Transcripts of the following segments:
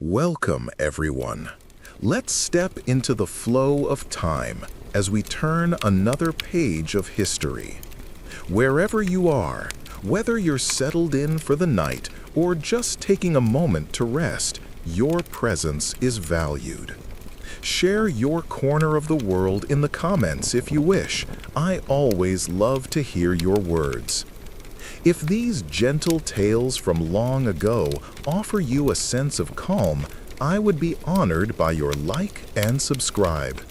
Welcome, everyone. Let's step into the flow of time as we turn another page of history. Wherever you are, whether you're settled in for the night or just taking a moment to rest, your presence is valued. Share your corner of the world in the comments if you wish. I always love to hear your words. If these gentle tales from long ago offer you a sense of calm, I would be honored by your like and subscribe.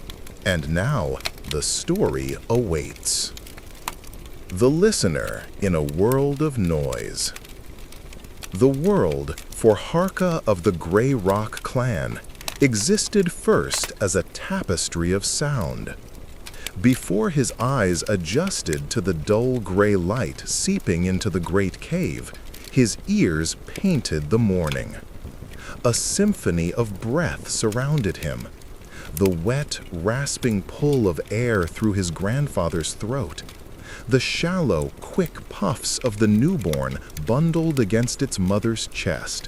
And now, the story awaits. The Listener in a World of Noise. The world, for Harka of the Grey Rock clan, existed first as a tapestry of sound. Before his eyes adjusted to the dull gray light seeping into the great cave, his ears painted the morning. A symphony of breath surrounded him. The wet, rasping pull of air through his grandfather's throat. The shallow, quick puffs of the newborn bundled against its mother's chest.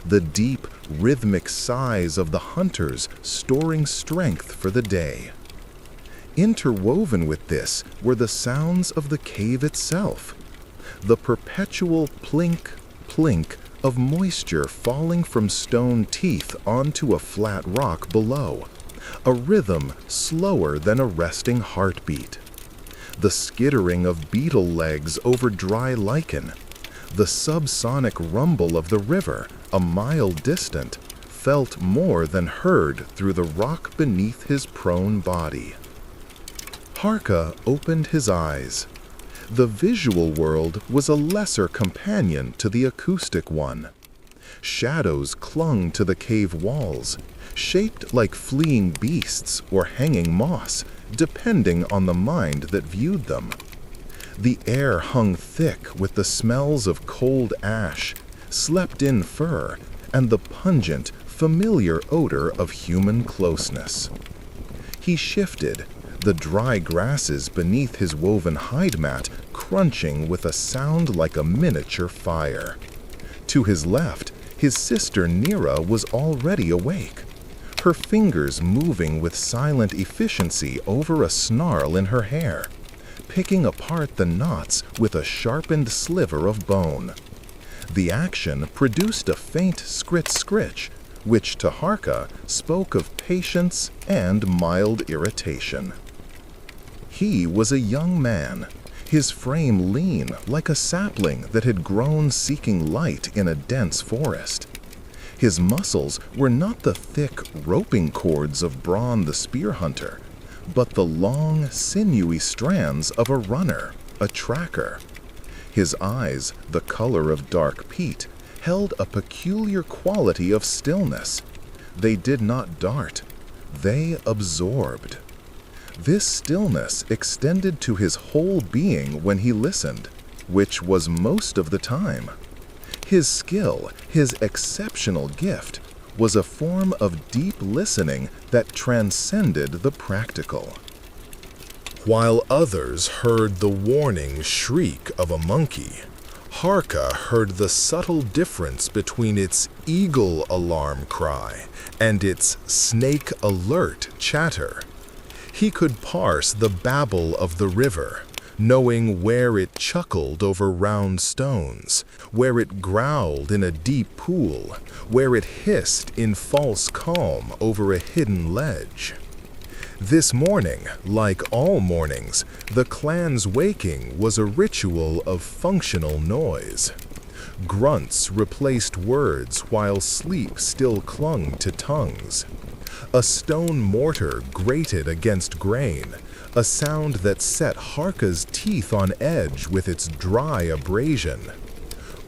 The deep, rhythmic sighs of the hunters storing strength for the day. Interwoven with this were the sounds of the cave itself, the perpetual plink, plink of moisture falling from stone teeth onto a flat rock below, a rhythm slower than a resting heartbeat. The skittering of beetle legs over dry lichen, the subsonic rumble of the river, a mile distant, felt more than heard through the rock beneath his prone body. Harka opened his eyes. The visual world was a lesser companion to the acoustic one. Shadows clung to the cave walls, shaped like fleeing beasts or hanging moss, depending on the mind that viewed them. The air hung thick with the smells of cold ash, slept-in fur, and the pungent, familiar odor of human closeness. He shifted, the dry grasses beneath his woven hide mat crunching with a sound like a miniature fire. To his left, his sister Nira was already awake, her fingers moving with silent efficiency over a snarl in her hair, picking apart the knots with a sharpened sliver of bone. The action produced a faint scritch, which to Harka spoke of patience and mild irritation. He was a young man, his frame lean like a sapling that had grown seeking light in a dense forest. His muscles were not the thick, roping cords of Braun the spear hunter, but the long, sinewy strands of a runner, a tracker. His eyes, the color of dark peat, held a peculiar quality of stillness. They did not dart, they absorbed. This stillness extended to his whole being when he listened, which was most of the time. His skill, his exceptional gift, was a form of deep listening that transcended the practical. While others heard the warning shriek of a monkey, Harka heard the subtle difference between its eagle alarm cry and its snake alert chatter. He could parse the babble of the river, knowing where it chuckled over round stones, where it growled in a deep pool, where it hissed in false calm over a hidden ledge. This morning, like all mornings, the clan's waking was a ritual of functional noise. Grunts replaced words while sleep still clung to tongues. A stone mortar grated against grain, a sound that set Harka's teeth on edge with its dry abrasion.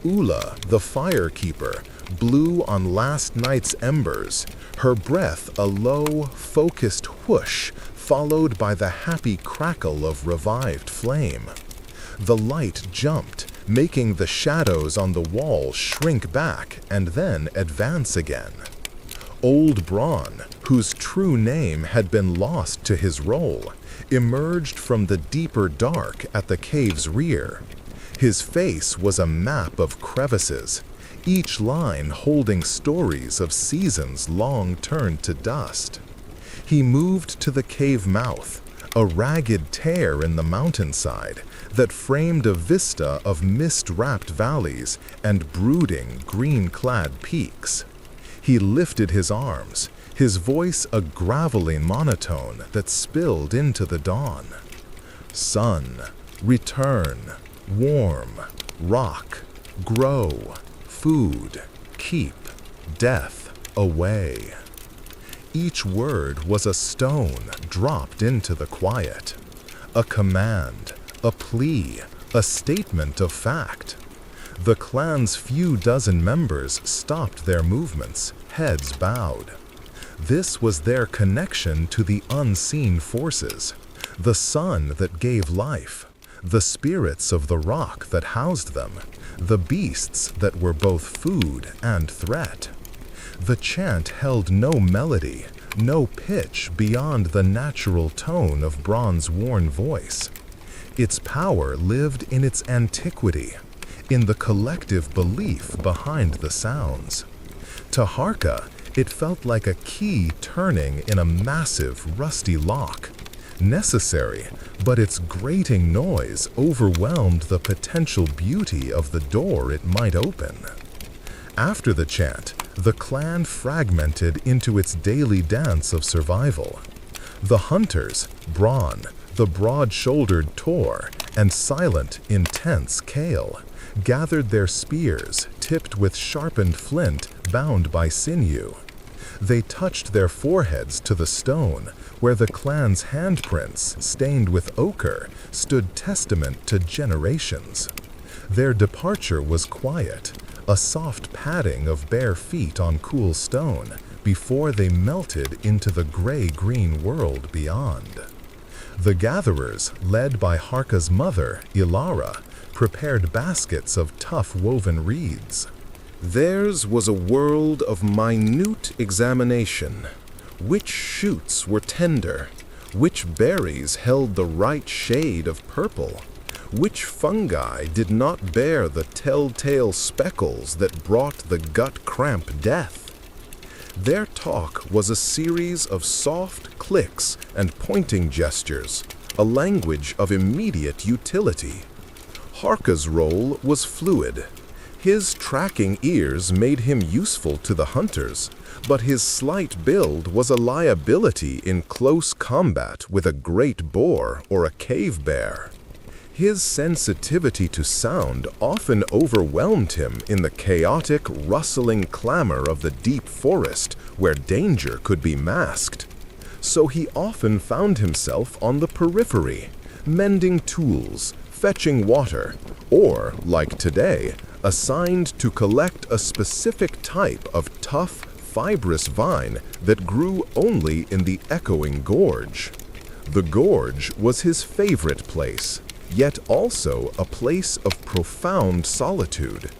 Ula, the firekeeper, blew on last night's embers, her breath a low, focused whoosh, followed by the happy crackle of revived flame. The light jumped, making the shadows on the wall shrink back and then advance again. Old Braun, whose true name had been lost to his role, emerged from the deeper dark at the cave's rear. His face was a map of crevices, each line holding stories of seasons long turned to dust. He moved to the cave mouth, a ragged tear in the mountainside that framed a vista of mist-wrapped valleys and brooding, green-clad peaks. He lifted his arms, his voice a gravelly monotone that spilled into the dawn. Sun, return, warm, rock, grow, food, keep, death, away. Each word was a stone dropped into the quiet, a command, a plea, a statement of fact. The clan's few dozen members stopped their movements, heads bowed. This was their connection to the unseen forces, the sun that gave life, the spirits of the rock that housed them, the beasts that were both food and threat. The chant held no melody, no pitch beyond the natural tone of bronze-worn voice. Its power lived in its antiquity, in the collective belief behind the sounds. To Harka, it felt like a key turning in a massive, rusty lock. Necessary, but its grating noise overwhelmed the potential beauty of the door it might open. After the chant, the clan fragmented into its daily dance of survival. The hunters, Braun, the broad-shouldered Tor, and silent, intense Kale, gathered their spears, tipped with sharpened flint, bound by sinew. They touched their foreheads to the stone, where the clan's handprints, stained with ochre, stood testament to generations. Their departure was quiet, a soft padding of bare feet on cool stone, before they melted into the gray-green world beyond. The gatherers, led by Harka's mother, Ilara, prepared baskets of tough woven reeds. Theirs was a world of minute examination. Which shoots were tender? Which berries held the right shade of purple? Which fungi did not bear the telltale speckles that brought the gut-cramp death? Their talk was a series of soft clicks and pointing gestures, a language of immediate utility. Harka's role was fluid. His tracking ears made him useful to the hunters, but his slight build was a liability in close combat with a great boar or a cave bear. His sensitivity to sound often overwhelmed him in the chaotic, rustling clamor of the deep forest where danger could be masked. So he often found himself on the periphery, mending tools, fetching water, or, like today, assigned to collect a specific type of tough, fibrous vine that grew only in the echoing gorge. The gorge was his favorite place, yet also a place of profound solitude.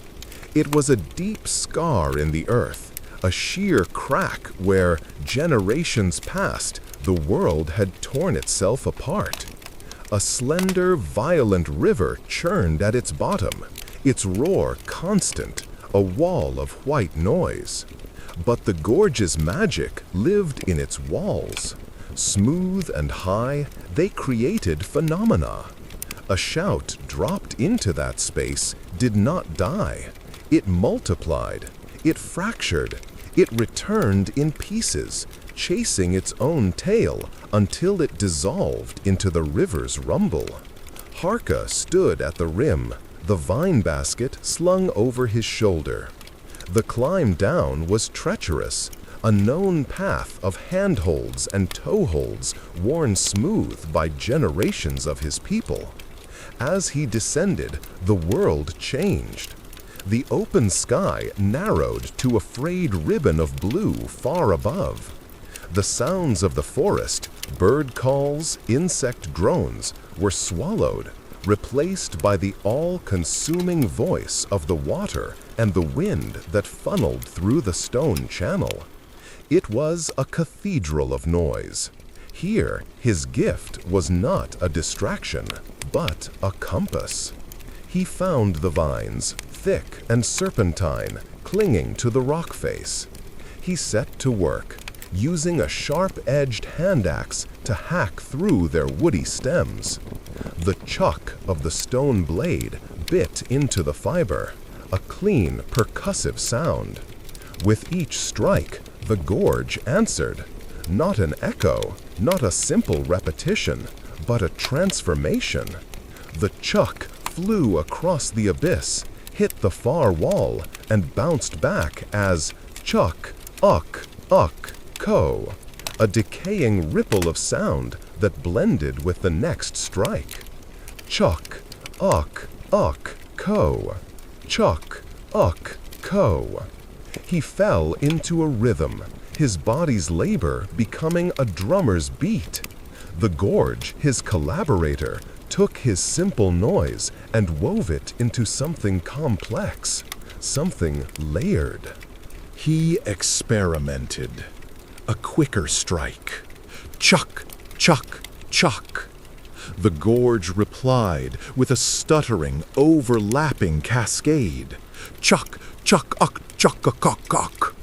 It was a deep scar in the earth, a sheer crack where, generations past, the world had torn itself apart. A slender, violent river churned at its bottom, its roar constant, a wall of white noise. But the gorge's magic lived in its walls. Smooth and high, they created phenomena. A shout dropped into that space did not die. It multiplied, it fractured, it returned in pieces, chasing its own tail until it dissolved into the river's rumble. Harka stood at the rim, the vine basket slung over his shoulder. The climb down was treacherous, a known path of handholds and toeholds worn smooth by generations of his people. As he descended, the world changed. The open sky narrowed to a frayed ribbon of blue far above. The sounds of the forest, bird calls, insect drones, were swallowed, replaced by the all-consuming voice of the water and the wind that funneled through the stone channel. It was a cathedral of noise. Here, his gift was not a distraction, but a compass. He found the vines, thick and serpentine, clinging to the rock face. He set to work, using a sharp-edged hand axe to hack through their woody stems. The chuck of the stone blade bit into the fiber, a clean, percussive sound. With each strike, the gorge answered, not an echo, not a simple repetition, but a transformation. The chuck flew across the abyss, hit the far wall, and bounced back as chuck, uck, ko, a decaying ripple of sound that blended with the next strike. Chuck, uck, ko, chuck, uck, ko. He fell into a rhythm, his body's labor becoming a drummer's beat. The gorge, his collaborator, took his simple noise and wove it into something complex, something layered. He experimented. A quicker strike. Chuck, chuck, chuck. The gorge replied with a stuttering, overlapping cascade. Chuck, chuck, uck, chuck, uck.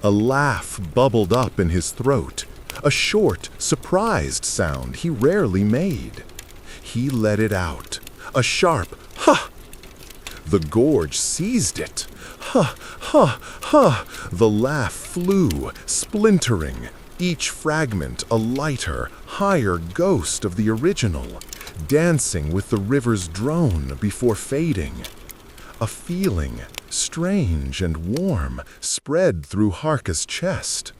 A laugh bubbled up in his throat, a short, surprised sound he rarely made. He let it out, a sharp ha! The gorge seized it. Ha, ha, ha! The laugh flew, splintering, each fragment a lighter, higher ghost of the original, dancing with the river's drone before fading. A feeling, strange and warm, spread through Harka's chest.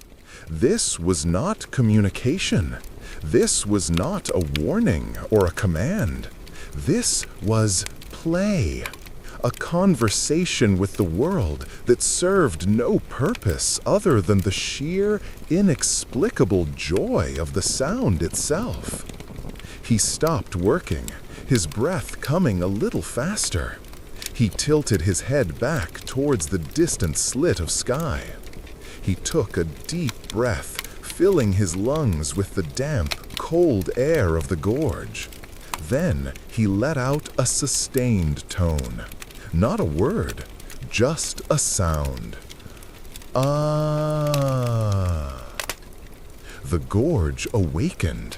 This was not communication. This was not a warning or a command. This was play. A conversation with the world that served no purpose other than the sheer, inexplicable joy of the sound itself. He stopped working, his breath coming a little faster. He tilted his head back towards the distant slit of sky. He took a deep breath, filling his lungs with the damp, cold air of the gorge. Then he let out a sustained tone. Not a word, just a sound. Ah. The gorge awakened.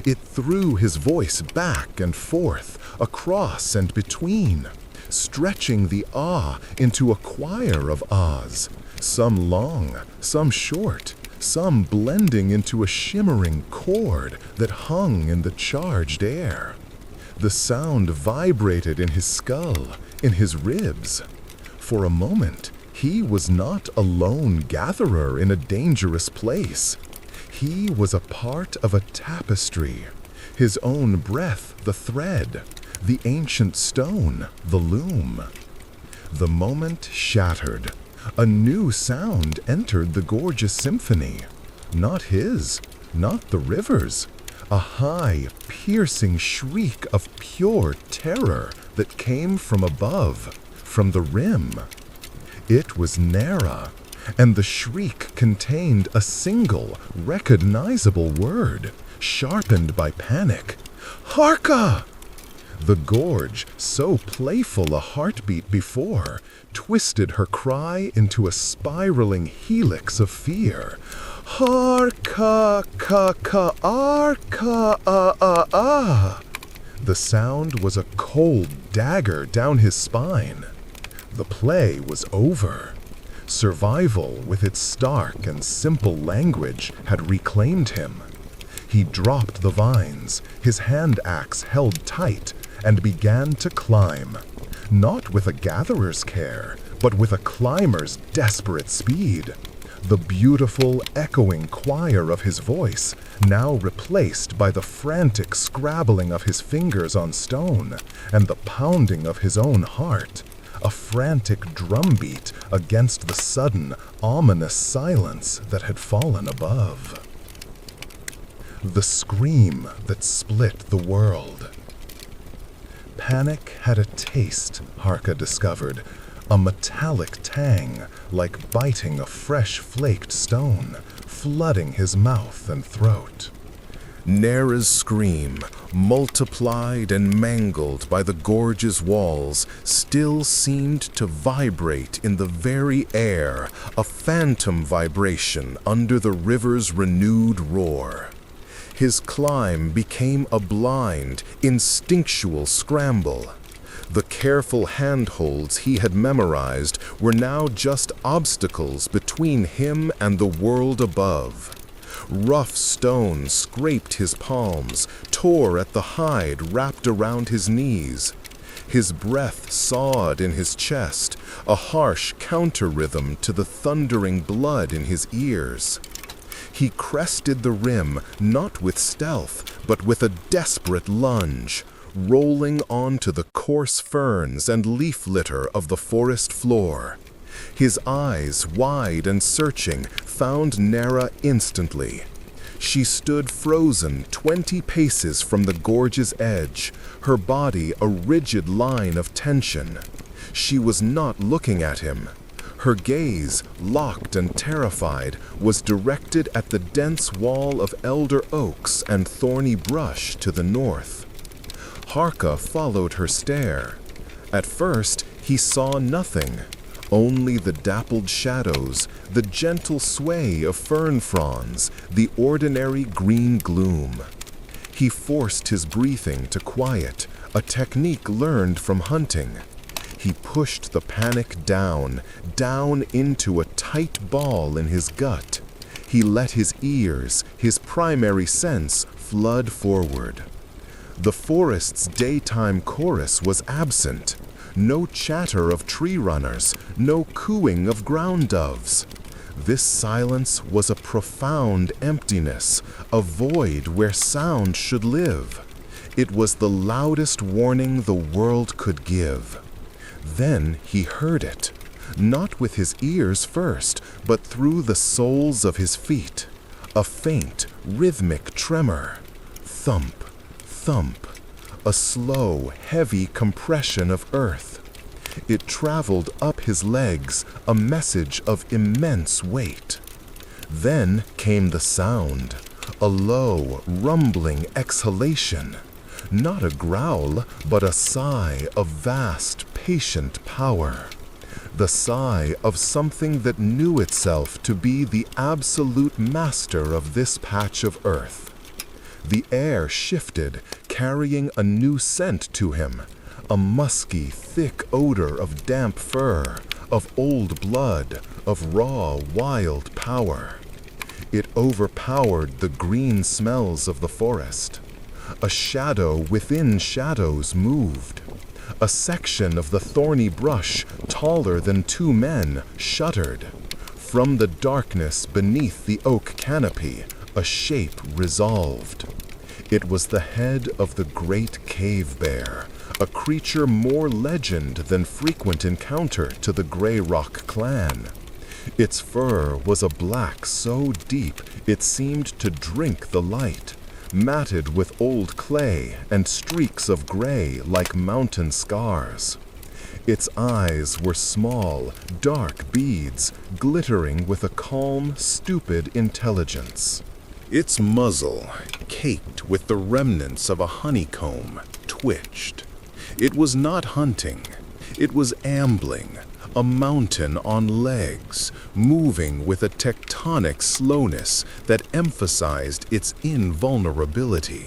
It threw his voice back and forth, across and between, stretching the ah into a choir of ahs, some long, some short, some blending into a shimmering chord that hung in the charged air. The sound vibrated in his skull, in his ribs. For a moment, he was not a lone gatherer in a dangerous place. He was a part of a tapestry, his own breath the thread, the ancient stone the loom. The moment shattered. A new sound entered the gorgeous symphony. Not his, not the river's. A high, piercing shriek of pure terror that came from above, from the rim. It was Nara, and the shriek contained a single, recognizable word, sharpened by panic. Harka! The gorge, so playful a heartbeat before, twisted her cry into a spiraling helix of fear. Harka, arka, ah. The sound was a cold dagger down his spine. The play was over. Survival, with its stark and simple language, had reclaimed him. He dropped the vines, his hand axe held tight, and began to climb, not with a gatherer's care, but with a climber's desperate speed. The beautiful, echoing choir of his voice, now replaced by the frantic scrabbling of his fingers on stone, and the pounding of his own heart, a frantic drumbeat against the sudden, ominous silence that had fallen above. The scream that split the world. Panic had a taste, Harka discovered, a metallic tang, like biting a fresh flaked stone, flooding his mouth and throat. Nara's scream, multiplied and mangled by the gorge's walls, still seemed to vibrate in the very air, a phantom vibration under the river's renewed roar. His climb became a blind, instinctual scramble. The careful handholds he had memorized were now just obstacles between him and the world above. Rough stone scraped his palms, tore at the hide wrapped around his knees. His breath sawed in his chest, a harsh counter-rhythm to the thundering blood in his ears. He crested the rim, not with stealth, but with a desperate lunge, rolling onto the coarse ferns and leaf litter of the forest floor. His eyes, wide and searching, found Nera instantly. She stood frozen 20 paces from the gorge's edge, her body a rigid line of tension. She was not looking at him. Her gaze, locked and terrified, was directed at the dense wall of elder oaks and thorny brush to the north. Harka followed her stare. At first, he saw nothing, only the dappled shadows, the gentle sway of fern fronds, the ordinary green gloom. He forced his breathing to quiet, a technique learned from hunting. He pushed the panic down into a tight ball in his gut. He let his ears, his primary sense, flood forward. The forest's daytime chorus was absent. No chatter of tree runners, no cooing of ground doves. This silence was a profound emptiness, a void where sound should live. It was the loudest warning the world could give. Then he heard it, not with his ears first, but through the soles of his feet. A faint, rhythmic tremor. Thump, thump. A slow, heavy compression of earth. It traveled up his legs, a message of immense weight. Then came the sound, a low, rumbling exhalation. Not a growl, but a sigh of vast, patient power. The sigh of something that knew itself to be the absolute master of this patch of earth. The air shifted, carrying a new scent to him, a musky, thick odor of damp fur, of old blood, of raw, wild power. It overpowered the green smells of the forest. A shadow within shadows moved. A section of the thorny brush, taller than 2 men, shuddered. From the darkness beneath the oak canopy, a shape resolved. It was the head of the great cave bear, a creature more legend than frequent encounter to the Grey Rock clan. Its fur was a black so deep it seemed to drink the light, matted with old clay and streaks of gray like mountain scars. Its eyes were small, dark beads, glittering with a calm, stupid intelligence. Its muzzle, caked with the remnants of a honeycomb, twitched. It was not hunting. It was ambling, a mountain on legs, moving with a tectonic slowness that emphasized its invulnerability.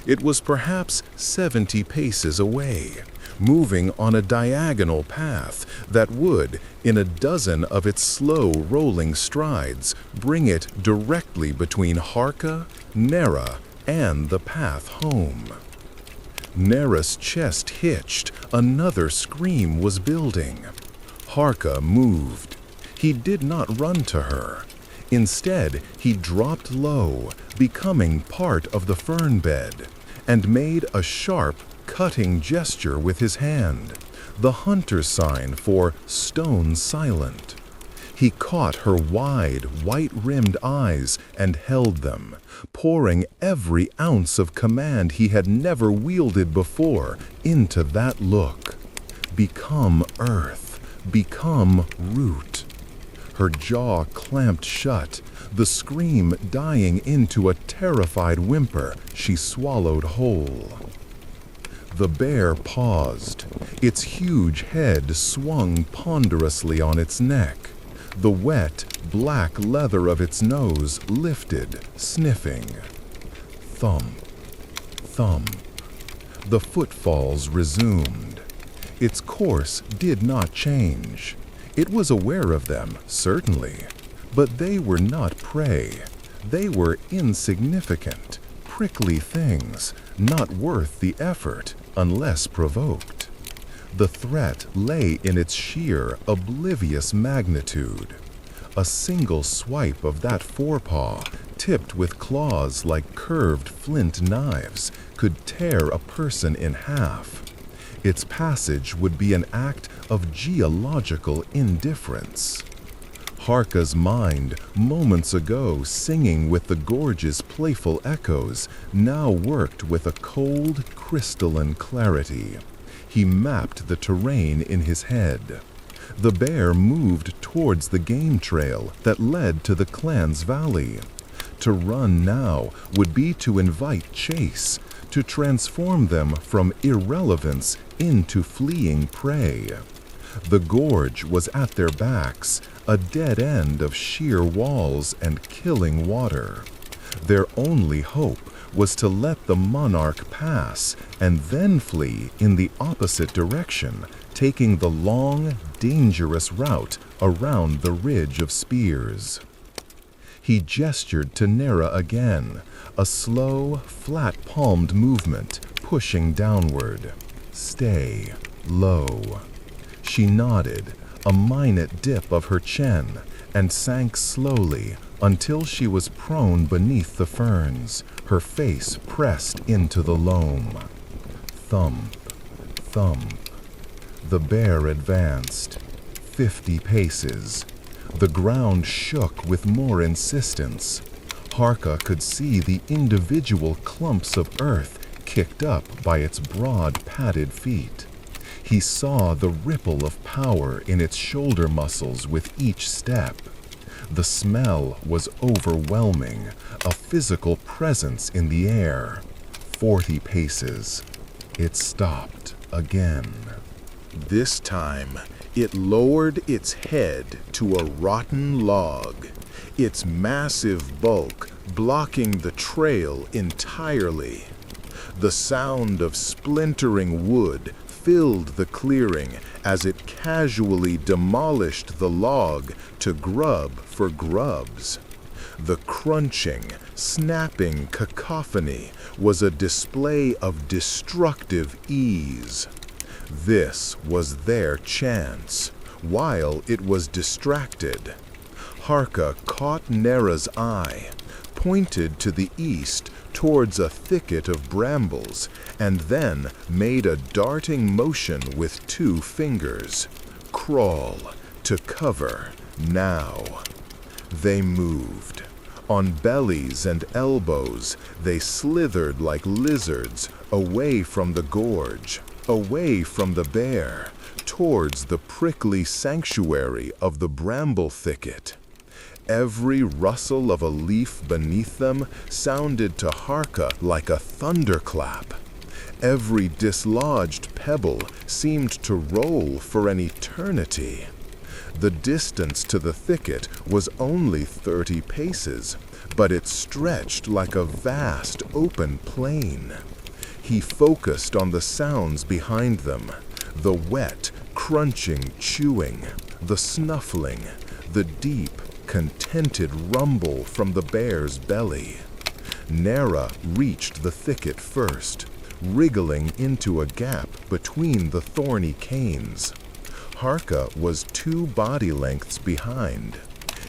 It was perhaps 70 paces away, moving on a diagonal path that would, in a dozen of its slow rolling strides, bring it directly between Harka, Nera, and the path home. Nera's chest hitched, another scream was building. Harka moved. He did not run to her. Instead, he dropped low, becoming part of the fern bed, and made a sharp, cutting gesture with his hand, the hunter's sign for stone silent. He caught her wide, white-rimmed eyes and held them, pouring every ounce of command he had never wielded before into that look. Become earth, become root. her jaw clamped shut, the scream dying into a terrified whimper she swallowed whole. The bear paused. Its huge head swung ponderously on its neck. The wet, black leather of its nose lifted, sniffing. Thump, thump. The footfalls resumed. Its course did not change. It was aware of them, certainly, but they were not prey. They were insignificant, prickly things, not worth the effort unless provoked. The threat lay in its sheer, oblivious magnitude. A single swipe of that forepaw, tipped with claws like curved flint knives, could tear a person in half. Its passage would be an act of geological indifference. Harka's mind, moments ago singing with the gorge's playful echoes, now worked with a cold, crystalline clarity. He mapped the terrain in his head. The bear moved towards the game trail that led to the clan's valley. To run now would be to invite chase, to transform them from irrelevance into fleeing prey. The gorge was at their backs, a dead end of sheer walls and killing water. Their only hope was to let the monarch pass and then flee in the opposite direction, taking the long, dangerous route around the ridge of spears. He gestured to Nera again, a slow, flat-palmed movement, pushing downward. Stay low. She nodded, a minute dip of her chin, and sank slowly until she was prone beneath the ferns, her face pressed into the loam. Thump, thump. The bear advanced. 50 paces. The ground shook with more insistence. Harka could see the individual clumps of earth kicked up by its broad, padded feet. He saw the ripple of power in its shoulder muscles with each step. The smell was overwhelming, a physical presence in the air. 40 paces. It stopped again. This time, it lowered its head to a rotten log, its massive bulk blocking the trail entirely. The sound of splintering wood filled the clearing as it casually demolished the log to grub for grubs. The crunching, snapping cacophony was a display of destructive ease. This was their chance, while it was distracted. Harka caught Nera's eye, pointed to the east towards a thicket of brambles, and then made a darting motion with 2 fingers. Crawl, to cover, now. They moved. On bellies and elbows, they slithered like lizards away from the gorge, away from the bear, towards the prickly sanctuary of the bramble thicket. Every rustle of a leaf beneath them sounded to Harka like a thunderclap. Every dislodged pebble seemed to roll for an eternity. The distance to the thicket was only 30 paces, but it stretched like a vast open plain. He focused on the sounds behind them, the wet, crunching chewing, the snuffling, the deep, contented rumble from the bear's belly. Nera reached the thicket first, wriggling into a gap between the thorny canes. Harka was 2 body lengths behind.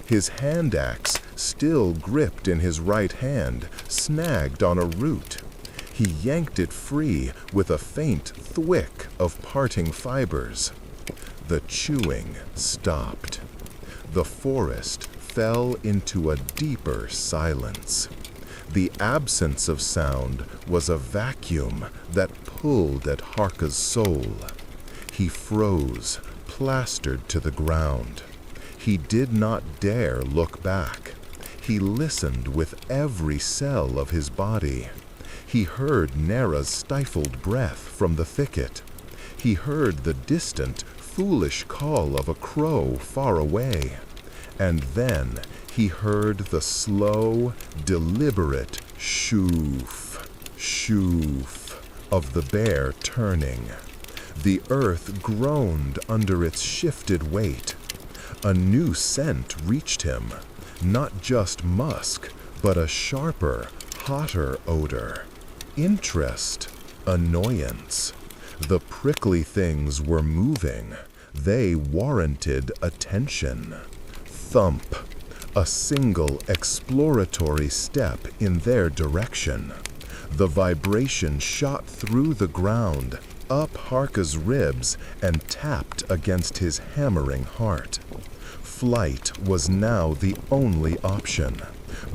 His hand axe, still gripped in his right hand, snagged on a root. He yanked it free with a faint thwick of parting fibers. The chewing stopped. The forest fell into a deeper silence. The absence of sound was a vacuum that pulled at Harka's soul. He froze, plastered to the ground. He did not dare look back. He listened with every cell of his body. He heard Nera's stifled breath from the thicket. He heard the distant, foolish call of a crow far away. And then he heard the slow, deliberate shoof, shoof of the bear turning. The earth groaned under its shifted weight. A new scent reached him, not just musk, but a sharper, hotter odor. Interest, annoyance. The prickly things were moving. They warranted attention. Thump, a single exploratory step in their direction. The vibration shot through the ground, up Harka's ribs, and tapped against his hammering heart. Flight was now the only option,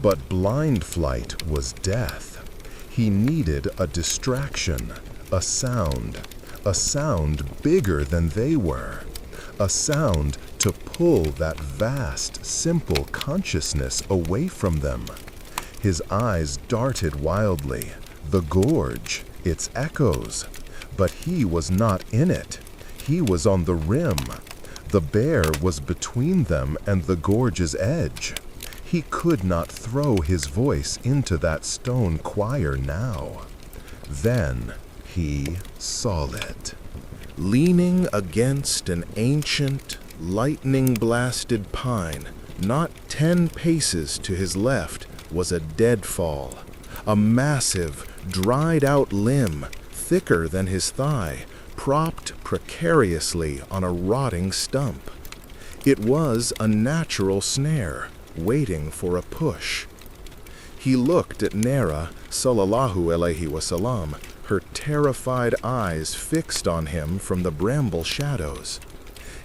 but blind flight was death. He needed a distraction, a sound bigger than they were, a sound to pull that vast, simple consciousness away from them. His eyes darted wildly, the gorge, its echoes, but he was not in it. He was on the rim. The bear was between them and the gorge's edge. He could not throw his voice into that stone choir now. Then he saw it. Leaning against an ancient, lightning-blasted pine, not 10 paces to his left, was a deadfall. A massive, dried-out limb, thicker than his thigh, propped precariously on a rotting stump. It was a natural snare, waiting for a push. He looked at Nera, sallallahu alayhi wasallam, her terrified eyes fixed on him from the bramble shadows.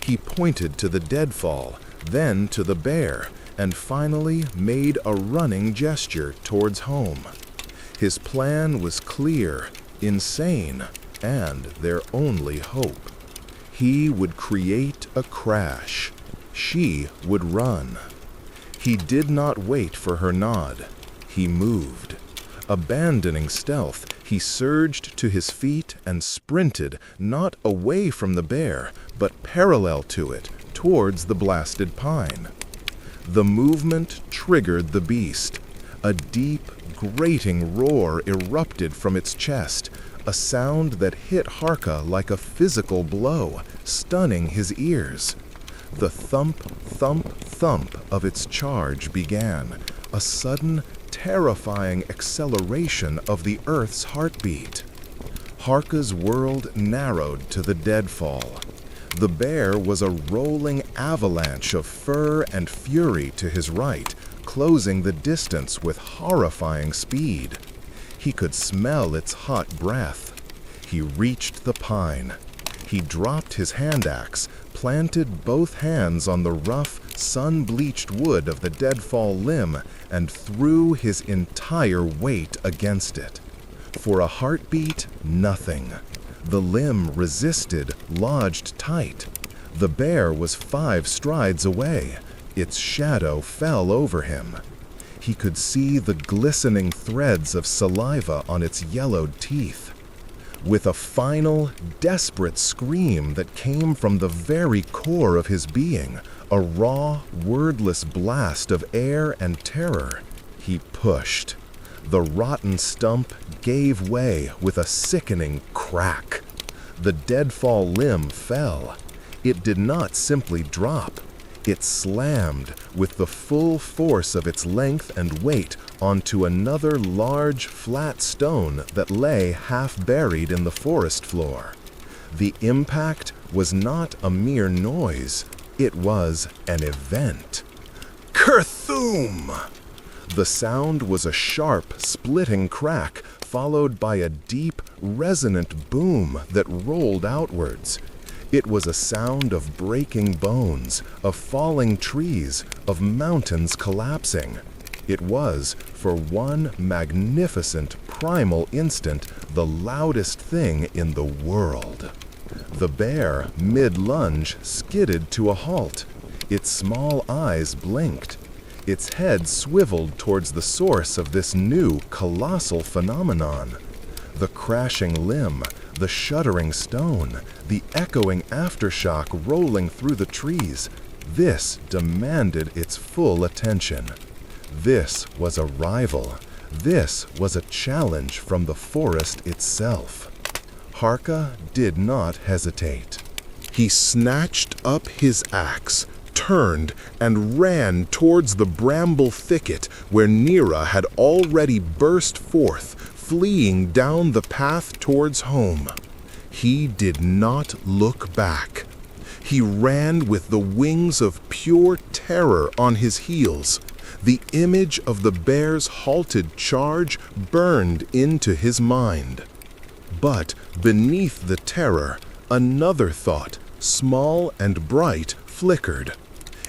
He pointed to the deadfall, then to the bear, and finally made a running gesture towards home. His plan was clear, insane, and their only hope. He would create a crash. She would run. He did not wait for her nod. He moved. Abandoning stealth, he surged to his feet and sprinted not away from the bear, but parallel to it, towards the blasted pine. The movement triggered the beast. A deep, grating roar erupted from its chest, a sound that hit Harka like a physical blow, stunning his ears. The thump, thump, thump of its charge began, a sudden, terrifying acceleration of the Earth's heartbeat. Harka's world narrowed to the deadfall. The bear was a rolling avalanche of fur and fury to his right, closing the distance with horrifying speed. He could smell its hot breath. He reached the pine. He dropped his hand axe, planted both hands on the rough, sun-bleached wood of the deadfall limb, and threw his entire weight against it. For a heartbeat, nothing. The limb resisted, lodged tight. The bear was 5 strides away. Its shadow fell over him. He could see the glistening threads of saliva on its yellowed teeth. With a final, desperate scream that came from the very core of his being, a raw, wordless blast of air and terror, he pushed. The rotten stump gave way with a sickening crack. The deadfall limb fell. It did not simply drop. It slammed with the full force of its length and weight onto another large, flat stone that lay half buried in the forest floor. The impact was not a mere noise. It was an event. Kerthoom! The sound was a sharp, splitting crack, followed by a deep, resonant boom that rolled outwards. It was a sound of breaking bones, of falling trees, of mountains collapsing. It was, for one magnificent, primal instant, the loudest thing in the world. The bear, mid-lunge, skidded to a halt. Its small eyes blinked. Its head swiveled towards the source of this new, colossal phenomenon. The crashing limb, the shuddering stone, the echoing aftershock rolling through the trees, this demanded its full attention. This was a rival. This was a challenge from the forest itself. Harka did not hesitate. He snatched up his axe, turned, and ran towards the bramble thicket where Nira had already burst forth, fleeing down the path towards home. He did not look back. He ran with the wings of pure terror on his heels. The image of the bear's halted charge burned into his mind. But beneath the terror, another thought, small and bright, flickered.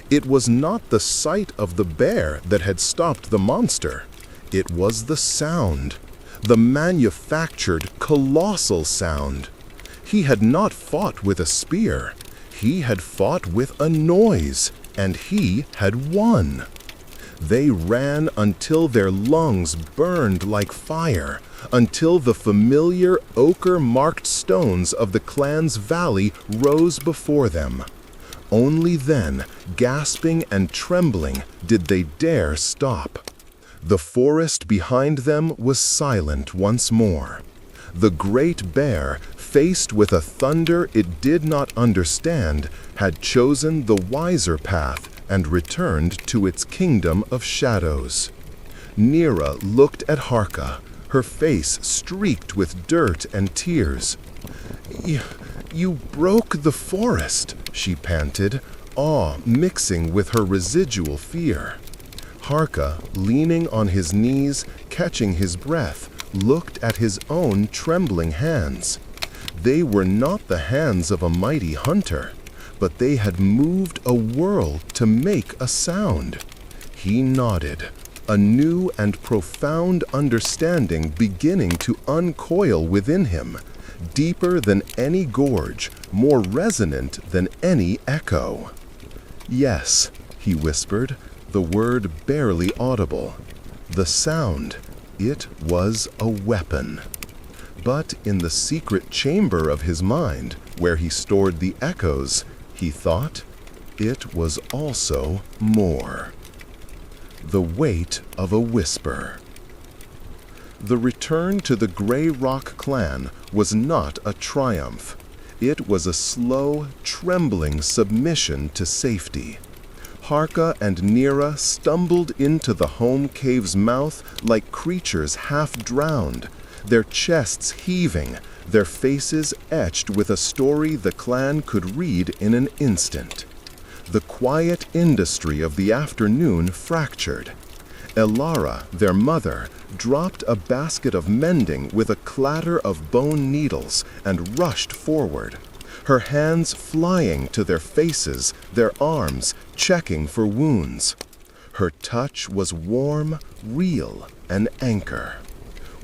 It was not the sight of the bear that had stopped the monster. It was the sound, the manufactured, colossal sound. He had not fought with a spear. He had fought with a noise, and he had won. They ran until their lungs burned like fire, until the familiar ochre-marked stones of the clan's valley rose before them. Only then, gasping and trembling, did they dare stop. The forest behind them was silent once more. The great bear, faced with a thunder it did not understand, had chosen the wiser path and returned to its kingdom of shadows. Nira looked at Harka, her face streaked with dirt and tears. You broke the forest," she panted, awe mixing with her residual fear. Harka, leaning on his knees, catching his breath, looked at his own trembling hands. They were not the hands of a mighty hunter, but they had moved a world to make a sound. He nodded, a new and profound understanding beginning to uncoil within him, deeper than any gorge, more resonant than any echo. "Yes," he whispered, the word barely audible. The sound, it was a weapon. But in the secret chamber of his mind, where he stored the echoes, he thought, it was also more. The weight of a whisper. The return to the Grey Rock clan was not a triumph. It was a slow, trembling submission to safety. Harka and Nira stumbled into the home cave's mouth like creatures half-drowned, their chests heaving, their faces etched with a story the clan could read in an instant. The quiet industry of the afternoon fractured. Elara, their mother, dropped a basket of mending with a clatter of bone needles and rushed forward, her hands flying to their faces, their arms checking for wounds. Her touch was warm, real, an anchor.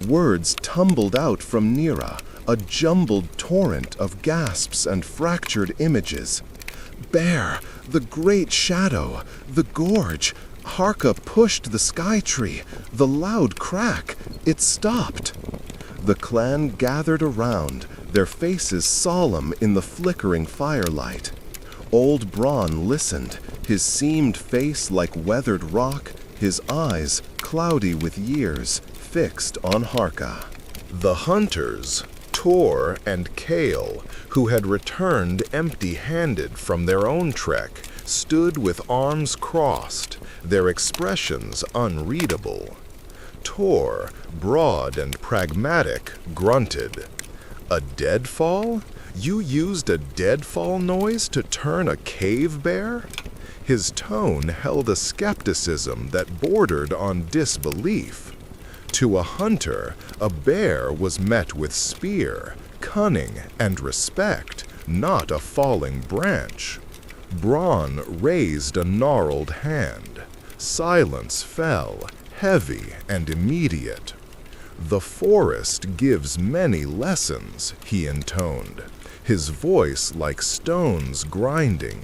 Words tumbled out from Nira, a jumbled torrent of gasps and fractured images. Bear, the great shadow, the gorge. Harka pushed the sky tree, the loud crack. It stopped. The clan gathered around, their faces solemn in the flickering firelight. Old Braun listened, his seamed face like weathered rock, his eyes, cloudy with years, fixed on Harka. The hunters, Tor and Kale, who had returned empty-handed from their own trek, stood with arms crossed, their expressions unreadable. Tor, broad and pragmatic, grunted. "A deadfall? You used a deadfall noise to turn a cave bear?" His tone held a skepticism that bordered on disbelief. To a hunter, a bear was met with spear, cunning, and respect, not a falling branch. Braun raised a gnarled hand. Silence fell, heavy and immediate. "The forest gives many lessons," he intoned, his voice like stones grinding.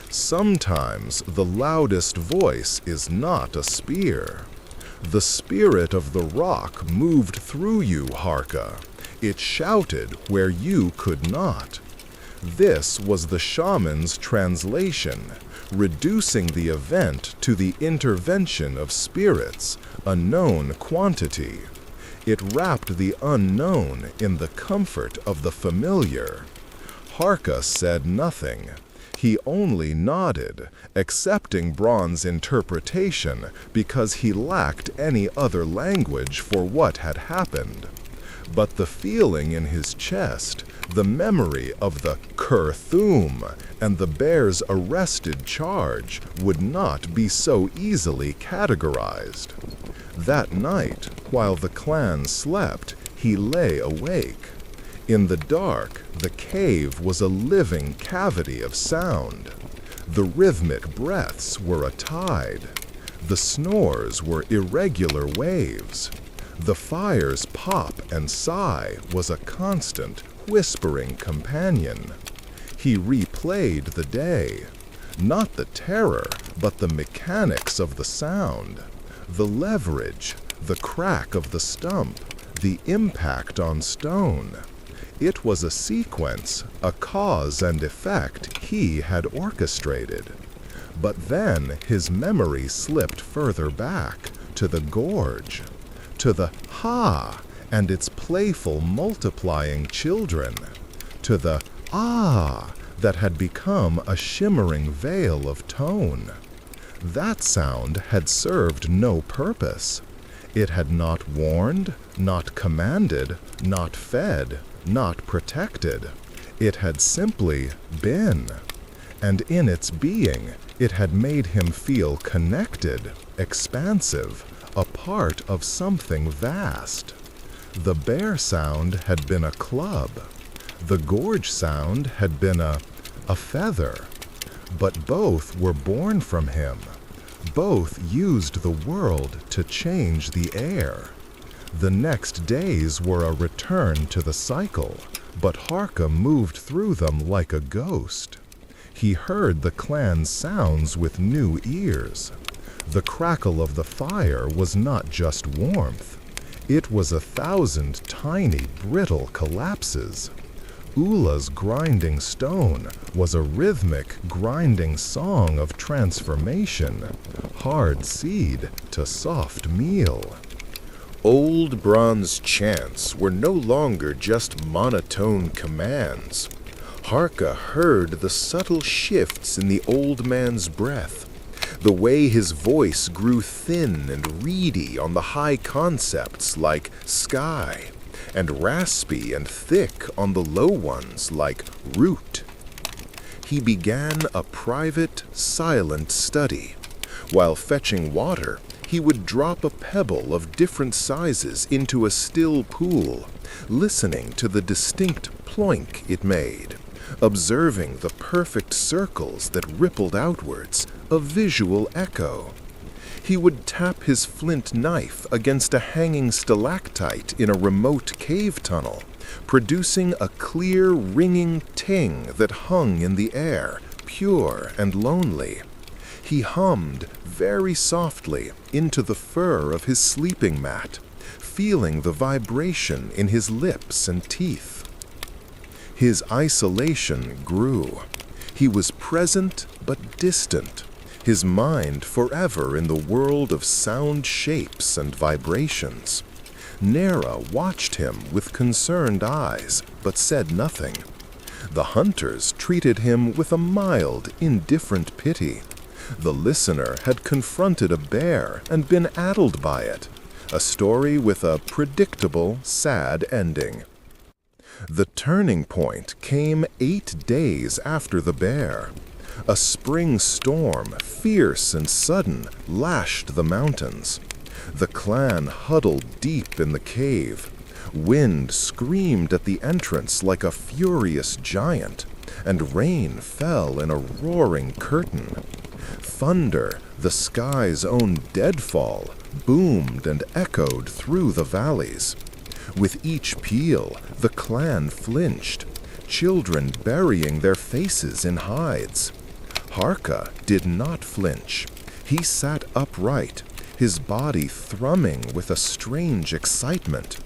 Sometimes the loudest voice is not a spear. The spirit of the rock moved through you, Harka. It shouted where you could not. This was the shaman's translation, reducing the event to the intervention of spirits, a known quantity. It wrapped the unknown in the comfort of the familiar. Harka said nothing. He only nodded, accepting Braun's interpretation because he lacked any other language for what had happened. But the feeling in his chest, the memory of the Kurthum and the bear's arrested charge would not be so easily categorized. That night, while the clan slept, he lay awake. In the dark, the cave was a living cavity of sound. The rhythmic breaths were a tide. The snores were irregular waves. The fire's pop and sigh was a constant, whispering companion. He replayed the day. Not the terror, but the mechanics of the sound. The leverage, the crack of the stump, the impact on stone. It was a sequence, a cause and effect he had orchestrated. But then his memory slipped further back, to the gorge, to the ha and its playful multiplying children, to the ah that had become a shimmering veil of tone. That sound had served no purpose. It had not warned, not commanded, not fed, not protected. It had simply been. And in its being, it had made him feel connected, expansive, a part of something vast. The bear sound had been a club. The gorge sound had been a feather. But both were born from him. Both used the world to change the air. The next days were a return to the cycle, but Harka moved through them like a ghost. He heard the clan's sounds with new ears. The crackle of the fire was not just warmth. It was 1,000 tiny, brittle collapses. Ula's grinding stone was a rhythmic, grinding song of transformation, hard seed to soft meal. Old bronze chants were no longer just monotone commands. Harka heard the subtle shifts in the old man's breath, the way his voice grew thin and reedy on the high concepts like sky, and raspy and thick on the low ones like root. He began a private, silent study. While fetching water, he would drop a pebble of different sizes into a still pool, listening to the distinct ploink it made, observing the perfect circles that rippled outwards, a visual echo. He would tap his flint knife against a hanging stalactite in a remote cave tunnel, producing a clear, ringing ting that hung in the air, pure and lonely. He hummed very softly into the fur of his sleeping mat, feeling the vibration in his lips and teeth. His isolation grew. He was present but distant, his mind forever in the world of sound shapes and vibrations. Nera watched him with concerned eyes, but said nothing. The hunters treated him with a mild, indifferent pity. The listener had confronted a bear and been addled by it, a story with a predictable, sad ending. The turning point came 8 days after the bear. A spring storm, fierce and sudden, lashed the mountains. The clan huddled deep in the cave. Wind screamed at the entrance like a furious giant, and rain fell in a roaring curtain. Thunder, the sky's own deadfall, boomed and echoed through the valleys. With each peal, the clan flinched, children burying their faces in hides. Harka did not flinch. He sat upright, his body thrumming with a strange excitement.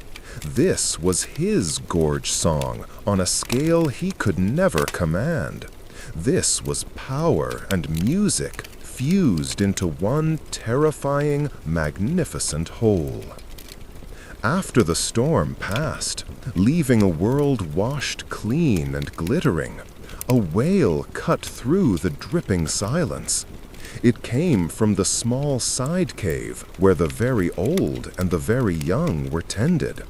This was his gorge song on a scale he could never command. This was power and music fused into one terrifying, magnificent whole. After the storm passed, leaving a world washed clean and glittering, a wail cut through the dripping silence. It came from the small side cave where the very old and the very young were tended.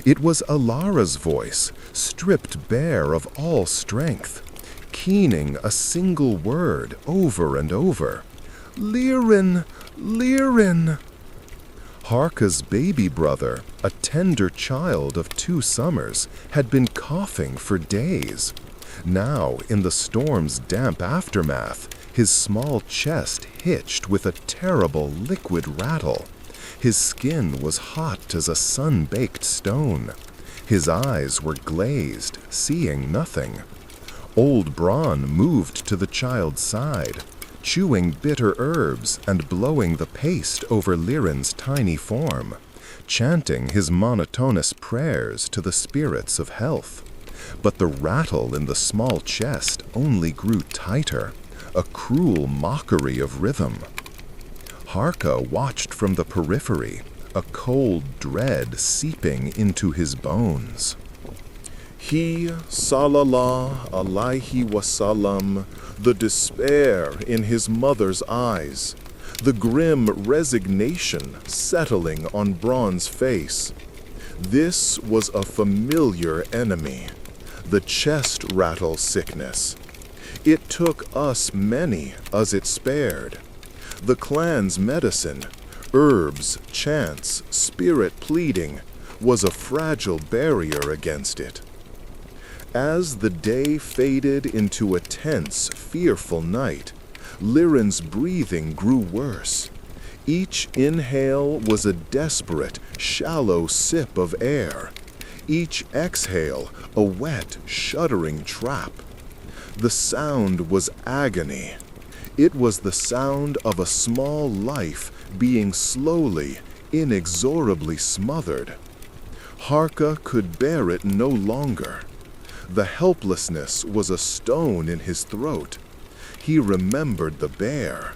It was Alara's voice, stripped bare of all strength, keening a single word over and over. "Lirin! Lirin!" Harka's baby brother, a tender child of 2 summers, had been coughing for days. Now, in the storm's damp aftermath, his small chest hitched with a terrible liquid rattle. His skin was hot as a sun-baked stone. His eyes were glazed, seeing nothing. Old Bron moved to the child's side, chewing bitter herbs and blowing the paste over Lirin's tiny form, chanting his monotonous prayers to the spirits of health. But the rattle in the small chest only grew tighter, a cruel mockery of rhythm. Harka watched from the periphery, a cold dread seeping into his bones. He, sallallahu alaihi wasallam, the despair in his mother's eyes, the grim resignation settling on Bron's face. This was a familiar enemy, the chest rattle sickness. It took us many as it spared. The clan's medicine, herbs, chants, spirit pleading, was a fragile barrier against it. As the day faded into a tense, fearful night, Lirin's breathing grew worse. Each inhale was a desperate, shallow sip of air. Each exhale a wet, shuddering trap. The sound was agony. It was the sound of a small life being slowly, inexorably smothered. Harka could bear it no longer. The helplessness was a stone in his throat. He remembered the bear.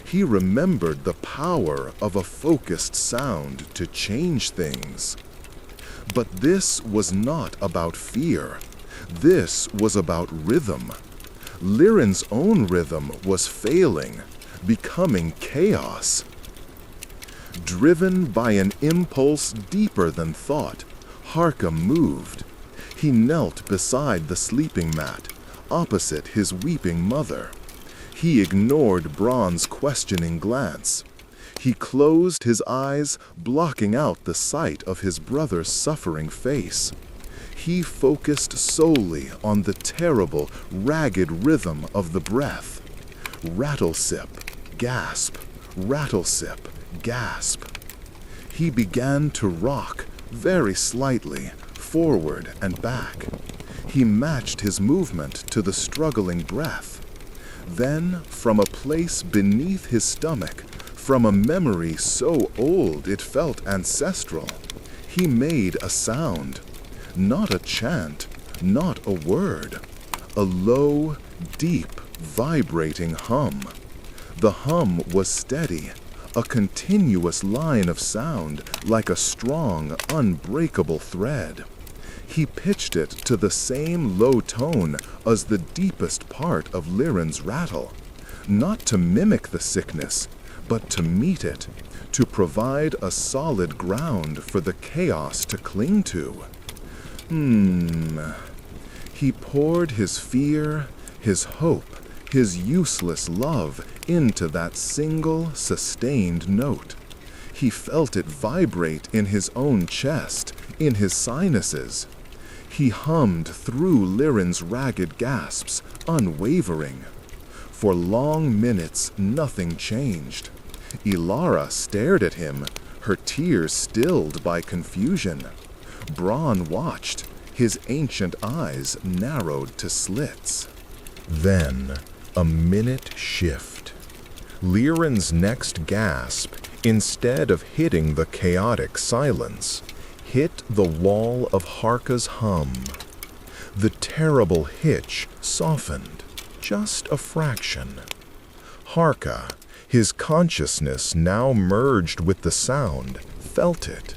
He remembered the power of a focused sound to change things. But this was not about fear. This was about rhythm. Lirin's own rhythm was failing, becoming chaos. Driven by an impulse deeper than thought, Harka moved. He knelt beside the sleeping mat, opposite his weeping mother. He ignored Bron's questioning glance. He closed his eyes, blocking out the sight of his brother's suffering face. He focused solely on the terrible, ragged rhythm of the breath. Rattle-sip, gasp, rattle-sip, gasp. He began to rock, very slightly, forward and back. He matched his movement to the struggling breath. Then, from a place beneath his stomach, from a memory so old it felt ancestral, he made a sound. Not a chant, not a word. A low, deep, vibrating hum. The hum was steady, a continuous line of sound like a strong, unbreakable thread. He pitched it to the same low tone as the deepest part of Lirin's rattle, not to mimic the sickness, but to meet it, to provide a solid ground for the chaos to cling to. He poured his fear, his hope, his useless love into that single, sustained note. He felt it vibrate in his own chest, in his sinuses. He hummed through Lirin's ragged gasps, unwavering. For long minutes, nothing changed. Ilara stared at him, her tears stilled by confusion. Bron watched, his ancient eyes narrowed to slits. Then A minute shift. Liren's next gasp, instead of hitting the chaotic silence, hit the wall of Harka's hum. The terrible hitch softened, just a fraction. Harka, his consciousness now merged with the sound, felt it.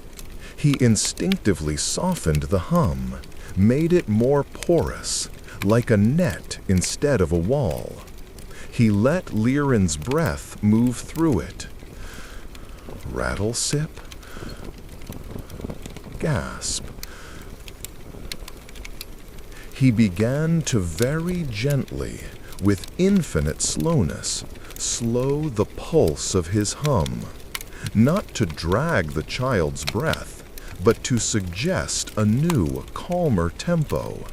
He instinctively softened the hum, made it more porous, like a net instead of a wall. He let Liren's breath move through it. Rattle sip. Gasp. He began to very gently, with infinite slowness, slow the pulse of his hum, not to drag the child's breath, but to suggest a new, calmer tempo,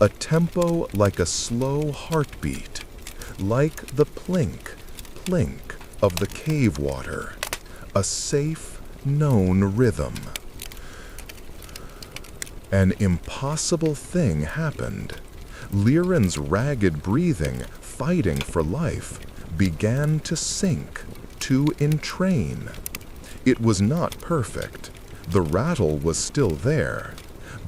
a tempo like a slow heartbeat, like the plink, plink of the cave water, a safe, known rhythm. An impossible thing happened. Liren's ragged breathing, fighting for life, began to sink, to entrain. It was not perfect. The rattle was still there,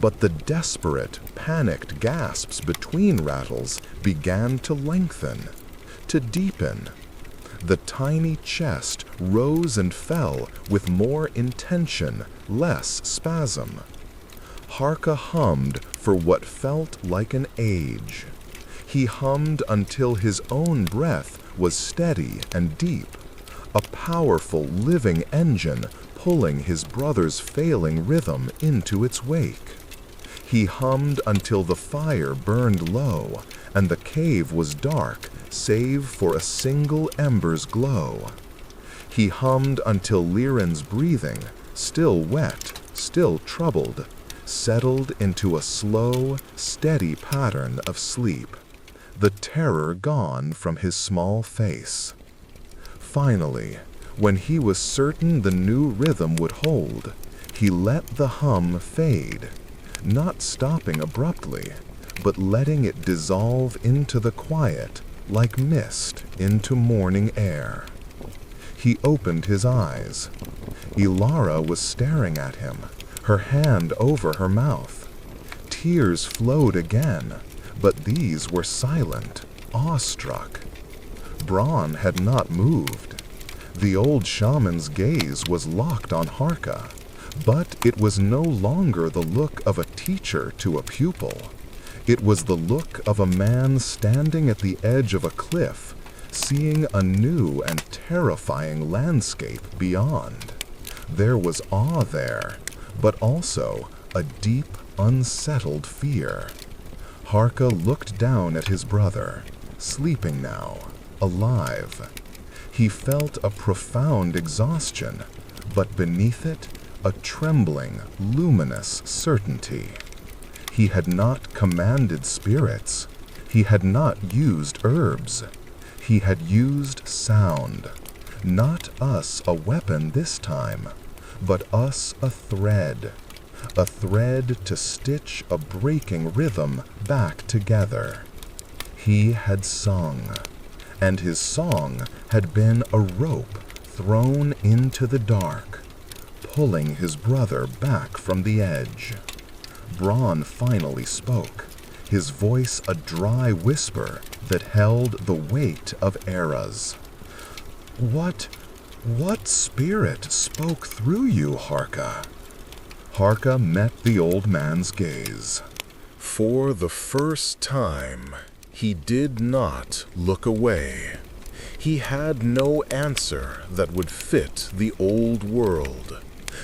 but the desperate, panicked gasps between rattles began to lengthen, to deepen. The tiny chest rose and fell with more intention, less spasm. Harka hummed for what felt like an age. He hummed until his own breath was steady and deep, a powerful living engine pulling his brother's failing rhythm into its wake. He hummed until the fire burned low and the cave was dark save for a single ember's glow. He hummed until Liren's breathing, still wet, still troubled, settled into a slow, steady pattern of sleep, the terror gone from his small face. Finally, when he was certain the new rhythm would hold, he let the hum fade, not stopping abruptly, but letting it dissolve into the quiet like mist into morning air. He opened his eyes. Ilara was staring at him, her hand over her mouth. Tears flowed again, but these were silent, awestruck. Braun had not moved. The old shaman's gaze was locked on Harka, but it was no longer the look of a teacher to a pupil. It was the look of a man standing at the edge of a cliff, seeing a new and terrifying landscape beyond. There was awe there, but also a deep, unsettled fear. Harka looked down at his brother, sleeping now, alive. He felt a profound exhaustion, but beneath it, a trembling, luminous certainty. He had not commanded spirits. He had not used herbs. He had used sound. Not us a weapon this time, but us a thread to stitch a breaking rhythm back together. He had sung, and his song had been a rope thrown into the dark, pulling his brother back from the edge. Braun finally spoke, his voice a dry whisper that held the weight of eras. What spirit spoke through you, Harka? Harka met the old man's gaze. For the first time, he did not look away. He had no answer that would fit the old world.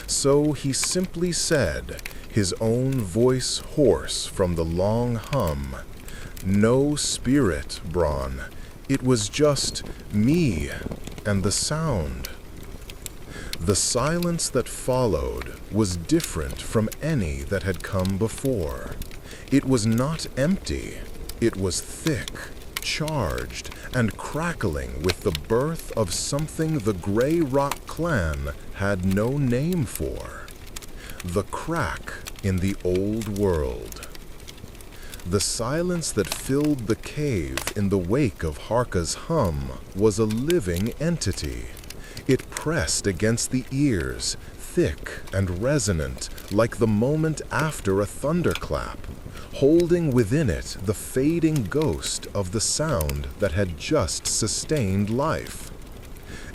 So he simply said, his own voice hoarse from the long hum, "No spirit, Braun. It was just me and the sound." The silence that followed was different from any that had come before. It was not empty. It was thick, charged, and crackling with the birth of something the Grey Rock clan had no name for. The crack in the old world. The silence that filled the cave in the wake of Harka's hum was a living entity. It pressed against the ears, thick and resonant, like the moment after a thunderclap, holding within it the fading ghost of the sound that had just sustained life.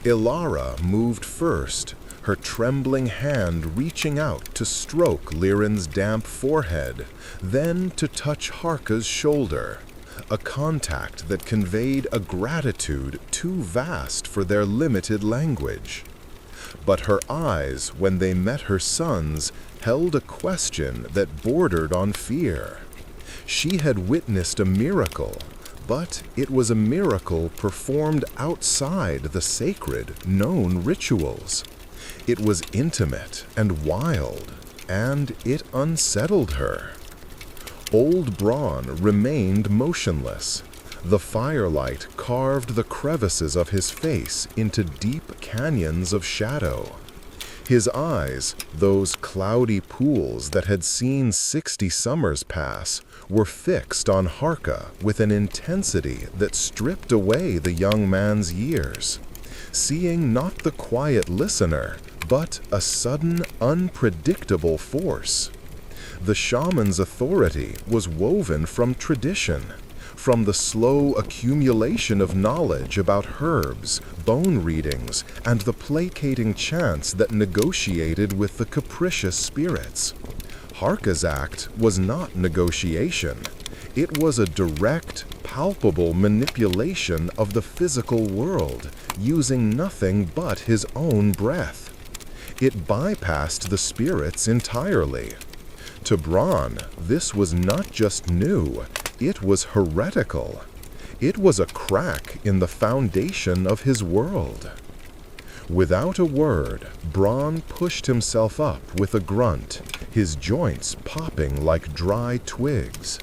Ilara moved first, her trembling hand reaching out to stroke Liren's damp forehead, then to touch Harka's shoulder, a contact that conveyed a gratitude too vast for their limited language. But her eyes, when they met her son's, held a question that bordered on fear. She had witnessed a miracle, but it was a miracle performed outside the sacred, known rituals. It was intimate and wild, and it unsettled her. Old Braun remained motionless. The firelight carved the crevices of his face into deep canyons of shadow. His eyes, those cloudy pools that had seen 60 summers pass, were fixed on Harka with an intensity that stripped away the young man's years, seeing not the quiet listener, but a sudden, unpredictable force. The shaman's authority was woven from tradition, from the slow accumulation of knowledge about herbs, bone readings, and the placating chants that negotiated with the capricious spirits. Harka's act was not negotiation. It was a direct, palpable manipulation of the physical world, using nothing but his own breath. It bypassed the spirits entirely. To Braun, this was not just new, it was heretical. It was a crack in the foundation of his world. Without a word, Braun pushed himself up with a grunt, his joints popping like dry twigs.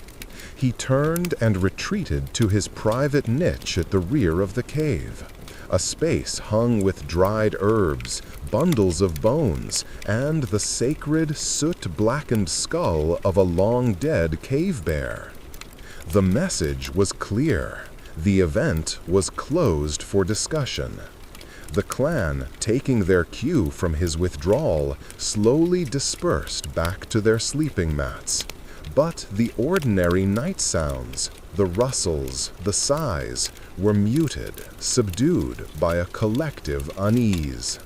He turned and retreated to his private niche at the rear of the cave, a space hung with dried herbs, bundles of bones, and the sacred, soot-blackened skull of a long-dead cave bear. The message was clear. The event was closed for discussion. The clan, taking their cue from his withdrawal, slowly dispersed back to their sleeping mats. But the ordinary night sounds, the rustles, the sighs, were muted, subdued by a collective unease.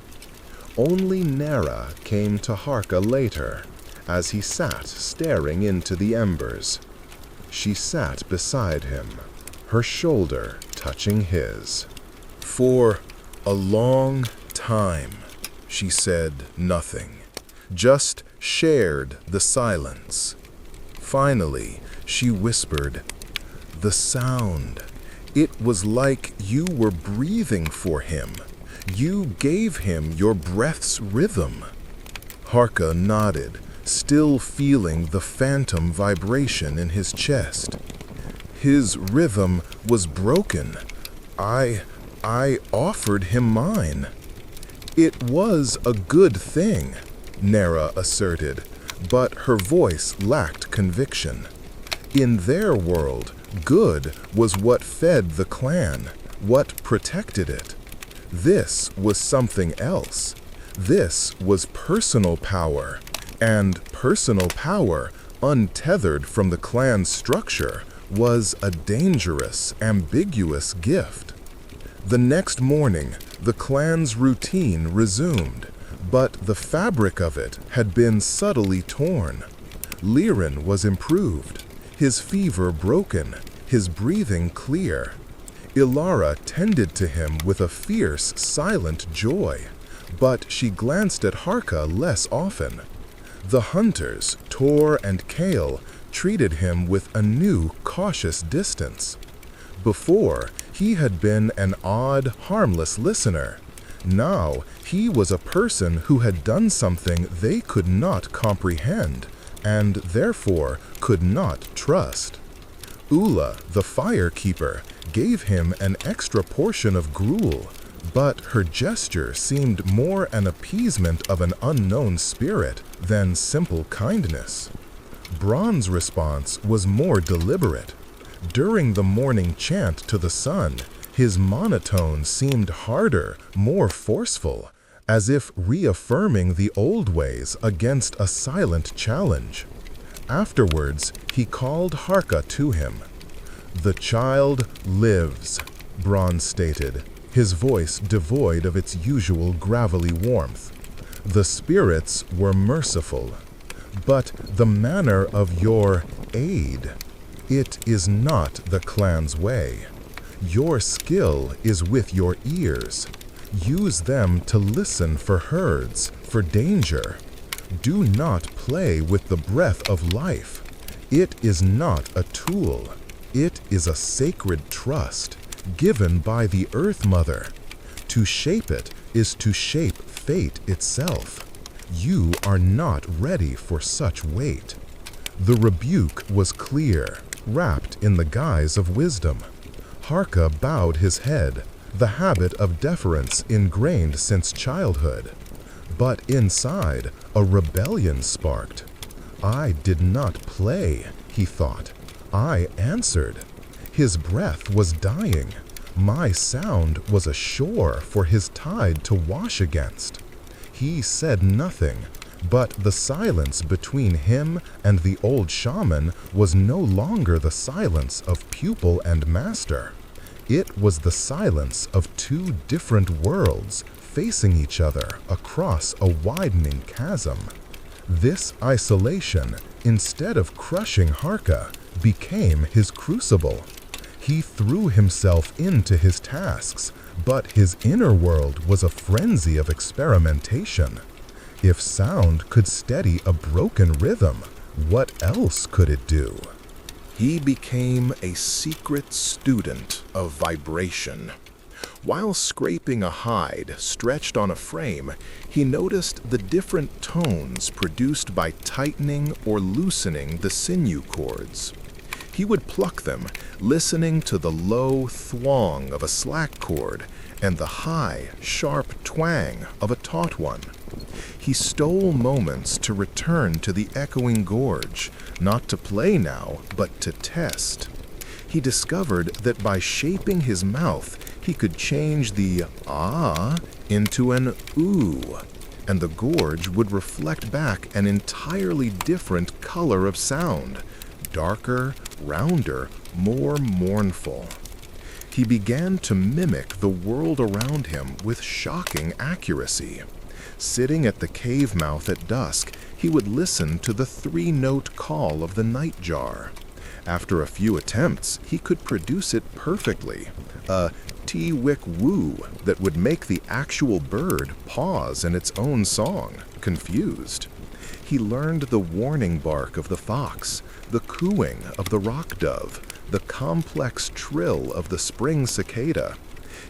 Only Nera came to Harka later, as he sat staring into the embers. She sat beside him, her shoulder touching his. For a long time, she said nothing, just shared the silence. Finally, she whispered, "The sound. It was like you were breathing for him. You gave him your breath's rhythm." Harka nodded, still feeling the phantom vibration in his chest. "His rhythm was broken. I offered him mine." "It was a good thing," Nera asserted, but her voice lacked conviction. In their world, good was what fed the clan, what protected it. This was something else. This was personal power, and personal power, untethered from the clan's structure, was a dangerous, ambiguous gift. The next morning, the clan's routine resumed, but the fabric of it had been subtly torn. Liren was improved, his fever broken, his breathing clear. Ilara tended to him with a fierce, silent joy, but she glanced at Harka less often. The hunters, Tor and Kale, treated him with a new, cautious distance. Before, he had been an odd, harmless listener. Now, he was a person who had done something they could not comprehend, and therefore could not trust. Ula, the firekeeper, gave him an extra portion of gruel, but her gesture seemed more an appeasement of an unknown spirit than simple kindness. Bron's response was more deliberate. During the morning chant to the sun, his monotone seemed harder, more forceful, as if reaffirming the old ways against a silent challenge. Afterwards, he called Harka to him. "The child lives," Bron stated, his voice devoid of its usual gravelly warmth. "The spirits were merciful, but the manner of your aid, it is not the clan's way. Your skill is with your ears. Use them to listen for herds, for danger. Do not play with the breath of life. It is not a tool. It is a sacred trust, given by the Earth Mother. To shape it is to shape fate itself. You are not ready for such weight." The rebuke was clear, wrapped in the guise of wisdom. Harka bowed his head, the habit of deference ingrained since childhood. But inside, a rebellion sparked. "I did not play," he thought. "I answered." His breath was dying. My sound was a shore for his tide to wash against. He said nothing, but the silence between him and the old shaman was no longer the silence of pupil and master. It was the silence of two different worlds facing each other across a widening chasm. This isolation, instead of crushing Harka, became his crucible. He threw himself into his tasks, but his inner world was a frenzy of experimentation. If sound could steady a broken rhythm, what else could it do? He became a secret student of vibration. While scraping a hide stretched on a frame, he noticed the different tones produced by tightening or loosening the sinew cords. He would pluck them, listening to the low thwong of a slack cord and the high, sharp twang of a taut one. He stole moments to return to the echoing gorge, not to play now, but to test. He discovered that by shaping his mouth, he could change the ah into an ooh, and the gorge would reflect back an entirely different color of sound, darker, rounder, more mournful. He began to mimic the world around him with shocking accuracy. Sitting at the cave mouth at dusk, he would listen to the three-note call of the nightjar. After a few attempts, he could produce it perfectly, a tee-wick-woo that would make the actual bird pause in its own song, confused. He learned the warning bark of the fox, the cooing of the rock dove, the complex trill of the spring cicada.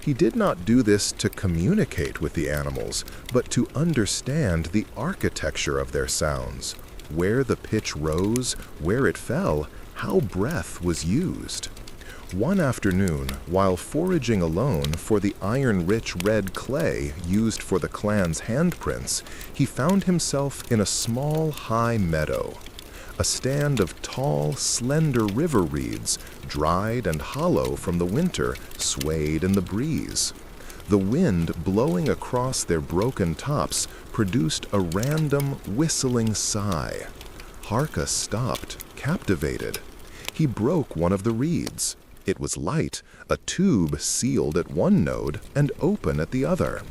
He did not do this to communicate with the animals, but to understand the architecture of their sounds, where the pitch rose, where it fell, how breath was used. One afternoon, while foraging alone for the iron-rich red clay used for the clan's handprints, he found himself in a small, high meadow. A stand of tall, slender river reeds, dried and hollow from the winter, swayed in the breeze. The wind blowing across their broken tops produced a random, whistling sigh. Harka stopped, captivated. He broke one of the reeds. It was light, a tube sealed at one node and open at the other.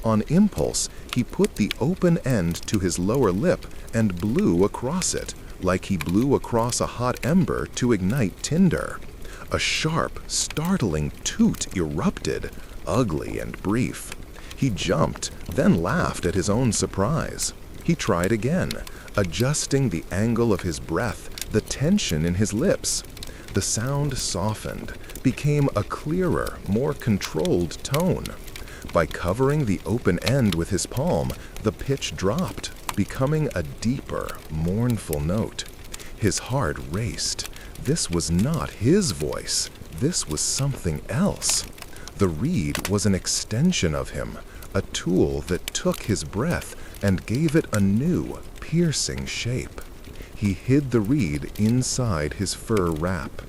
On impulse, he put the open end to his lower lip and blew across it, like he blew across a hot ember to ignite tinder. A sharp, startling toot erupted, ugly and brief. He jumped, then laughed at his own surprise. He tried again, adjusting the angle of his breath, the tension in his lips. The sound softened, became a clearer, more controlled tone. By covering the open end with his palm, the pitch dropped, becoming a deeper, mournful note. His heart raced. This was not his voice. This was something else. The reed was an extension of him, a tool that took his breath and gave it a new, piercing shape. He hid the reed inside his fur wrap.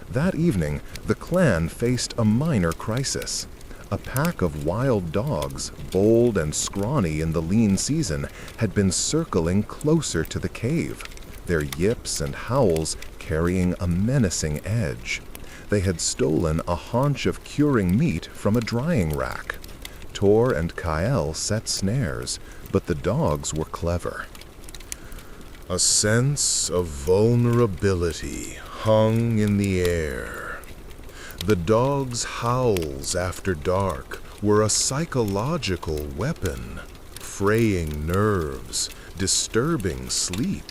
That evening, the clan faced a minor crisis. A pack of wild dogs, bold and scrawny in the lean season, had been circling closer to the cave, their yips and howls carrying a menacing edge. They had stolen a haunch of curing meat from a drying rack. Tor and Kael set snares, but the dogs were clever. A sense of vulnerability hung in the air. The dogs' howls after dark were a psychological weapon, fraying nerves, disturbing sleep.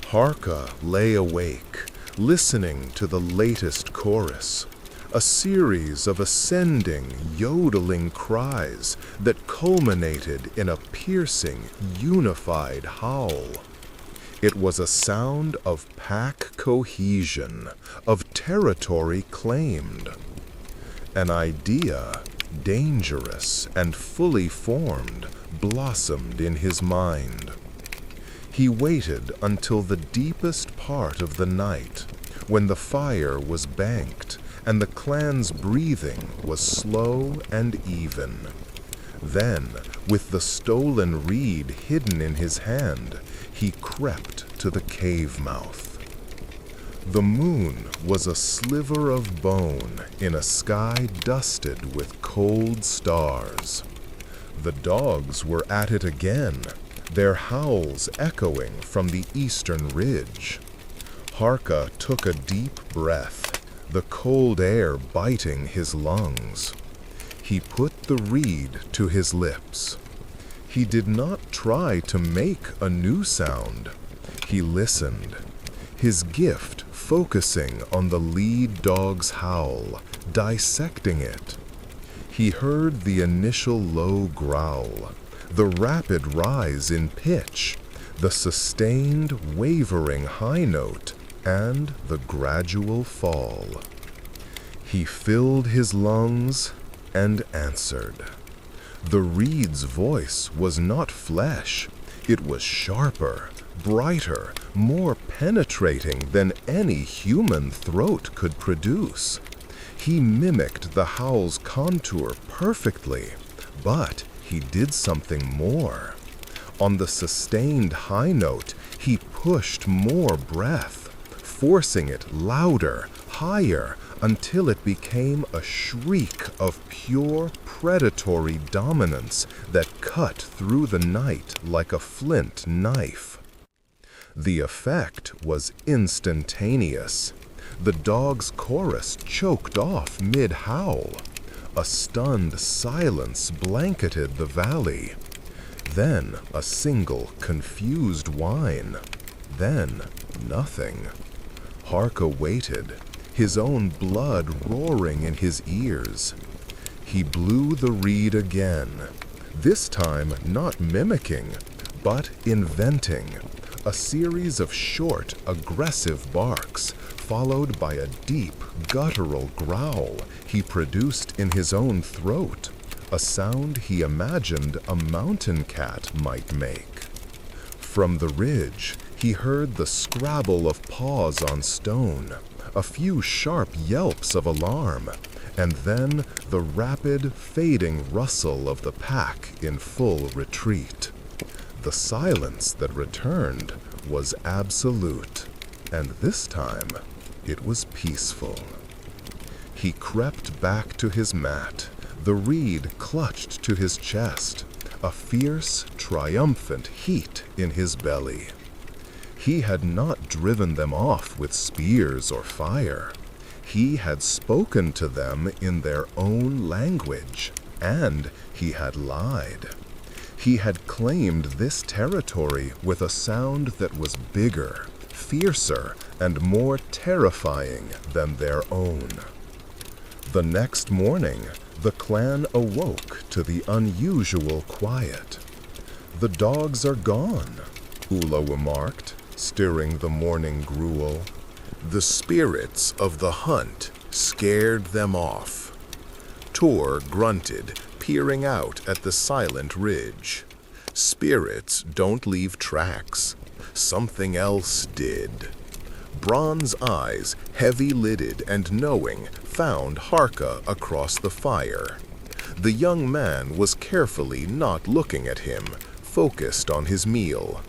Harka lay awake, listening to the latest chorus, a series of ascending, yodeling cries that culminated in a piercing, unified howl. It was a sound of pack cohesion, of territory claimed. An idea, dangerous and fully formed, blossomed in his mind. He waited until the deepest part of the night, when the fire was banked and the clan's breathing was slow and even. Then, with the stolen reed hidden in his hand, he crept to the cave mouth. The moon was a sliver of bone in a sky dusted with cold stars. The dogs were at it again, their howls echoing from the eastern ridge. Harka took a deep breath, the cold air biting his lungs. He put the reed to his lips. He did not try to make a new sound. He listened, his gift focusing on the lead dog's howl, dissecting it. He heard the initial low growl, the rapid rise in pitch, the sustained, wavering high note, and the gradual fall. He filled his lungs and answered. The reed's voice was not flesh. It was sharper, brighter, more penetrating than any human throat could produce. He mimicked the howl's contour perfectly, but he did something more. On the sustained high note, he pushed more breath, forcing it louder, higher, until it became a shriek of pure predatory dominance that cut through the night like a flint knife. The effect was instantaneous. The dog's chorus choked off mid-howl. A stunned silence blanketed the valley. Then a single confused whine. Then nothing. Harka waited, his own blood roaring in his ears. He blew the reed again, this time not mimicking, but inventing, a series of short, aggressive barks, followed by a deep, guttural growl he produced in his own throat, a sound he imagined a mountain cat might make. From the ridge, he heard the scrabble of paws on stone, a few sharp yelps of alarm, and then the rapid, fading rustle of the pack in full retreat. The silence that returned was absolute, and this time it was peaceful. He crept back to his mat, the reed clutched to his chest, a fierce, triumphant heat in his belly. He had not driven them off with spears or fire. He had spoken to them in their own language, and he had lied. He had claimed this territory with a sound that was bigger, fiercer, and more terrifying than their own. The next morning, the clan awoke to the unusual quiet. "The dogs are gone," Ula remarked, stirring the morning gruel. "The spirits of the hunt scared them off." Tor grunted, peering out at the silent ridge. "Spirits don't leave tracks. Something else did. Bron's eyes, heavy-lidded and knowing, found Harka across the fire. The young man was carefully not looking at him, focused on his meal.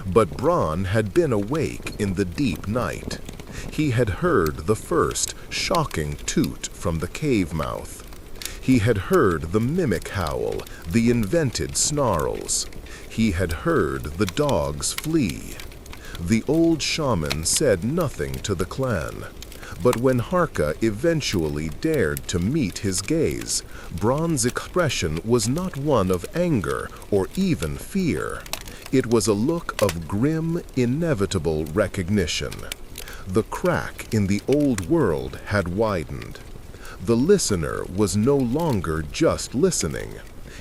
But Bron had been awake in the deep night. He had heard the first shocking toot from the cave mouth. He had heard the mimic howl, the invented snarls. He had heard the dogs flee. The old shaman said nothing to the clan, but when Harka eventually dared to meet his gaze, Bron's expression was not one of anger or even fear. It was a look of grim, inevitable recognition. The crack in the old world had widened. The listener was no longer just listening.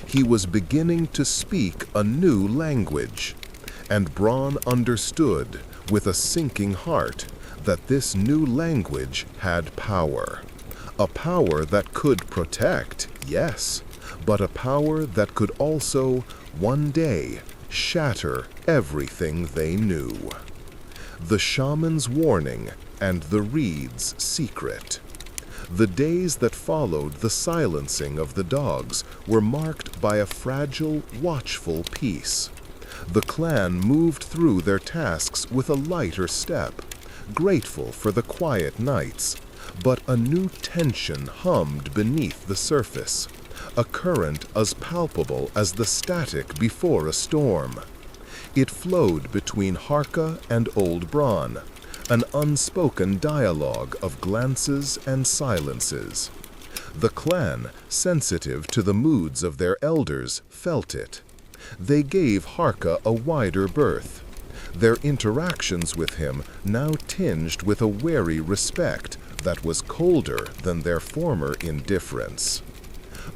He was beginning to speak a new language. And Bron understood, with a sinking heart, that this new language had power. A power that could protect, yes, but a power that could also, one day, shatter everything they knew. The shaman's warning and the reed's secret. The days that followed the silencing of the dogs were marked by a fragile, watchful peace. The clan moved through their tasks with a lighter step, grateful for the quiet nights, but a new tension hummed beneath the surface, a current as palpable as the static before a storm. It flowed between Harka and Old Bron, an unspoken dialogue of glances and silences. The clan, sensitive to the moods of their elders, felt it. They gave Harka a wider berth, their interactions with him now tinged with a wary respect that was colder than their former indifference.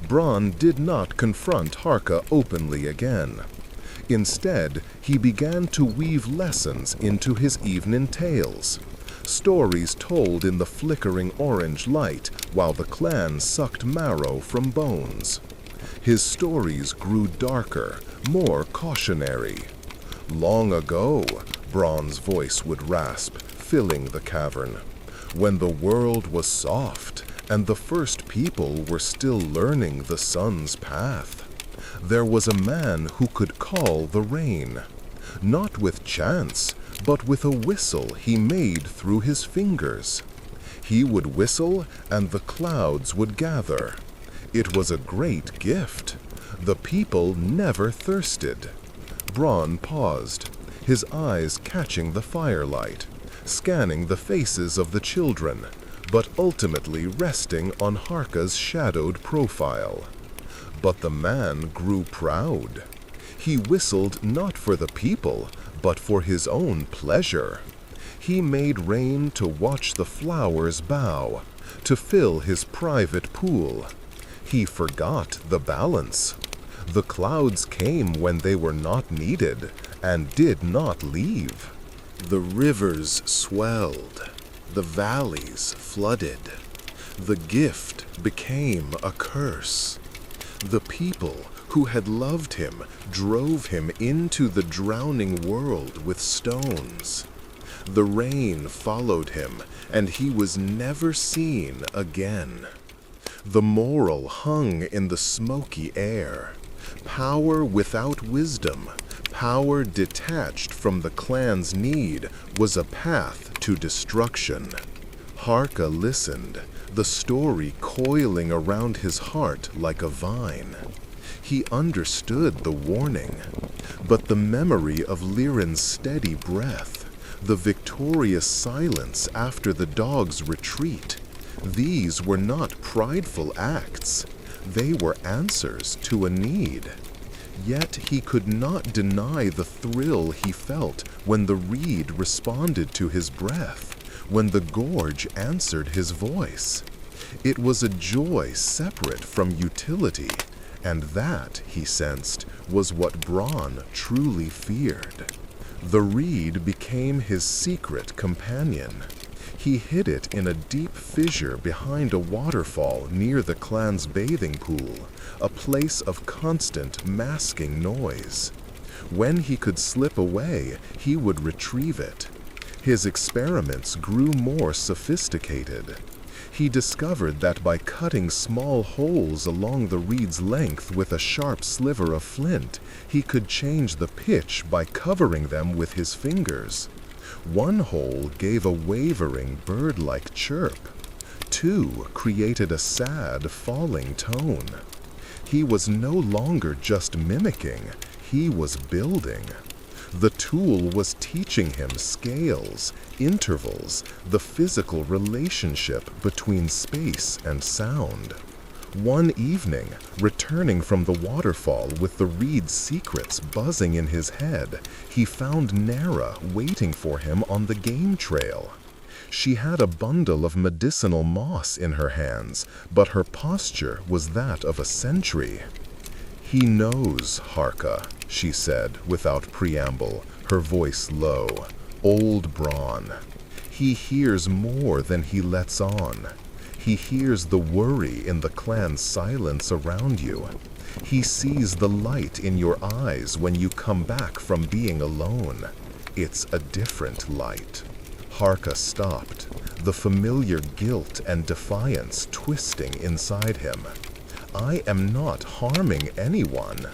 Bron did not confront Harka openly again. Instead, he began to weave lessons into his evening tales, stories told in the flickering orange light while the clan sucked marrow from bones. His stories grew darker, more cautionary. Long ago, Bron's voice would rasp, filling the cavern, when the world was soft and the first people were still learning the sun's path. There was a man who could call the rain, not with chance, but with a whistle he made through his fingers. He would whistle and the clouds would gather. It was a great gift. The people never thirsted. Bron paused, his eyes catching the firelight, scanning the faces of the children, but ultimately resting on Harka's shadowed profile. But the man grew proud. He whistled not for the people, but for his own pleasure. He made rain to watch the flowers bow, to fill his private pool. He forgot the balance. The clouds came when they were not needed, and did not leave. The rivers swelled, the valleys flooded. The gift became a curse. The people who had loved him drove him into the drowning world with stones. The rain followed him, and he was never seen again. The moral hung in the smoky air. Power without wisdom, power detached from the clan's need, was a path to destruction. Harka listened, the story coiling around his heart like a vine. He understood the warning, but the memory of Lirin's steady breath, the victorious silence after the dog's retreat, these were not prideful acts. They were answers to a need. Yet he could not deny the thrill he felt when the reed responded to his breath, when the gorge answered his voice. It was a joy separate from utility, and that, he sensed, was what Bron truly feared. The reed became his secret companion. He hid it in a deep fissure behind a waterfall near the clan's bathing pool, a place of constant masking noise. When he could slip away, he would retrieve it. His experiments grew more sophisticated. He discovered that by cutting small holes along the reed's length with a sharp sliver of flint, he could change the pitch by covering them with his fingers. One hole gave a wavering bird-like chirp. Two created a sad, falling tone. He was no longer just mimicking, he was building. The tool was teaching him scales, intervals, the physical relationship between space and sound. One evening, returning from the waterfall with the reed's secrets buzzing in his head, he found Nara waiting for him on the game trail. She had a bundle of medicinal moss in her hands, but her posture was that of a sentry. "He knows, Harka," she said without preamble, her voice low. "Old Braun. He hears more than he lets on. He hears the worry in the clan's silence around you. He sees the light in your eyes when you come back from being alone. It's a different light." Harka stopped, the familiar guilt and defiance twisting inside him. "I am not harming anyone."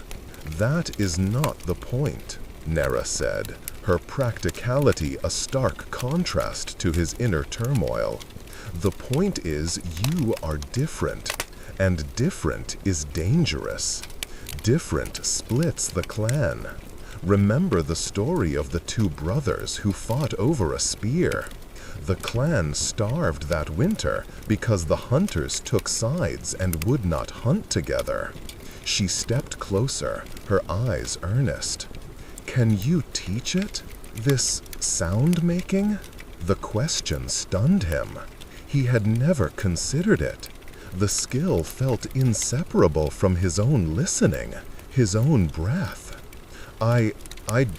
"That is not the point," Nara said, her practicality a stark contrast to his inner turmoil. "The point is you are different, and different is dangerous. Different splits the clan. Remember the story of the two brothers who fought over a spear. The clan starved that winter because the hunters took sides and would not hunt together." She stepped closer, her eyes earnest. "Can you teach it? This sound-making?" The question stunned him. He had never considered it. The skill felt inseparable from his own listening, his own breath. I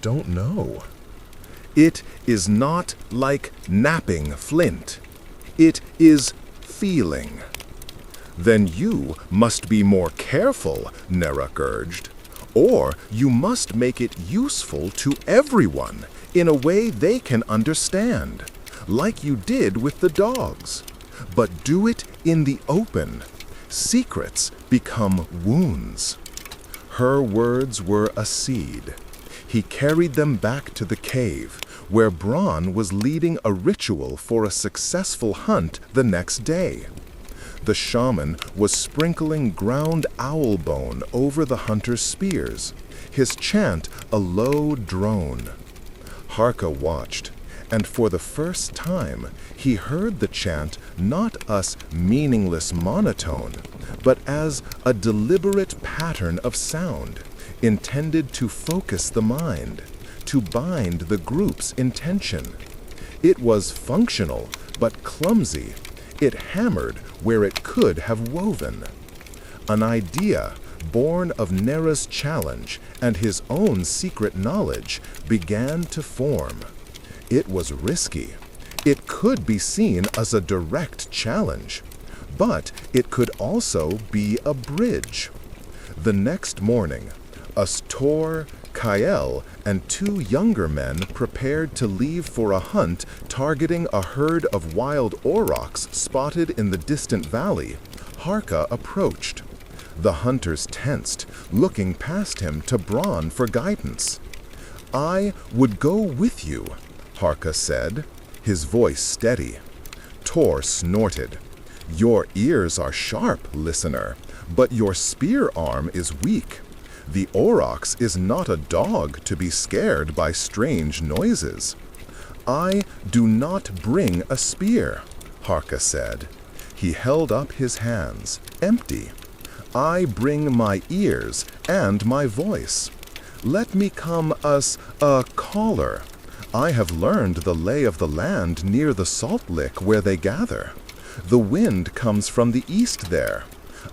don't know." "It is not like napping flint. It is feeling." "Then you must be more careful," Nerak urged. "Or you must make it useful to everyone in a way they can understand, like you did with the dogs. But do it in the open. Secrets become wounds." Her words were a seed. He carried them back to the cave, where Braun was leading a ritual for a successful hunt the next day. The shaman was sprinkling ground owl bone over the hunters' spears, his chant a low drone. Harka watched, and for the first time he heard the chant not as meaningless monotone, but as a deliberate pattern of sound, intended to focus the mind, to bind the group's intention. It was functional, but clumsy. It hammered where it could have woven. An idea, born of Nera's challenge and his own secret knowledge, began to form. It was risky. It could be seen as a direct challenge, but it could also be a bridge. The next morning, Astor, Kael, and two younger men prepared to leave for a hunt targeting a herd of wild aurochs spotted in the distant valley. Harka approached. The hunters tensed, looking past him to Braun for guidance. "I would go with you," Harka said, his voice steady. Tor snorted. "Your ears are sharp, listener, but your spear arm is weak. The aurochs is not a dog to be scared by strange noises." "I do not bring a spear," Harka said. He held up his hands, empty. "I bring my ears and my voice. Let me come as a caller. I have learned the lay of the land near the salt lick where they gather. The wind comes from the east there.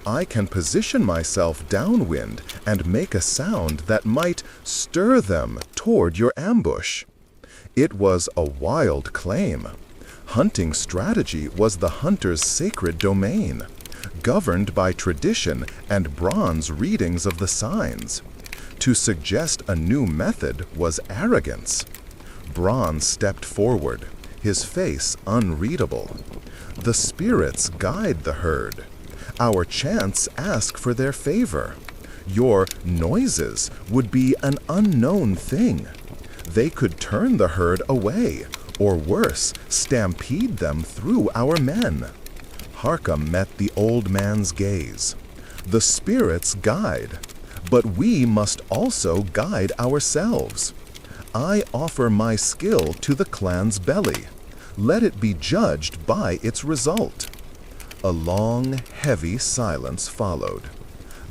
I can position myself downwind and make a sound that might stir them toward your ambush." It was a wild claim. Hunting strategy was the hunter's sacred domain, governed by tradition and Braun's readings of the signs. To suggest a new method was arrogance. Bronze stepped forward, his face unreadable. The spirits guide the herd. Our chants ask for their favor. Your noises would be an unknown thing. They could turn the herd away, or worse, stampede them through our men. Harka met the old man's gaze. The spirits guide, but we must also guide ourselves. I offer my skill to the clan's belly. Let it be judged by its result. A long, heavy silence followed.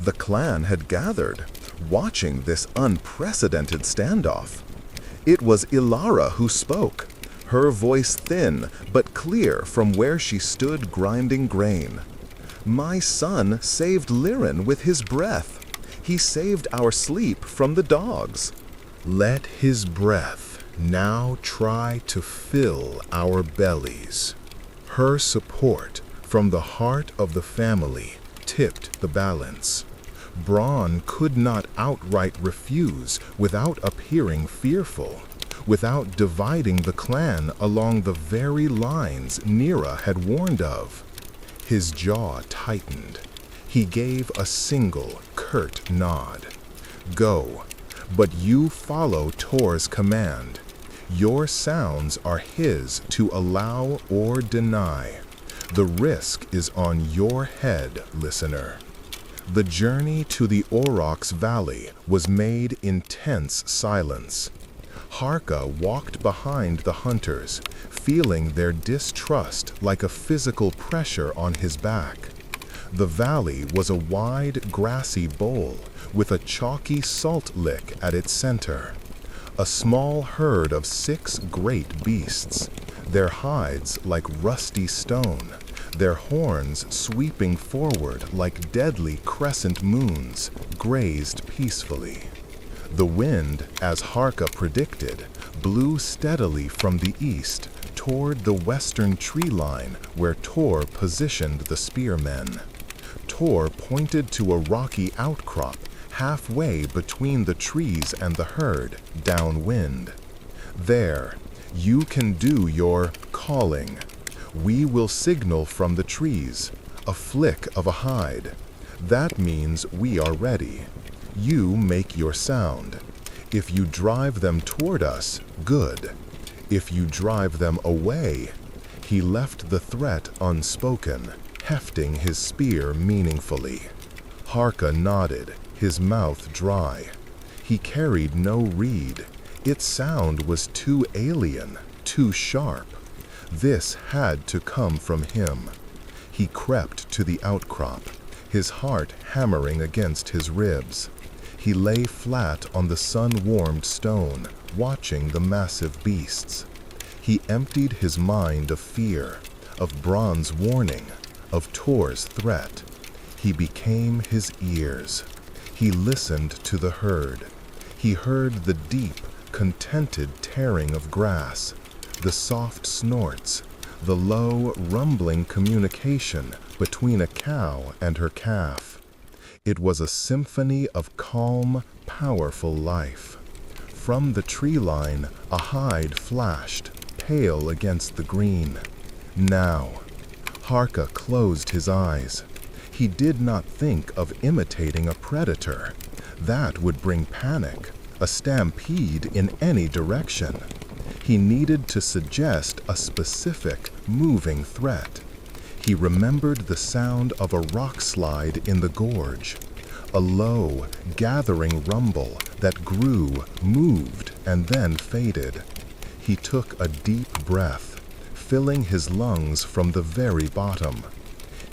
The clan had gathered, watching this unprecedented standoff. It was Ilara who spoke, her voice thin but clear from where she stood grinding grain. My son saved Liren with his breath. He saved our sleep from the dogs. Let his breath now try to fill our bellies. Her support from the heart of the family tipped the balance. Braun could not outright refuse without appearing fearful, without dividing the clan along the very lines Nira had warned of. His jaw tightened. He gave a single, curt nod. Go, but you follow Tor's command. Your sounds are his to allow or deny. The risk is on your head, listener. The journey to the Aurochs Valley was made in tense silence. Harka walked behind the hunters, feeling their distrust like a physical pressure on his back. The valley was a wide, grassy bowl with a chalky salt lick at its center. A small herd of 6 great beasts, their hides like rusty stone, their horns sweeping forward like deadly crescent moons, grazed peacefully. The wind, as Harka predicted, blew steadily from the east toward the western tree line where Tor positioned the spearmen. Tor pointed to a rocky outcrop halfway between the trees and the herd, downwind. There, you can do your calling. We will signal from the trees, a flick of a hide. That means we are ready. You make your sound. If you drive them toward us, good. If you drive them away, he left the threat unspoken, hefting his spear meaningfully. Harka nodded, his mouth dry. He carried no reed. Its sound was too alien, too sharp. This had to come from him. He crept to the outcrop, his heart hammering against his ribs. He lay flat on the sun-warmed stone, watching the massive beasts. He emptied his mind of fear, of Braun's warning, of Tor's threat. He became his ears. He listened to the herd. He heard the deep, contented tearing of grass, the soft snorts, the low, rumbling communication between a cow and her calf. It was a symphony of calm, powerful life. From the tree line, a hide flashed, pale against the green. Now, Harka closed his eyes. He did not think of imitating a predator. That would bring panic, a stampede in any direction. He needed to suggest a specific, moving threat. He remembered the sound of a rock slide in the gorge, a low, gathering rumble that grew, moved, and then faded. He took a deep breath, filling his lungs from the very bottom.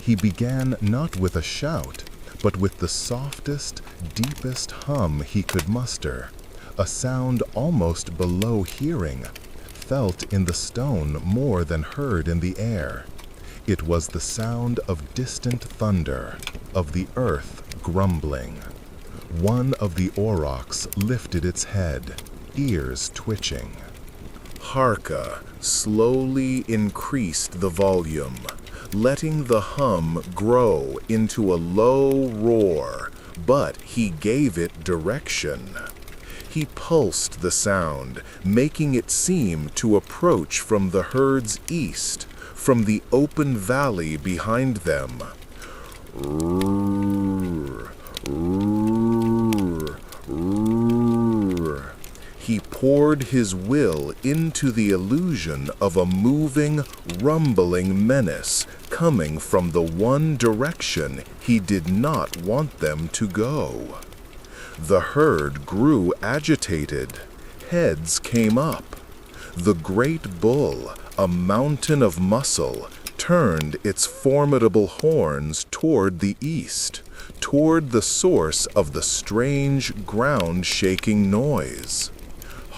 He began not with a shout, but with the softest, deepest hum he could muster, a sound almost below hearing, felt in the stone more than heard in the air. It was the sound of distant thunder, of the earth grumbling. One of the aurochs lifted its head, ears twitching. Harka slowly increased the volume, letting the hum grow into a low roar, but he gave it direction. He pulsed the sound, making it seem to approach from the herd's east, from the open valley behind them. Roar, roar, roar. He poured his will into the illusion of a moving, rumbling menace coming from the one direction he did not want them to go. The herd grew agitated. Heads came up. The great bull, a mountain of muscle, turned its formidable horns toward the east, toward the source of the strange ground-shaking noise.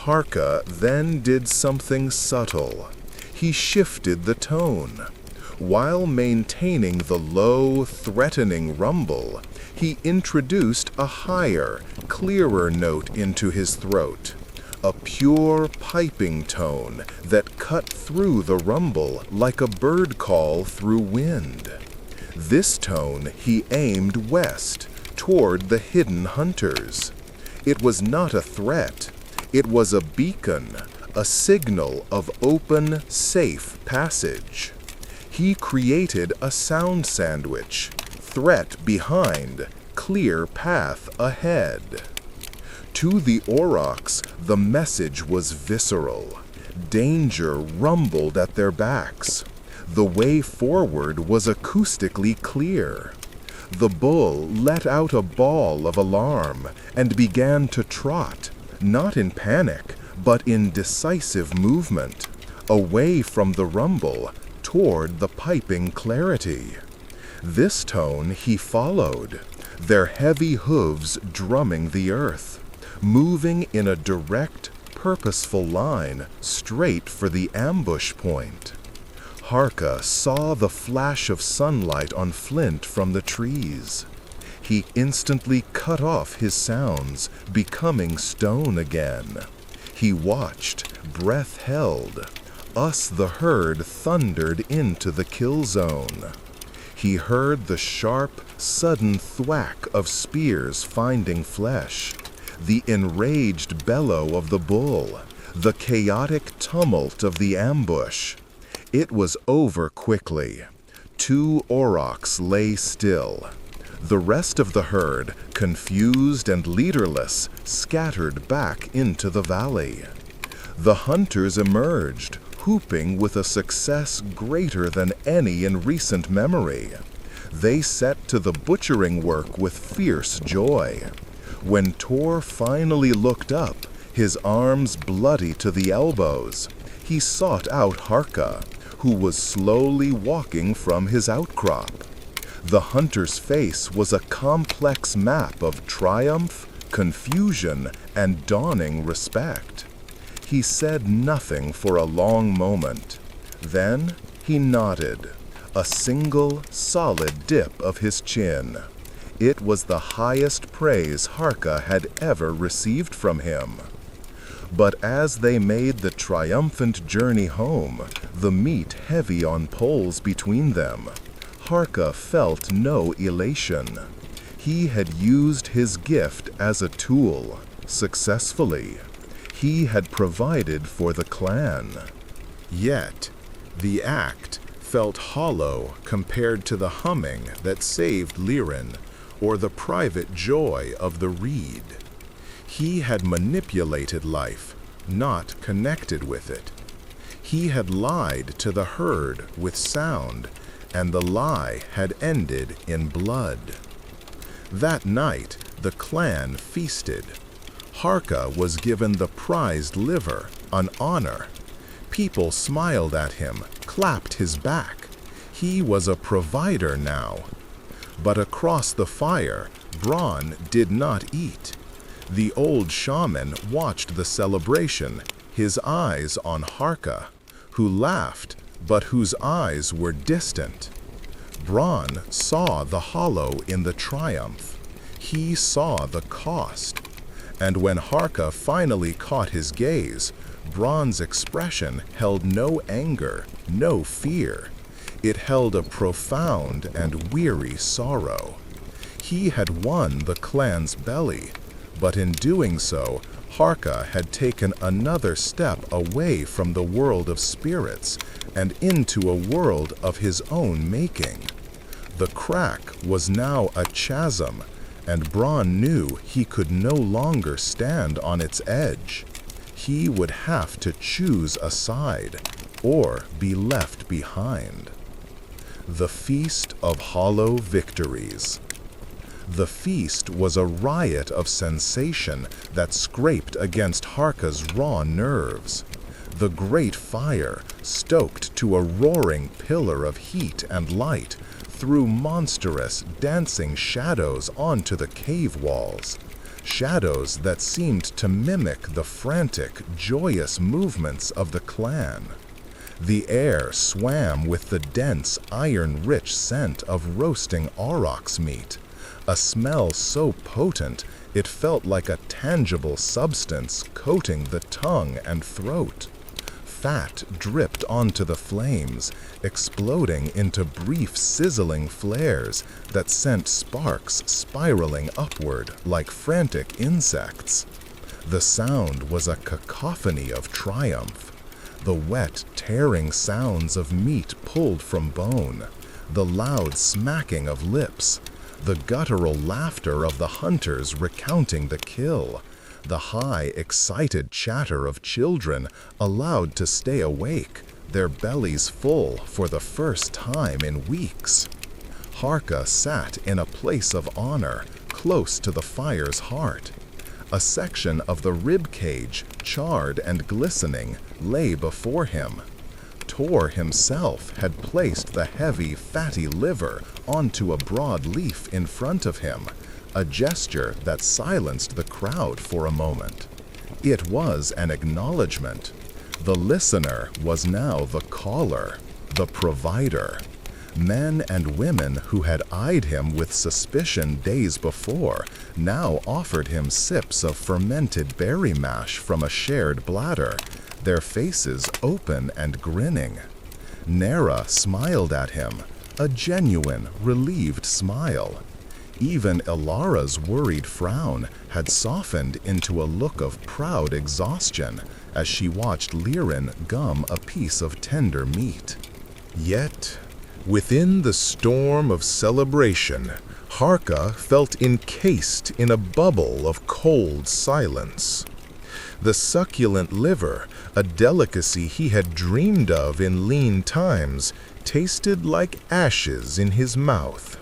Harka then did something subtle. He shifted the tone. While maintaining the low, threatening rumble, he introduced a higher, clearer note into his throat, a pure piping tone that cut through the rumble like a bird call through wind. This tone he aimed west, toward the hidden hunters. It was not a threat. It was a beacon, a signal of open, safe passage. He created a sound sandwich, threat behind, clear path ahead. To the aurochs, the message was visceral. Danger rumbled at their backs. The way forward was acoustically clear. The bull let out a bawl of alarm and began to trot, not in panic, but in decisive movement, away from the rumble, toward the piping clarity. This tone he followed, their heavy hooves drumming the earth, moving in a direct, purposeful line straight for the ambush point. Harka saw the flash of sunlight on flint from the trees. He instantly cut off his sounds, becoming stone again. He watched, breath held. Us, the herd, thundered into the kill zone. He heard the sharp, sudden thwack of spears finding flesh, the enraged bellow of the bull, the chaotic tumult of the ambush. It was over quickly. 2 aurochs lay still. The rest of the herd, confused and leaderless, scattered back into the valley. The hunters emerged, whooping with a success greater than any in recent memory. They set to the butchering work with fierce joy. When Tor finally looked up, his arms bloody to the elbows, he sought out Harka, who was slowly walking from his outcrop. The hunter's face was a complex map of triumph, confusion, and dawning respect. He said nothing for a long moment. Then he nodded, a single, solid dip of his chin. It was the highest praise Harka had ever received from him. But as they made the triumphant journey home, the meat heavy on poles between them, Harka felt no elation. He had used his gift as a tool, successfully. He had provided for the clan. Yet, the act felt hollow compared to the humming that saved Liren, or the private joy of the reed. He had manipulated life, not connected with it. He had lied to the herd with sound, and the lie had ended in blood. That night, the clan feasted. Harka was given the prized liver, an honor. People smiled at him, clapped his back. He was a provider now. But across the fire, Braun did not eat. The old shaman watched the celebration, his eyes on Harka, who laughed, but whose eyes were distant. Braun saw the hollow in the triumph. He saw the cost. And when Harka finally caught his gaze, Braun's expression held no anger, no fear. It held a profound and weary sorrow. He had won the clan's belly, but in doing so, Harka had taken another step away from the world of spirits and into a world of his own making. The crack was now a chasm, and Bronn knew he could no longer stand on its edge. He would have to choose a side, or be left behind. The Feast of Hollow Victories. The feast was a riot of sensation that scraped against Harka's raw nerves. The great fire, stoked to a roaring pillar of heat and light, threw monstrous, dancing shadows onto the cave walls. Shadows that seemed to mimic the frantic, joyous movements of the clan. The air swam with the dense, iron-rich scent of roasting aurochs meat, a smell so potent it felt like a tangible substance coating the tongue and throat. Fat dripped onto the flames, exploding into brief sizzling flares that sent sparks spiraling upward like frantic insects. The sound was a cacophony of triumph. The wet, tearing sounds of meat pulled from bone, the loud smacking of lips, the guttural laughter of the hunters recounting the kill, the high, excited chatter of children allowed to stay awake, their bellies full for the first time in weeks. Harka sat in a place of honor, close to the fire's heart. A section of the rib cage, charred and glistening, lay before him. Tor himself had placed the heavy, fatty liver onto a broad leaf in front of him, a gesture that silenced the crowd for a moment. It was an acknowledgement. The listener was now the caller, the provider. Men and women who had eyed him with suspicion days before now offered him sips of fermented berry mash from a shared bladder, their faces open and grinning. Nera smiled at him, a genuine, relieved smile. Even Ilara's worried frown had softened into a look of proud exhaustion as she watched Lirin gum a piece of tender meat. Yet, within the storm of celebration, Harka felt encased in a bubble of cold silence. The succulent liver, a delicacy he had dreamed of in lean times, tasted like ashes in his mouth.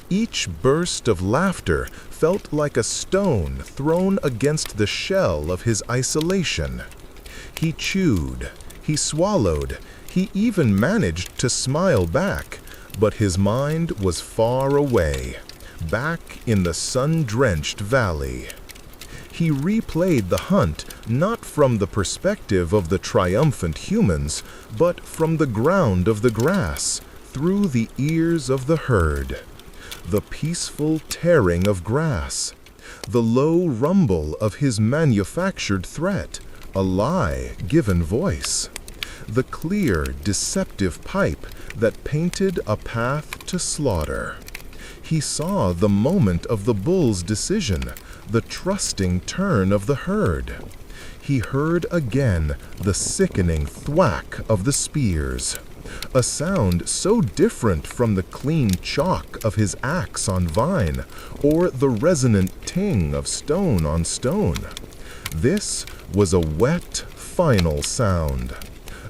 Each burst of laughter felt like a stone thrown against the shell of his isolation. He chewed, he swallowed, he even managed to smile back, but his mind was far away, back in the sun-drenched valley. He replayed the hunt not from the perspective of the triumphant humans, but from the ground of the grass, through the ears of the herd. The peaceful tearing of grass, the low rumble of his manufactured threat, a lie given voice, the clear, deceptive pipe that painted a path to slaughter. He saw the moment of the bull's decision, the trusting turn of the herd. He heard again the sickening thwack of the spears, a sound so different from the clean chalk of his axe on vine, or the resonant ting of stone on stone. This was a wet, final sound,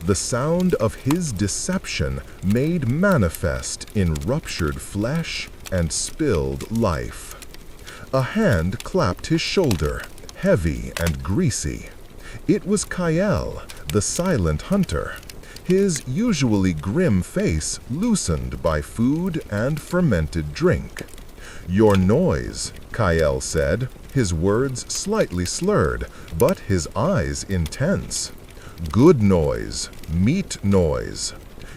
the sound of his deception made manifest in ruptured flesh and spilled life. A hand clapped his shoulder, heavy and greasy. It was Kael, the silent hunter, his usually grim face loosened by food and fermented drink. "Your noise," Kael said, his words slightly slurred, but his eyes intense. "Good noise, meat noise."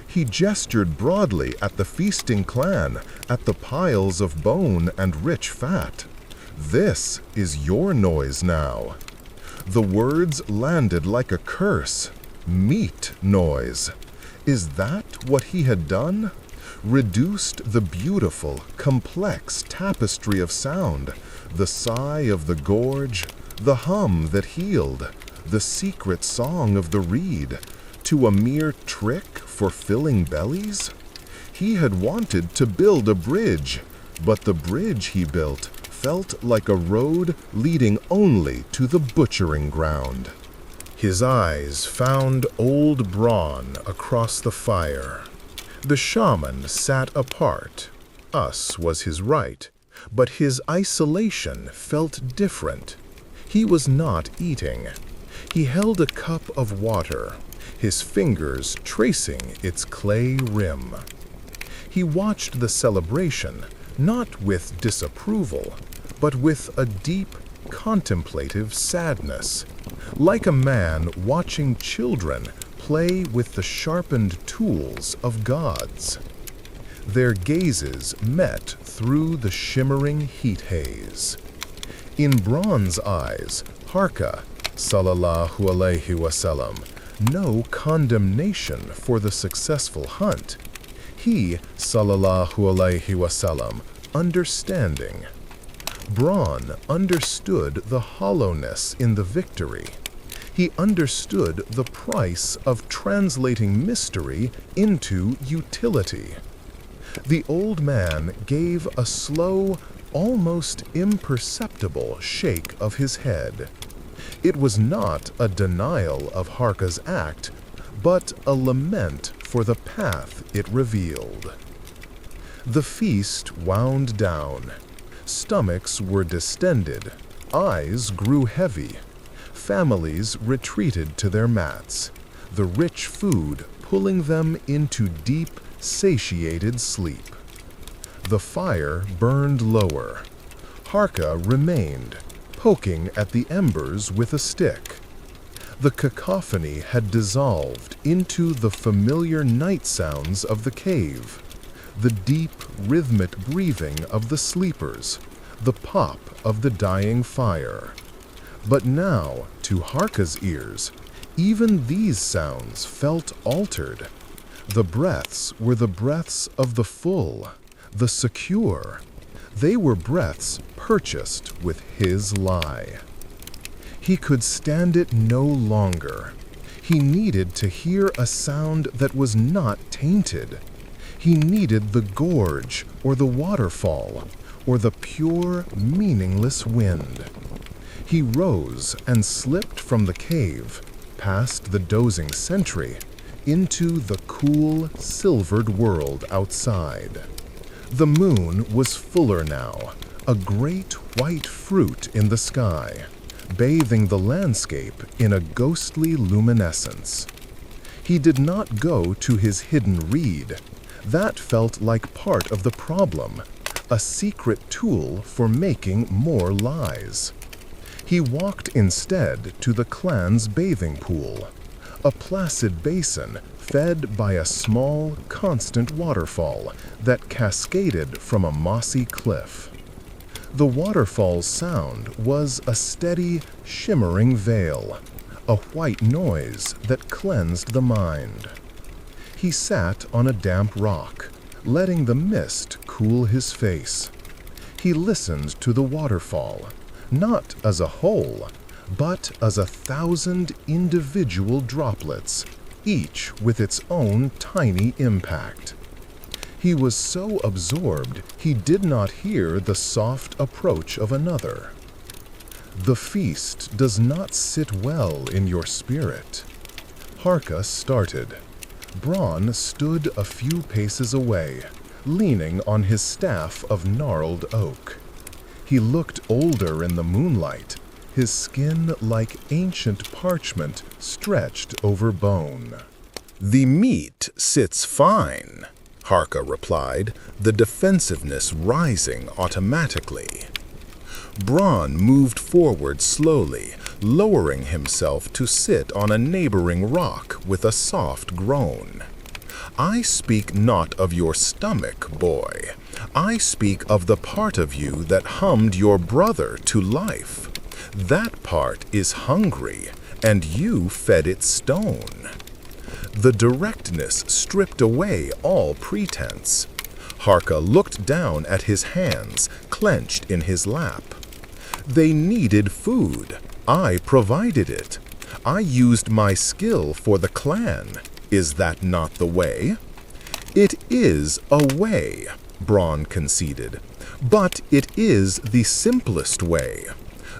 He gestured broadly at the feasting clan, at the piles of bone and rich fat. "This is your noise now." The words landed like a curse. Meat noise. Is that what he had done? reduced the beautiful, complex tapestry of sound, the sigh of the gorge, the hum that healed, the secret song of the reed, to a mere trick for filling bellies? He had wanted to build a bridge, but the bridge he built felt like a road leading only to the butchering ground. His eyes found old Braun across the fire. The shaman sat apart. Us was his right, but his isolation felt different. He was not eating. He held a cup of water, his fingers tracing its clay rim. He watched the celebration, not with disapproval, but with a deep, contemplative sadness, like a man watching children play with the sharpened tools of gods. Their gazes met through the shimmering heat haze. In Braun's eyes, Harka, sallallahu alayhi wasallam, no condemnation for the successful hunt. He, sallallahu alayhi wasallam, understanding. Braun understood the hollowness in the victory. He understood the price of translating mystery into utility. The old man gave a slow, almost imperceptible shake of his head. It was not a denial of Harka's act, but a lament for the path it revealed. The feast wound down. Stomachs were distended, eyes grew heavy. Families retreated to their mats, the rich food pulling them into deep, satiated sleep. The fire burned lower. Harka remained, poking at the embers with a stick. The cacophony had dissolved into the familiar night sounds of the cave, the deep, rhythmic breathing of the sleepers, the pop of the dying fire. But now, to Harka's ears, even these sounds felt altered. The breaths were the breaths of the full, the secure. They were breaths purchased with his lie. He could stand it no longer. He needed to hear a sound that was not tainted. He needed the gorge or the waterfall or the pure, meaningless wind. He rose and slipped from the cave, past the dozing sentry, into the cool, silvered world outside. The moon was fuller now, a great white fruit in the sky, bathing the landscape in a ghostly luminescence. He did not go to his hidden reed. That felt like part of the problem, a secret tool for making more lies. He walked instead to the clan's bathing pool, a placid basin fed by a small, constant waterfall that cascaded from a mossy cliff. The waterfall's sound was a steady, shimmering veil, a white noise that cleansed the mind. He sat on a damp rock, letting the mist cool his face. He listened to the waterfall, not as a whole, but as 1,000 individual droplets, each with its own tiny impact. He was so absorbed he did not hear the soft approach of another. The feast does not sit well in your spirit. Harka started. Braun stood a few paces away, leaning on his staff of gnarled oak. He looked older in the moonlight, his skin like ancient parchment stretched over bone. "The meat sits fine," Harka replied, the defensiveness rising automatically. Braun moved forward slowly, lowering himself to sit on a neighboring rock with a soft groan. "I speak not of your stomach, boy. I speak of the part of you that hummed your brother to life. That part is hungry, and you fed it stone. The directness stripped away all pretense. Harka looked down at his hands, clenched in his lap. They needed food. I provided it. I used my skill for the clan. Is that not the way? It is a way, Bronn conceded, but it is the simplest way.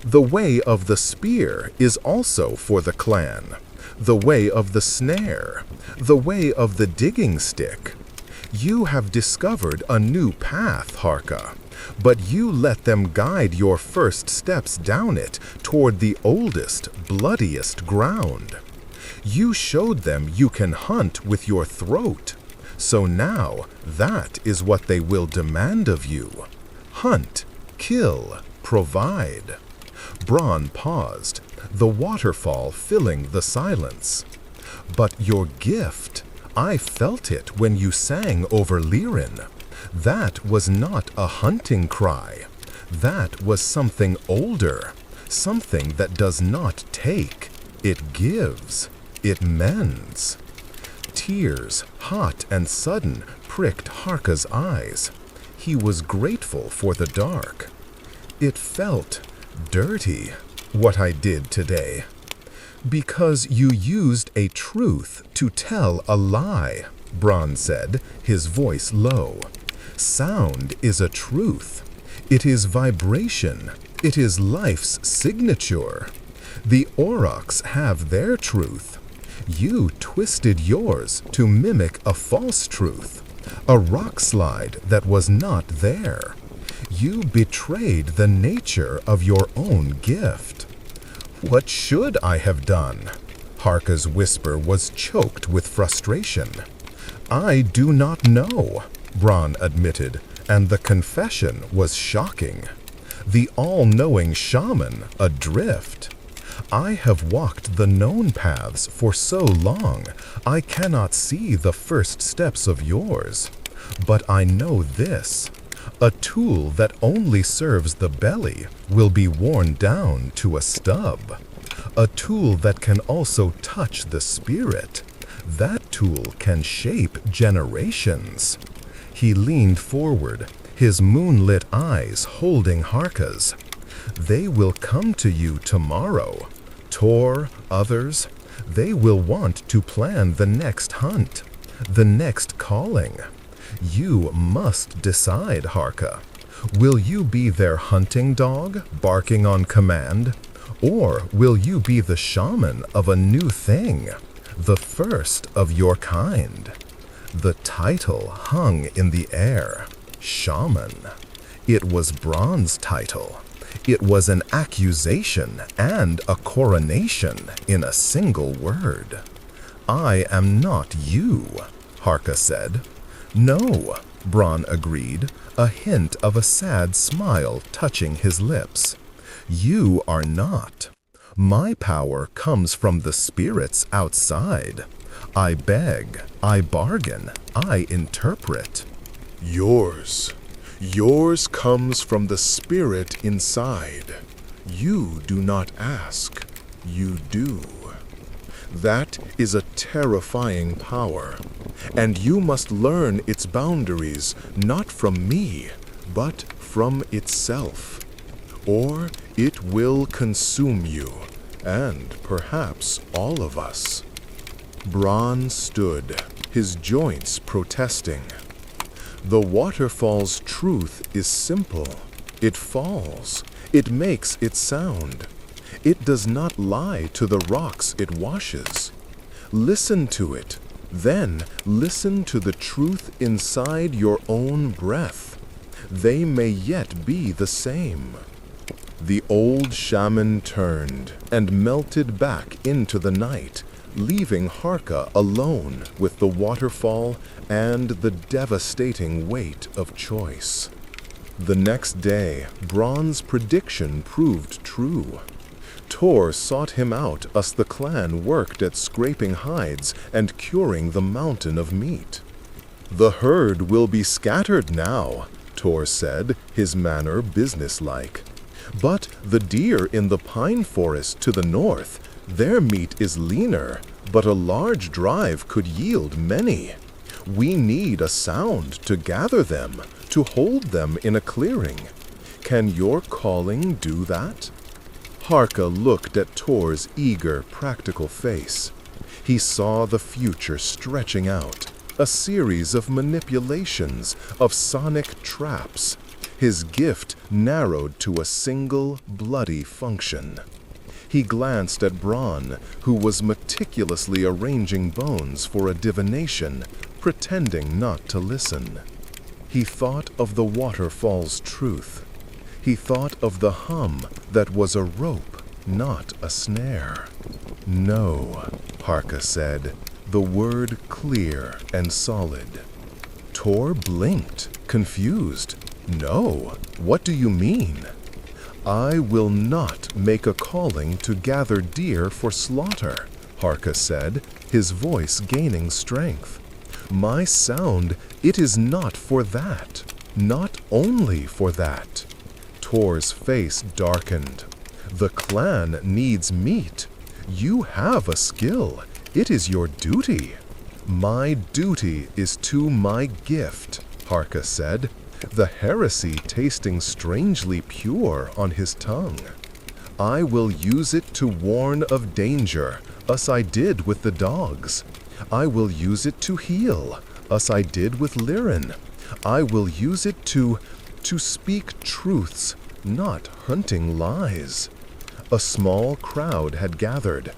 The way of the spear is also for the clan. The way of the snare, the way of the digging stick. You have discovered a new path, Harka, but you let them guide your first steps down it toward the oldest, bloodiest ground. You showed them you can hunt with your throat, so now that is what they will demand of you. Hunt, kill, provide. Bronn paused, the waterfall filling the silence. But your gift, I felt it when you sang over Lirin. That was not a hunting cry. That was something older, something that does not take, it gives, it mends. Tears, hot and sudden, pricked Harka's eyes. He was grateful for the dark. It felt dirty, what I did today. Because you used a truth to tell a lie, Bronn said, his voice low. Sound is a truth. It is vibration. It is life's signature. The Aurochs have their truth. You twisted yours to mimic a false truth, a rock slide that was not there. You betrayed the nature of your own gift. What should I have done? Harka's whisper was choked with frustration. I do not know, Bronn admitted, and the confession was shocking. The all-knowing shaman adrift. I have walked the known paths for so long, I cannot see the first steps of yours. But I know this. A tool that only serves the belly will be worn down to a stub. A tool that can also touch the spirit. That tool can shape generations. He leaned forward, his moonlit eyes holding Harka's. They will come to you tomorrow. Tor, others, they will want to plan the next hunt, the next calling. You must decide, Harka. Will you be their hunting dog, barking on command? Or will you be the shaman of a new thing, the first of your kind? The title hung in the air, shaman. It was Bronn's title. It was an accusation and a coronation in a single word. I am not you, Harka said. No, Bronn agreed, a hint of a sad smile touching his lips. You are not. My power comes from the spirits outside. I beg, I bargain, I interpret. Yours comes from the spirit inside. You do not ask, you do. That is a terrifying power, and you must learn its boundaries not from me, but from itself. Or it will consume you, and perhaps all of us. Bronn stood, his joints protesting. The waterfall's truth is simple. It falls. It makes its sound. It does not lie to the rocks it washes. Listen to it, then listen to the truth inside your own breath. They may yet be the same. The old shaman turned and melted back into the night, leaving Harka alone with the waterfall and the devastating weight of choice. The next day, Bronn's prediction proved true. Tor sought him out as the clan worked at scraping hides and curing the mountain of meat. The herd will be scattered now, Tor said, his manner businesslike. But the deer in the pine forest to the north, Their meat is leaner, but a large drive could yield many. We need a sound to gather them, to hold them in a clearing. Can your calling do that?" Harka looked at Tor's eager, practical face. He saw the future stretching out, a series of manipulations, of sonic traps. His gift narrowed to a single, bloody function. He glanced at Bronn, who was meticulously arranging bones for a divination, pretending not to listen. He thought of the waterfall's truth. He thought of the hum that was a rope, not a snare. "No," Harka said, the word clear and solid. Tor blinked, confused. "No, what do you mean?" "I will not make a calling to gather deer for slaughter," Harka said, his voice gaining strength. "My sound, it is not for that, not only for that." Tor's face darkened. "The clan needs meat. You have a skill. It is your duty." "My duty is to my gift," Harka said, the heresy tasting strangely pure on his tongue. "I will use it to warn of danger, as I did with the dogs. I will use it to heal, as I did with Lirin. I will use it to speak truths, not hunting lies." A small crowd had gathered.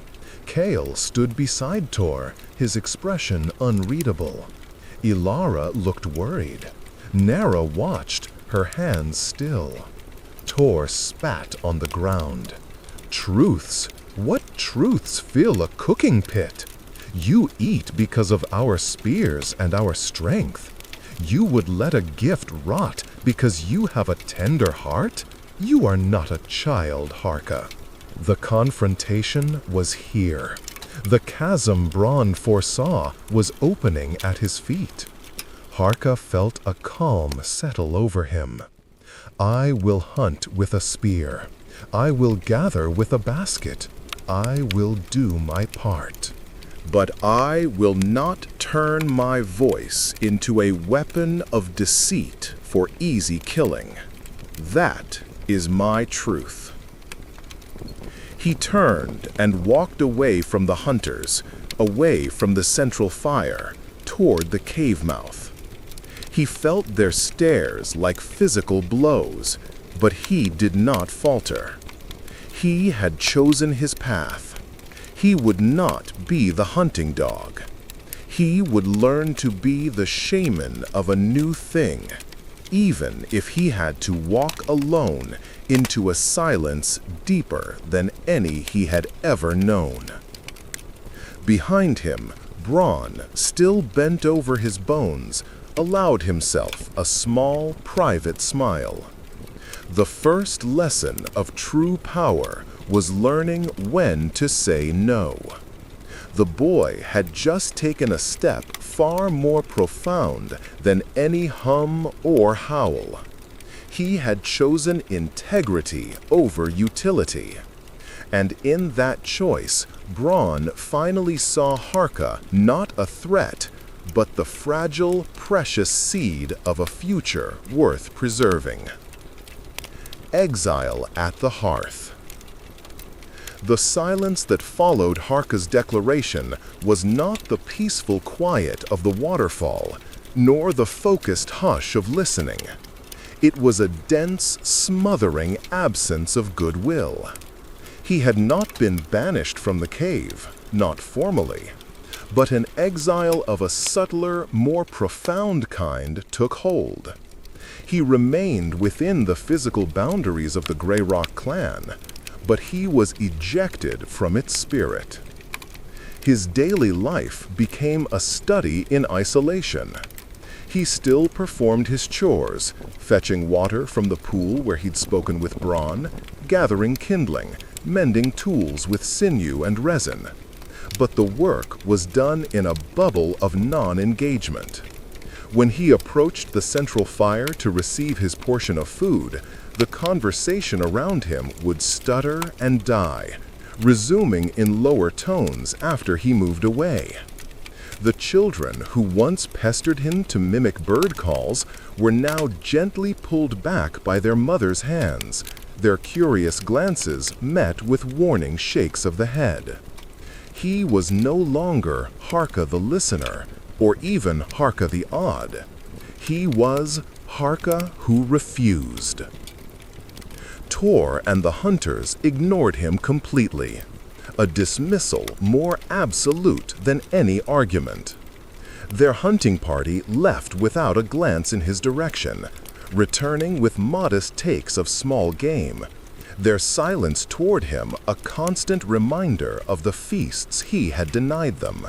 Kale stood beside Tor, his expression unreadable. Ilara looked worried. Nara watched, her hands still. Tor spat on the ground. "Truths? What truths fill a cooking pit? You eat because of our spears and our strength. You would let a gift rot because you have a tender heart? You are not a child, Harka." The confrontation was here. The chasm Bronn foresaw was opening at his feet. Harka felt a calm settle over him. "I will hunt with a spear. I will gather with a basket. I will do my part. But I will not turn my voice into a weapon of deceit for easy killing. That is my truth." He turned and walked away from the hunters, away from the central fire, toward the cave mouth. He felt their stares like physical blows, but he did not falter. He had chosen his path. He would not be the hunting dog. He would learn to be the shaman of a new thing, even if he had to walk alone into a silence deeper than any he had ever known. Behind him, Bronn, still bent over his bones, allowed himself a small, private smile. The first lesson of true power was learning when to say no. The boy had just taken a step far more profound than any hum or howl. He had chosen integrity over utility. And in that choice, Bronn finally saw Harka not a threat, but the fragile, precious seed of a future worth preserving. Exile at the hearth. The silence that followed Harka's declaration was not the peaceful quiet of the waterfall, nor the focused hush of listening. It was a dense, smothering absence of goodwill. He had not been banished from the cave, not formally, but an exile of a subtler, more profound kind took hold. He remained within the physical boundaries of the Greyrock clan, but he was ejected from its spirit. His daily life became a study in isolation. He still performed his chores, fetching water from the pool where he'd spoken with Bronn, gathering kindling, mending tools with sinew and resin. But the work was done in a bubble of non-engagement. When he approached the central fire to receive his portion of food, the conversation around him would stutter and die, resuming in lower tones after he moved away. The children who once pestered him to mimic bird calls were now gently pulled back by their mother's hands, their curious glances met with warning shakes of the head. He was no longer Harka the listener, or even Harka the odd. He was Harka who refused. Tor and the hunters ignored him completely, a dismissal more absolute than any argument. Their hunting party left without a glance in his direction, returning with modest takes of small game, their silence toward him a constant reminder of the feasts he had denied them.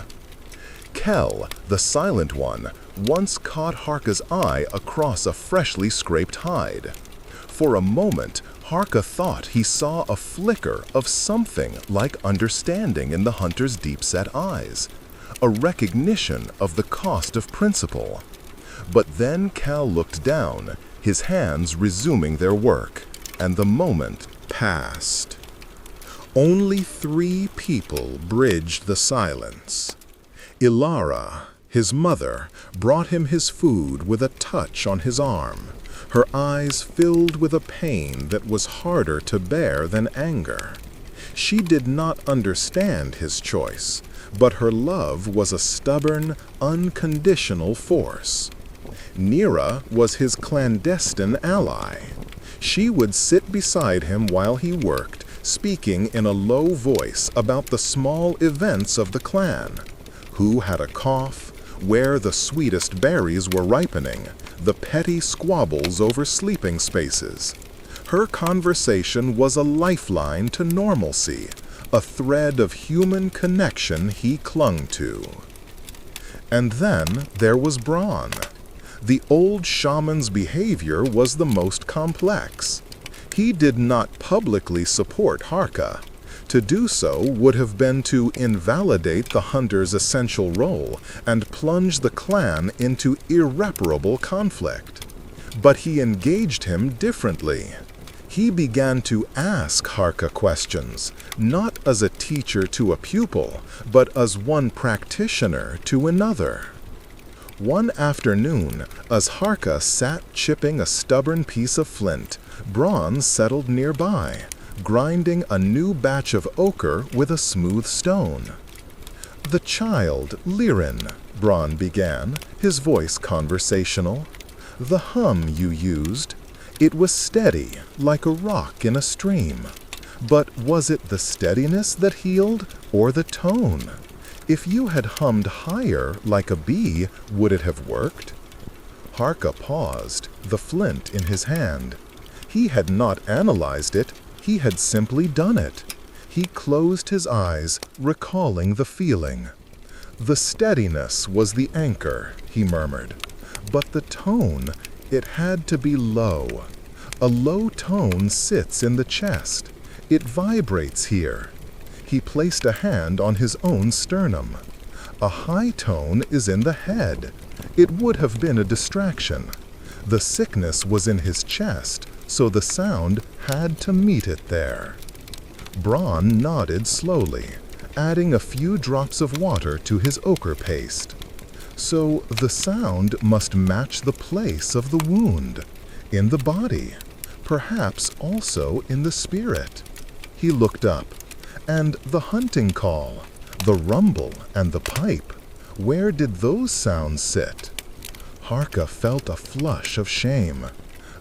Kel, the silent one, once caught Harka's eye across a freshly scraped hide. For a moment, Harka thought he saw a flicker of something like understanding in the hunter's deep-set eyes, a recognition of the cost of principle. But then Cal looked down, his hands resuming their work, and the moment passed. Only 3 people bridged the silence. Ilara, his mother, brought him his food with a touch on his arm, her eyes filled with a pain that was harder to bear than anger. She did not understand his choice, but her love was a stubborn, unconditional force. Nira was his clandestine ally. She would sit beside him while he worked, speaking in a low voice about the small events of the clan: who had a cough, where the sweetest berries were ripening, the petty squabbles over sleeping spaces. Her conversation was a lifeline to normalcy, a thread of human connection he clung to. And then there was Braun. The old shaman's behavior was the most complex. He did not publicly support Harka. To do so would have been to invalidate the hunter's essential role and plunge the clan into irreparable conflict. But he engaged him differently. He began to ask Harka questions, not as a teacher to a pupil, but as one practitioner to another. One afternoon, as Harka sat chipping a stubborn piece of flint, Braun settled nearby, grinding a new batch of ochre with a smooth stone. "The child, Lirin," Braun began, his voice conversational. "The hum you used, it was steady, like a rock in a stream. But was it the steadiness that healed, or the tone? If you had hummed higher, like a bee, would it have worked?" Harka paused, the flint in his hand. He had not analyzed it, he had simply done it. He closed his eyes, recalling the feeling. "The steadiness was the anchor," he murmured. "But the tone, it had to be low. A low tone sits in the chest. It vibrates here." He placed a hand on his own sternum. "A high tone is in the head. It would have been a distraction. The sickness was in his chest, so the sound had to meet it there." Braun nodded slowly, adding a few drops of water to his ochre paste. "So the sound must match the place of the wound, in the body, perhaps also in the spirit." He looked up. "And the hunting call, the rumble and the pipe, where did those sounds sit?" Harka felt a flush of shame.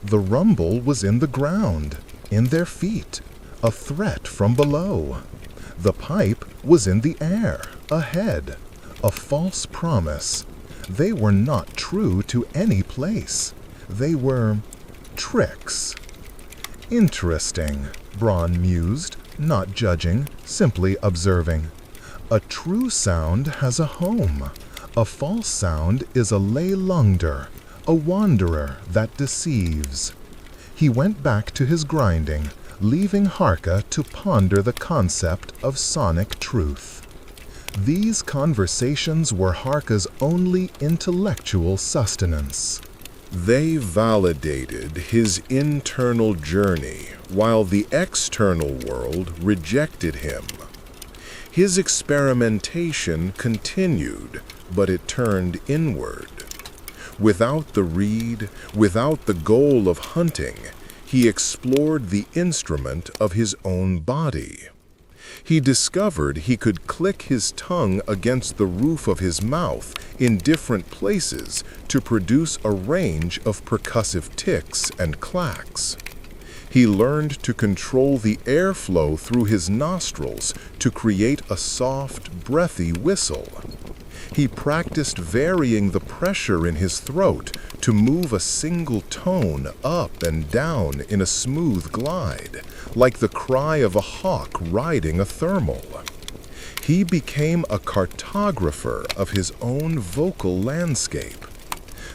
The rumble was in the ground, in their feet, a threat from below. The pipe was in the air, ahead, a false promise. They were not true to any place. They were tricks. "Interesting," Braun mused, not judging, simply observing. "A true sound has a home. A false sound is a Leylungder, a wanderer that deceives." He went back to his grinding, leaving Harka to ponder the concept of sonic truth. These conversations were Harka's only intellectual sustenance. They validated his internal journey while the external world rejected him. His experimentation continued, but it turned inward. Without the reed, without the goal of hunting, he explored the instrument of his own body. He discovered he could click his tongue against the roof of his mouth in different places to produce a range of percussive ticks and clacks. He learned to control the airflow through his nostrils to create a soft, breathy whistle. He practiced varying the pressure in his throat to move a single tone up and down in a smooth glide, like the cry of a hawk riding a thermal. He became a cartographer of his own vocal landscape.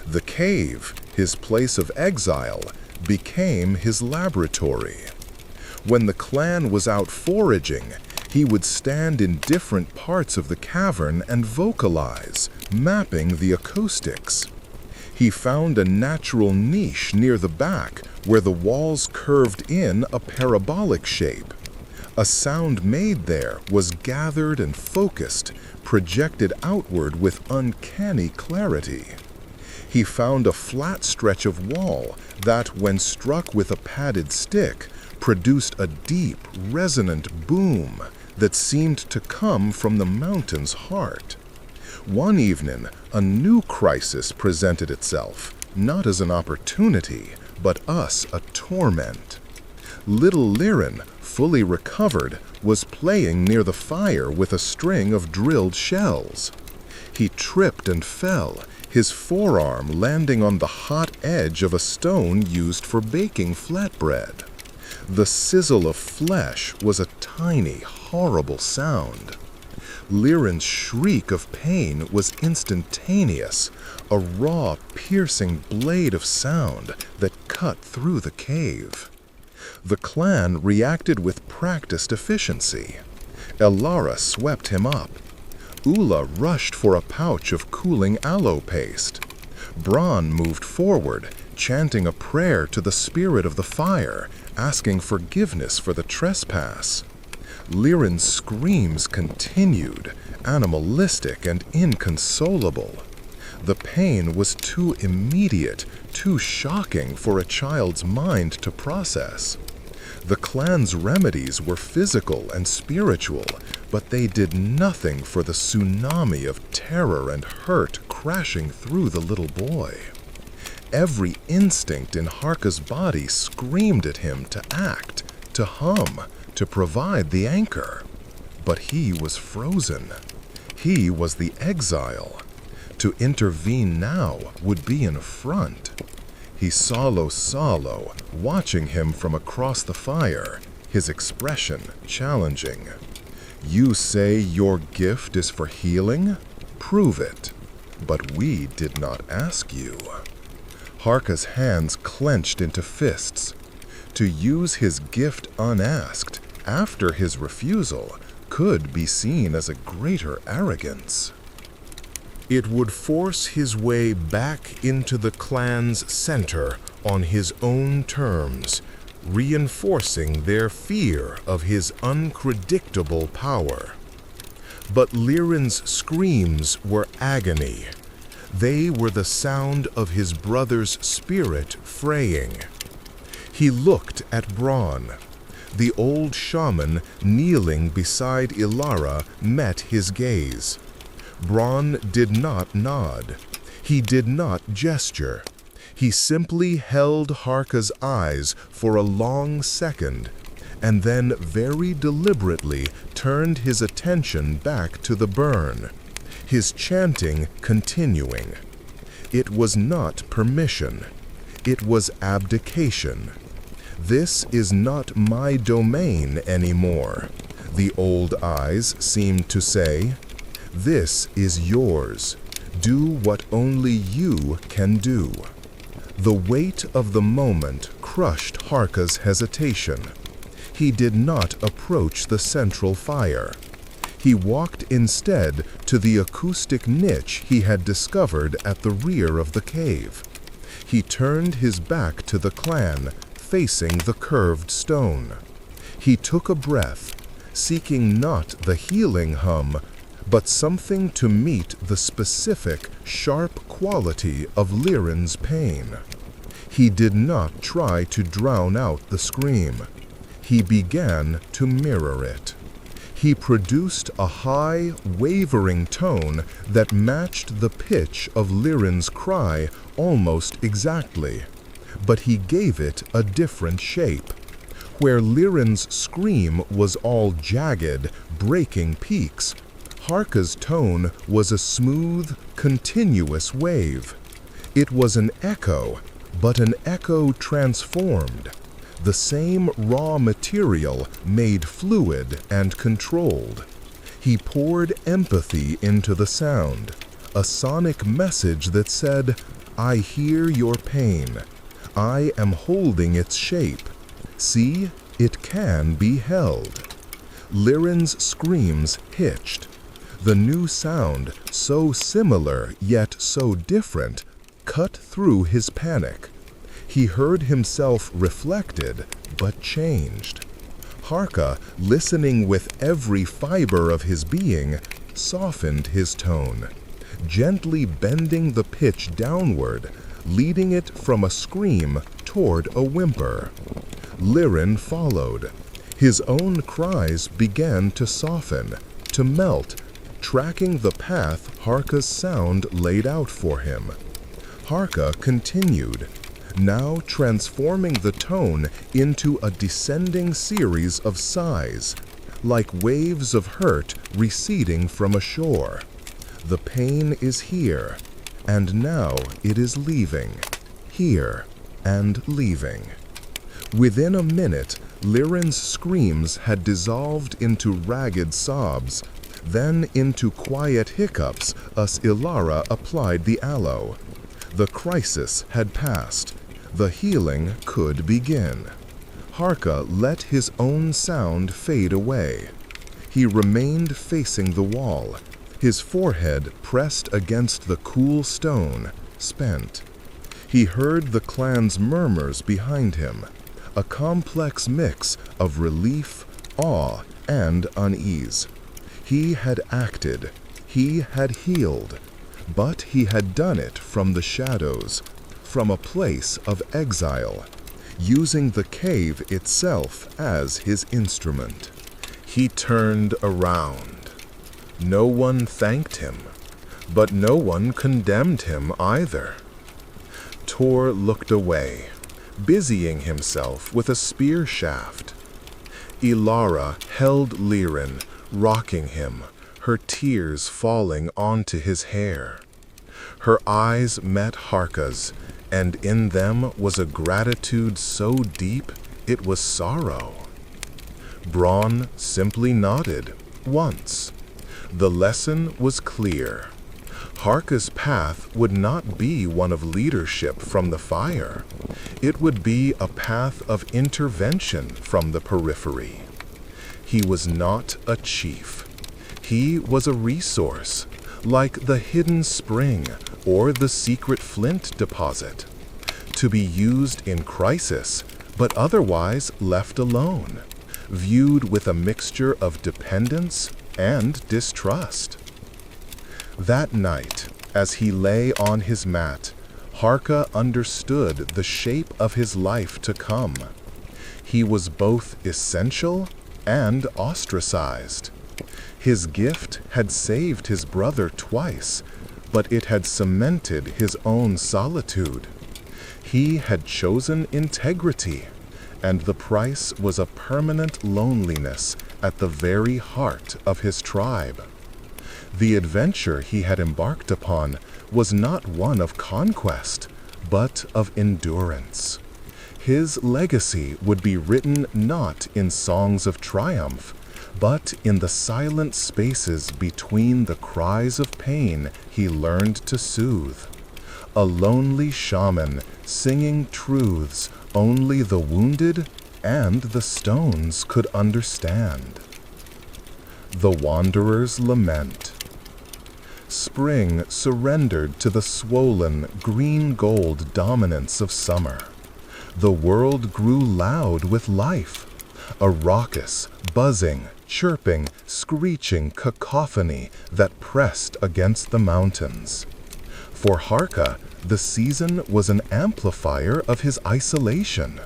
The cave, his place of exile, became his laboratory. When the clan was out foraging, he would stand in different parts of the cavern and vocalize, mapping the acoustics. He found a natural niche near the back where the walls curved in a parabolic shape. A sound made there was gathered and focused, projected outward with uncanny clarity. He found a flat stretch of wall that, when struck with a padded stick, produced a deep, resonant boom that seemed to come from the mountain's heart. One evening, a new crisis presented itself, not as an opportunity, but us a torment. Little Liren, fully recovered, was playing near the fire with a string of drilled shells. He tripped and fell, his forearm landing on the hot edge of a stone used for baking flatbread. The sizzle of flesh was a tiny, horrible sound. Liren's shriek of pain was instantaneous, a raw, piercing blade of sound that cut through the cave. The clan reacted with practiced efficiency. Elara swept him up. Ula rushed for a pouch of cooling aloe paste. Bron moved forward, chanting a prayer to the spirit of the fire, asking forgiveness for the trespass. Liren's screams continued, animalistic and inconsolable. The pain was too immediate, too shocking for a child's mind to process. The clan's remedies were physical and spiritual, but they did nothing for the tsunami of terror and hurt crashing through the little boy. Every instinct in Harka's body screamed at him to act, to hum, to provide the anchor. But he was frozen. He was the exile. To intervene now would be an affront. He salo, watching him from across the fire, his expression challenging. You say your gift is for healing? Prove it. But we did not ask you. Harka's hands clenched into fists. To use his gift unasked, after his refusal, could be seen as a greater arrogance. It would force his way back into the clan's center on his own terms, reinforcing their fear of his unpredictable power. But Liren's screams were agony. They were the sound of his brother's spirit fraying. He looked at Bron. The old shaman kneeling beside Elara met his gaze. Bron did not nod. He did not gesture. He simply held Harka's eyes for a long second, and then very deliberately turned his attention back to the burn, his chanting continuing. It was not permission. It was abdication. This is not my domain anymore, the old eyes seemed to say. This is yours. Do what only you can do. The weight of the moment crushed Harka's hesitation. He did not approach the central fire. He walked instead to the acoustic niche he had discovered at the rear of the cave. He turned his back to the clan, facing the curved stone. He took a breath, seeking not the healing hum, but something to meet the specific, sharp quality of Liren's pain. He did not try to drown out the scream. He began to mirror it. He produced a high, wavering tone that matched the pitch of Liren's cry almost exactly, but he gave it a different shape. Where Liren's scream was all jagged, breaking peaks, Harka's tone was a smooth, continuous wave. It was an echo, but an echo transformed. The same raw material made fluid and controlled. He poured empathy into the sound, a sonic message that said, "I hear your pain. I am holding its shape. See, it can be held." Liren's screams hitched. The new sound, so similar yet so different, cut through his panic. He heard himself reflected, but changed. Harka, listening with every fiber of his being, softened his tone, gently bending the pitch downward, leading it from a scream toward a whimper. Liren followed. His own cries began to soften, to melt, tracking the path Harka's sound laid out for him. Harka continued, now transforming the tone into a descending series of sighs, like waves of hurt receding from a shore. The pain is here, and now it is leaving, here and leaving. Within a minute, Liren's screams had dissolved into ragged sobs, then into quiet hiccups as Ilara applied the aloe. The crisis had passed. The healing could begin. Harka let his own sound fade away. He remained facing the wall, his forehead pressed against the cool stone, spent. He heard the clan's murmurs behind him, a complex mix of relief, awe, and unease. He had acted, he had healed, but he had done it from the shadows, from a place of exile, using the cave itself as his instrument. He turned around. No one thanked him, but no one condemned him either. Tor looked away, busying himself with a spear shaft. Ilara held Liren, rocking him, her tears falling onto his hair. Her eyes met Harka's, and in them was a gratitude so deep it was sorrow. Braun simply nodded, once. The lesson was clear. Harka's path would not be one of leadership from the fire. It would be a path of intervention from the periphery. He was not a chief. He was a resource, like the hidden spring or the secret flint deposit, to be used in crisis, but otherwise left alone, viewed with a mixture of dependence and distrust. That night, as he lay on his mat, Harka understood the shape of his life to come. He was both essential and ostracized. His gift had saved his brother twice, but it had cemented his own solitude. He had chosen integrity, and the price was a permanent loneliness at the very heart of his tribe. The adventure he had embarked upon was not one of conquest, but of endurance. His legacy would be written not in songs of triumph, but in the silent spaces between the cries of pain he learned to soothe. A lonely shaman singing truths only the wounded and the stones could understand. The Wanderer's Lament. Spring surrendered to the swollen, green-gold dominance of summer. The world grew loud with life, a raucous, buzzing, chirping, screeching cacophony that pressed against the mountains. For Harka, the season was an amplifier of his isolation.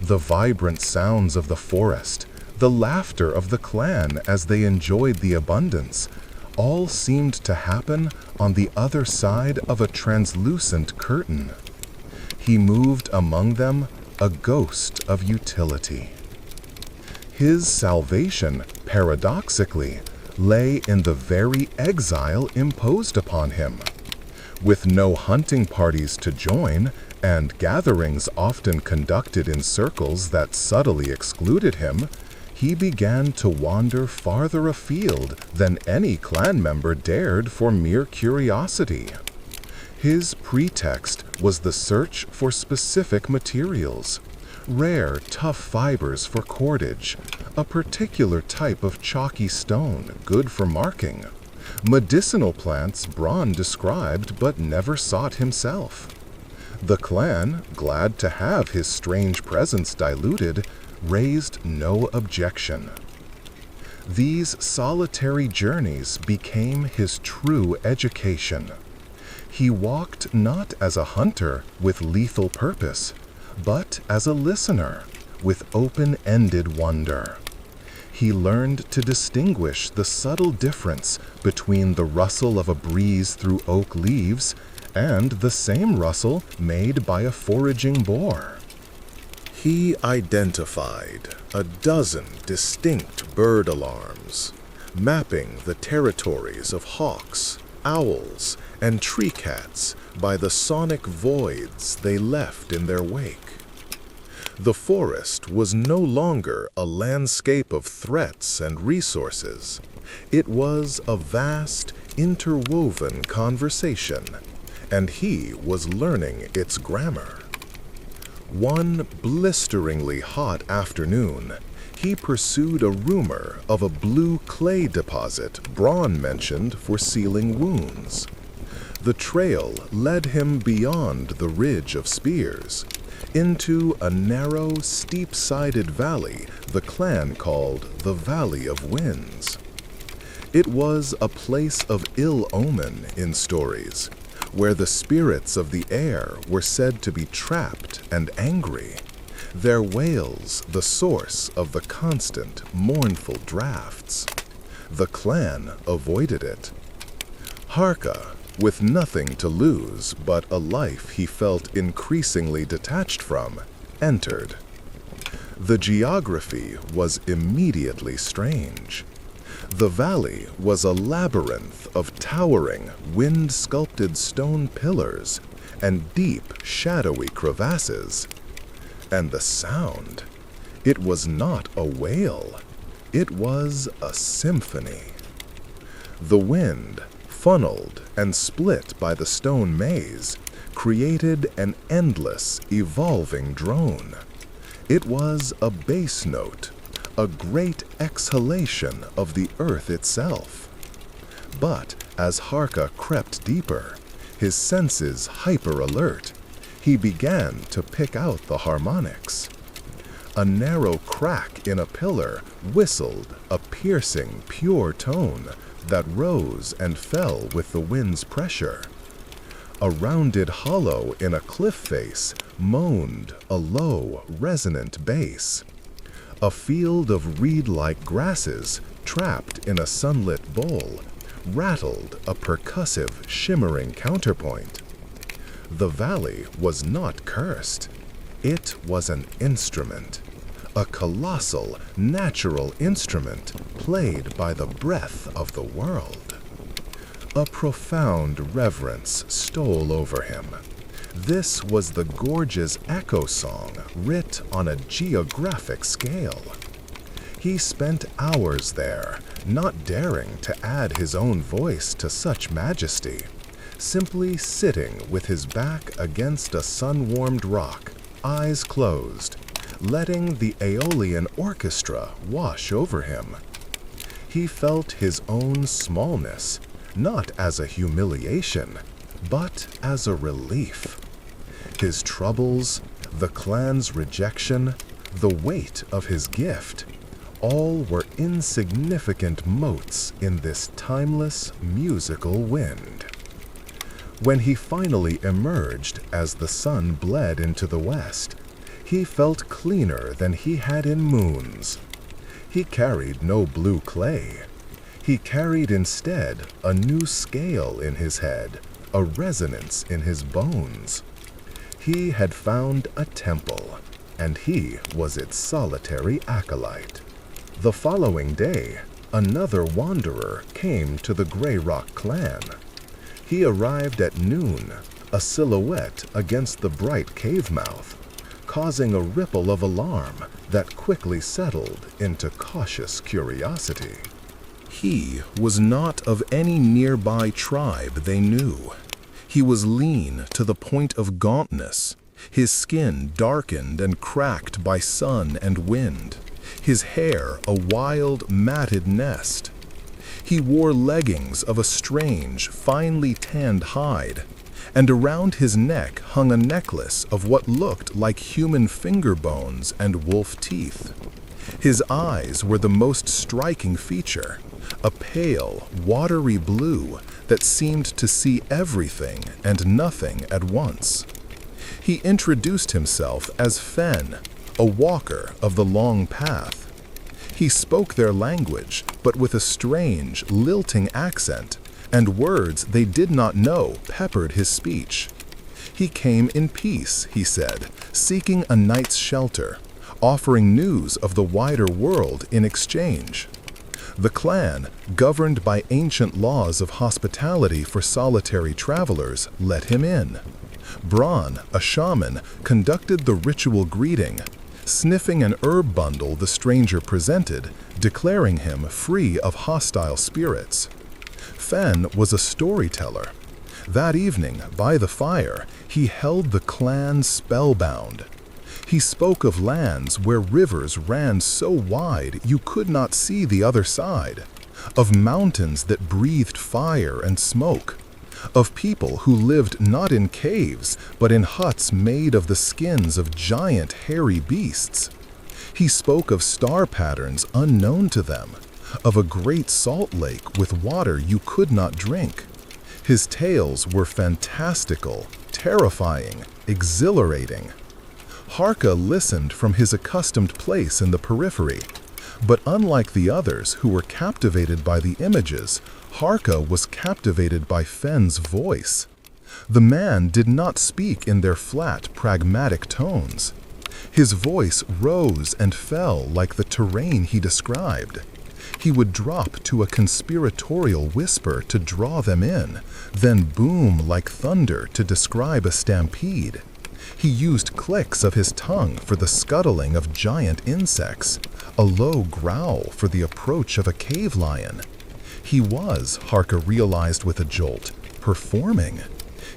The vibrant sounds of the forest, the laughter of the clan as they enjoyed the abundance, all seemed to happen on the other side of a translucent curtain. He moved among them, a ghost of utility. His salvation, paradoxically, lay in the very exile imposed upon him. With no hunting parties to join, and gatherings often conducted in circles that subtly excluded him, he began to wander farther afield than any clan member dared for mere curiosity. His pretext was the search for specific materials, rare, tough fibers for cordage, a particular type of chalky stone good for marking, medicinal plants Bronn described but never sought himself. The clan, glad to have his strange presence diluted, raised no objection. These solitary journeys became his true education. He walked not as a hunter with lethal purpose, but as a listener with open-ended wonder. He learned to distinguish the subtle difference between the rustle of a breeze through oak leaves and the same rustle made by a foraging boar. He identified a dozen distinct bird alarms, mapping the territories of hawks, owls, and tree cats by the sonic voids they left in their wake. The forest was no longer a landscape of threats and resources. It was a vast, interwoven conversation, and he was learning its grammar. One blisteringly hot afternoon, he pursued a rumor of a blue clay deposit Bronn mentioned for sealing wounds. The trail led him beyond the ridge of spears, into a narrow, steep-sided valley the clan called the Valley of Winds. It was a place of ill omen in stories, where the spirits of the air were said to be trapped and angry, their wails the source of the constant, mournful drafts. The clan avoided it. Harka, with nothing to lose but a life he felt increasingly detached from, entered. The geography was immediately strange. The valley was a labyrinth of towering, wind-sculpted stone pillars and deep, shadowy crevasses. And the sound, it was not a wail, it was a symphony. The wind, funneled and split by the stone maze, created an endless, evolving drone. It was a bass note, a great exhalation of the earth itself. But as Harka crept deeper, his senses hyper-alert, he began to pick out the harmonics. A narrow crack in a pillar whistled a piercing, pure tone that rose and fell with the wind's pressure. A rounded hollow in a cliff face moaned a low, resonant bass. A field of reed-like grasses, trapped in a sunlit bowl, rattled a percussive, shimmering counterpoint. The valley was not cursed. It was an instrument, a colossal, natural instrument played by the breath of the world. A profound reverence stole over him. This was the gorgeous echo song writ on a geographic scale. He spent hours there, not daring to add his own voice to such majesty, simply sitting with his back against a sun-warmed rock, eyes closed, letting the Aeolian orchestra wash over him. He felt his own smallness, not as a humiliation, but as a relief. His troubles, the clan's rejection, the weight of his gift, all were insignificant motes in this timeless musical wind. When he finally emerged as the sun bled into the west, he felt cleaner than he had in moons. He carried no blue clay. He carried instead a new scale in his head, a resonance in his bones. He had found a temple, and he was its solitary acolyte. The following day, another wanderer came to the Grey Rock clan. He arrived at noon, a silhouette against the bright cave mouth, causing a ripple of alarm that quickly settled into cautious curiosity. He was not of any nearby tribe they knew. He was lean to the point of gauntness, his skin darkened and cracked by sun and wind, his hair a wild, matted nest. He wore leggings of a strange, finely tanned hide, and around his neck hung a necklace of what looked like human finger bones and wolf teeth. His eyes were the most striking feature, a pale, watery blue that seemed to see everything and nothing at once. He introduced himself as Fen, a walker of the long path. He spoke their language, but with a strange, lilting accent, and words they did not know peppered his speech. He came in peace, he said, seeking a night's shelter, offering news of the wider world in exchange. The clan, governed by ancient laws of hospitality for solitary travelers, let him in. Bron, a shaman, conducted the ritual greeting, sniffing an herb bundle the stranger presented, declaring him free of hostile spirits. Fen was a storyteller. That evening, by the fire, he held the clan spellbound. He spoke of lands where rivers ran so wide you could not see the other side, of mountains that breathed fire and smoke, of people who lived not in caves, but in huts made of the skins of giant hairy beasts. He spoke of star patterns unknown to them, of a great salt lake with water you could not drink. His tales were fantastical, terrifying, exhilarating. Harka listened from his accustomed place in the periphery, but unlike the others who were captivated by the images, Harka was captivated by Fen's voice. The man did not speak in their flat, pragmatic tones. His voice rose and fell like the terrain he described. He would drop to a conspiratorial whisper to draw them in, then boom like thunder to describe a stampede. He used clicks of his tongue for the scuttling of giant insects, a low growl for the approach of a cave lion. He was, Harka realized with a jolt, performing.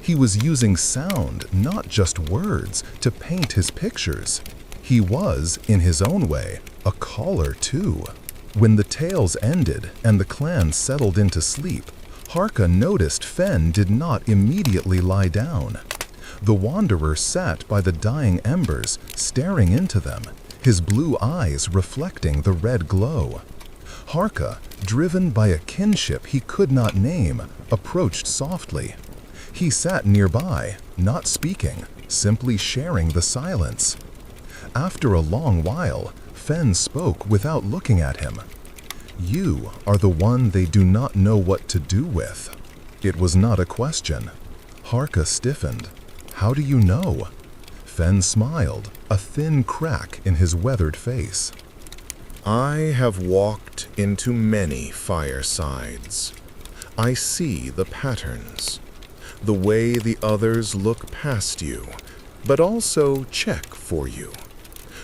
He was using sound, not just words, to paint his pictures. He was, in his own way, a caller too. When the tales ended and the clan settled into sleep, Harka noticed Fen did not immediately lie down. The wanderer sat by the dying embers, staring into them, his blue eyes reflecting the red glow. Harka, driven by a kinship he could not name, approached softly. He sat nearby, not speaking, simply sharing the silence. After a long while, Fen spoke without looking at him. "You are the one they do not know what to do with." It was not a question. Harka stiffened. "How do you know?" Fen smiled, a thin crack in his weathered face. "I have walked into many firesides. I see the patterns, the way the others look past you, but also check for you,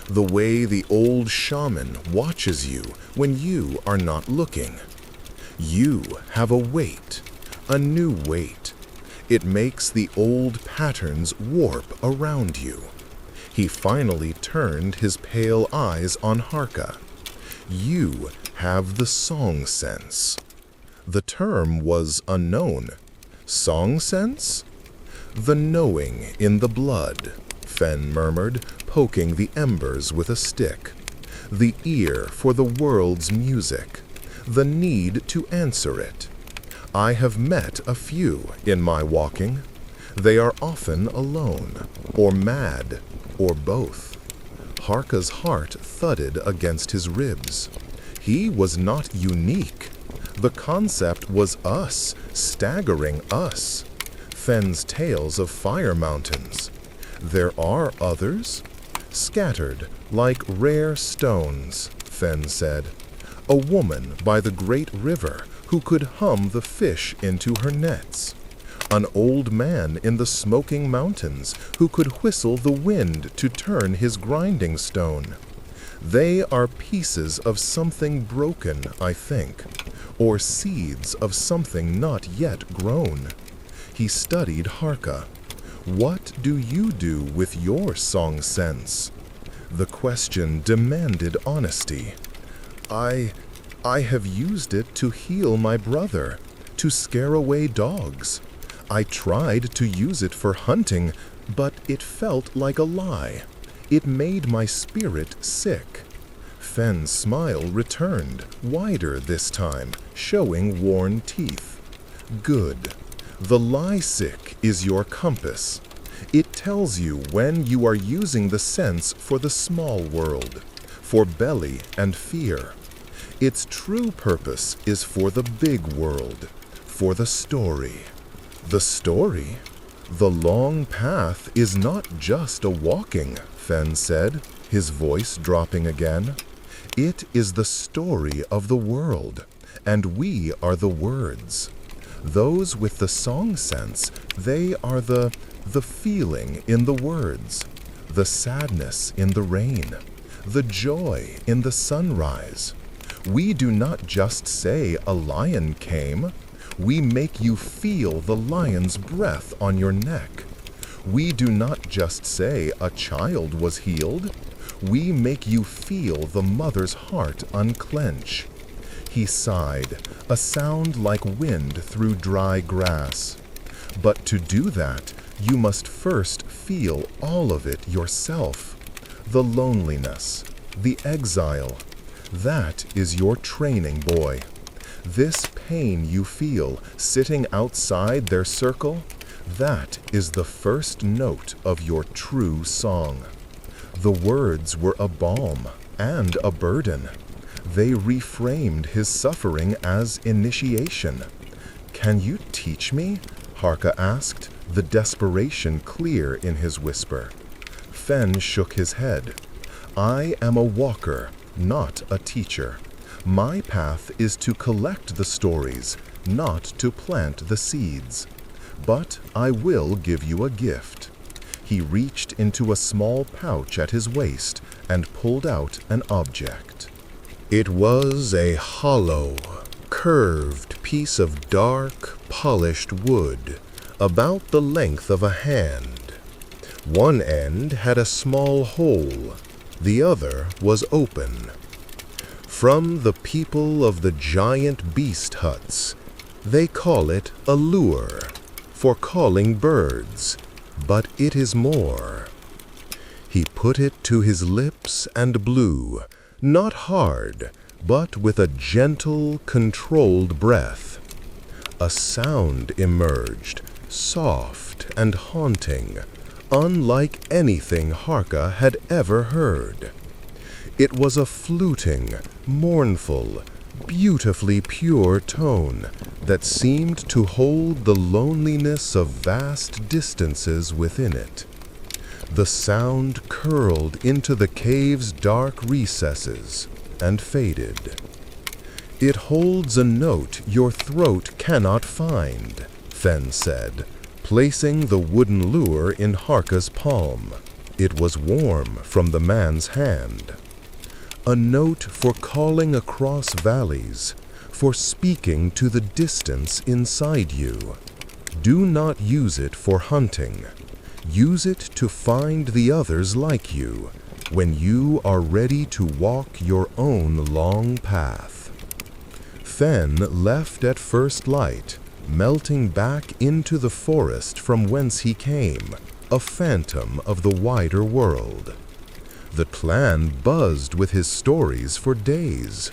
the way the old shaman watches you when you are not looking. You have a weight, a new weight. It makes the old patterns warp around you." He finally turned his pale eyes on Harka. "You have the song sense. The term was unknown. Song sense? The knowing in the blood, Fen murmured, poking the embers with a stick. The ear for the world's music, the need to answer it. I have met a few in my walking. They are often alone, or mad, or both. Harka's heart thudded against his ribs. He was not unique. The concept was us, staggering us. Fen's tales of fire mountains. There are others? Scattered like rare stones, Fen said. A woman by the great river who could hum the fish into her nets. An old man in the smoking mountains who could whistle the wind to turn his grinding stone. They are pieces of something broken, I think, or seeds of something not yet grown. He studied Harka. What do you do with your song sense? The question demanded honesty. I have used it to heal my brother, to scare away dogs. I tried to use it for hunting, but it felt like a lie. It made my spirit sick. Fen's smile returned, wider this time, showing worn teeth. Good. The lie sick is your compass. It tells you when you are using the sense for the small world, for belly and fear. Its true purpose is for the big world, for the story. The story? The long path is not just a walking, Fen said, his voice dropping again. It is the story of the world, and we are the words. Those with the song sense, they are the feeling in the words, the sadness in the rain, the joy in the sunrise. We do not just say a lion came. We make you feel the lion's breath on your neck. We do not just say a child was healed. We make you feel the mother's heart unclench. He sighed, a sound like wind through dry grass. But to do that, you must first feel all of it yourself. The loneliness, the exile. That is your training, boy. This pain you feel sitting outside their circle, that is the first note of your true song. The words were a balm and a burden. They reframed his suffering as initiation. Can you teach me? Harka asked, the desperation clear in his whisper. Fen shook his head. I am a walker, not a teacher. My path is to collect the stories, not to plant the seeds. But I will give you a gift. He reached into a small pouch at his waist and pulled out an object. It was a hollow, curved piece of dark, polished wood, about the length of a hand. One end had a small hole, the other was open. From the people of the giant beast huts, they call it a lure, for calling birds, but it is more. He put it to his lips and blew, not hard, but with a gentle, controlled breath. A sound emerged, soft and haunting, unlike anything Harka had ever heard. It was a fluting, mournful, beautifully pure tone that seemed to hold the loneliness of vast distances within it. The sound curled into the cave's dark recesses and faded. It holds a note your throat cannot find, Fen said, placing the wooden lure in Harka's palm. It was warm from the man's hand. A note for calling across valleys, for speaking to the distance inside you. Do not use it for hunting. Use it to find the others like you, when you are ready to walk your own long path. Fen left at first light, melting back into the forest from whence he came, a phantom of the wider world. The clan buzzed with his stories for days.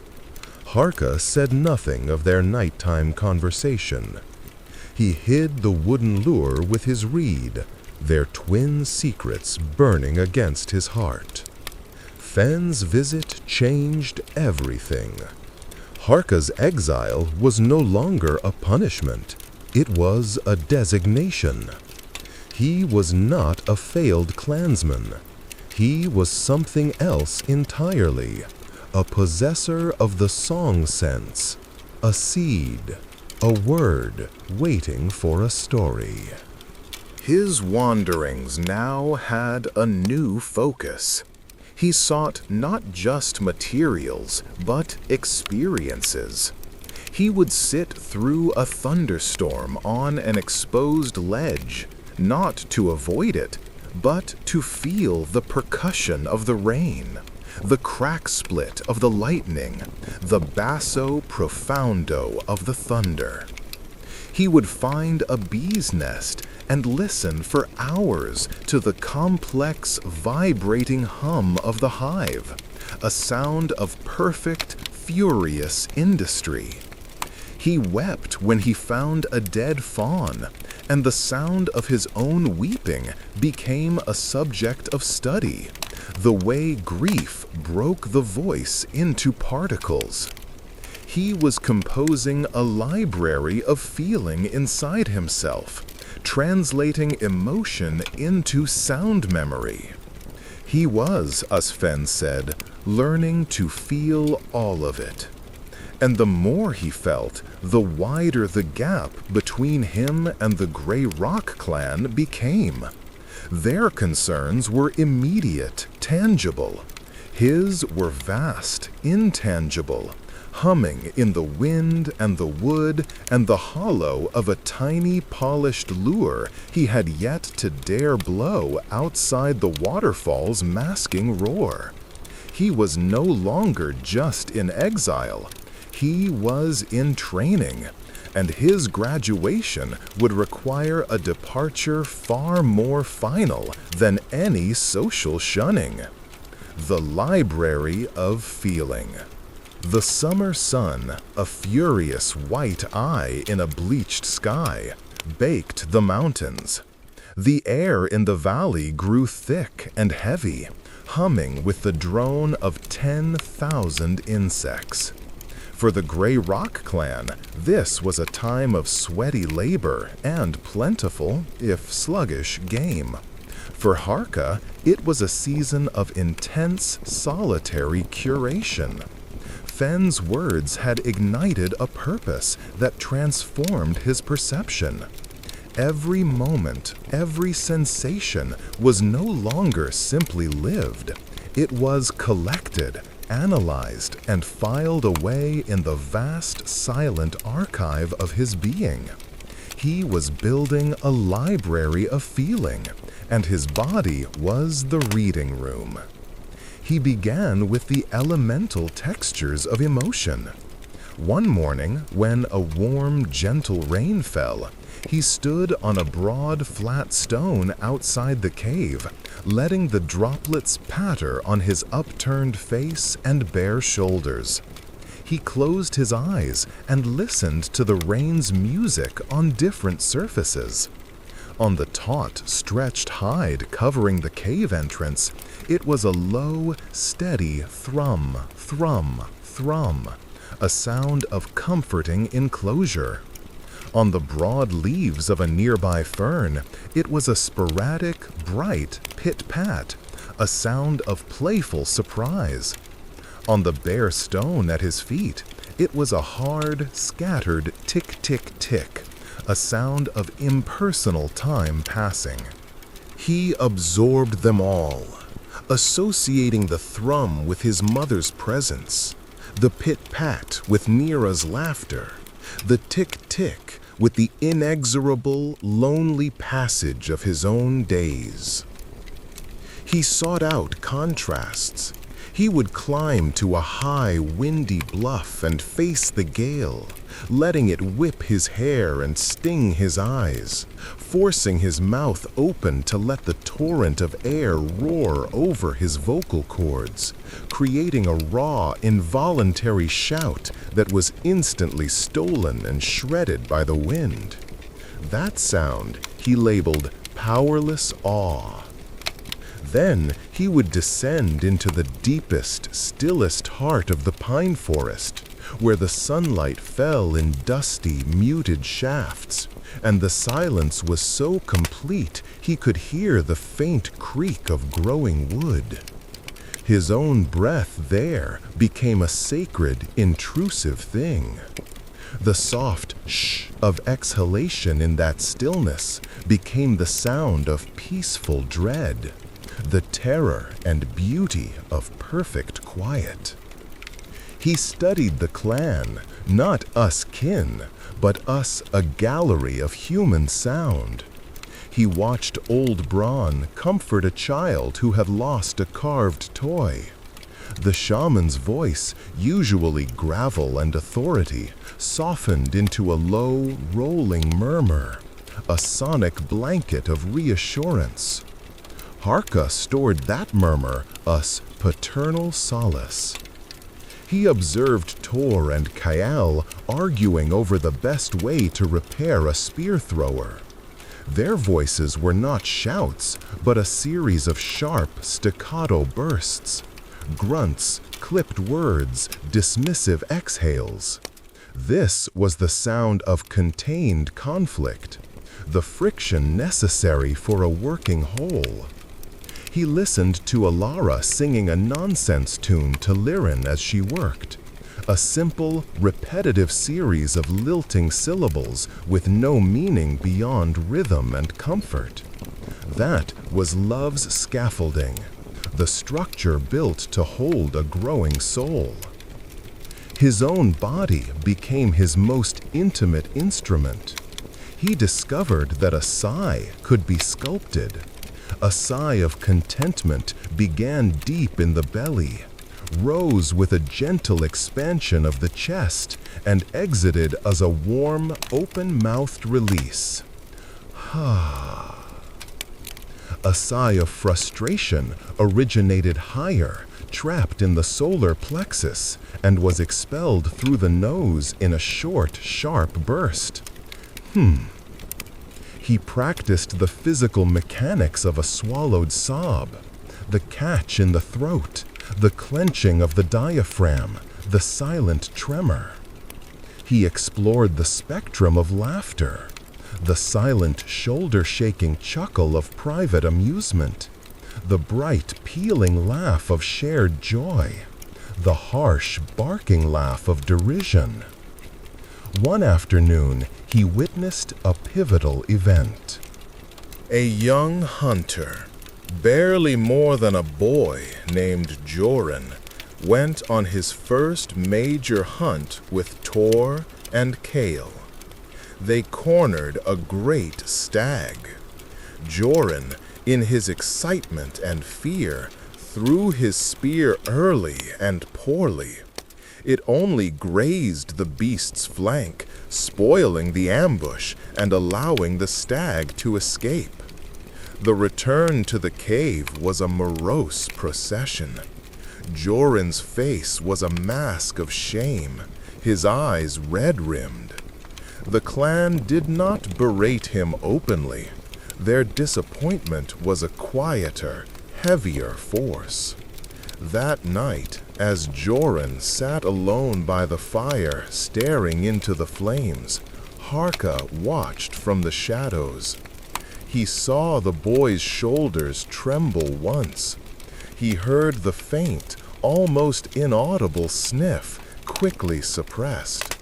Harka said nothing of their nighttime conversation. He hid the wooden lure with his reed, their twin secrets burning against his heart. Fen's visit changed everything. Harka's exile was no longer a punishment. It was a designation. He was not a failed clansman. He was something else entirely, a possessor of the song sense, a seed, a word waiting for a story. His wanderings now had a new focus. He sought not just materials, but experiences. He would sit through a thunderstorm on an exposed ledge, not to avoid it, but to feel the percussion of the rain, the crack split of the lightning, the basso profundo of the thunder. He would find a bee's nest and listen for hours to the complex, vibrating hum of the hive, a sound of perfect, furious industry. He wept when he found a dead fawn, and the sound of his own weeping became a subject of study, the way grief broke the voice into particles. He was composing a library of feeling inside himself, translating emotion into sound memory. He was, as Fen said, learning to feel all of it. And the more he felt, the wider the gap between him and the Grey Rock clan became. Their concerns were immediate, tangible. His were vast, intangible, humming in the wind and the wood and the hollow of a tiny polished lure he had yet to dare blow outside the waterfall's masking roar. He was no longer just in exile. He was in training, and his graduation would require a departure far more final than any social shunning. The Library of Feeling. The summer sun, a furious white eye in a bleached sky, baked the mountains. The air in the valley grew thick and heavy, humming with the drone of 10,000 insects. For the Grey Rock clan, this was a time of sweaty labor and plentiful, if sluggish, game. For Harka, it was a season of intense, solitary curation. Fen's words had ignited a purpose that transformed his perception. Every moment, every sensation was no longer simply lived. It was collected, analyzed, and filed away in the vast, silent archive of his being. He was building a library of feeling, and his body was the reading room. He began with the elemental textures of emotion. One morning, when a warm, gentle rain fell, he stood on a broad, flat stone outside the cave, letting the droplets patter on his upturned face and bare shoulders. He closed his eyes and listened to the rain's music on different surfaces. On the taut, stretched hide covering the cave entrance, it was a low, steady thrum, thrum, thrum, a sound of comforting enclosure. On the broad leaves of a nearby fern, it was a sporadic, bright pit-pat, a sound of playful surprise. On the bare stone at his feet, it was a hard, scattered tick-tick-tick, a sound of impersonal time passing. He absorbed them all, associating the thrum with his mother's presence, the pit-pat with Nira's laughter, the tick-tick with the inexorable, lonely passage of his own days. He sought out contrasts. He would climb to a high, windy bluff and face the gale, letting it whip his hair and sting his eyes, forcing his mouth open to let the torrent of air roar over his vocal cords, creating a raw, involuntary shout that was instantly stolen and shredded by the wind. That sound he labeled powerless awe. Then he would descend into the deepest, stillest heart of the pine forest, where the sunlight fell in dusty, muted shafts, and the silence was so complete he could hear the faint creak of growing wood. His own breath there became a sacred, intrusive thing. The soft shh of exhalation in that stillness became the sound of peaceful dread, the terror and beauty of perfect quiet. He studied the clan, not us kin, but us a gallery of human sound. He watched old Braun comfort a child who had lost a carved toy. The shaman's voice, usually gravel and authority, softened into a low, rolling murmur, a sonic blanket of reassurance. Harka stored that murmur us paternal solace. He observed Tor and Kyle arguing over the best way to repair a spear thrower. Their voices were not shouts, but a series of sharp, staccato bursts. Grunts, clipped words, dismissive exhales. This was the sound of contained conflict, the friction necessary for a working whole. He listened to Alara singing a nonsense tune to Lirin as she worked, a simple, repetitive series of lilting syllables with no meaning beyond rhythm and comfort. That was love's scaffolding, the structure built to hold a growing soul. His own body became his most intimate instrument. He discovered that a sigh could be sculpted. A sigh of contentment began deep in the belly, rose with a gentle expansion of the chest, and exited as a warm, open-mouthed release. A sigh of frustration originated higher, trapped in the solar plexus, and was expelled through the nose in a short, sharp burst. He practiced the physical mechanics of a swallowed sob, the catch in the throat, the clenching of the diaphragm, the silent tremor. He explored the spectrum of laughter, the silent shoulder-shaking chuckle of private amusement, the bright pealing laugh of shared joy, the harsh barking laugh of derision. One afternoon, he witnessed a pivotal event. A young hunter, barely more than a boy, named Joran, went on his first major hunt with Tor and Kale. They cornered a great stag. Joran, in his excitement and fear, threw his spear early and poorly. It only grazed the beast's flank, spoiling the ambush and allowing the stag to escape. The return to the cave was a morose procession. Joran's face was a mask of shame, his eyes red-rimmed. The clan did not berate him openly. Their disappointment was a quieter, heavier force. That night, as Joran sat alone by the fire, staring into the flames, Harka watched from the shadows. He saw the boy's shoulders tremble once. He heard the faint, almost inaudible sniff, quickly suppressed.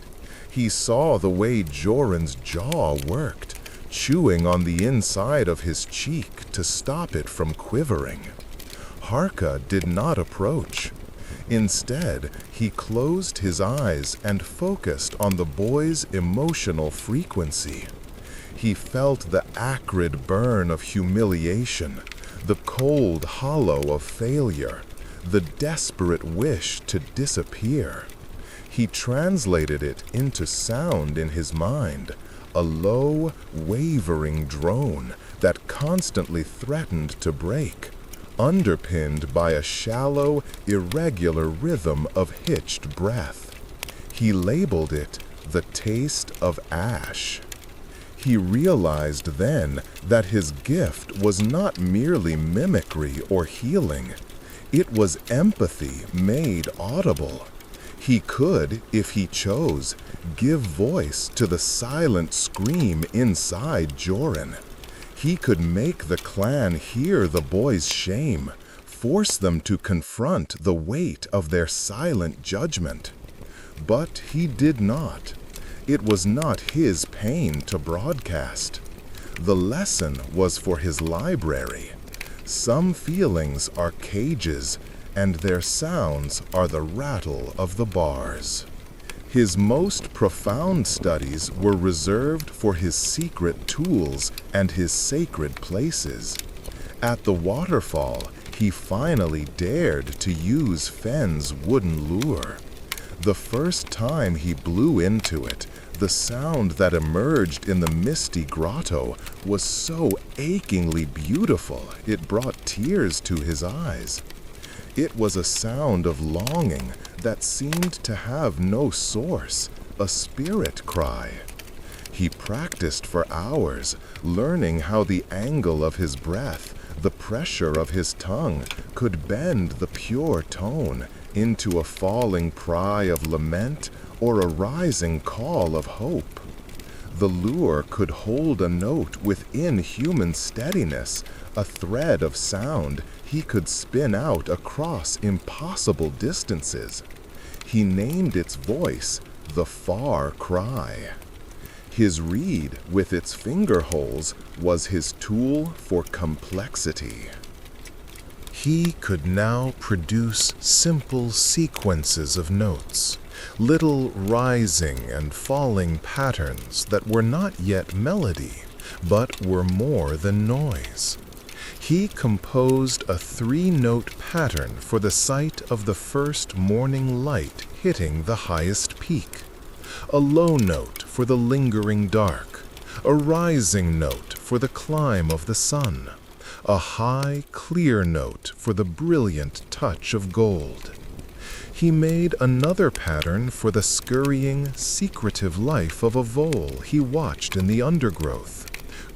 He saw the way Joran's jaw worked, chewing on the inside of his cheek to stop it from quivering. Harka did not approach. Instead, he closed his eyes and focused on the boy's emotional frequency. He felt the acrid burn of humiliation, the cold hollow of failure, the desperate wish to disappear. He translated it into sound in his mind, a low, wavering drone that constantly threatened to break, underpinned by a shallow, irregular rhythm of hitched breath. He labeled it the taste of ash. He realized then that his gift was not merely mimicry or healing. It was empathy made audible. He could, if he chose, give voice to the silent scream inside Joran. He could make the clan hear the boy's shame, force them to confront the weight of their silent judgment. But he did not. It was not his pain to broadcast. The lesson was for his library. Some feelings are cages, and their sounds are the rattle of the bars. His most profound studies were reserved for his secret tools and his sacred places. At the waterfall, he finally dared to use Fenn's wooden lure. The first time he blew into it, the sound that emerged in the misty grotto was so achingly beautiful it brought tears to his eyes. It was a sound of longing that seemed to have no source, a spirit cry. He practiced for hours, learning how the angle of his breath, the pressure of his tongue, could bend the pure tone into a falling cry of lament or a rising call of hope. The lure could hold a note within human steadiness, a thread of sound he could spin out across impossible distances. He named its voice the Far Cry. His reed, with its finger holes, was his tool for complexity. He could now produce simple sequences of notes, little rising and falling patterns that were not yet melody, but were more than noise. He composed a 3-note pattern for the sight of the first morning light hitting the highest peak, a low note for the lingering dark, a rising note for the climb of the sun, a high, clear note for the brilliant touch of gold. He made another pattern for the scurrying, secretive life of a vole he watched in the undergrowth,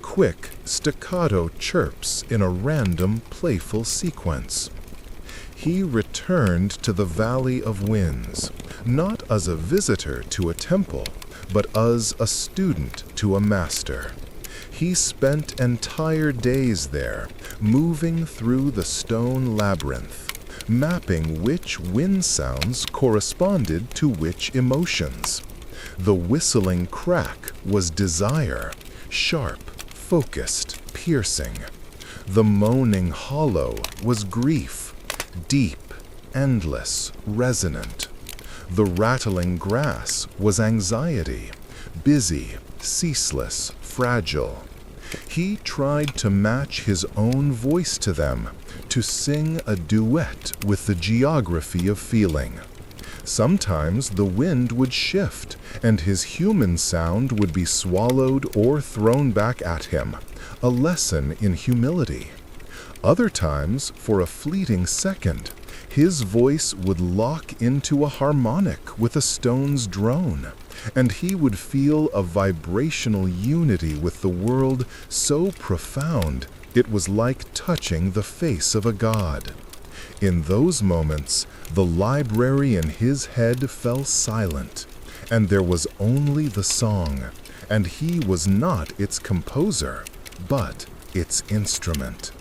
quick, staccato chirps in a random, playful sequence. He returned to the Valley of Winds, not as a visitor to a temple, but as a student to a master. He spent entire days there, moving through the stone labyrinth, mapping which wind sounds corresponded to which emotions. The whistling crack was desire, sharp, focused, piercing. The moaning hollow was grief, deep, endless, resonant. The rattling grass was anxiety, busy, ceaseless, fragile. He tried to match his own voice to them, to sing a duet with the geography of feeling. Sometimes the wind would shift, and his human sound would be swallowed or thrown back at him, a lesson in humility. Other times, for a fleeting second, his voice would lock into a harmonic with a stone's drone, and he would feel a vibrational unity with the world so profound it was like touching the face of a god. In those moments, the library in his head fell silent, and there was only the song, and he was not its composer, but its instrument.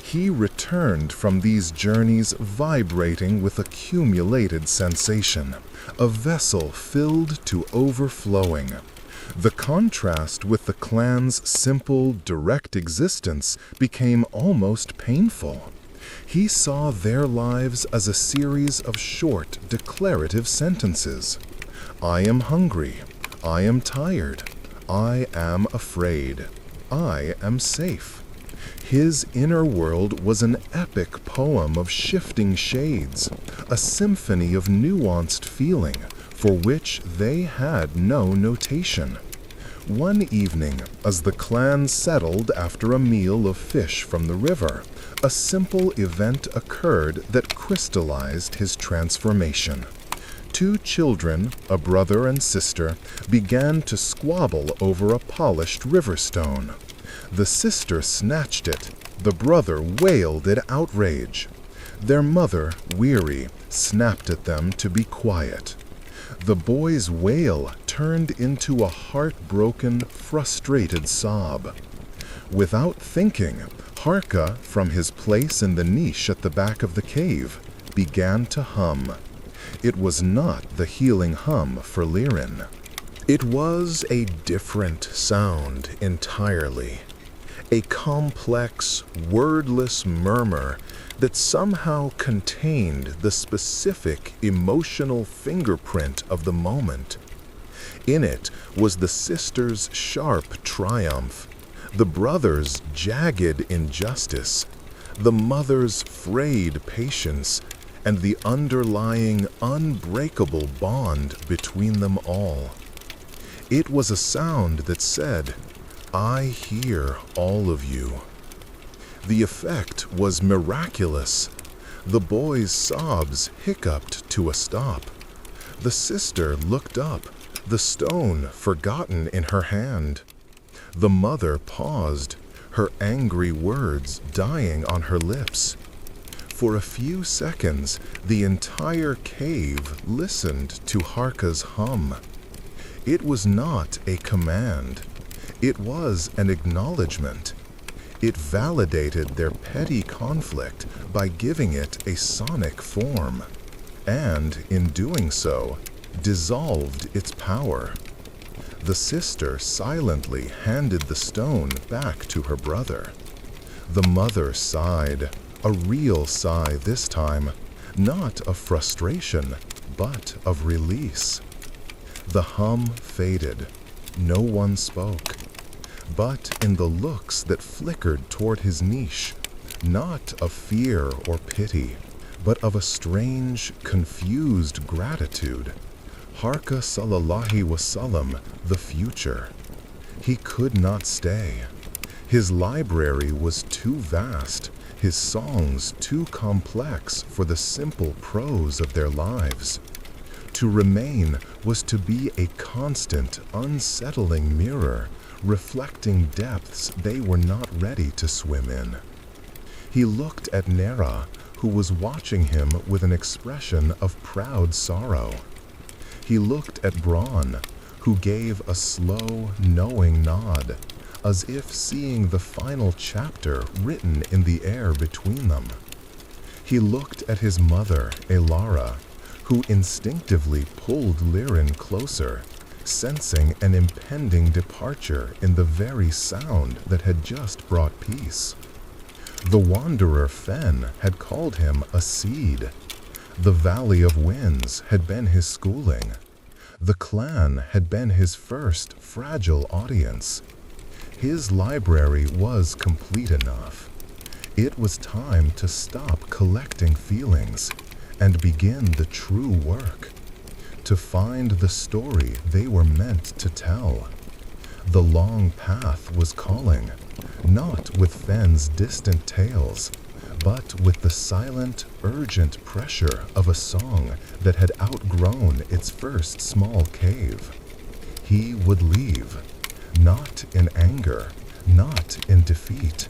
He returned from these journeys vibrating with accumulated sensation, a vessel filled to overflowing. The contrast with the clan's simple, direct existence became almost painful. He saw their lives as a series of short, declarative sentences. I am hungry. I am tired. I am afraid. I am safe. His inner world was an epic poem of shifting shades, a symphony of nuanced feeling for which they had no notation. One evening, as the clan settled after a meal of fish from the river, a simple event occurred that crystallized his transformation. Two children, a brother and sister, began to squabble over a polished river stone. The sister snatched it. The brother wailed in outrage. Their mother, weary, snapped at them to be quiet. The boy's wail turned into a heartbroken, frustrated sob. Without thinking, Harka, from his place in the niche at the back of the cave, began to hum. It was not the healing hum for Lirin. It was a different sound entirely. A complex, wordless murmur that somehow contained the specific emotional fingerprint of the moment. In it was the sister's sharp triumph, the brother's jagged injustice, the mother's frayed patience, and the underlying unbreakable bond between them all. It was a sound that said, "I hear all of you." The effect was miraculous. The boy's sobs hiccuped to a stop. The sister looked up, the stone forgotten in her hand. The mother paused, her angry words dying on her lips. For a few seconds, the entire cave listened to Harka's hum. It was not a command. It was an acknowledgement. It validated their petty conflict by giving it a sonic form, and, in doing so, dissolved its power. The sister silently handed the stone back to her brother. The mother sighed, a real sigh this time, not of frustration, but of release. The hum faded. No one spoke. But in the looks that flickered toward his niche, not of fear or pity, but of a strange, confused gratitude, Harka Salallahi Wasallam, the future. He could not stay. His library was too vast, his songs too complex for the simple prose of their lives. To remain was to be a constant, unsettling mirror, reflecting depths they were not ready to swim in. He looked at Nera, who was watching him with an expression of proud sorrow. He looked at Braun, who gave a slow, knowing nod, as if seeing the final chapter written in the air between them. He looked at his mother, Elara, who instinctively pulled Lirin closer, sensing an impending departure in the very sound that had just brought peace. The wanderer Fen had called him a seed. The Valley of Winds had been his schooling. The clan had been his first fragile audience. His library was complete enough. It was time to stop collecting feelings and begin the true work, to find the story they were meant to tell. The long path was calling, not with Fen's distant tales, but with the silent, urgent pressure of a song that had outgrown its first small cave. He would leave, not in anger, not in defeat,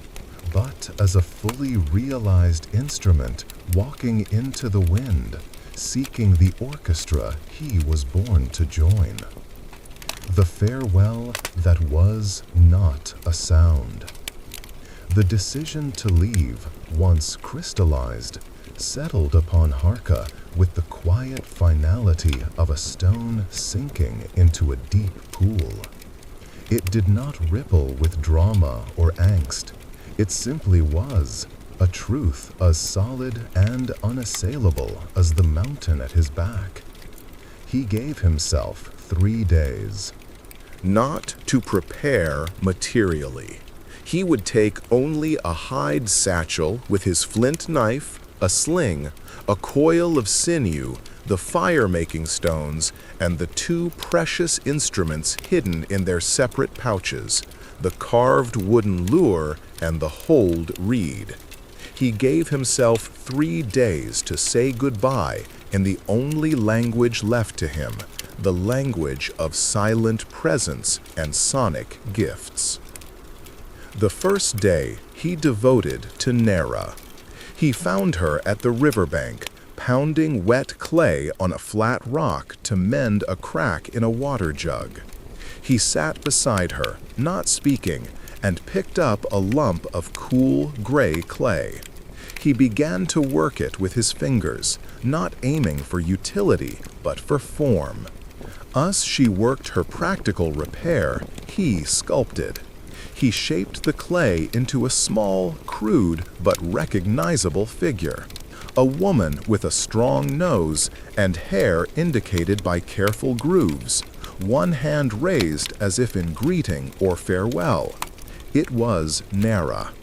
but as a fully realized instrument walking into the wind, seeking the orchestra he was born to join. The farewell that was not a sound. The decision to leave, once crystallized, settled upon Harka with the quiet finality of a stone sinking into a deep pool. It did not ripple with drama or angst. It simply was, a truth as solid and unassailable as the mountain at his back. He gave himself 3 days. Not to prepare materially. He would take only a hide satchel with his flint knife, a sling, a coil of sinew, the fire-making stones, and the two precious instruments hidden in their separate pouches, the carved wooden lure and the holed reed. He gave himself 3 days to say goodbye in the only language left to him, the language of silent presence and sonic gifts. The first day he devoted to Nera. He found her at the riverbank, pounding wet clay on a flat rock to mend a crack in a water jug. He sat beside her, not speaking, and picked up a lump of cool, gray clay. He began to work it with his fingers, not aiming for utility, but for form. As she worked her practical repair, he sculpted. He shaped the clay into a small, crude, but recognizable figure. A woman with a strong nose and hair indicated by careful grooves, one hand raised as if in greeting or farewell. It was Nera.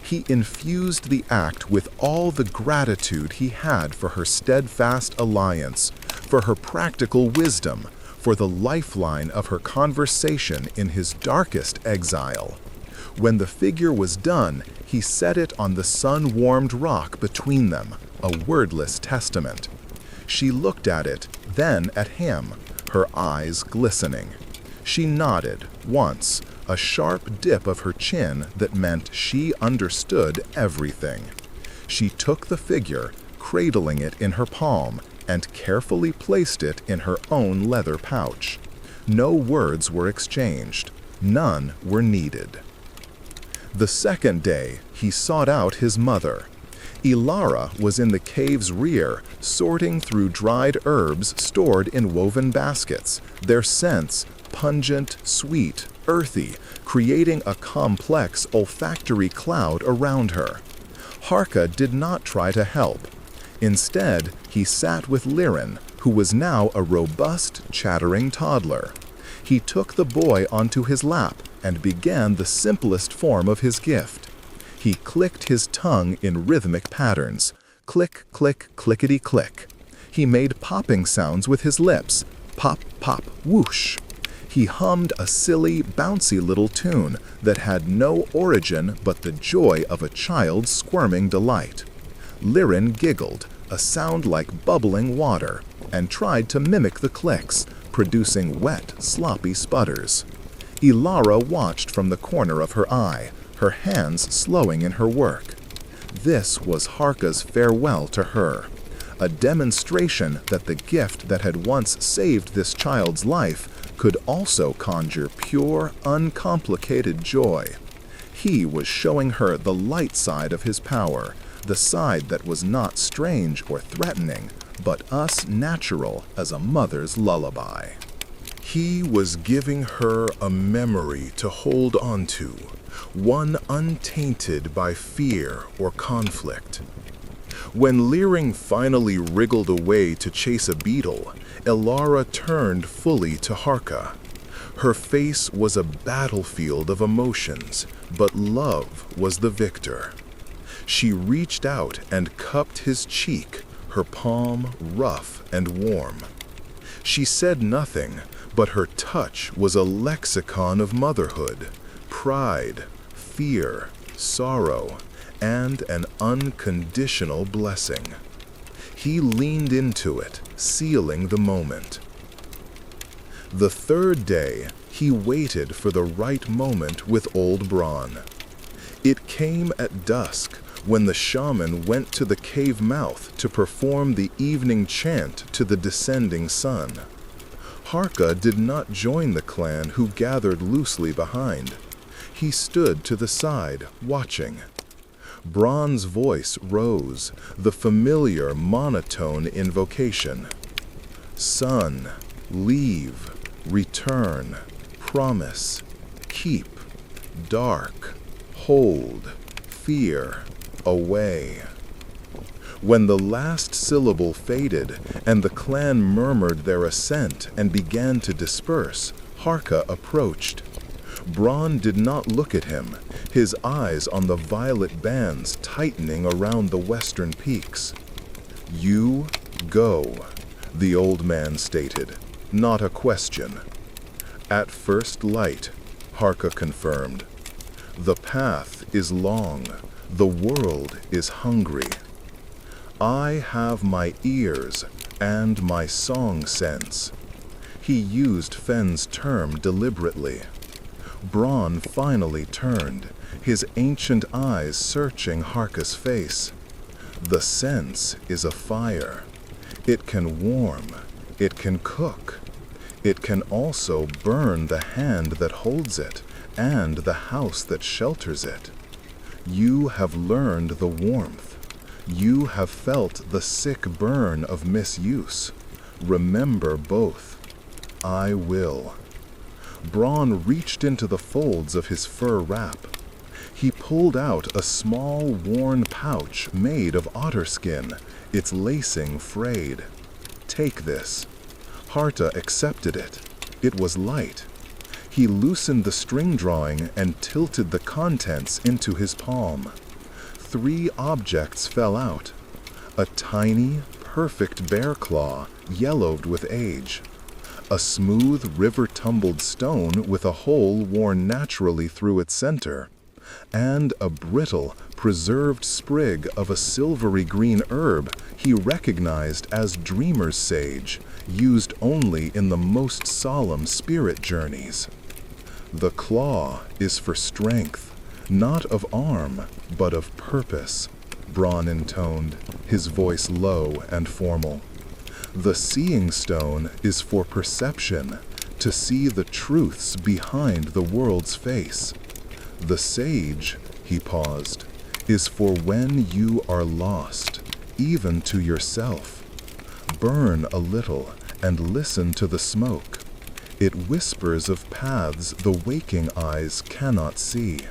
He infused the act with all the gratitude he had for her steadfast alliance, for her practical wisdom, for the lifeline of her conversation in his darkest exile. When the figure was done, he set it on the sun-warmed rock between them, a wordless testament. She looked at it, then at him, her eyes glistening. She nodded, once, a sharp dip of her chin that meant she understood everything. She took the figure, cradling it in her palm, and carefully placed it in her own leather pouch. No words were exchanged. None were needed. The second day, he sought out his mother. Ilara was in the cave's rear, sorting through dried herbs stored in woven baskets, their scents pungent, sweet, earthy, creating a complex olfactory cloud around her. Harka did not try to help. Instead, he sat with Liren, who was now a robust, chattering toddler. He took the boy onto his lap and began the simplest form of his gift. He clicked his tongue in rhythmic patterns. Click, click, clickety-click. He made popping sounds with his lips. Pop, pop, whoosh. He hummed a silly, bouncy little tune that had no origin but the joy of a child's squirming delight. Liren giggled, a sound like bubbling water, and tried to mimic the clicks, producing wet, sloppy sputters. Ilara watched from the corner of her eye, her hands slowing in her work. This was Harka's farewell to her, a demonstration that the gift that had once saved this child's life could also conjure pure, uncomplicated joy. He was showing her the light side of his power, the side that was not strange or threatening, but us natural as a mother's lullaby. He was giving her a memory to hold on to, one untainted by fear or conflict. When Liren finally wriggled away to chase a beetle, Ilara turned fully to Harka. Her face was a battlefield of emotions, but love was the victor. She reached out and cupped his cheek, her palm rough and warm. She said nothing, but her touch was a lexicon of motherhood, pride, fear, sorrow, and an unconditional blessing. He leaned into it, sealing the moment. The third day, he waited for the right moment with old Bron. It came at dusk, when the shaman went to the cave mouth to perform the evening chant to the descending sun. Harka did not join the clan who gathered loosely behind. He stood to the side, watching. Bron's voice rose, the familiar monotone invocation. Sun, leave, return, promise, keep, dark, hold, fear, away. When the last syllable faded and the clan murmured their assent and began to disperse, Harka approached. Bron did not look at him. his eyes on the violet bands tightening around the western peaks. "You go," the old man stated, not a question. "At first light," Harka confirmed. "The path is long, the world is hungry. I have my ears and my song sense." He used Fenn's term deliberately. Bronn finally turned, his ancient eyes searching Harka's face. "The sense is a fire. It can warm, it can cook. It can also burn the hand that holds it and the house that shelters it. You have learned the warmth. You have felt the sick burn of misuse. Remember both. I will." Bronn reached into the folds of his fur wrap. He pulled out a small, worn pouch made of otter skin, its lacing frayed. "Take this." Harta accepted it. It was light. He loosened the string drawing and tilted the contents into his palm. 3 objects fell out. A tiny, perfect bear claw, yellowed with age. A smooth, river-tumbled stone with a hole worn naturally through its center. And a brittle, preserved sprig of a silvery green herb he recognized as dreamer's sage, used only in the most solemn spirit journeys. "The claw is for strength, not of arm, but of purpose," Bronn intoned, his voice low and formal. "The seeing stone is for perception, to see the truths behind the world's face. The sage," he paused, "is for when you are lost, even to yourself. Burn a little and listen to the smoke. It whispers of paths the waking eyes cannot see."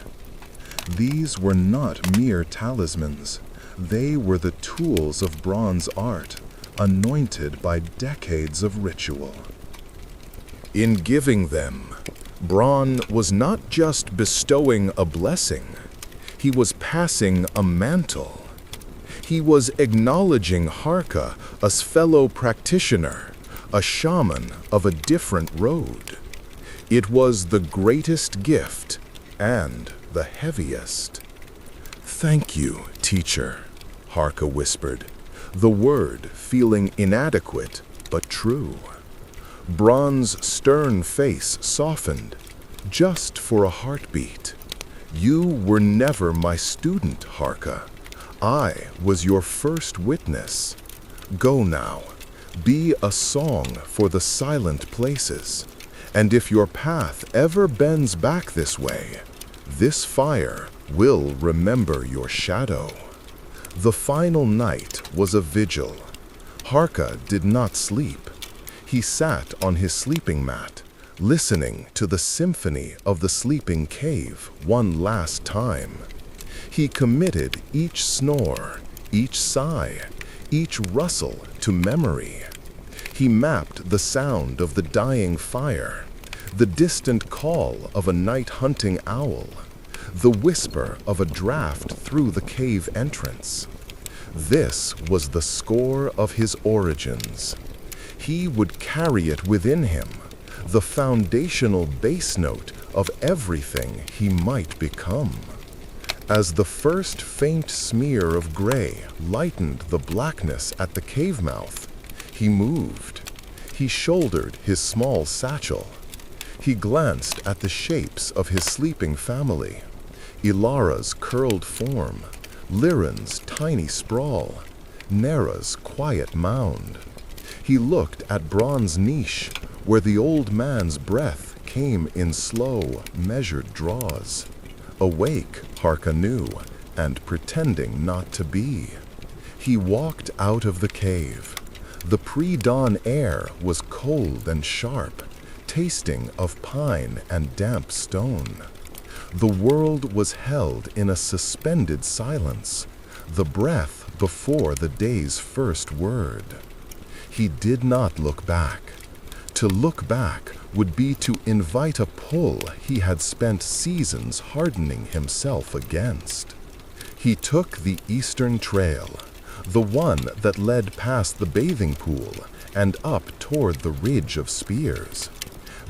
These were not mere talismans. They were the tools of Bronn's art, anointed by decades of ritual. In giving them, Bronn was not just bestowing a blessing, he was passing a mantle. He was acknowledging Harka as fellow practitioner, a shaman of a different road. It was the greatest gift and the heaviest. "Thank you, teacher," Harka whispered, the word feeling inadequate but true. Bronn's stern face softened, just for a heartbeat. "You were never my student, Harka. I was your first witness. Go now. Be a song for the silent places. And if your path ever bends back this way, this fire will remember your shadow." The final night was a vigil. Harka did not sleep. He sat on his sleeping mat, listening to the symphony of the sleeping cave one last time. He committed each snore, each sigh, each rustle to memory. He mapped the sound of the dying fire, the distant call of a night-hunting owl, the whisper of a draft through the cave entrance. This was the score of his origins. He would carry it within him, the foundational bass note of everything he might become. As the first faint smear of gray lightened the blackness at the cave mouth, he moved. He shouldered his small satchel. He glanced at the shapes of his sleeping family. Ilara's curled form, Liren's tiny sprawl, Nera's quiet mound. He looked at Bronn's niche, where the old man's breath came in slow, measured draws. Awake, Harka knew, and pretending not to be. He walked out of the cave. The pre-dawn air was cold and sharp, tasting of pine and damp stone. The world was held in a suspended silence, the breath before the day's first word. He did not look back. To look back would be to invite a pull he had spent seasons hardening himself against. He took the eastern trail, the one that led past the bathing pool and up toward the ridge of spears,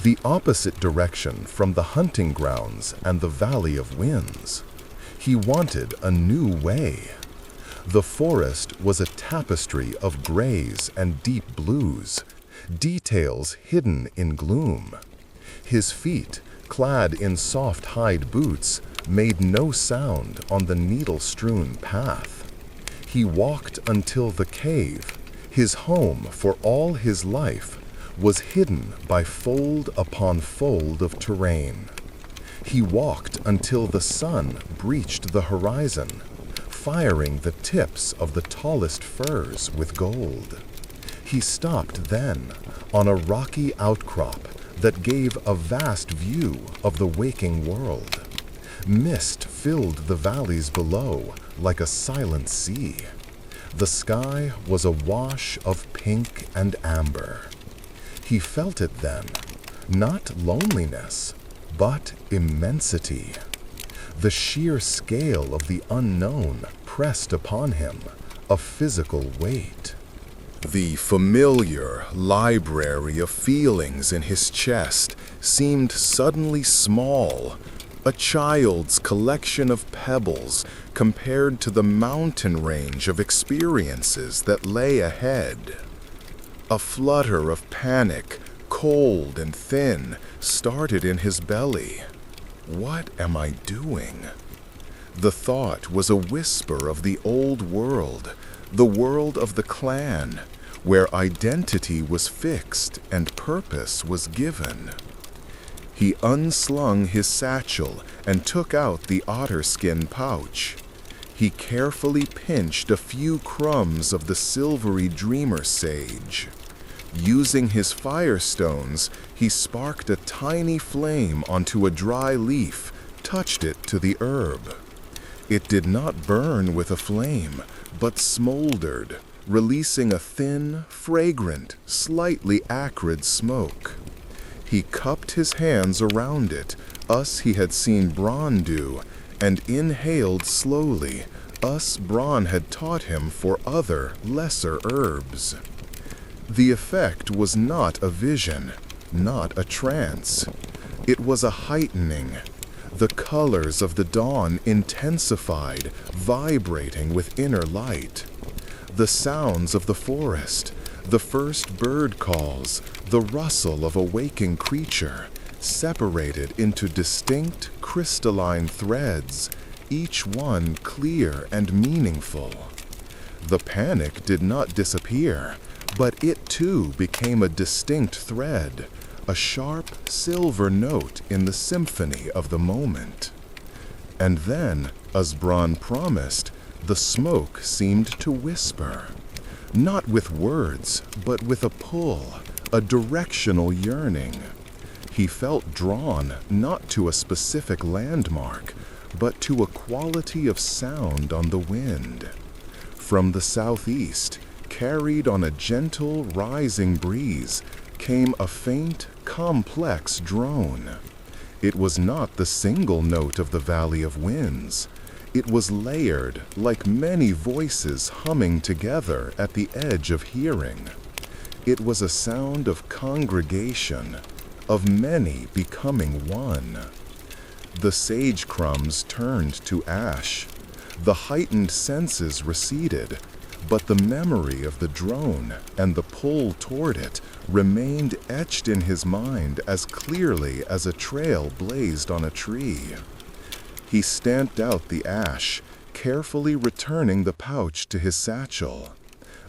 the opposite direction from the hunting grounds and the Valley of Winds. He wanted a new way. The forest was a tapestry of grays and deep blues, details hidden in gloom. His feet, clad in soft hide boots, made no sound on the needle-strewn path. He walked until the cave, his home for all his life, was hidden by fold upon fold of terrain. He walked until the sun breached the horizon, firing the tips of the tallest firs with gold. He stopped then on a rocky outcrop that gave a vast view of the waking world. Mist filled the valleys below like a silent sea. The sky was a wash of pink and amber. He felt it then, not loneliness, but immensity. The sheer scale of the unknown pressed upon him, a physical weight. The familiar library of feelings in his chest seemed suddenly small, a child's collection of pebbles compared to the mountain range of experiences that lay ahead. A flutter of panic, cold and thin, started in his belly. What am I doing? The thought was a whisper of the old world, the world of the clan, where identity was fixed and purpose was given. He unslung his satchel and took out the otter-skin pouch. He carefully pinched a few crumbs of the silvery dreamer sage. Using his firestones, he sparked a tiny flame onto a dry leaf, touched it to the herb. It did not burn with a flame, but smoldered, releasing a thin, fragrant, slightly acrid smoke. He cupped his hands around it, us he had seen Bron do, and inhaled slowly, us Bron had taught him for other, lesser herbs. The effect was not a vision, not a trance. It was a heightening. The colors of the dawn intensified, vibrating with inner light. The sounds of the forest, the first bird calls, the rustle of a waking creature, separated into distinct crystalline threads, each one clear and meaningful. The panic did not disappear, but it too became a distinct thread, a sharp silver note in the symphony of the moment. And then, as Bron promised, the smoke seemed to whisper, not with words, but with a pull, a directional yearning. He felt drawn not to a specific landmark, but to a quality of sound on the wind. From the southeast, carried on a gentle, rising breeze, came a faint, complex drone. It was not the single note of the Valley of Winds. It was layered, like many voices humming together at the edge of hearing. It was a sound of congregation, of many becoming one. The sage crumbs turned to ash. The heightened senses receded, but the memory of the drone and the pull toward it remained etched in his mind as clearly as a trail blazed on a tree. He stamped out the ash, carefully returning the pouch to his satchel.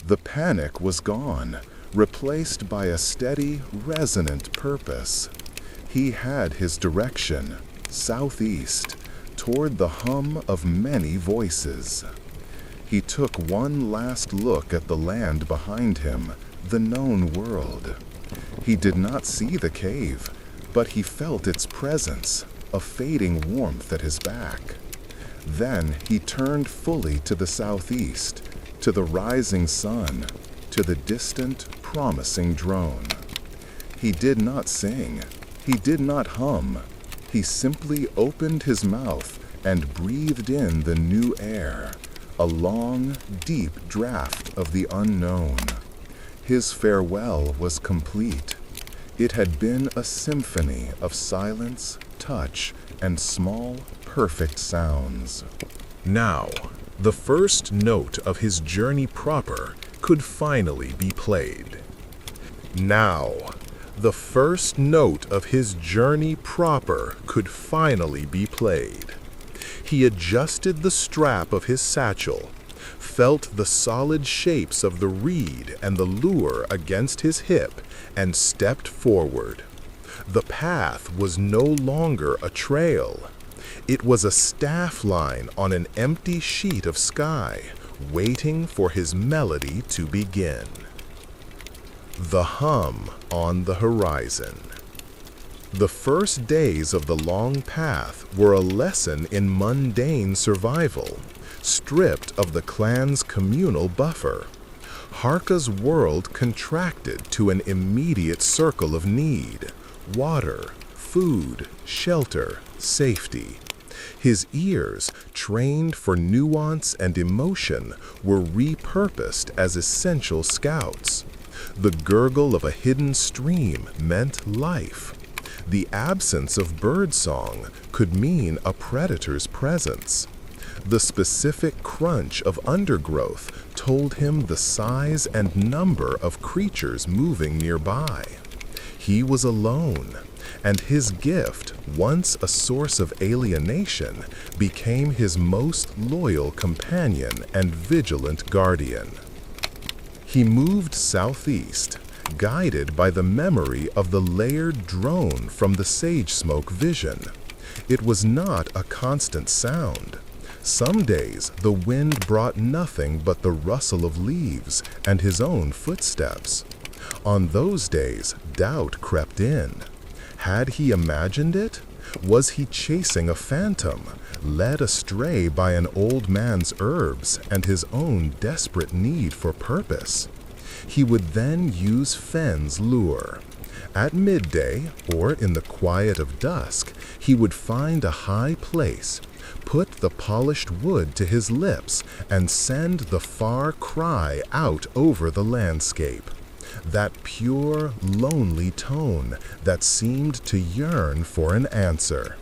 The panic was gone, replaced by a steady, resonant purpose. He had his direction, southeast, toward the hum of many voices. He took one last look at the land behind him, the known world. He did not see the cave, but he felt its presence, a fading warmth at his back. Then he turned fully to the southeast, to the rising sun, to the distant, promising drone. He did not sing. He did not hum. He simply opened his mouth and breathed in the new air, a long, deep draft of the unknown. His farewell was complete. It had been a symphony of silence, touch, and small, perfect sounds. Now, the first note of his journey proper could finally be played. Now, the first note of his journey proper could finally be played. He adjusted the strap of his satchel, felt the solid shapes of the reed and the lure against his hip, and stepped forward. The path was no longer a trail. It was a staff line on an empty sheet of sky, waiting for his melody to begin. The hum on the horizon. The first days of the long path were a lesson in mundane survival, stripped of the clan's communal buffer. Harka's world contracted to an immediate circle of need: water, food, shelter, safety. His ears, trained for nuance and emotion, were repurposed as essential scouts. The gurgle of a hidden stream meant life. The absence of birdsong could mean a predator's presence. The specific crunch of undergrowth told him the size and number of creatures moving nearby. He was alone, and his gift, once a source of alienation, became his most loyal companion and vigilant guardian. He moved southeast, guided by the memory of the layered drone from the sage smoke vision. It was not a constant sound. Some days the wind brought nothing but the rustle of leaves and his own footsteps. On those days, doubt crept in. Had he imagined it? Was he chasing a phantom, led astray by an old man's herbs and his own desperate need for purpose? He would then use Fenn's lure. At midday, or in the quiet of dusk, he would find a high place, put the polished wood to his lips, and send the far cry out over the landscape. That pure, lonely tone that seemed to yearn for an answer.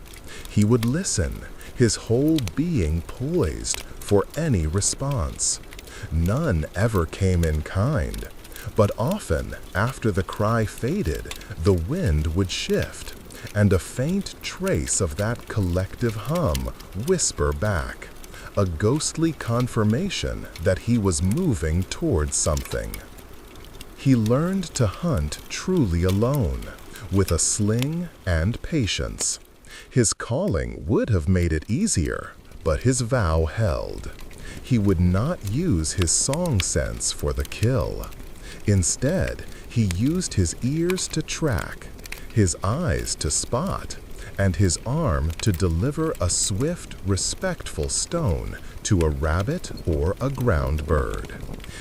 He would listen, his whole being poised for any response. None ever came in kind, but often, after the cry faded, the wind would shift, and a faint trace of that collective hum whisper back, a ghostly confirmation that he was moving towards something. He learned to hunt truly alone, with a sling and patience. His calling would have made it easier, but his vow held. He would not use his song sense for the kill. Instead, he used his ears to track, his eyes to spot, and his arm to deliver a swift, respectful stone to a rabbit or a ground bird.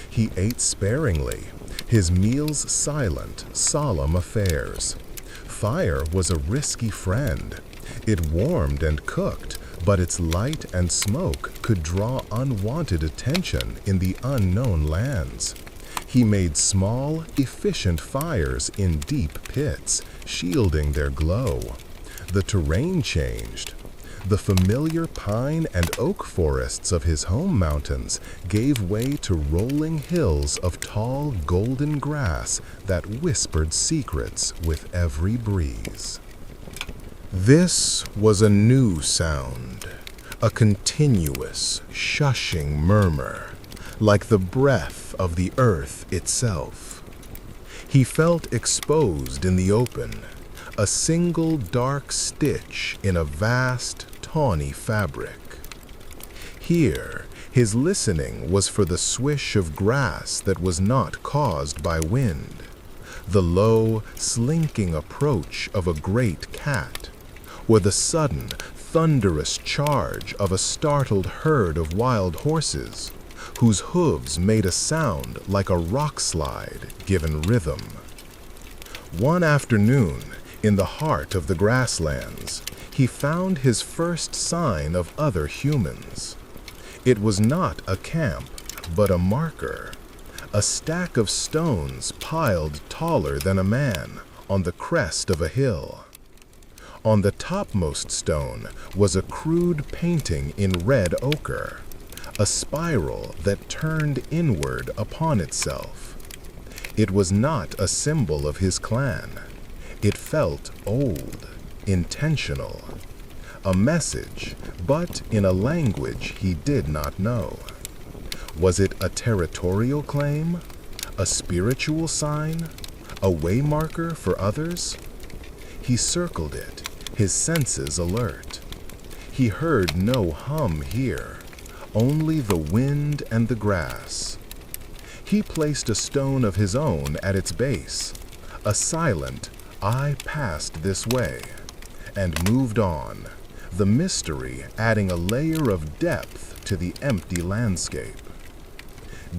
He ate sparingly, his meals silent, solemn affairs. Fire was a risky friend. It warmed and cooked, but its light and smoke could draw unwanted attention in the unknown lands. He made small, efficient fires in deep pits, shielding their glow. The terrain changed. The familiar pine and oak forests of his home mountains gave way to rolling hills of tall, golden grass that whispered secrets with every breeze. This was a new sound, a continuous, shushing murmur, like the breath of the earth itself. He felt exposed in the open, a single dark stitch in a vast, tawny fabric. Here, his listening was for the swish of grass that was not caused by wind, the low, slinking approach of a great cat, or the sudden, thunderous charge of a startled herd of wild horses, whose hooves made a sound like a rock slide given rhythm. One afternoon, in the heart of the grasslands, he found his first sign of other humans. It was not a camp, but a marker. A stack of stones piled taller than a man on the crest of a hill. On the topmost stone was a crude painting in red ochre, a spiral that turned inward upon itself. It was not a symbol of his clan. It felt old, intentional. A message, but in a language he did not know. Was it a territorial claim? A spiritual sign? A waymarker for others? He circled it, his senses alert. He heard no hum here, only the wind and the grass. He placed a stone of his own at its base, a silent, "I passed this way," and moved on, the mystery adding a layer of depth to the empty landscape.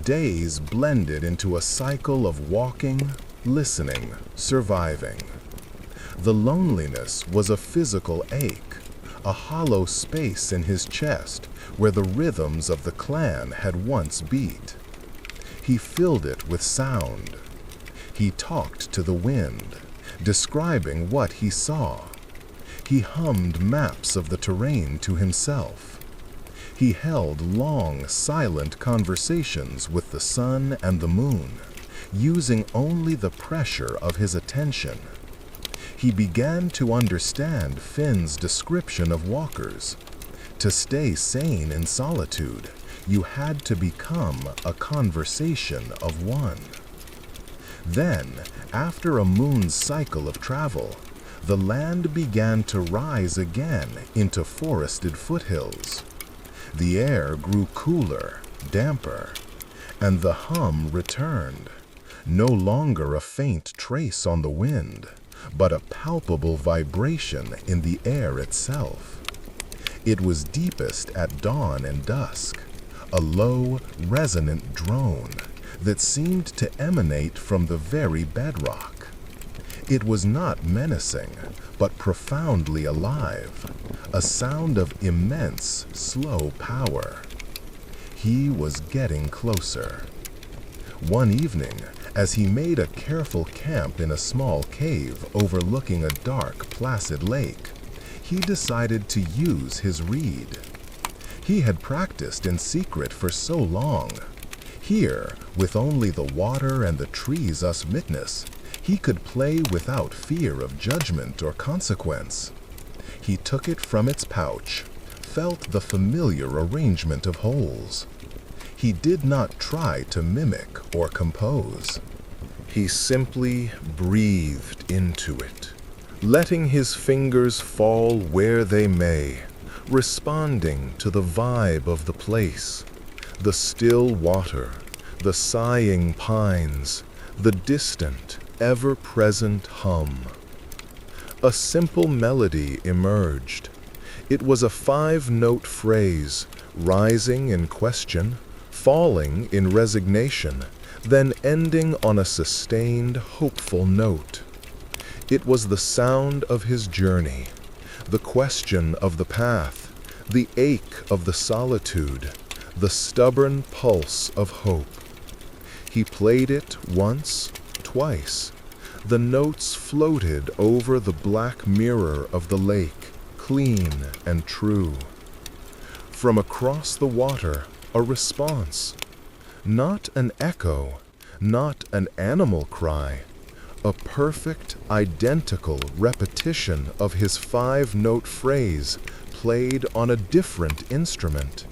Days blended into a cycle of walking, listening, surviving. The loneliness was a physical ache, a hollow space in his chest where the rhythms of the clan had once beat. He filled it with sound. He talked to the wind, describing what he saw. He hummed maps of the terrain to himself. He held long, silent conversations with the sun and the moon, using only the pressure of his attention. He began to understand Finn's description of walkers. To stay sane in solitude, you had to become a conversation of one. Then, after a moon's cycle of travel, the land began to rise again into forested foothills. The air grew cooler, damper, and the hum returned, no longer a faint trace on the wind, but a palpable vibration in the air itself. It was deepest at dawn and dusk, a low, resonant drone that seemed to emanate from the very bedrock. It was not menacing, but profoundly alive, a sound of immense, slow power. He was getting closer. One evening, as he made a careful camp in a small cave overlooking a dark, placid lake, he decided to use his reed. He had practiced in secret for so long. Here, with only the water and the trees as witness, he could play without fear of judgment or consequence. He took it from its pouch, felt the familiar arrangement of holes. He did not try to mimic or compose. He simply breathed into it, letting his fingers fall where they may, responding to the vibe of the place, the still water, the sighing pines, the distant, ever-present hum. A simple melody emerged. It was a 5-note phrase, rising in question, falling in resignation, then ending on a sustained, hopeful note. It was the sound of his journey, the question of the path, the ache of the solitude, the stubborn pulse of hope. He played it once, twice. The notes floated over the black mirror of the lake, clean and true. From across the water, a response. Not an echo, not an animal cry, a perfect, identical repetition of his 5-note phrase played on a different instrument.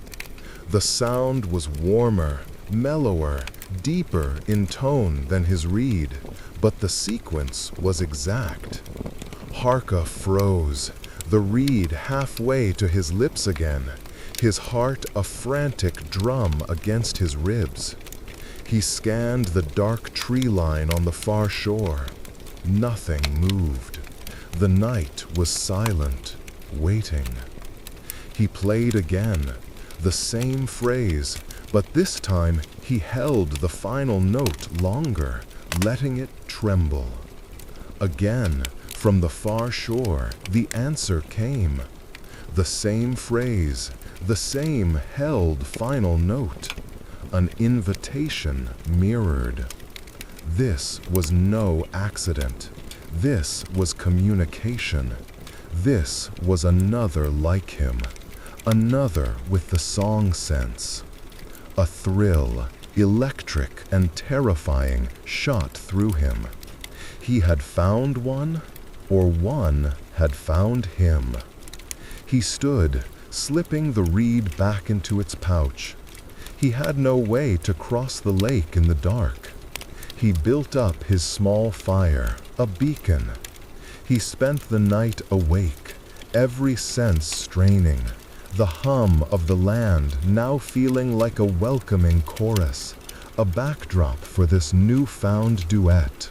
The sound was warmer, mellower, deeper in tone than his reed, but the sequence was exact. Harka froze, the reed halfway to his lips again, his heart a frantic drum against his ribs. He scanned the dark tree line on the far shore. Nothing moved. The night was silent, waiting. He played again, the same phrase, but this time he held the final note longer, letting it tremble. Again, from the far shore, the answer came. The same phrase, the same held final note. An invitation mirrored. This was no accident. This was communication. This was another like him. Another with the song sense. A thrill, electric and terrifying, shot through him. He had found one, or one had found him. He stood, slipping the reed back into its pouch. He had no way to cross the lake in the dark. He built up his small fire, a beacon. He spent the night awake, every sense straining, the hum of the land now feeling like a welcoming chorus, a backdrop for this newfound duet.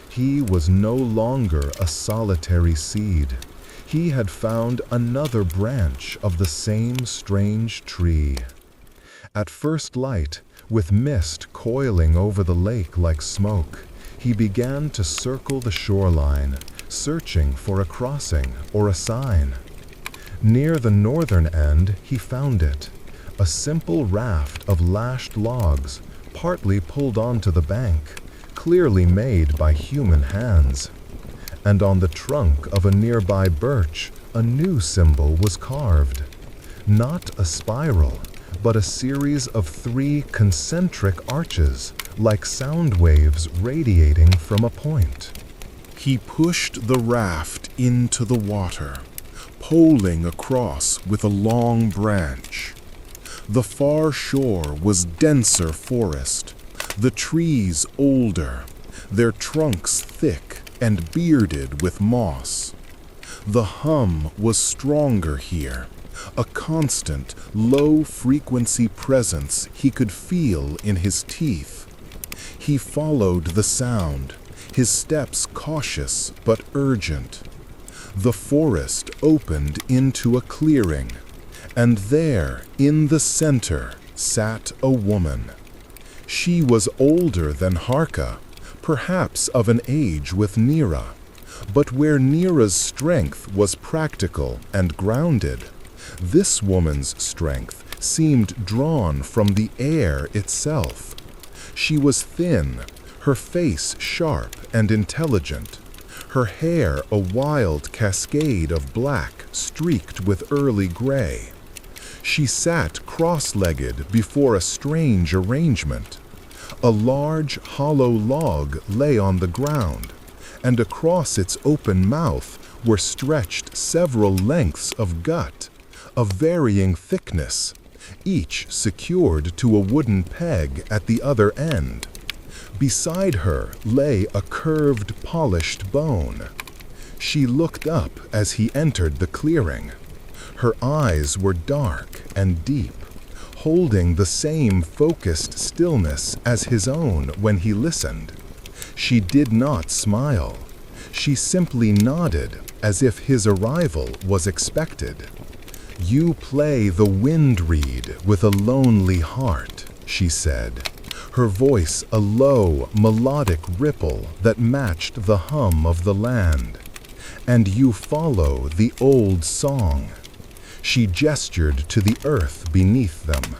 He was no longer a solitary seed. He had found another branch of the same strange tree. At first light, with mist coiling over the lake like smoke, he began to circle the shoreline, searching for a crossing or a sign. Near the northern end, he found it, a simple raft of lashed logs, partly pulled onto the bank, clearly made by human hands. And on the trunk of a nearby birch, a new symbol was carved. Not a spiral, but a series of 3 concentric arches, like sound waves radiating from a point. He pushed the raft into the water, poling across with a long branch. The far shore was denser forest, the trees older, their trunks thick and bearded with moss. The hum was stronger here, a constant, low-frequency presence he could feel in his teeth. He followed the sound, his steps cautious but urgent. The forest opened into a clearing, and there, in the center, sat a woman. She was older than Harka, perhaps of an age with Nira, but where Nira's strength was practical and grounded, this woman's strength seemed drawn from the air itself. She was thin, her face sharp and intelligent, her hair a wild cascade of black streaked with early gray. She sat cross-legged before a strange arrangement. A large, hollow log lay on the ground, and across its open mouth were stretched several lengths of gut, of varying thickness, each secured to a wooden peg at the other end. Beside her lay a curved, polished bone. She looked up as he entered the clearing. Her eyes were dark and deep, holding the same focused stillness as his own when he listened. She did not smile. She simply nodded as if his arrival was expected. "You play the wind reed with a lonely heart," she said, her voice a low, melodic ripple that matched the hum of the land. "And you follow the old song." She gestured to the earth beneath them.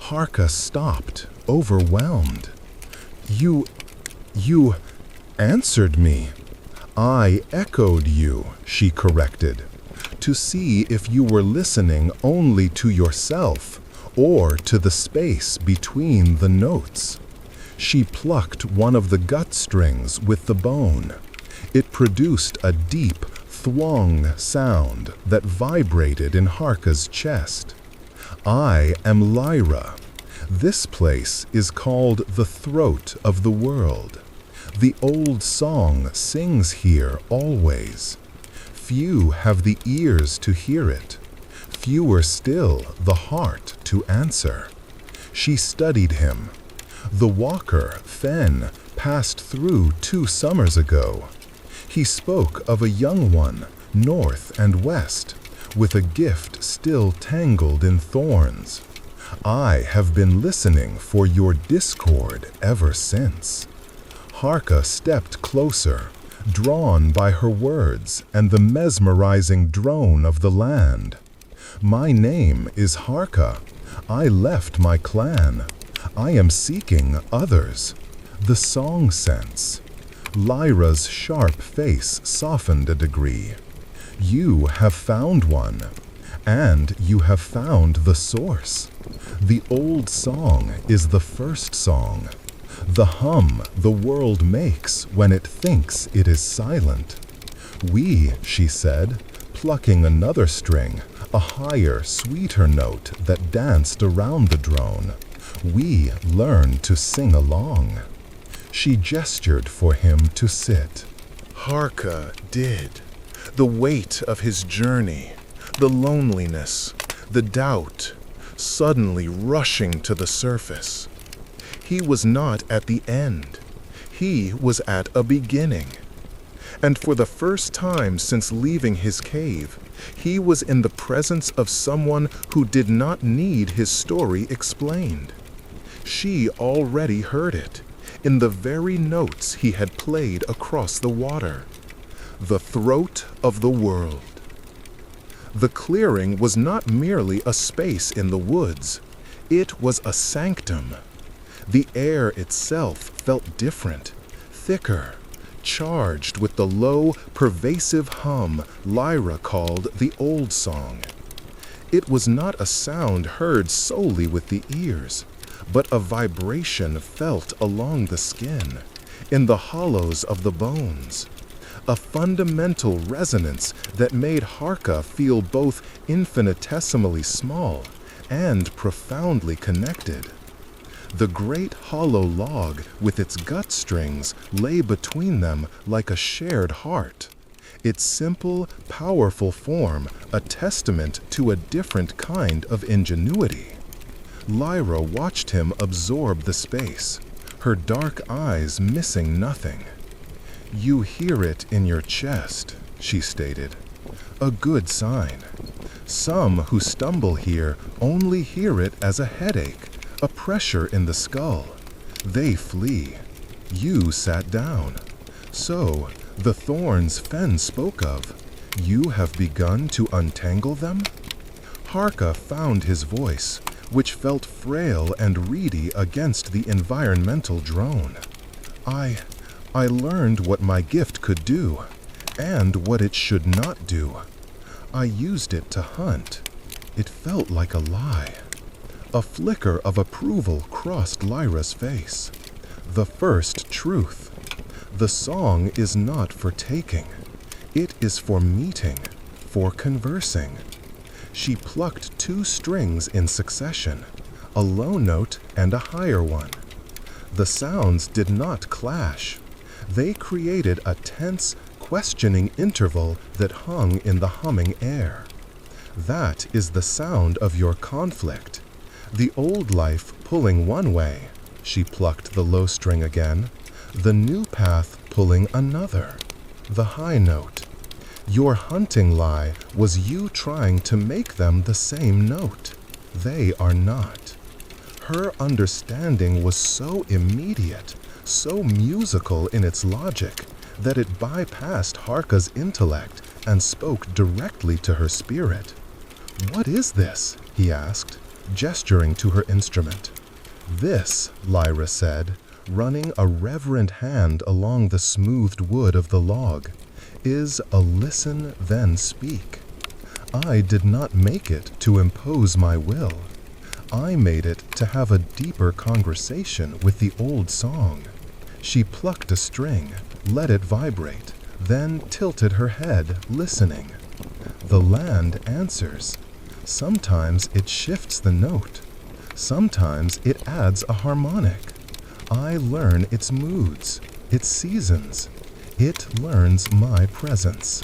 Harka stopped, overwhelmed. You answered me." "I echoed you," she corrected, "to see if you were listening only to yourself or to the space between the notes." She plucked one of the gut strings with the bone. It produced a deep thwong sound that vibrated in Harka's chest. "I am Lyra. This place is called the throat of the world. The old song sings here always. Few have the ears to hear it, fewer still the heart to answer." She studied him. "The walker, Fen, passed through 2 summers ago. He spoke of a young one, north and west, with a gift still tangled in thorns. I have been listening for your discord ever since." Harka stepped closer, drawn by her words and the mesmerizing drone of the land. My name is Harka. I left my clan. I am seeking others. The song sense. Lyra's sharp face softened a degree. You have found one, and you have found the source. The old song is the first song, the hum the world makes when it thinks it is silent. We, she said, plucking another string, a higher, sweeter note that danced around the drone. We learned to sing along. She gestured for him to sit. Harka did. The weight of his journey, the loneliness, the doubt, suddenly rushing to the surface. He was not at the end. He was at a beginning. And for the first time since leaving his cave, he was in the presence of someone who did not need his story explained. She already heard it, in the very notes he had played across the water. The throat of the world. The clearing was not merely a space in the woods. It was a sanctum. The air itself felt different, thicker, charged with the low, pervasive hum Lyra called the old song. It was not a sound heard solely with the ears, but a vibration felt along the skin, in the hollows of the bones. A fundamental resonance that made Harka feel both infinitesimally small and profoundly connected. The great hollow log with its gut strings lay between them like a shared heart, its simple, powerful form a testament to a different kind of ingenuity. Lyra watched him absorb the space, her dark eyes missing nothing. "You hear it in your chest," she stated. "A good sign. Some who stumble here only hear it as a headache, a pressure in the skull. They flee. You sat down. So, the thorns Fen spoke of, you have begun to untangle them?" Harka found his voice, which felt frail and reedy against the environmental drone. I learned what my gift could do, and what it should not do. I used it to hunt. It felt like a lie. A flicker of approval crossed Lyra's face. The first truth. The song is not for taking. It is for meeting, for conversing. She plucked 2 strings in succession, a low note and a higher one. The sounds did not clash. They created a tense, questioning interval that hung in the humming air. That is the sound of your conflict. The old life pulling one way, she plucked the low string again, the new path pulling another, the high note. Your hunting lie was you trying to make them the same note. They are not. Her understanding was so immediate, so musical in its logic, that it bypassed Harka's intellect and spoke directly to her spirit. "What is this?" he asked, gesturing to her instrument. "This," Lyra said, running a reverent hand along the smoothed wood of the log, "is a listen then speak. I did not make it to impose my will. I made it to have a deeper conversation with the old song." She plucked a string, let it vibrate, then tilted her head, listening. The land answers. Sometimes it shifts the note. Sometimes it adds a harmonic. I learn its moods, its seasons. It learns my presence.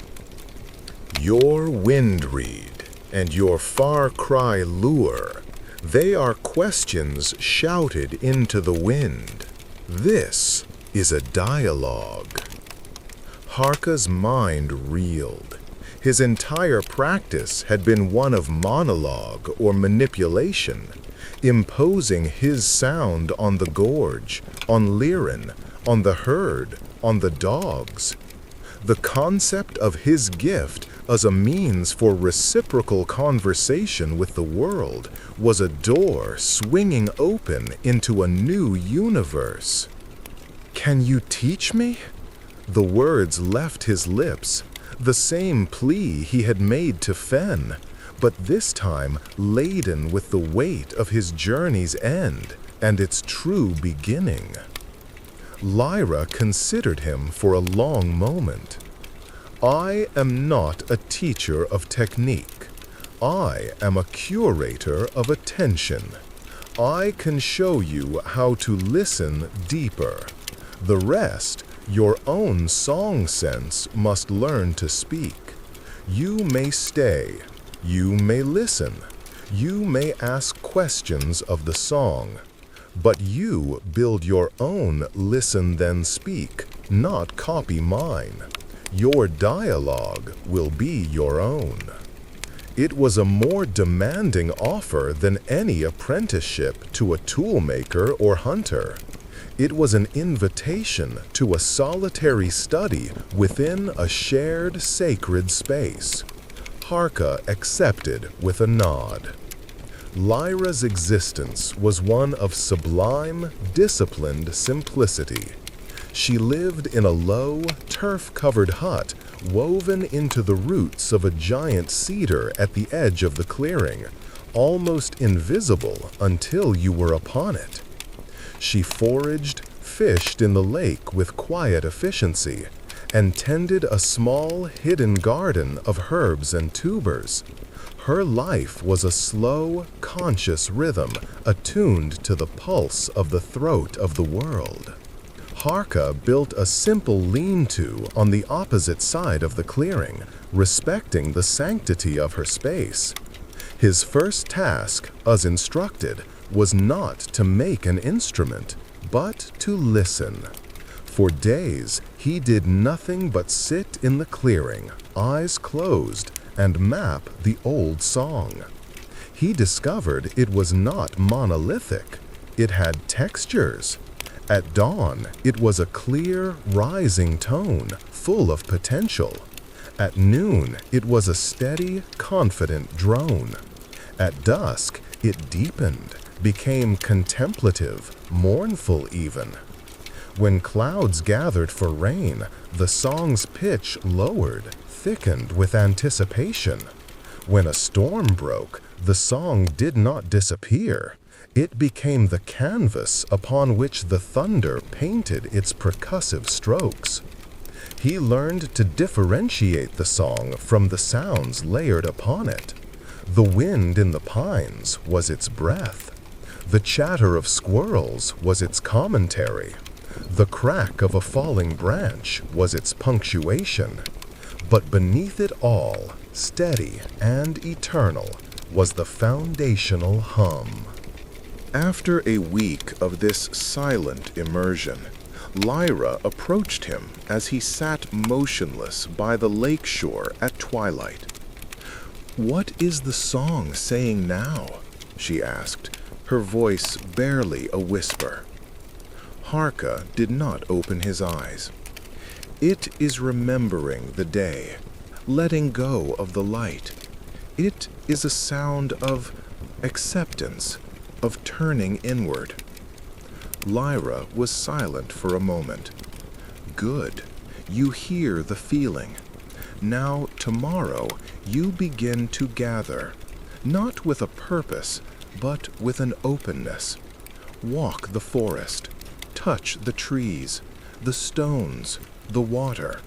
Your wind reed and your far cry lure, they are questions shouted into the wind. This is a dialogue. Harka's mind reeled. His entire practice had been one of monologue or manipulation, imposing his sound on the gorge, on Liren, on the herd, on the dogs. The concept of his gift as a means for reciprocal conversation with the world was a door swinging open into a new universe. "Can you teach me?" The words left his lips, the same plea he had made to Fen, but this time laden with the weight of his journey's end and its true beginning. Lyra considered him for a long moment. "I am not a teacher of technique. I am a curator of attention. I can show you how to listen deeper. The rest, your own song sense must learn to speak. You may stay, you may listen, you may ask questions of the song. But you build your own listen then speak, not copy mine. Your dialogue will be your own." It was a more demanding offer than any apprenticeship to a toolmaker or hunter. It was an invitation to a solitary study within a shared sacred space. Harka accepted with a nod. Lyra's existence was one of sublime, disciplined simplicity. She lived in a low, turf-covered hut woven into the roots of a giant cedar at the edge of the clearing, almost invisible until you were upon it. She foraged, fished in the lake with quiet efficiency, and tended a small, hidden garden of herbs and tubers. Her life was a slow, conscious rhythm attuned to the pulse of the throat of the world. Harka built a simple lean-to on the opposite side of the clearing, respecting the sanctity of her space. His first task, as instructed, was not to make an instrument, but to listen. For days, he did nothing but sit in the clearing, eyes closed, and map the old song. He discovered it was not monolithic. It had textures. At dawn, it was a clear, rising tone, full of potential. At noon, it was a steady, confident drone. At dusk, it deepened, became contemplative, mournful even. When clouds gathered for rain, the song's pitch lowered, thickened with anticipation. When a storm broke, the song did not disappear. It became the canvas upon which the thunder painted its percussive strokes. He learned to differentiate the song from the sounds layered upon it. The wind in the pines was its breath. The chatter of squirrels was its commentary. The crack of a falling branch was its punctuation. But beneath it all, steady and eternal, was the foundational hum. After a week of this silent immersion, Lyra approached him as he sat motionless by the lake shore at twilight. "What is the song saying now?" she asked, her voice barely a whisper. Harka did not open his eyes. "It is remembering the day, letting go of the light. It is a sound of acceptance, of turning inward." Lyra was silent for a moment. "Good. You hear the feeling. Now, tomorrow, you begin to gather, not with a purpose, but with an openness. Walk the forest, touch the trees, the stones, the water.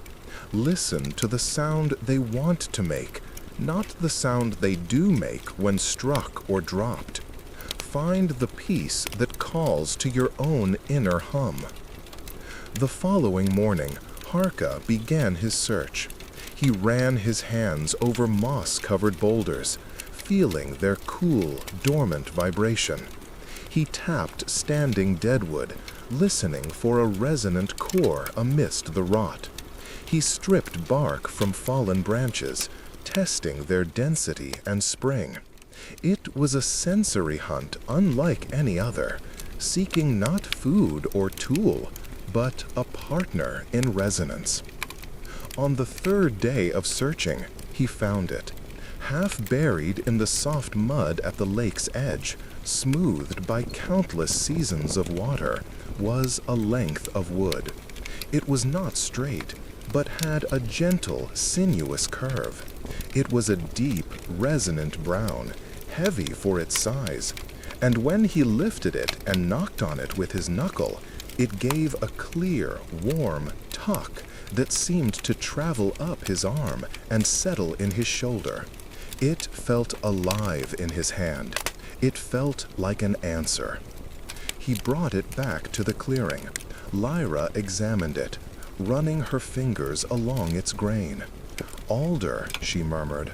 Listen to the sound they want to make, not the sound they do make when struck or dropped. Find the peace that calls to your own inner hum." The following morning, Harka began his search. He ran his hands over moss-covered boulders, feeling their cool, dormant vibration. He tapped standing deadwood, listening for a resonant core amidst the rot. He stripped bark from fallen branches, testing their density and spring. It was a sensory hunt unlike any other, seeking not food or tool, but a partner in resonance. On the third day of searching, he found it. Half buried in the soft mud at the lake's edge, smoothed by countless seasons of water, was a length of wood. It was not straight, but had a gentle, sinuous curve. It was a deep, resonant brown, heavy for its size, and when he lifted it and knocked on it with his knuckle, it gave a clear, warm tuck that seemed to travel up his arm and settle in his shoulder. It felt alive in his hand. It felt like an answer. He brought it back to the clearing. Lyra examined it, running her fingers along its grain. "Alder," she murmured,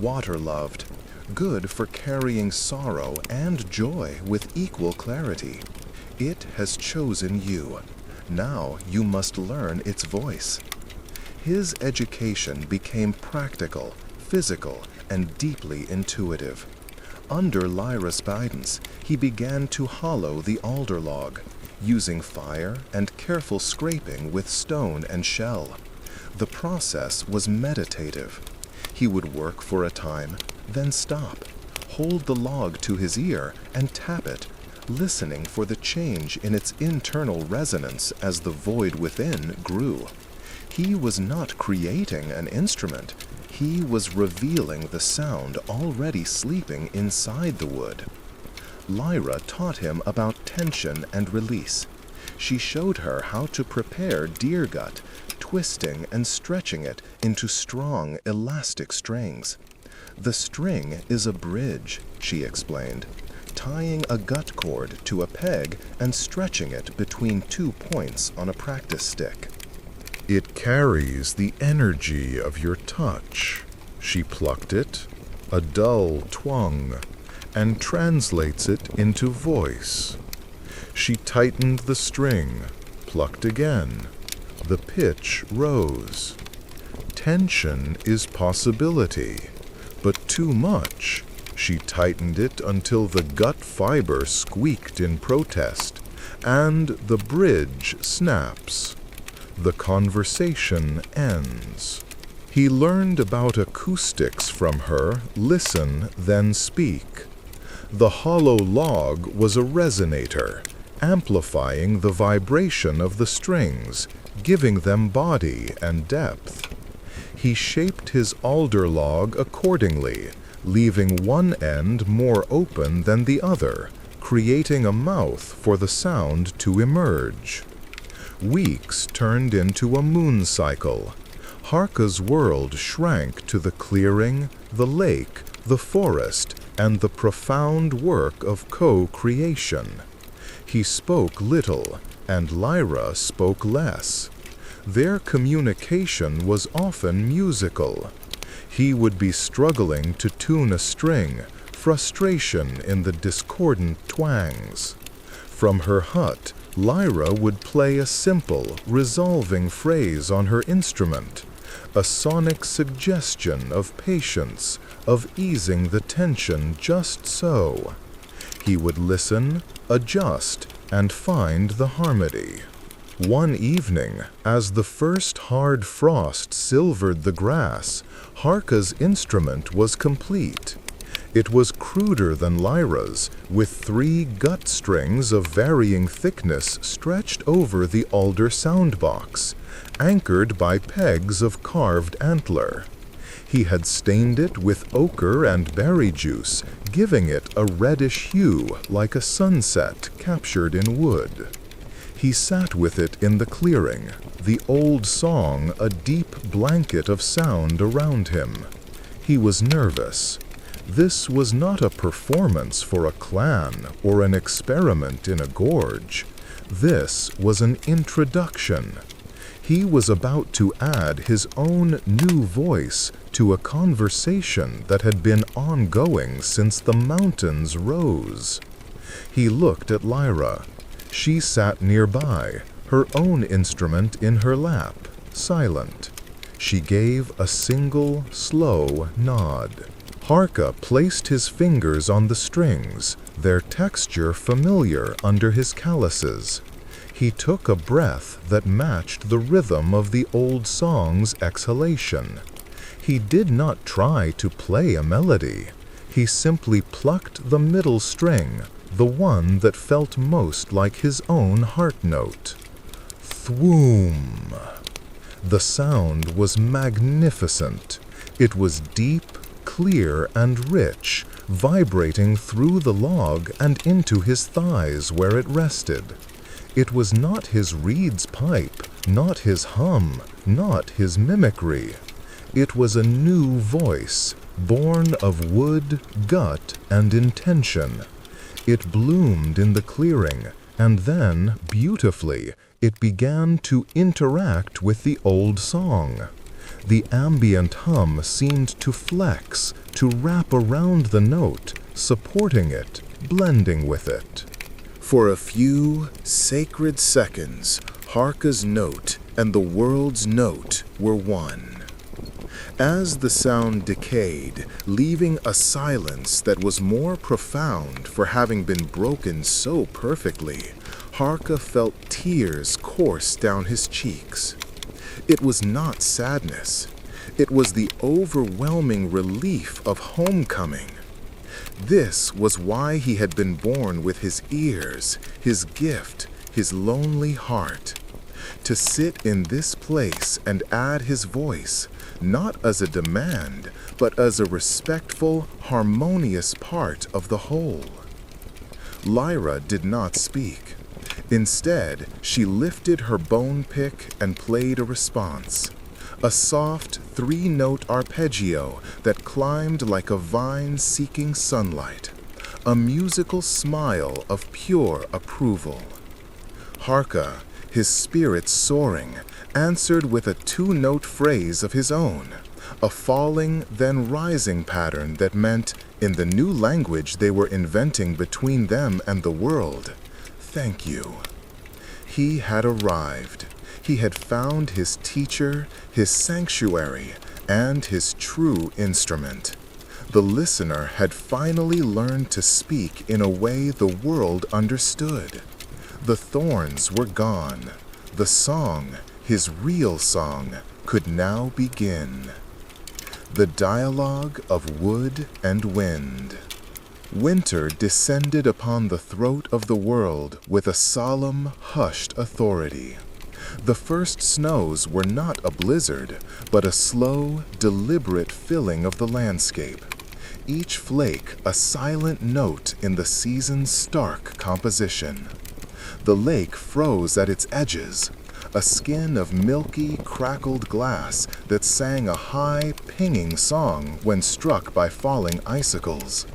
"water-loved, good for carrying sorrow and joy with equal clarity. It has chosen you. Now you must learn its voice." His education became practical, physical, and deeply intuitive. Under Lyra's guidance, he began to hollow the alder log, using fire and careful scraping with stone and shell. The process was meditative. He would work for a time, then stop, hold the log to his ear, and tap it, listening for the change in its internal resonance as the void within grew. He was not creating an instrument. He was revealing the sound already sleeping inside the wood. Lyra taught him about tension and release. She showed her how to prepare deer gut, twisting and stretching it into strong, elastic strings. "The string is a bridge," she explained, tying a gut cord to a peg and stretching it between 2 points on a practice stick. "It carries the energy of your touch." She plucked it, a dull twang, and translates it into voice. She tightened the string, plucked again. The pitch rose. Tension is possibility, but too much. She tightened it until the gut fiber squeaked in protest, and the bridge snaps. The conversation ends. He learned about acoustics from her, listen, then speak. The hollow log was a resonator, amplifying the vibration of the strings, giving them body and depth. He shaped his alder log accordingly, leaving one end more open than the other, creating a mouth for the sound to emerge. Weeks turned into a moon cycle. Harka's world shrank to the clearing, the lake, the forest, and the profound work of co-creation. He spoke little, and Lyra spoke less. Their communication was often musical. He would be struggling to tune a string, frustration in the discordant twangs. From her hut, Lyra would play a simple, resolving phrase on her instrument, a sonic suggestion of patience, of easing the tension just so. He would listen, adjust, and find the harmony. One evening, as the first hard frost silvered the grass, Harka's instrument was complete. It was cruder than Lyra's, with 3 gut strings of varying thickness stretched over the alder soundbox, anchored by pegs of carved antler. He had stained it with ochre and berry juice, giving it a reddish hue like a sunset captured in wood. He sat with it in the clearing, the old song a deep blanket of sound around him. He was nervous. This was not a performance for a clan or an experiment in a gorge. This was an introduction. He was about to add his own new voice to a conversation that had been ongoing since the mountains rose. He looked at Lyra. She sat nearby, her own instrument in her lap, silent. She gave a single, slow nod. Harka placed his fingers on the strings, their texture familiar under his calluses. He took a breath that matched the rhythm of the old song's exhalation. He did not try to play a melody. He simply plucked the middle string, the one that felt most like his own heart note. Thwoom! The sound was magnificent. It was deep, clear, and rich, vibrating through the log and into his thighs where it rested. It was not his reed's pipe, not his hum, not his mimicry. It was a new voice, born of wood, gut, and intention. It bloomed in the clearing, and then, beautifully, it began to interact with the old song. The ambient hum seemed to flex, to wrap around the note, supporting it, blending with it. For a few sacred seconds, Harka's note and the world's note were one. As the sound decayed, leaving a silence that was more profound for having been broken so perfectly, Harka felt tears course down his cheeks. It was not sadness. It was the overwhelming relief of homecoming. This was why he had been born with his ears, his gift, his lonely heart. To sit in this place and add his voice, not as a demand, but as a respectful, harmonious part of the whole. Lyra did not speak. Instead, she lifted her bone pick and played a response. A soft, three-note arpeggio that climbed like a vine seeking sunlight. A musical smile of pure approval. Harka, his spirit soaring, answered with a two-note phrase of his own, a falling then rising pattern that meant, in the new language they were inventing between them and the world, thank you. He had arrived. He had found his teacher, his sanctuary, and his true instrument. The listener had finally learned to speak in a way the world understood. The thorns were gone. The song, his real song, could now begin. The dialogue of wood and wind. Winter descended upon the throat of the world with a solemn, hushed authority. The first snows were not a blizzard, but a slow, deliberate filling of the landscape. Each flake a silent note in the season's stark composition. The lake froze at its edges, a skin of milky, crackled glass that sang a high, pinging song when struck by falling icicles.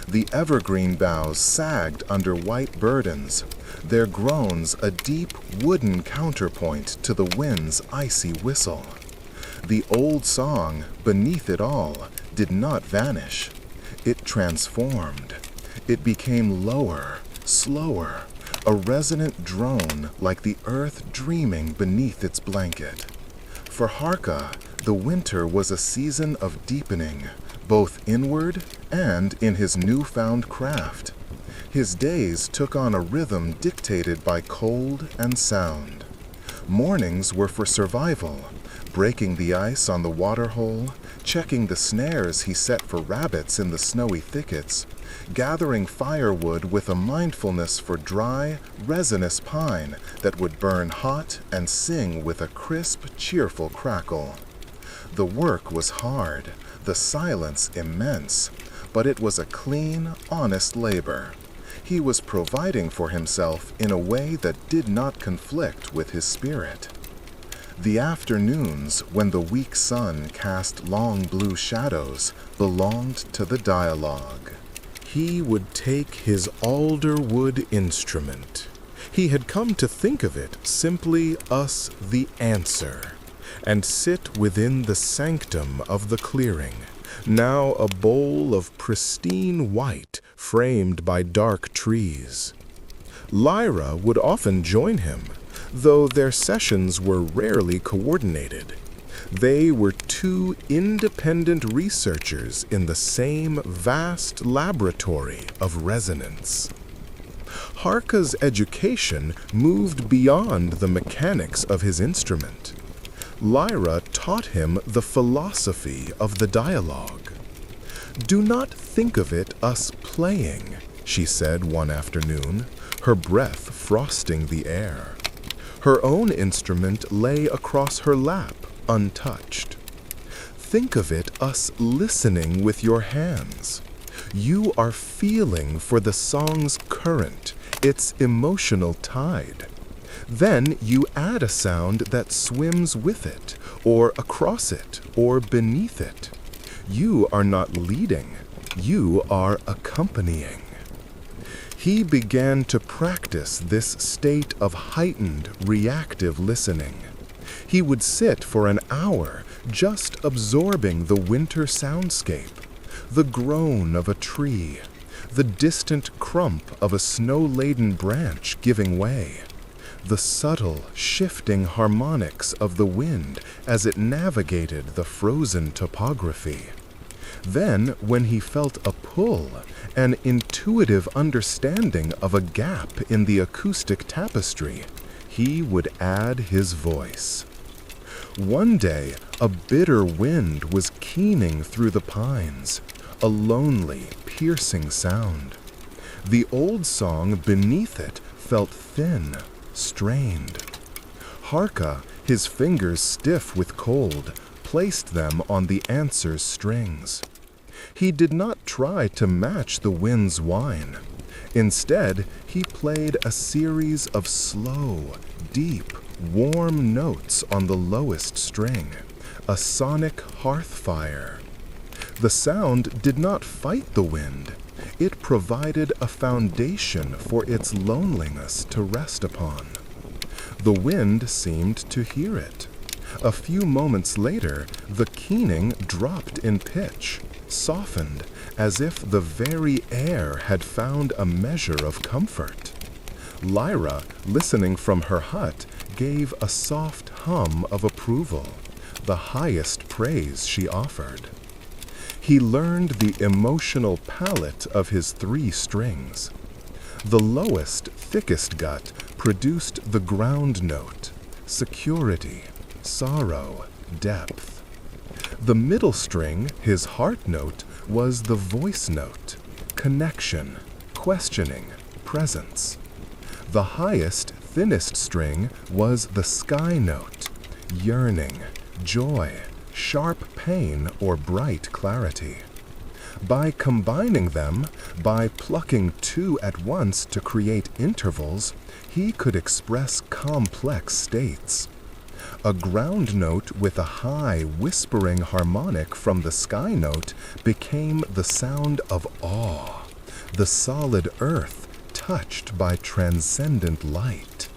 The evergreen boughs sagged under white burdens, their groans a deep wooden counterpoint to the wind's icy whistle. The old song, beneath it all, did not vanish. It transformed. It became lower, slower, a resonant drone like the earth dreaming beneath its blanket. For Harka, the winter was a season of deepening, both inward and in his newfound craft. His days took on a rhythm dictated by cold and sound. Mornings were for survival, breaking the ice on the waterhole, checking the snares he set for rabbits in the snowy thickets, gathering firewood with a mindfulness for dry, resinous pine that would burn hot and sing with a crisp, cheerful crackle. The work was hard, the silence immense, but it was a clean, honest labor. He was providing for himself in a way that did not conflict with his spirit. The afternoons, when the weak sun cast long blue shadows, belonged to the dialogue. He would take his alder-wood instrument. He had come to think of it simply as the answer, and sit within the sanctum of the clearing, now a bowl of pristine white framed by dark trees. Lyra would often join him, though their sessions were rarely coordinated. They were two independent researchers in the same vast laboratory of resonance. Harka's education moved beyond the mechanics of his instrument. Lyra taught him the philosophy of the dialogue. "Do not think of it us playing," she said one afternoon, her breath frosting the air. Her own instrument lay across her lap, untouched. "Think of it us listening with your hands. You are feeling for the song's current, its emotional tide. Then you add a sound that swims with it, or across it, or beneath it. You are not leading, you are accompanying." He began to practice this state of heightened, reactive listening. He would sit for an hour just absorbing the winter soundscape, the groan of a tree, the distant crump of a snow-laden branch giving way, the subtle, shifting harmonics of the wind as it navigated the frozen topography. Then, when he felt a pull, an intuitive understanding of a gap in the acoustic tapestry, he would add his voice. One day, a bitter wind was keening through the pines, a lonely, piercing sound. The old song beneath it felt thin, strained. Harka, his fingers stiff with cold, placed them on the answer's strings. He did not try to match the wind's whine. Instead, he played a series of slow, deep, warm notes on the lowest string, a sonic hearth fire. The sound did not fight the wind. It provided a foundation for its loneliness to rest upon. The wind seemed to hear it. A few moments later, the keening dropped in pitch, softened, as if the very air had found a measure of comfort. Lyra, listening from her hut, gave a soft hum of approval, the highest praise she offered. He learned the emotional palette of his 3 strings. The lowest, thickest gut produced the ground note, security, sorrow, depth. The middle string, his heart note, was the voice note, connection, questioning, presence. The highest, thinnest string was the sky note, yearning, joy, sharp pain, or bright clarity. By combining them, by plucking 2 at once to create intervals, he could express complex states. A ground note with a high, whispering harmonic from the sky note became the sound of awe, the solid earth touched by transcendent light.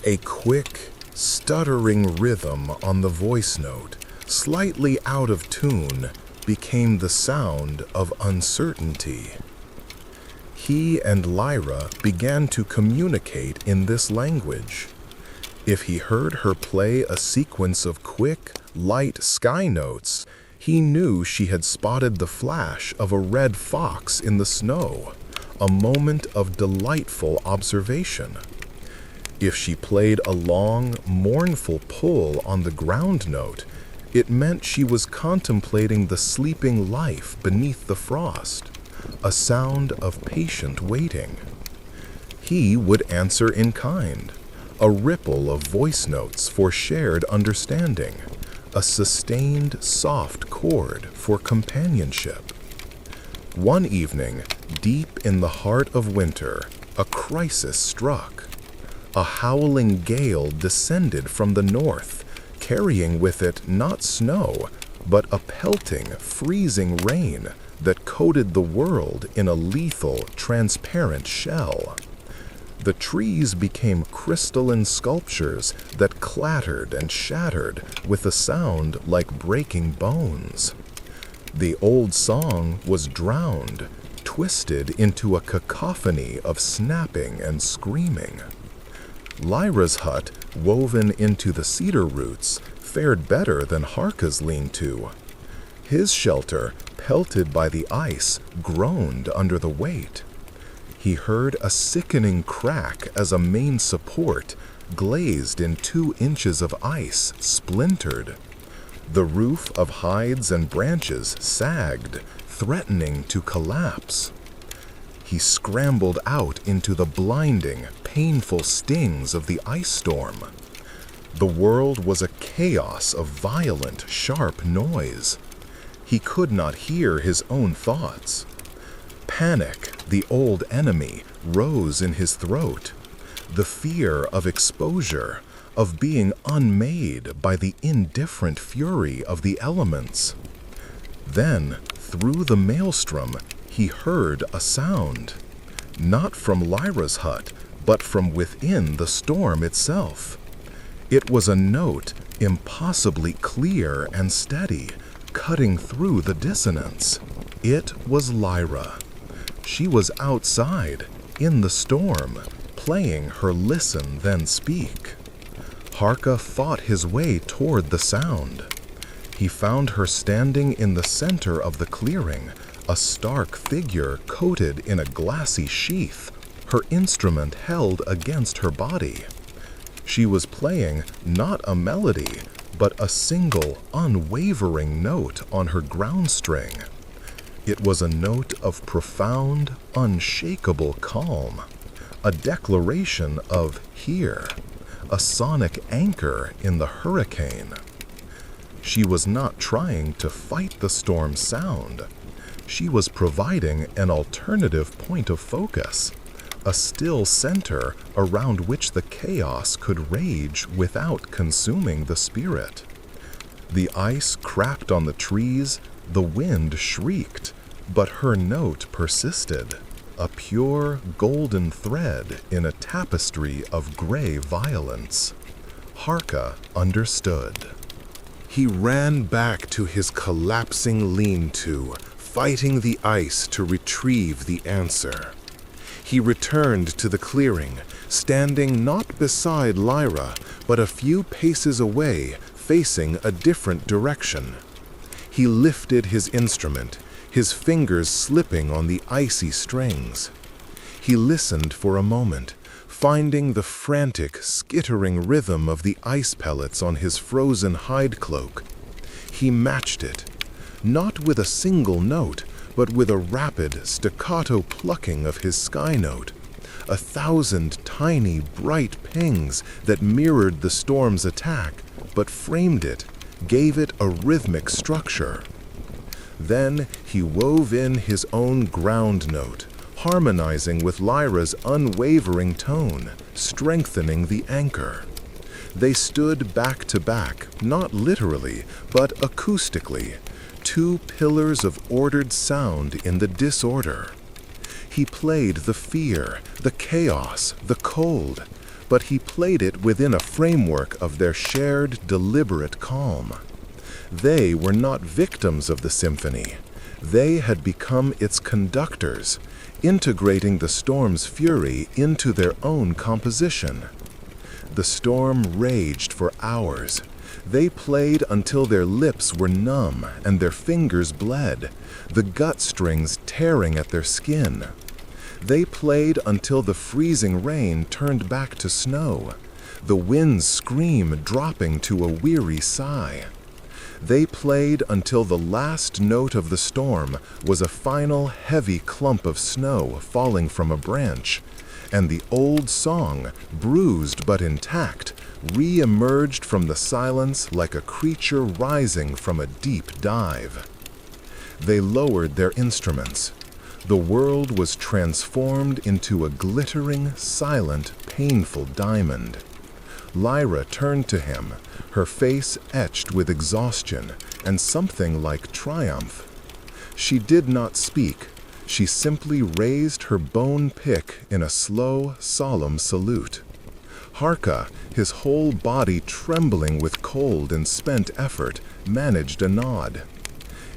A quick, stuttering rhythm on the voice note, slightly out of tune, became the sound of uncertainty. He and Lyra began to communicate in this language. If he heard her play a sequence of quick, light sky notes, he knew she had spotted the flash of a red fox in the snow, a moment of delightful observation. If she played a long, mournful pull on the ground note, it meant she was contemplating the sleeping life beneath the frost, a sound of patient waiting. He would answer in kind, a ripple of voice notes for shared understanding, a sustained, soft chord for companionship. One evening, deep in the heart of winter, a crisis struck. A howling gale descended from the north, carrying with it not snow, but a pelting, freezing rain that coated the world in a lethal, transparent shell. The trees became crystalline sculptures that clattered and shattered with a sound like breaking bones. The old song was drowned, twisted into a cacophony of snapping and screaming. Lyra's hut, woven into the cedar roots, fared better than Harka's lean-to. His shelter, pelted by the ice, groaned under the weight. He heard a sickening crack as a main support, glazed in 2 inches of ice, splintered. The roof of hides and branches sagged, threatening to collapse. He scrambled out into the blinding, painful stings of the ice storm. The world was a chaos of violent, sharp noise. He could not hear his own thoughts. Panic, the old enemy, rose in his throat. The fear of exposure, of being unmade by the indifferent fury of the elements. Then, through the maelstrom, he heard a sound. Not from Lyra's hut, but from within the storm itself. It was a note, impossibly clear and steady, cutting through the dissonance. It was Lyra. She was outside, in the storm, playing her listen then speak. Harka fought his way toward the sound. He found her standing in the center of the clearing, a stark figure coated in a glassy sheath, her instrument held against her body. She was playing not a melody, but a single, unwavering note on her ground string. It was a note of profound, unshakable calm, a declaration of here, a sonic anchor in the hurricane. She was not trying to fight the storm's sound. She was providing an alternative point of focus, a still center around which the chaos could rage without consuming the spirit. The ice cracked on the trees, the wind shrieked, but her note persisted, a pure golden thread in a tapestry of gray violence. Harka understood. He ran back to his collapsing lean-to, fighting the ice to retrieve the answer. He returned to the clearing, standing not beside Lyra, but a few paces away, facing a different direction. He lifted his instrument, his fingers slipping on the icy strings. He listened for a moment, finding the frantic, skittering rhythm of the ice pellets on his frozen hide cloak. He matched it, not with a single note, but with a rapid, staccato plucking of his sky note, 1,000 tiny, bright pings that mirrored the storm's attack, but framed it, gave it a rhythmic structure. Then he wove in his own ground note, harmonizing with Lyra's unwavering tone, strengthening the anchor. They stood back to back, not literally, but acoustically, 2 pillars of ordered sound in the disorder. He played the fear, the chaos, the cold, but he played it within a framework of their shared, deliberate calm. They were not victims of the symphony. They had become its conductors, integrating the storm's fury into their own composition. The storm raged for hours. They played until their lips were numb and their fingers bled, the gut strings tearing at their skin. They played until the freezing rain turned back to snow, the wind's scream dropping to a weary sigh. They played until the last note of the storm was a final heavy clump of snow falling from a branch, and the old song, bruised but intact, re-emerged from the silence like a creature rising from a deep dive. They lowered their instruments. The world was transformed into a glittering, silent, painful diamond. Lyra turned to him, her face etched with exhaustion and something like triumph. She did not speak. She simply raised her bone pick in a slow, solemn salute. Harka, his whole body trembling with cold and spent effort, managed a nod.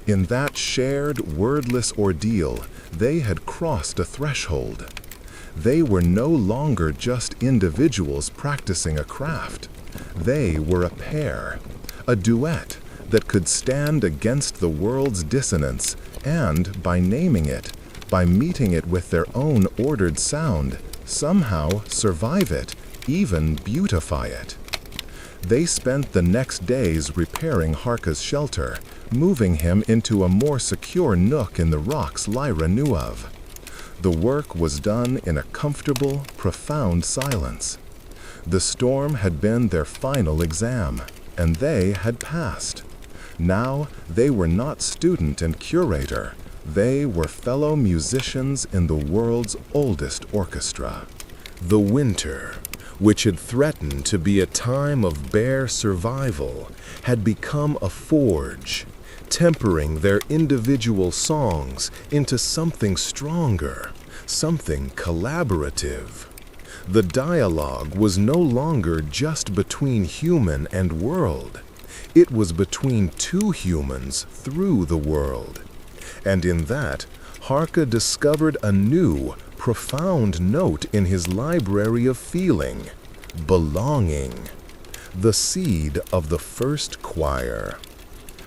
In that shared, wordless ordeal, they had crossed a threshold. They were no longer just individuals practicing a craft. They were a pair, a duet that could stand against the world's dissonance and, by naming it, by meeting it with their own ordered sound, somehow survive it, even beautify it. They spent the next days repairing Harka's shelter, moving him into a more secure nook in the rocks Lyra knew of. The work was done in a comfortable, profound silence. The storm had been their final exam, and they had passed. Now they were not student and curator. They were fellow musicians in the world's oldest orchestra. The winter, which had threatened to be a time of bare survival, had become a forge, tempering their individual songs into something stronger, something collaborative. The dialogue was no longer just between human and world. It was between two humans through the world. And in that, Harka discovered a new, profound note in his library of feeling: belonging. The seed of the first choir.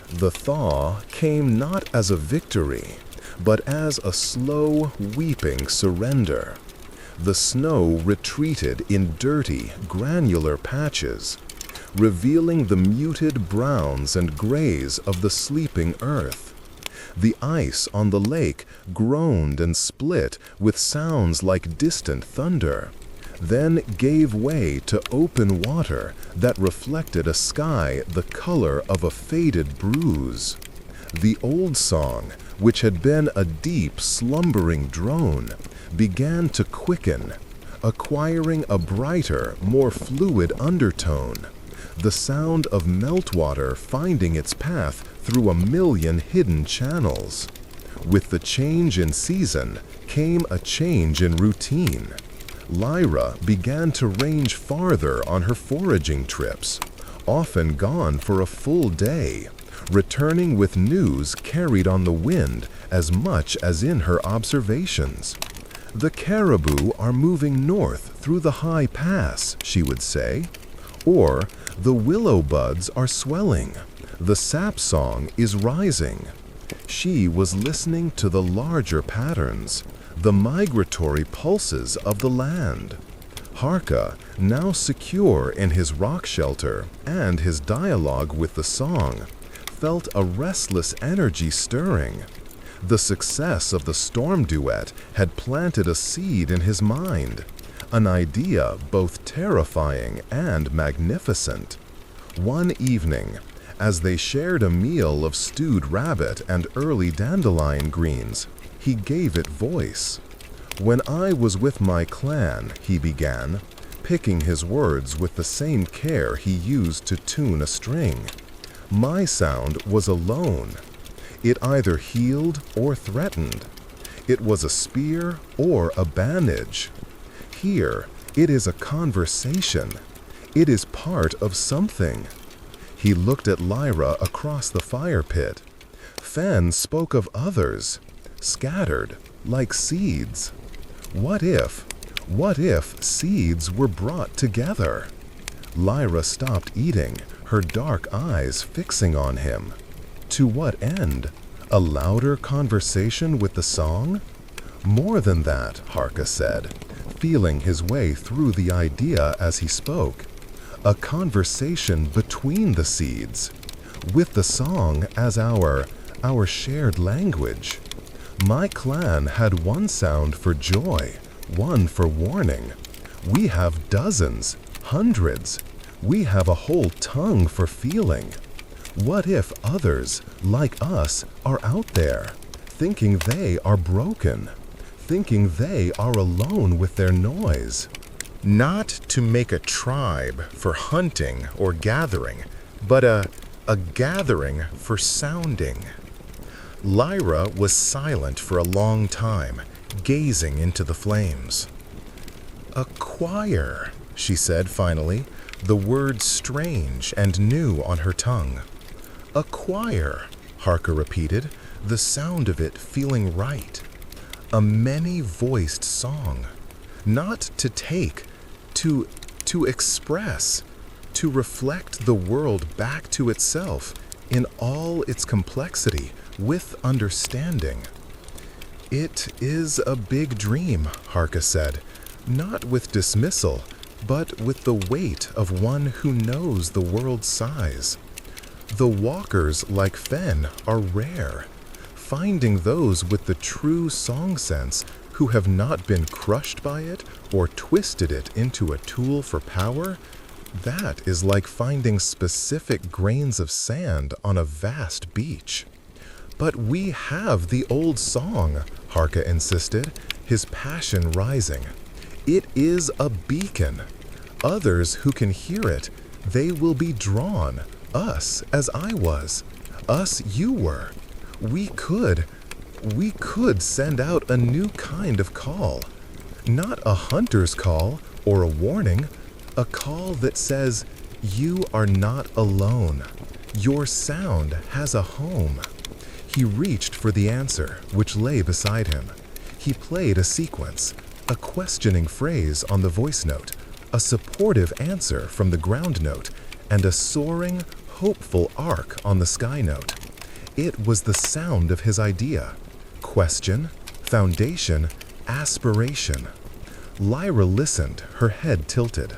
The thaw came not as a victory, but as a slow, weeping surrender. The snow retreated in dirty, granular patches, revealing the muted browns and grays of the sleeping earth. The ice on the lake groaned and split with sounds like distant thunder, then gave way to open water that reflected a sky the color of a faded bruise. The old song, which had been a deep, slumbering drone, began to quicken, acquiring a brighter, more fluid undertone, the sound of meltwater finding its path through a million hidden channels. With the change in season came a change in routine. Lyra began to range farther on her foraging trips, often gone for a full day, returning with news carried on the wind as much as in her observations. "The caribou are moving north through the high pass," she would say. Or, "The willow buds are swelling. The sap song is rising." She was listening to the larger patterns, the migratory pulses of the land. Harka, now secure in his rock shelter and his dialogue with the song, felt a restless energy stirring. The success of the storm duet had planted a seed in his mind, an idea both terrifying and magnificent. One evening, as they shared a meal of stewed rabbit and early dandelion greens, he gave it voice. "When I was with my clan," he began, picking his words with the same care he used to tune a string, "my sound was alone. It either healed or threatened. It was a spear or a bandage. Here, it is a conversation. It is part of something." He looked at Lyra across the fire pit. Fen spoke of others, scattered, like seeds. What if seeds were brought together? Lyra stopped eating, her dark eyes fixing on him. To what end? A louder conversation with the song? More than that, Harka said, feeling his way through the idea as he spoke. A conversation between the seeds, with the song as our shared language. My clan had one sound for joy, one for warning. We have dozens, hundreds. We have a whole tongue for feeling. What if others, like us, are out there, thinking they are broken, thinking they are alone with their noise? Not to make a tribe for hunting or gathering, but a gathering for sounding. Lyra was silent for a long time, gazing into the flames. "A choir," she said finally, the word strange and new on her tongue. "A choir," Harka repeated, the sound of it feeling right. A many-voiced song, not to take, to express, to reflect the world back to itself in all its complexity with understanding. It is a big dream, Harka said, not with dismissal, but with the weight of one who knows the world's size. The walkers like Fen are rare. Finding those with the true song sense who have not been crushed by it or twisted it into a tool for power, that is like finding specific grains of sand on a vast beach. But we have the old song, Harka insisted, his passion rising. It is a beacon. Others who can hear it, they will be drawn, us as I was, us you were. We could send out a new kind of call. Not a hunter's call or a warning, a call that says, you are not alone. Your sound has a home. He reached for the answer, which lay beside him. He played a sequence, a questioning phrase on the voice note, a supportive answer from the ground note, and a soaring, hopeful arc on the sky note. It was the sound of his idea. Question, foundation, aspiration. Lyra listened, her head tilted.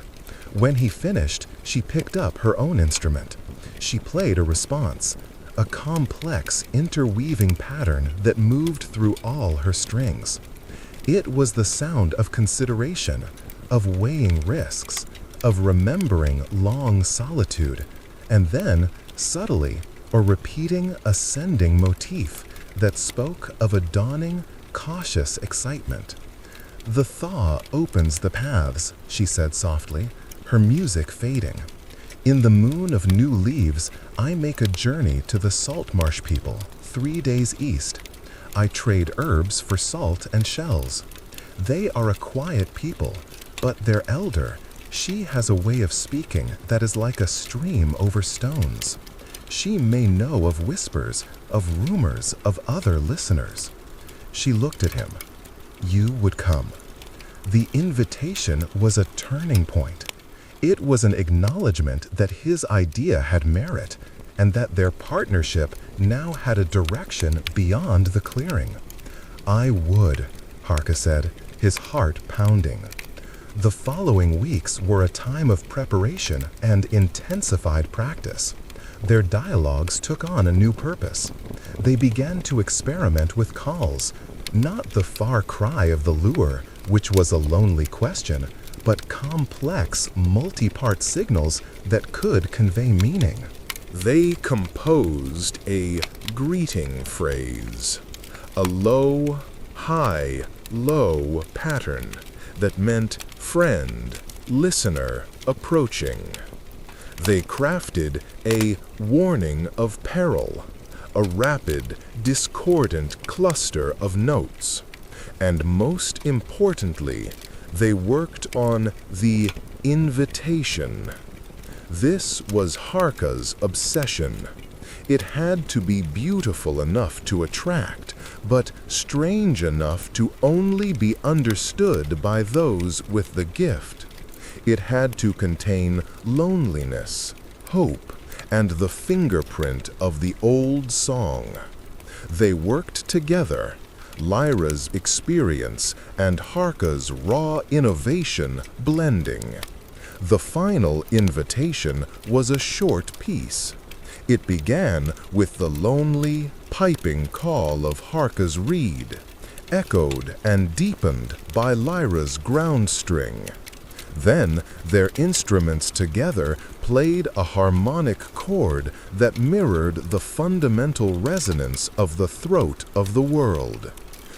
When he finished, she picked up her own instrument. She played a response, a complex, interweaving pattern that moved through all her strings. It was the sound of consideration, of weighing risks, of remembering long solitude, and then, subtly, or repeating ascending motif that spoke of a dawning, cautious excitement. The thaw opens the paths, she said softly, her music fading. In the moon of new leaves, I make a journey to the salt marsh people, 3 days east. I trade herbs for salt and shells. They are a quiet people, but their elder, she has a way of speaking that is like a stream over stones. She may know of whispers, of rumors, of other listeners. She looked at him. You would come. The invitation was a turning point. It was an acknowledgement that his idea had merit, and that their partnership now had a direction beyond the clearing. I would, Harka said, his heart pounding. The following weeks were a time of preparation and intensified practice. Their dialogues took on a new purpose. They began to experiment with calls, not the far cry of the lure, which was a lonely question, but complex, multi-part signals that could convey meaning. They composed a greeting phrase, a low, high, low pattern that meant friend, listener, approaching. They crafted a warning of peril, a rapid, discordant cluster of notes, and most importantly, they worked on the invitation. This was Harka's obsession. It had to be beautiful enough to attract, but strange enough to only be understood by those with the gift. It had to contain loneliness, hope, and the fingerprint of the old song. They worked together, Lyra's experience and Harka's raw innovation blending. The final invitation was a short piece. It began with the lonely, piping call of Harka's reed, echoed and deepened by Lyra's ground string. Then their instruments together played a harmonic chord that mirrored the fundamental resonance of the throat of the world.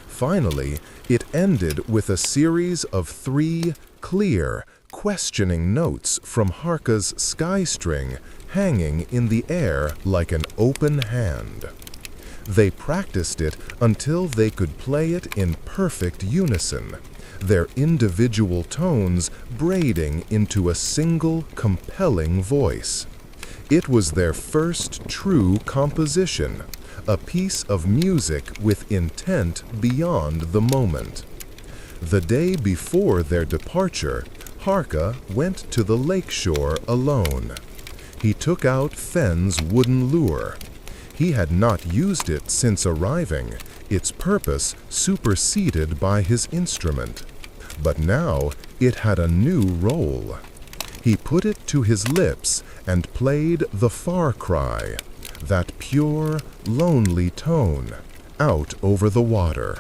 Finally, it ended with a series of 3 clear, questioning notes from Harka's sky string hanging in the air like an open hand. They practiced it until they could play it in perfect unison, their individual tones braiding into a single compelling voice. It was their first true composition, a piece of music with intent beyond the moment. The day before their departure, Harka went to the lakeshore alone. He took out Fen's wooden lure. He had not used it since arriving, its purpose superseded by his instrument. But now it had a new role. He put it to his lips and played the far cry, that pure, lonely tone, out over the water.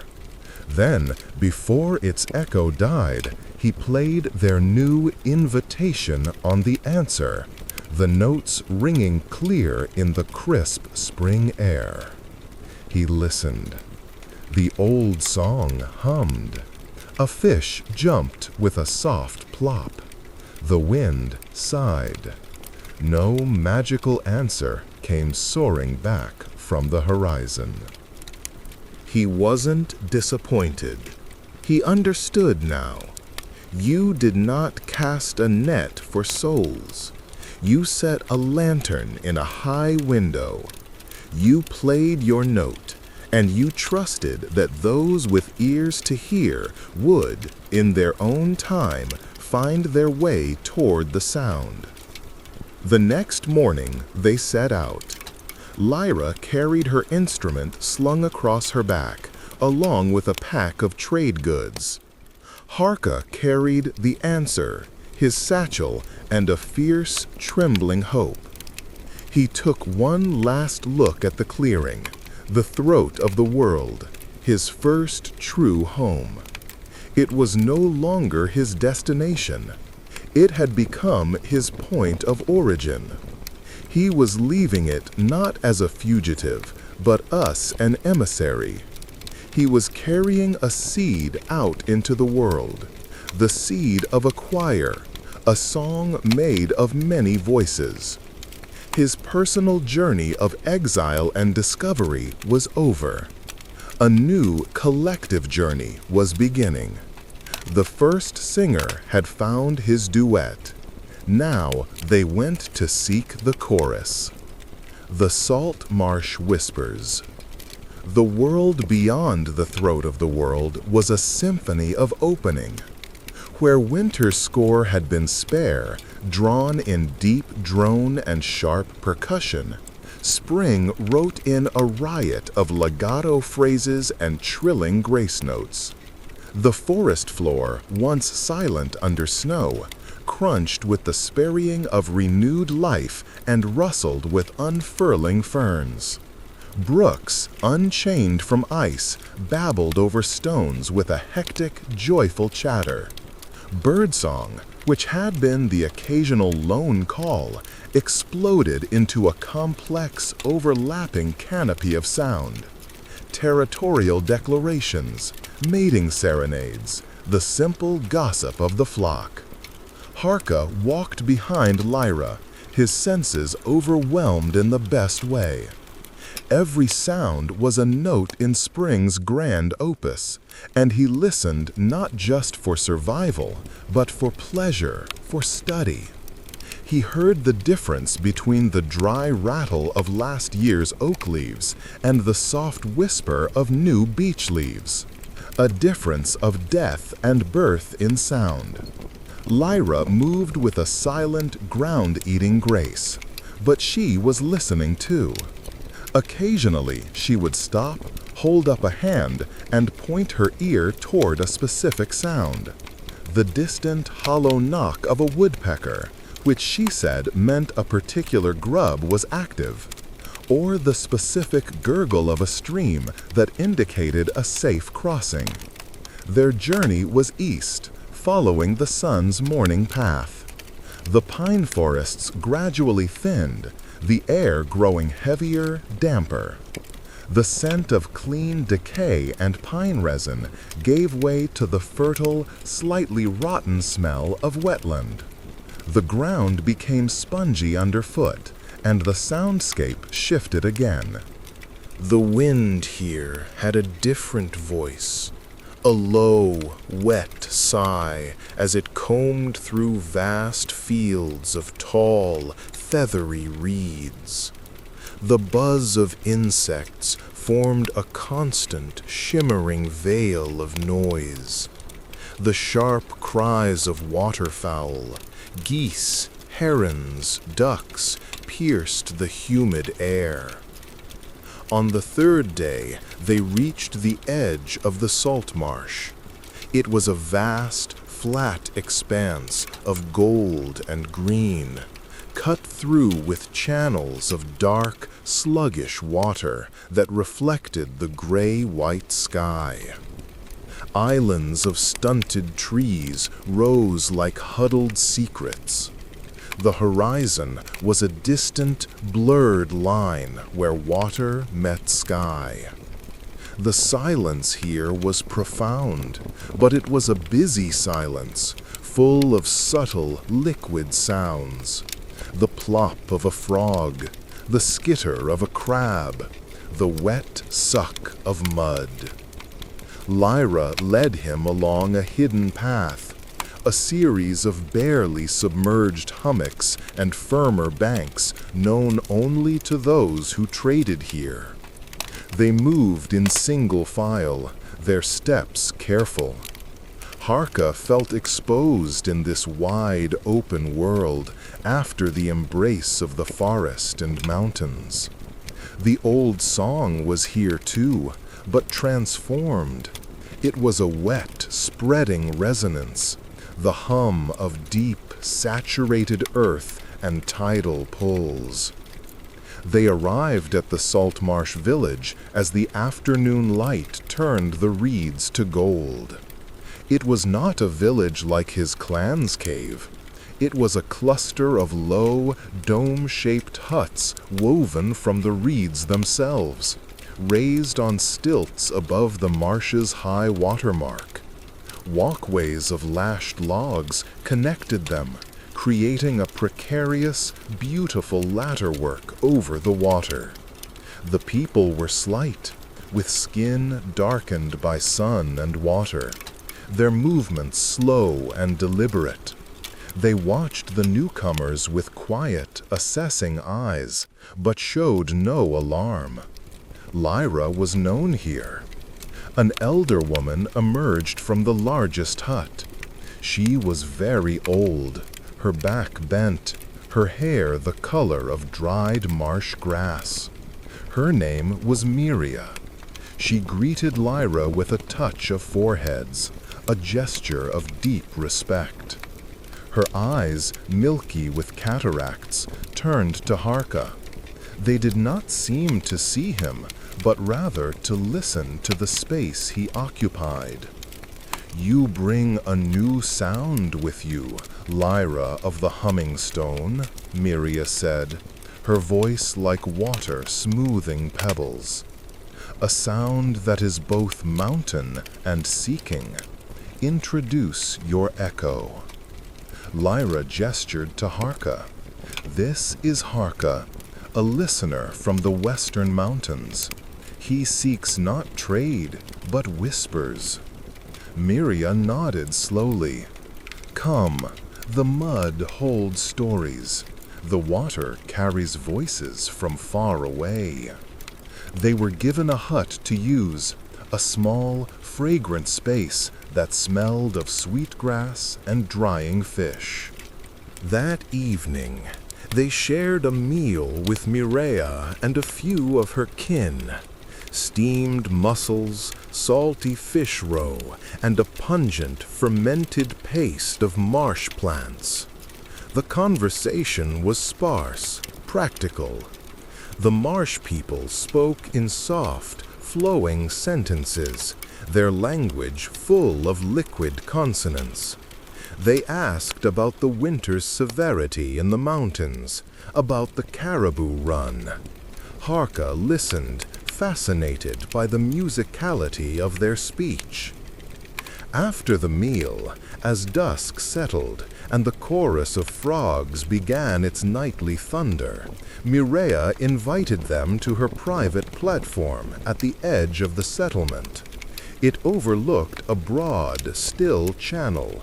Then, before its echo died, he played their new invitation on the answer, the notes ringing clear in the crisp spring air. He listened. The old song hummed. A fish jumped with a soft plop. The wind sighed. No magical answer came soaring back from the horizon. He wasn't disappointed. He understood now. You did not cast a net for souls. You set a lantern in a high window. You played your note, and you trusted that those with ears to hear would, in their own time, find their way toward the sound. The next morning, they set out. Lyra carried her instrument slung across her back, along with a pack of trade goods. Harka carried the answer, his satchel, and a fierce, trembling hope. He took one last look at the clearing, the throat of the world, his first true home. It was no longer his destination. It had become his point of origin. He was leaving it not as a fugitive, but as an emissary. He was carrying a seed out into the world, the seed of a choir, a song made of many voices. His personal journey of exile and discovery was over. A new collective journey was beginning. The first singer had found his duet. Now they went to seek the chorus. The salt marsh whispers. The world beyond the throat of the world was a symphony of opening. Where winter's score had been spare, drawn in deep drone and sharp percussion, spring wrote in a riot of legato phrases and trilling grace notes. The forest floor, once silent under snow, crunched with the sparrying of renewed life and rustled with unfurling ferns. Brooks, unchained from ice, babbled over stones with a hectic, joyful chatter. Birdsong, which had been the occasional lone call, exploded into a complex, overlapping canopy of sound. Territorial declarations, mating serenades, the simple gossip of the flock. Harka walked behind Lyra, his senses overwhelmed in the best way. Every sound was a note in spring's grand opus, and he listened not just for survival, but for pleasure, for study. He heard the difference between the dry rattle of last year's oak leaves and the soft whisper of new beech leaves. A difference of death and birth in sound. Lyra moved with a silent, ground-eating grace, but she was listening too. Occasionally, she would stop, hold up a hand, and point her ear toward a specific sound. The distant, hollow knock of a woodpecker, which she said meant a particular grub was active, or the specific gurgle of a stream that indicated a safe crossing. Their journey was east, following the sun's morning path. The pine forests gradually thinned, the air growing heavier, damper. The scent of clean decay and pine resin gave way to the fertile, slightly rotten smell of wetland. The ground became spongy underfoot, and the soundscape shifted again. The wind here had a different voice, a low, wet sigh as it combed through vast fields of tall, feathery reeds. The buzz of insects formed a constant, shimmering veil of noise. The sharp cries of waterfowl, geese, herons, ducks pierced the humid air. On the third day, they reached the edge of the salt marsh. It was a vast, flat expanse of gold and green, cut through with channels of dark, sluggish water that reflected the gray-white sky. Islands of stunted trees rose like huddled secrets. The horizon was a distant, blurred line where water met sky. The silence here was profound, but it was a busy silence, full of subtle, liquid sounds. The plop of a frog, the skitter of a crab, the wet suck of mud. Lyra led him along a hidden path, a series of barely submerged hummocks and firmer banks known only to those who traded here. They moved in single file, their steps careful. Harka felt exposed in this wide, open world after the embrace of the forest and mountains. The old song was here too, but transformed. It was a wet, spreading resonance, the hum of deep, saturated earth and tidal pulls. They arrived at the salt marsh village as the afternoon light turned the reeds to gold. It was not a village like his clan's cave. It was a cluster of low, dome-shaped huts woven from the reeds themselves, raised on stilts above the marsh's high water mark. Walkways of lashed logs connected them, creating a precarious, beautiful ladderwork over the water. The people were slight, with skin darkened by sun and water, their movements slow and deliberate. They watched the newcomers with quiet, assessing eyes, but showed no alarm. Lyra was known here. An elder woman emerged from the largest hut. She was very old, her back bent, her hair the color of dried marsh grass. Her name was Miria. She greeted Lyra with a touch of foreheads, a gesture of deep respect. Her eyes, milky with cataracts, turned to Harka. They did not seem to see him, but rather to listen to the space he occupied. "You bring a new sound with you, Lyra of the Humming Stone," Miria said, her voice like water smoothing pebbles. "A sound that is both mountain and seeking. Introduce your echo." Lyra gestured to Harka. "This is Harka, a listener from the western mountains. He seeks not trade, but whispers." Miria nodded slowly. "Come, the mud holds stories. The water carries voices from far away." They were given a hut to use, a small, fragrant space that smelled of sweetgrass and drying fish. That evening, they shared a meal with Mireia and a few of her kin. Steamed mussels, salty fish roe, and a pungent, fermented paste of marsh plants. The conversation was sparse, practical. The marsh people spoke in soft, flowing sentences, their language full of liquid consonants. They asked about the winter's severity in the mountains, about the caribou run. Harka listened, fascinated by the musicality of their speech. After the meal, as dusk settled and the chorus of frogs began its nightly thunder, Mireia invited them to her private platform at the edge of the settlement. It overlooked a broad, still channel.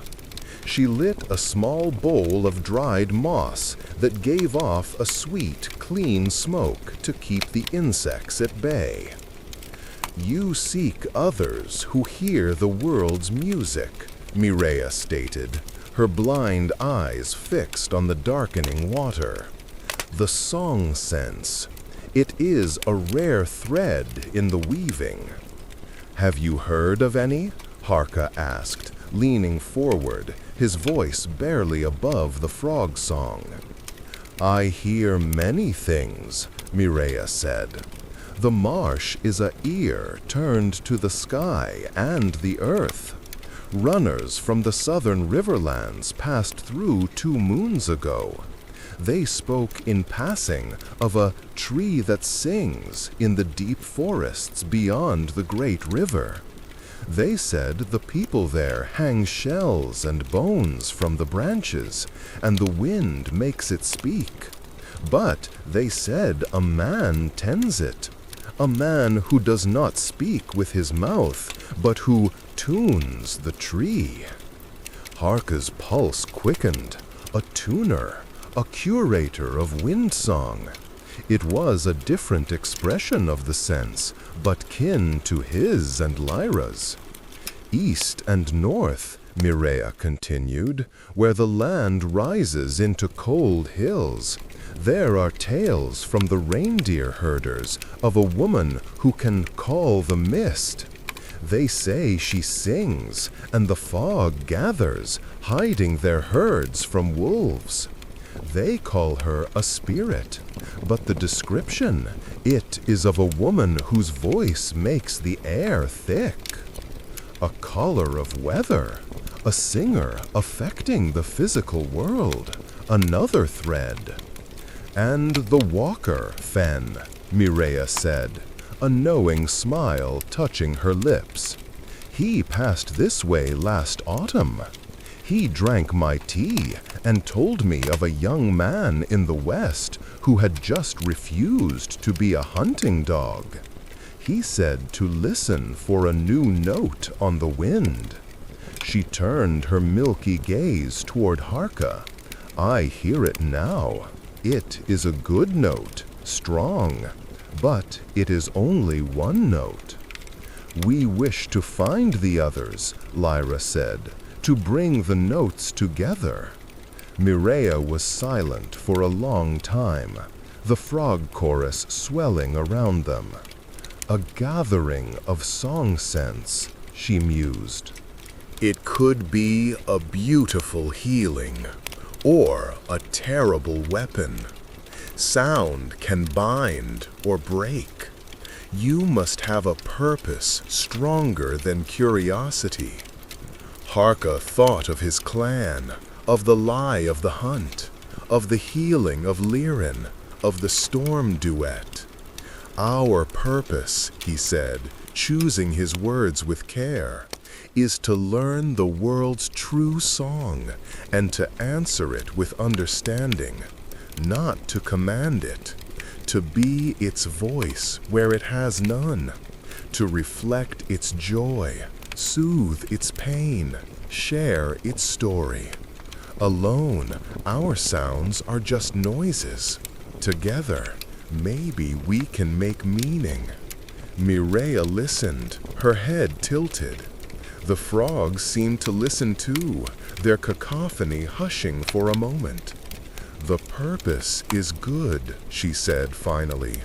She lit a small bowl of dried moss that gave off a sweet, clean smoke to keep the insects at bay. "You seek others who hear the world's music," Mireia stated, her blind eyes fixed on the darkening water. "The song sense. It is a rare thread in the weaving." "Have you heard of any?" Harka asked, leaning forward, his voice barely above the frog song. "I hear many things," Mireia said. "The marsh is a ear turned to the sky and the earth. Runners from the southern riverlands passed through 2 moons ago. They spoke in passing of a tree that sings in the deep forests beyond the great river. They said the people there hang shells and bones from the branches, and the wind makes it speak. But they said a man tends it, a man who does not speak with his mouth, but who tunes the tree." Harka's pulse quickened. A tuner, a curator of windsong. It was a different expression of the sense, but kin to his and Lyra's. "East and north," Mireia continued, "where the land rises into cold hills, there are tales from the reindeer herders of a woman who can call the mist. They say she sings, and the fog gathers, hiding their herds from wolves. They call her a spirit, but the description, it is of a woman whose voice makes the air thick. A caller of weather, a singer affecting the physical world, another thread." "And the walker, Fen," Mireia said, a knowing smile touching her lips. "He passed this way last autumn. He drank my tea and told me of a young man in the west who had just refused to be a hunting dog. He said to listen for a new note on the wind." She turned her milky gaze toward Harka. "I hear it now. It is a good note, strong, but it is only one note." "We wish to find the others," Lyra said, "to bring the notes together." Mireia was silent for a long time, the frog chorus swelling around them. "A gathering of song scents," she mused. It could be a beautiful healing, or a terrible weapon. Sound can bind or break. You must have a purpose stronger than curiosity. Harka thought of his clan, of the lie of the hunt, of the healing of Lirin, of the storm duet. "Our purpose," he said, choosing his words with care, "is to learn the world's true song and to answer it with understanding, not to command it, to be its voice where it has none, to reflect its joy, soothe its pain, share its story. Alone, our sounds are just noises. Together, maybe we can make meaning." Mireia listened, her head tilted. The frogs seemed to listen too, their cacophony hushing for a moment. "The purpose is good," she said finally.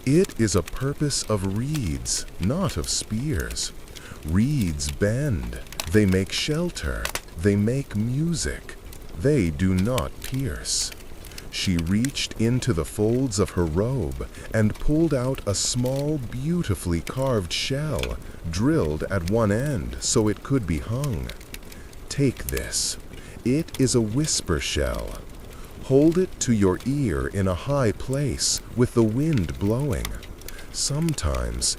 "It is a purpose of reeds, not of spears. Reeds bend, they make shelter, they make music. They do not pierce." She reached into the folds of her robe and pulled out a small, beautifully carved shell, drilled at one end so it could be hung. "Take this. It is a whisper shell. Hold it to your ear in a high place with the wind blowing. Sometimes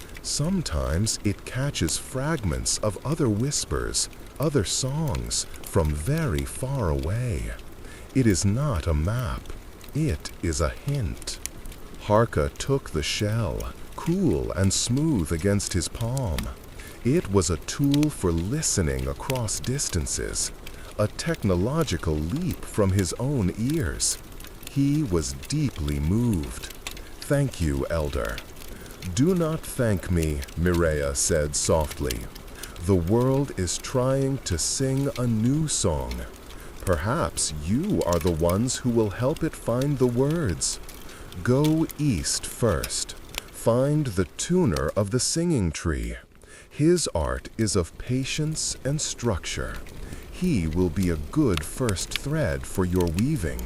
it catches fragments of other whispers, other songs from very far away. It is not a map. It is a hint." Harka took the shell, cool and smooth against his palm. It was a tool for listening across distances, a technological leap from his own ears. He was deeply moved. "Thank you, Elder." "Do not thank me," Mireia said softly. "The world is trying to sing a new song. Perhaps you are the ones who will help it find the words. Go east first. Find the tuner of the singing tree. His art is of patience and structure. He will be a good first thread for your weaving.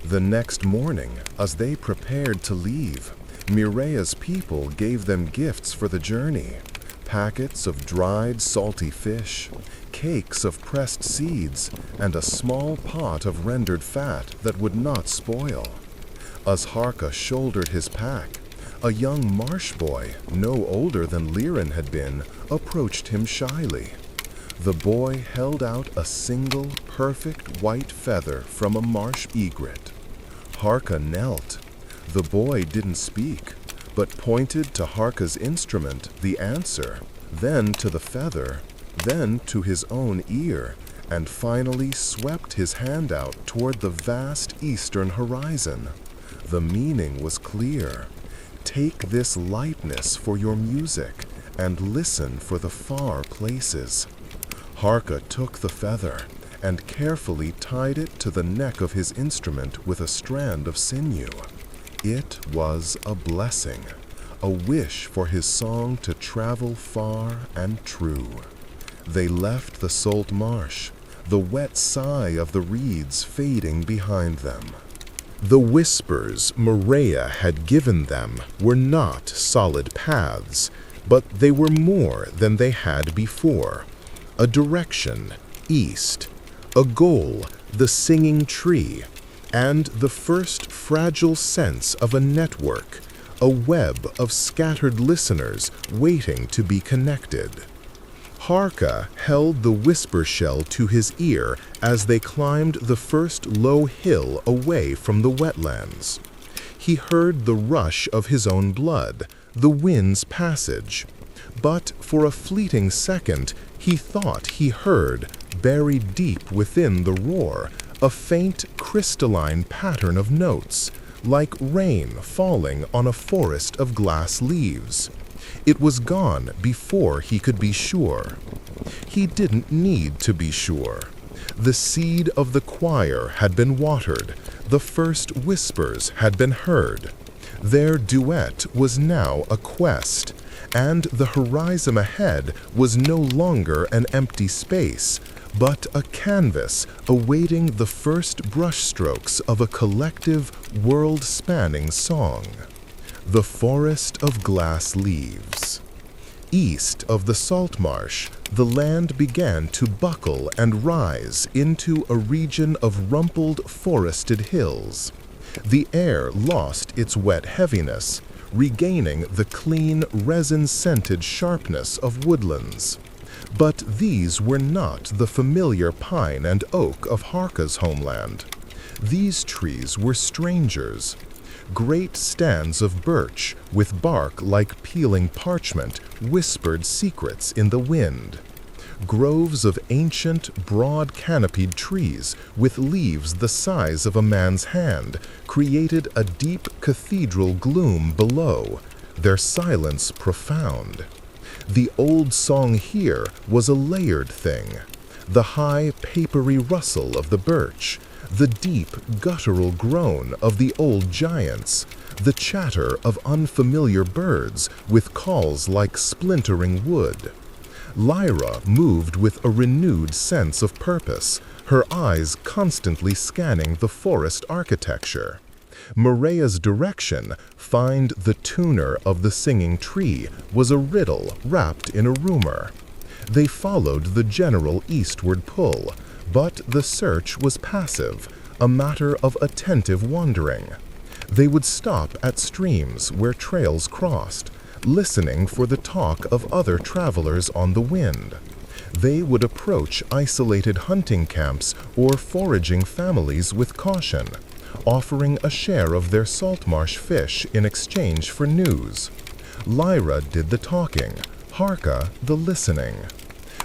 The next morning, as they prepared to leave, Mireya's people gave them gifts for the journey. Packets of dried salty fish, cakes of pressed seeds, and a small pot of rendered fat that would not spoil. As Harka shouldered his pack, a young marsh boy, no older than Lirin had been, approached him shyly. The boy held out a single, perfect white feather from a marsh egret. Harka knelt. The boy didn't speak, but pointed to Harka's instrument, the answer, then to the feather, then to his own ear, and finally swept his hand out toward the vast eastern horizon. The meaning was clear. Take this lightness for your music, and listen for the far places. Harka took the feather and carefully tied it to the neck of his instrument with a strand of sinew. It was a blessing, a wish for his song to travel far and true. They left the salt marsh, the wet sigh of the reeds fading behind them. The whispers Mireya had given them were not solid paths, but they were more than they had before. A direction, east, a goal, the singing tree, and the first fragile sense of a network, a web of scattered listeners waiting to be connected. Harka held the whisper shell to his ear as they climbed the first low hill away from the wetlands. He heard the rush of his own blood, the wind's passage. But for a fleeting second, he thought he heard, buried deep within the roar, a faint crystalline pattern of notes, like rain falling on a forest of glass leaves. It was gone before he could be sure. He didn't need to be sure. The seed of the choir had been watered. The first whispers had been heard. Their duet was now a quest, and the horizon ahead was no longer an empty space, but a canvas awaiting the first brushstrokes of a collective, world-spanning song. The forest of glass leaves. East of the salt marsh, the land began to buckle and rise into a region of rumpled forested hills. The air lost its wet heaviness, regaining the clean, resin-scented sharpness of woodlands. But these were not the familiar pine and oak of Harka's homeland. These trees were strangers. Great stands of birch, with bark like peeling parchment, whispered secrets in the wind. Groves of ancient, broad-canopied trees, with leaves the size of a man's hand, created a deep cathedral gloom below, their silence profound. The old song here was a layered thing. The high, papery rustle of the birch, the deep, guttural groan of the old giants, the chatter of unfamiliar birds with calls like splintering wood. Lyra moved with a renewed sense of purpose, her eyes constantly scanning the forest architecture. Mireya's direction, find the tuner of the singing tree, was a riddle wrapped in a rumor. They followed the general eastward pull, but the search was passive, a matter of attentive wandering. They would stop at streams where trails crossed, listening for the talk of other travelers on the wind. They would approach isolated hunting camps or foraging families with caution, offering a share of their salt marsh fish in exchange for news. Lyra did the talking, Harka the listening.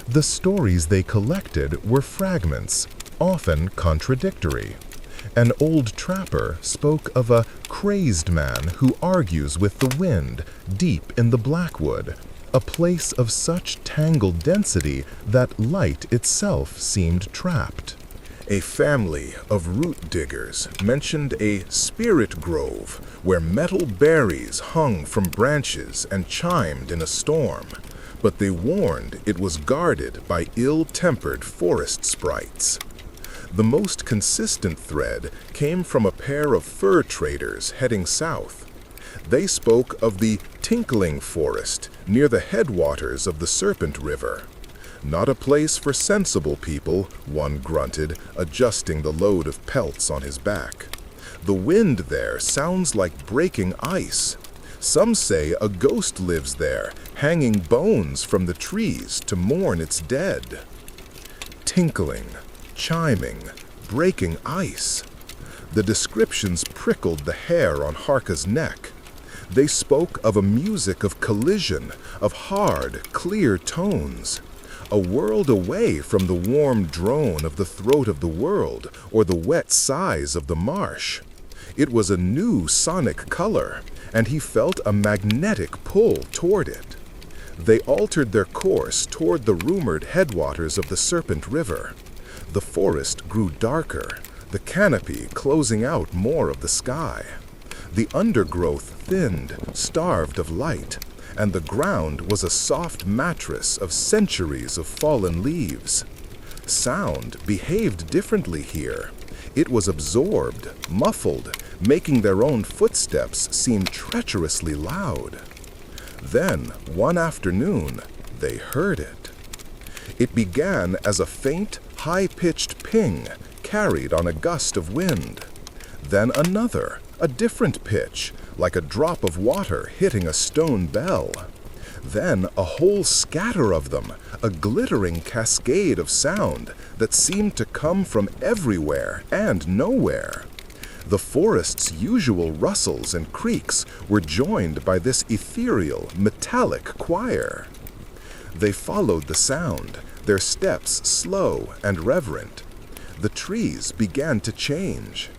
The stories they collected were fragments, often contradictory. An old trapper spoke of a crazed man who argues with the wind deep in the Blackwood, a place of such tangled density that light itself seemed trapped. A family of root diggers mentioned a spirit grove where metal berries hung from branches and chimed in a storm, but they warned it was guarded by ill-tempered forest sprites. The most consistent thread came from a pair of fur traders heading south. They spoke of the tinkling forest near the headwaters of the Serpent River. Not a place for sensible people, one grunted, adjusting the load of pelts on his back. The wind there sounds like breaking ice. Some say a ghost lives there, hanging bones from the trees to mourn its dead. Tinkling, chiming, breaking ice. The descriptions prickled the hair on Harka's neck. They spoke of a music of collision, of hard, clear tones. A world away from the warm drone of the throat of the world or the wet sighs of the marsh. It was a new sonic color, and he felt a magnetic pull toward it. They altered their course toward the rumored headwaters of the Serpent River. The forest grew darker, the canopy closing out more of the sky. The undergrowth thinned, starved of light, and the ground was a soft mattress of centuries of fallen leaves. Sound behaved differently here. It was absorbed, muffled, making their own footsteps seem treacherously loud. Then, one afternoon, they heard it. It began as a faint, high-pitched ping carried on a gust of wind. Then another, a different pitch, like a drop of water hitting a stone bell. Then a whole scatter of them, a glittering cascade of sound that seemed to come from everywhere and nowhere. The forest's usual rustles and creaks were joined by this ethereal, metallic choir. They followed the sound, their steps slow and reverent. The trees began to change.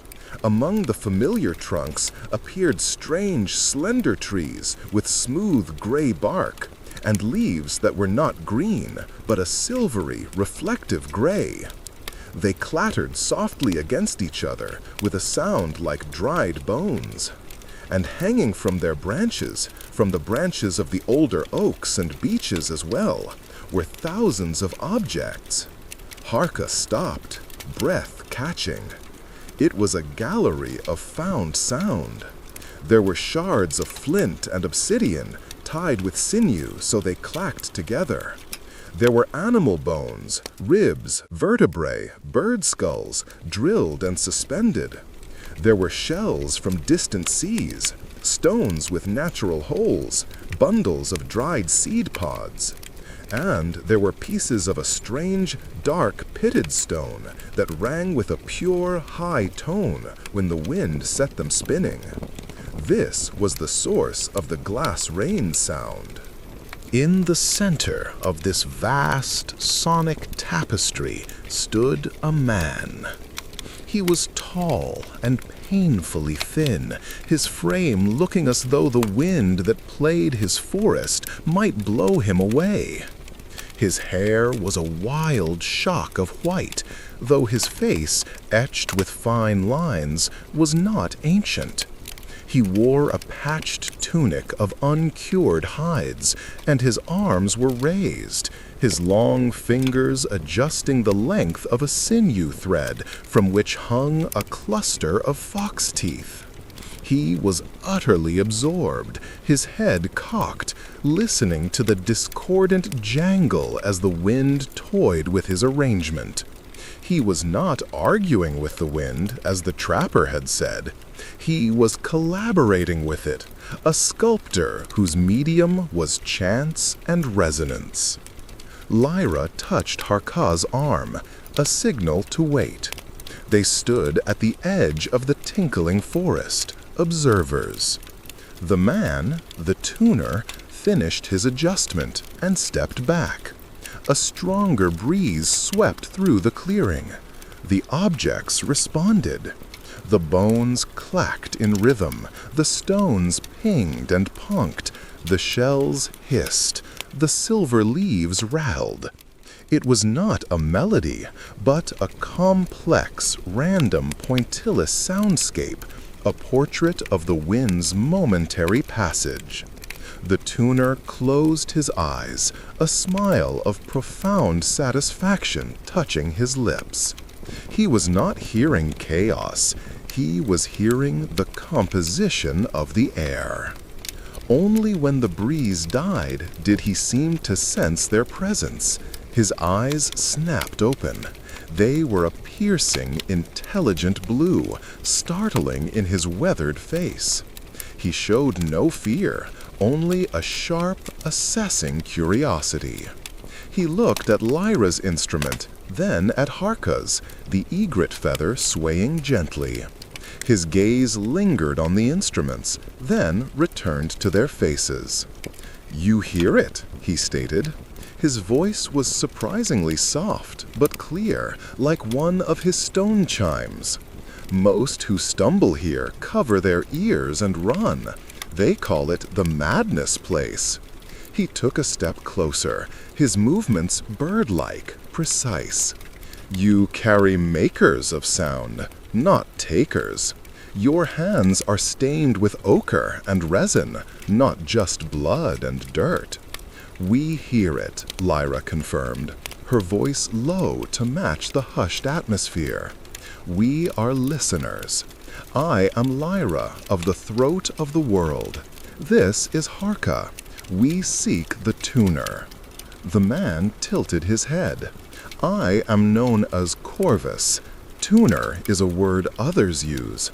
Among the familiar trunks appeared strange, slender trees with smooth gray bark and leaves that were not green, but a silvery, reflective gray. They clattered softly against each other with a sound like dried bones. And hanging from their branches, from the branches of the older oaks and beeches as well, were thousands of objects. Harka stopped, breath catching. It was a gallery of found sound. There were shards of flint and obsidian tied with sinew so they clacked together. There were animal bones, ribs, vertebrae, bird skulls, drilled and suspended. There were shells from distant seas, stones with natural holes, bundles of dried seed pods. And there were pieces of a strange, dark, pitted stone that rang with a pure, high tone when the wind set them spinning. This was the source of the glass rain sound. In the center of this vast, sonic tapestry stood a man. He was tall and painfully thin, his frame looking as though the wind that played his forest might blow him away. His hair was a wild shock of white, though his face, etched with fine lines, was not ancient. He wore a patched tunic of uncured hides, and his arms were raised, his long fingers adjusting the length of a sinew thread from which hung a cluster of fox teeth. He was utterly absorbed, his head cocked, listening to the discordant jangle as the wind toyed with his arrangement. He was not arguing with the wind, as the trapper had said. He was collaborating with it, a sculptor whose medium was chance and resonance. Lyra touched Harka's arm, a signal to wait. They stood at the edge of the tinkling forest, observers. The man, the tuner, finished his adjustment and stepped back. A stronger breeze swept through the clearing. The objects responded. The bones clacked in rhythm, the stones pinged and punked, the shells hissed, the silver leaves rattled. It was not a melody, but a complex, random, pointillous soundscape, a portrait of the wind's momentary passage. The tuner closed his eyes, a smile of profound satisfaction touching his lips. He was not hearing chaos, he was hearing the composition of the air. Only when the breeze died did he seem to sense their presence. His eyes snapped open. They were a piercing, intelligent blue, startling in his weathered face. He showed no fear, only a sharp, assessing curiosity. He looked at Lyra's instrument, then at Harka's, the egret feather swaying gently. His gaze lingered on the instruments, then returned to their faces. "You hear it," he stated. His voice was surprisingly soft, but clear, like one of his stone chimes. Most who stumble here cover their ears and run. They call it the madness place. He took a step closer, his movements bird-like, precise. You carry makers of sound, not takers. Your hands are stained with ochre and resin, not just blood and dirt. We hear it, Lyra confirmed, her voice low to match the hushed atmosphere. We are listeners. I am Lyra of the throat of the world. This is Harka. We seek the tuner. The man tilted his head. I am known as Corvus. Tuner is a word others use.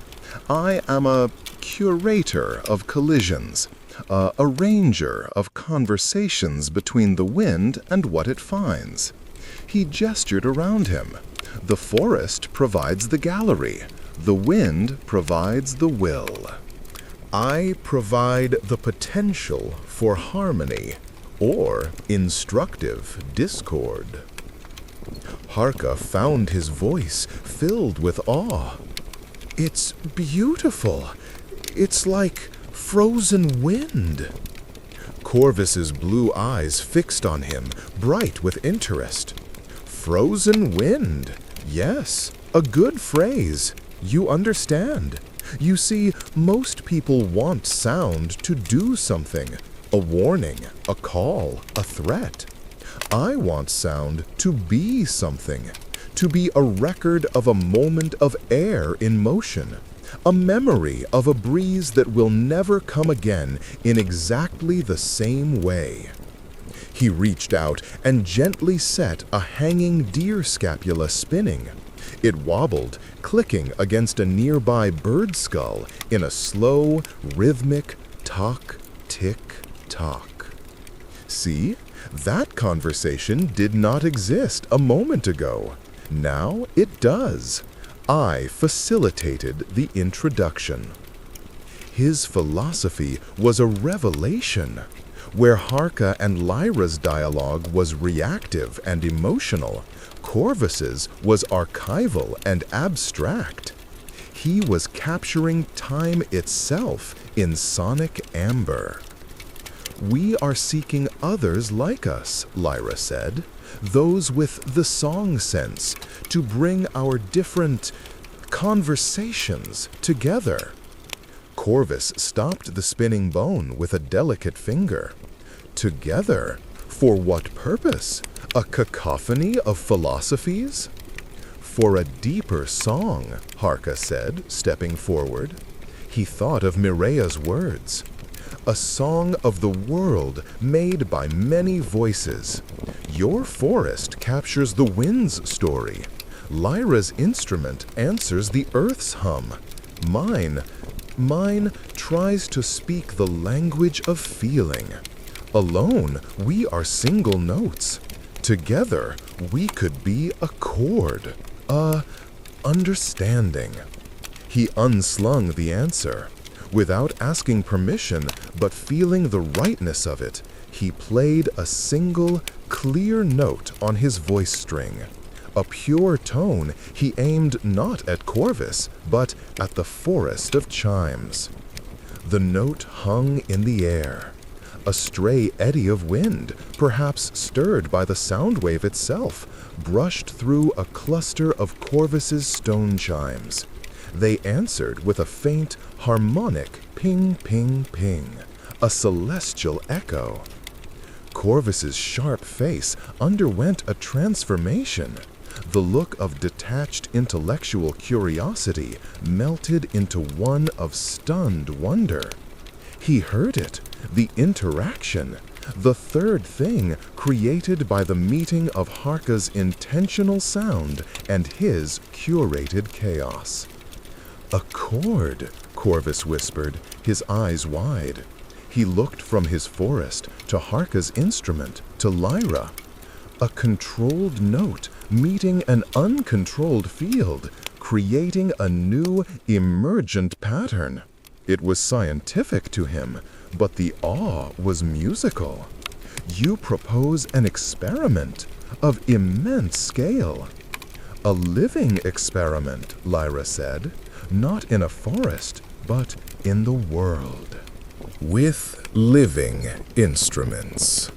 I am a curator of collisions, a arranger of conversations between the wind and what it finds. He gestured around him. The forest provides the gallery. The wind provides the will. I provide the potential for harmony or instructive discord. Harka found his voice filled with awe. It's beautiful. It's like frozen wind. Corvus's blue eyes fixed on him, bright with interest. Frozen wind. Yes, a good phrase. You understand. You see, most people want sound to do something. A warning, a call, a threat. I want sound to be something. To be a record of a moment of air in motion. A memory of a breeze that will never come again in exactly the same way. He reached out and gently set a hanging deer scapula spinning. It wobbled, clicking against a nearby bird skull in a slow, rhythmic tock, tick, tock. See, that conversation did not exist a moment ago. Now it does. I facilitated the introduction. His philosophy was a revelation. Where Harka and Lyra's dialogue was reactive and emotional, Corvus's was archival and abstract. He was capturing time itself in sonic amber. We are seeking others like us, Lyra said, those with the song sense, to bring our different conversations together. Corvus stopped the spinning bone with a delicate finger. Together? For what purpose? A cacophony of philosophies? For a deeper song, Harka said, stepping forward. He thought of Mirea's words. A song of the world made by many voices. Your forest captures the wind's story. Lyra's instrument answers the earth's hum. Mine tries to speak the language of feeling. Alone, we are single notes. Together, we could be a chord, a understanding. He unslung the answer. Without asking permission, but feeling the rightness of it, he played a single, clear note on his voice string. A pure tone he aimed not at Corvus, but at the forest of chimes. The note hung in the air. A stray eddy of wind, perhaps stirred by the sound wave itself, brushed through a cluster of Corvus's stone chimes. They answered with a faint, harmonic ping, ping, ping, a celestial echo. Corvus's sharp face underwent a transformation. The look of detached intellectual curiosity melted into one of stunned wonder. He heard it, the interaction, the third thing created by the meeting of Harka's intentional sound and his curated chaos. "A chord," Corvus whispered, his eyes wide. He looked from his forest to Harka's instrument, to Lyra. A controlled note meeting an uncontrolled field, creating a new, emergent pattern. It was scientific to him, but the awe was musical. "You propose an experiment of immense scale." "A living experiment," Lyra said, "not in a forest, but in the world." With living instruments.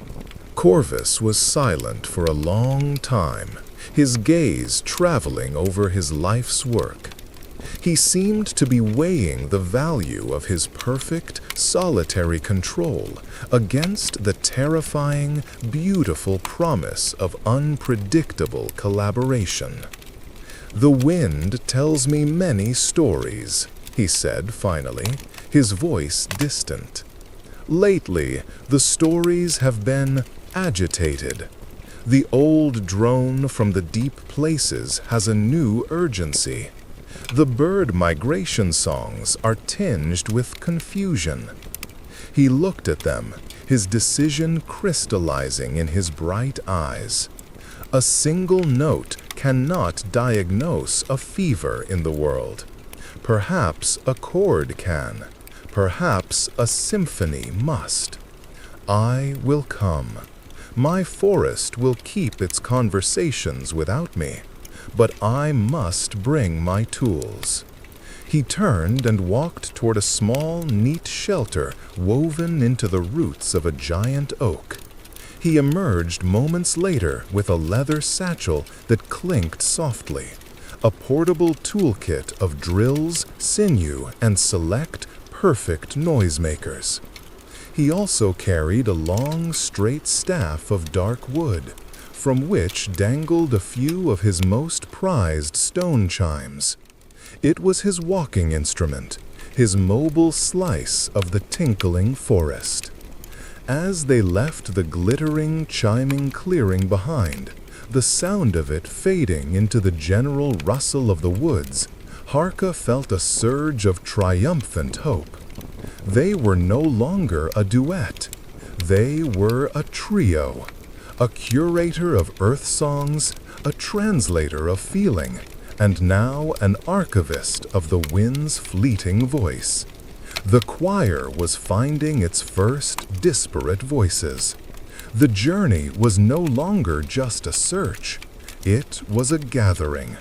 Corvus was silent for a long time, his gaze traveling over his life's work. He seemed to be weighing the value of his perfect, solitary control against the terrifying, beautiful promise of unpredictable collaboration. "The wind tells me many stories," he said finally, his voice distant. "Lately, the stories have been agitated. The old drone from the deep places has a new urgency. The bird migration songs are tinged with confusion." He looked at them, his decision crystallizing in his bright eyes. A single note cannot diagnose a fever in the world. Perhaps a chord can. Perhaps a symphony must. I will come. My forest will keep its conversations without me, but I must bring my tools. He turned and walked toward a small, neat shelter woven into the roots of a giant oak. He emerged moments later with a leather satchel that clinked softly, a portable toolkit of drills, sinew, and select, perfect noisemakers. He also carried a long, straight staff of dark wood, from which dangled a few of his most prized stone chimes. It was his walking instrument, his mobile slice of the tinkling forest. As they left the glittering, chiming clearing behind, the sound of it fading into the general rustle of the woods, Harka felt a surge of triumphant hope. They were no longer a duet. They were a trio, a curator of earth songs, a translator of feeling, and now an archivist of the wind's fleeting voice. The choir was finding its first disparate voices. The journey was no longer just a search. It was a gathering.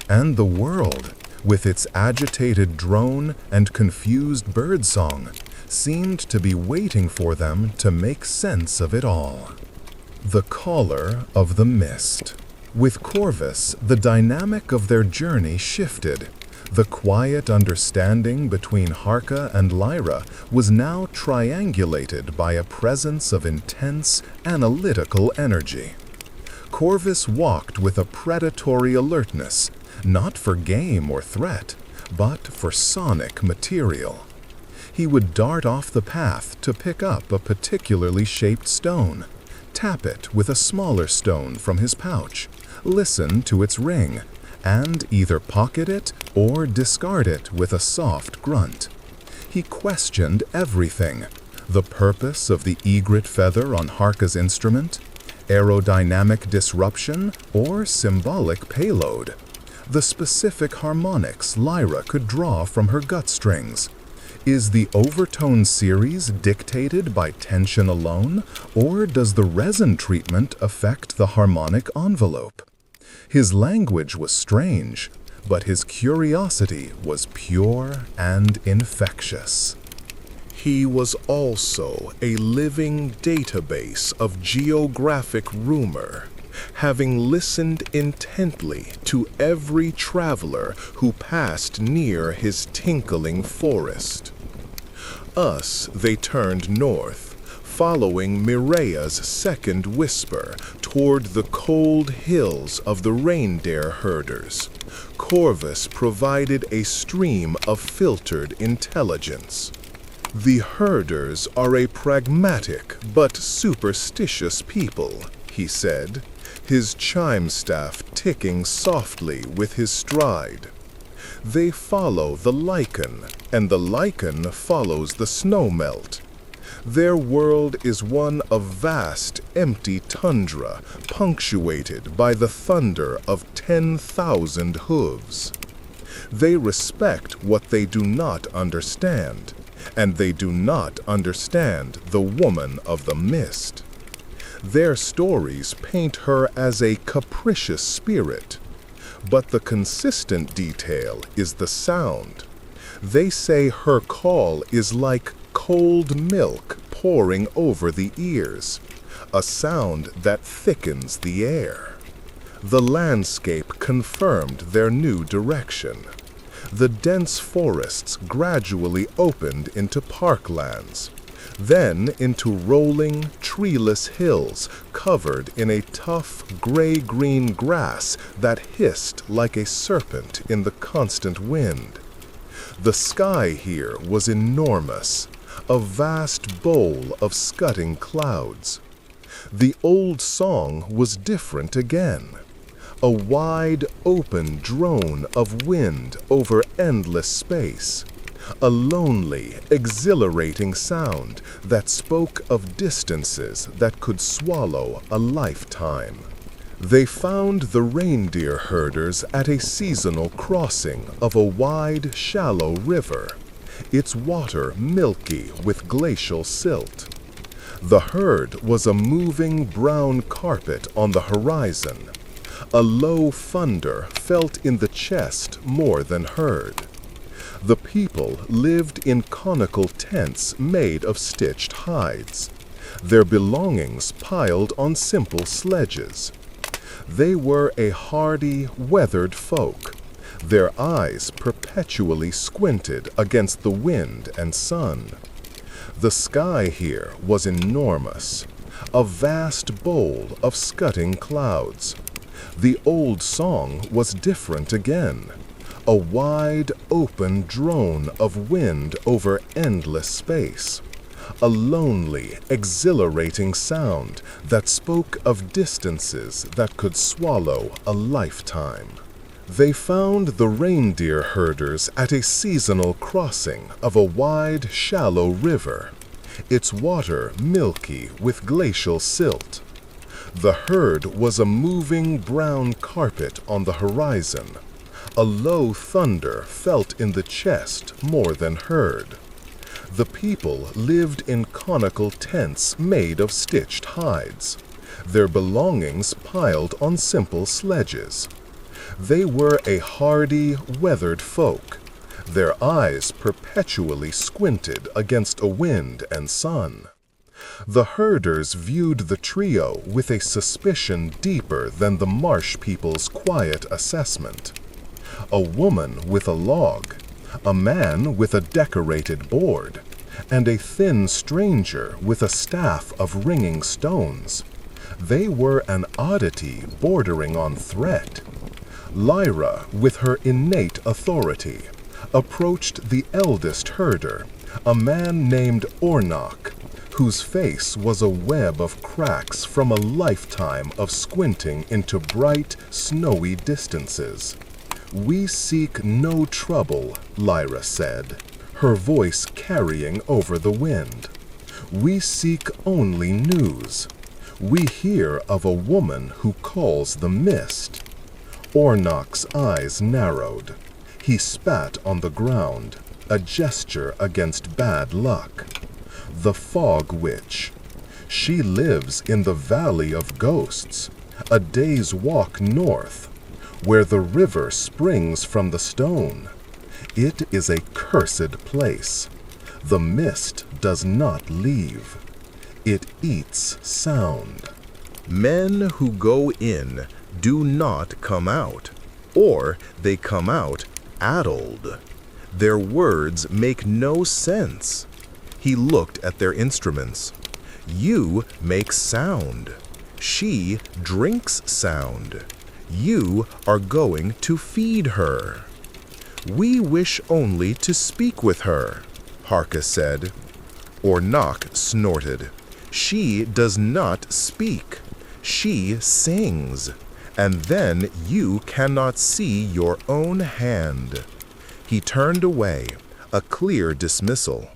And the world, with its agitated drone and confused birdsong, seemed to be waiting for them to make sense of it all. The caller of the mist. With Corvus, the dynamic of their journey shifted. The quiet understanding between Harka and Lyra was now triangulated by a presence of intense, analytical energy. Corvus walked with a predatory alertness, not for game or threat, but for sonic material. He would dart off the path to pick up a particularly shaped stone, tap it with a smaller stone from his pouch, listen to its ring, and either pocket it or discard it with a soft grunt. He questioned everything: the purpose of the egret feather on Harka's instrument, aerodynamic disruption, or symbolic payload, the specific harmonics Lyra could draw from her gut strings. Is the overtone series dictated by tension alone, or does the resin treatment affect the harmonic envelope? His language was strange, but his curiosity was pure and infectious. He was also a living database of geographic rumor, having listened intently to every traveler who passed near his tinkling forest. Us they turned north, following Mirea's second whisper toward the cold hills of the reindeer herders. Corvus provided a stream of filtered intelligence. The herders are a pragmatic but superstitious people, he said, his chime staff ticking softly with his stride. They follow the lichen, and the lichen follows the snowmelt. Their world is one of vast, empty tundra, punctuated by the thunder of 10,000 hooves. They respect what they do not understand, and they do not understand the woman of the mist. Their stories paint her as a capricious spirit, but the consistent detail is the sound. They say her call is like cold milk pouring over the ears, a sound that thickens the air. The landscape confirmed their new direction. The dense forests gradually opened into parklands, then into rolling, treeless hills covered in a tough, gray-green grass that hissed like a serpent in the constant wind. The sky here was enormous, a vast bowl of scudding clouds. The old song was different again, a wide, open drone of wind over endless space, a lonely, exhilarating sound that spoke of distances that could swallow a lifetime. They found the reindeer herders at a seasonal crossing of a wide, shallow river, its water milky with glacial silt. The herd was a moving brown carpet on the horizon. A low thunder felt in the chest more than heard. The people lived in conical tents made of stitched hides, their belongings piled on simple sledges. They were a hardy, weathered folk, their eyes perpetually squinted against the wind and sun. The sky here was enormous, a vast bowl of scudding clouds. The old song was different again, a wide, open drone of wind over endless space, a lonely, exhilarating sound that spoke of distances that could swallow a lifetime. They found the reindeer herders at a seasonal crossing of a wide, shallow river, its water milky with glacial silt. The herd was a moving brown carpet on the horizon, a low thunder felt in the chest more than heard. The people lived in conical tents made of stitched hides, their belongings piled on simple sledges. They were a hardy, weathered folk, their eyes perpetually squinted against a wind and sun. The herders viewed the trio with a suspicion deeper than the marsh people's quiet assessment. A woman with a log, a man with a decorated board, and a thin stranger with a staff of ringing stones. They were an oddity bordering on threat. Lyra, with her innate authority, approached the eldest herder, a man named Ornok, whose face was a web of cracks from a lifetime of squinting into bright, snowy distances. "We seek no trouble," Lyra said, her voice carrying over the wind. "We seek only news. We hear of a woman who calls the mist." Ornok's eyes narrowed. He spat on the ground, a gesture against bad luck. "The Fog Witch. She lives in the Valley of Ghosts, a day's walk north, where the river springs from the stone. It is a cursed place. The mist does not leave. It eats sound. Men who go in do not come out, or they come out addled. Their words make no sense. He looked at their instruments. You make sound. She drinks sound. You are going to feed her. We wish only to speak with her, Harka said. Ornak snorted. She does not speak. She sings. And then you cannot see your own hand. He turned away, a clear dismissal.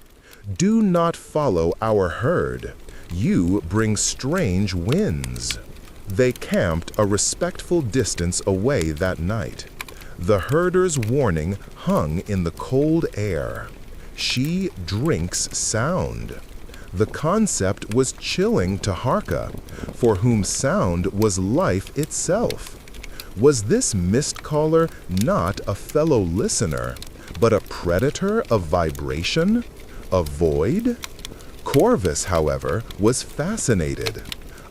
Do not follow our herd. You bring strange winds. They camped a respectful distance away that night. The herder's warning hung in the cold air. She drinks sound. The concept was chilling to Harka, for whom sound was life itself. Was this mist caller not a fellow listener, but a predator of vibration, a void? Corvus, however, was fascinated.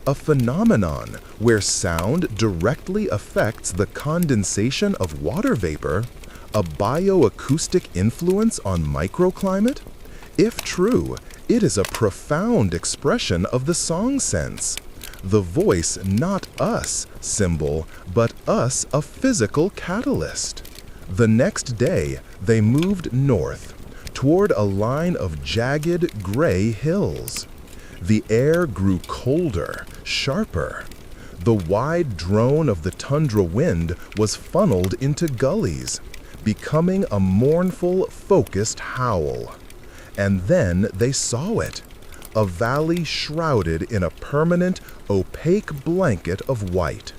A phenomenon where sound directly affects the condensation of water vapor, a bioacoustic influence on microclimate? If true, it is a profound expression of the song sense. The voice not us symbol, but us a physical catalyst. The next day, they moved north, toward a line of jagged gray hills. The air grew colder, sharper. The wide drone of the tundra wind was funneled into gullies, becoming a mournful, focused howl. And then they saw it, a valley shrouded in a permanent, opaque blanket of white.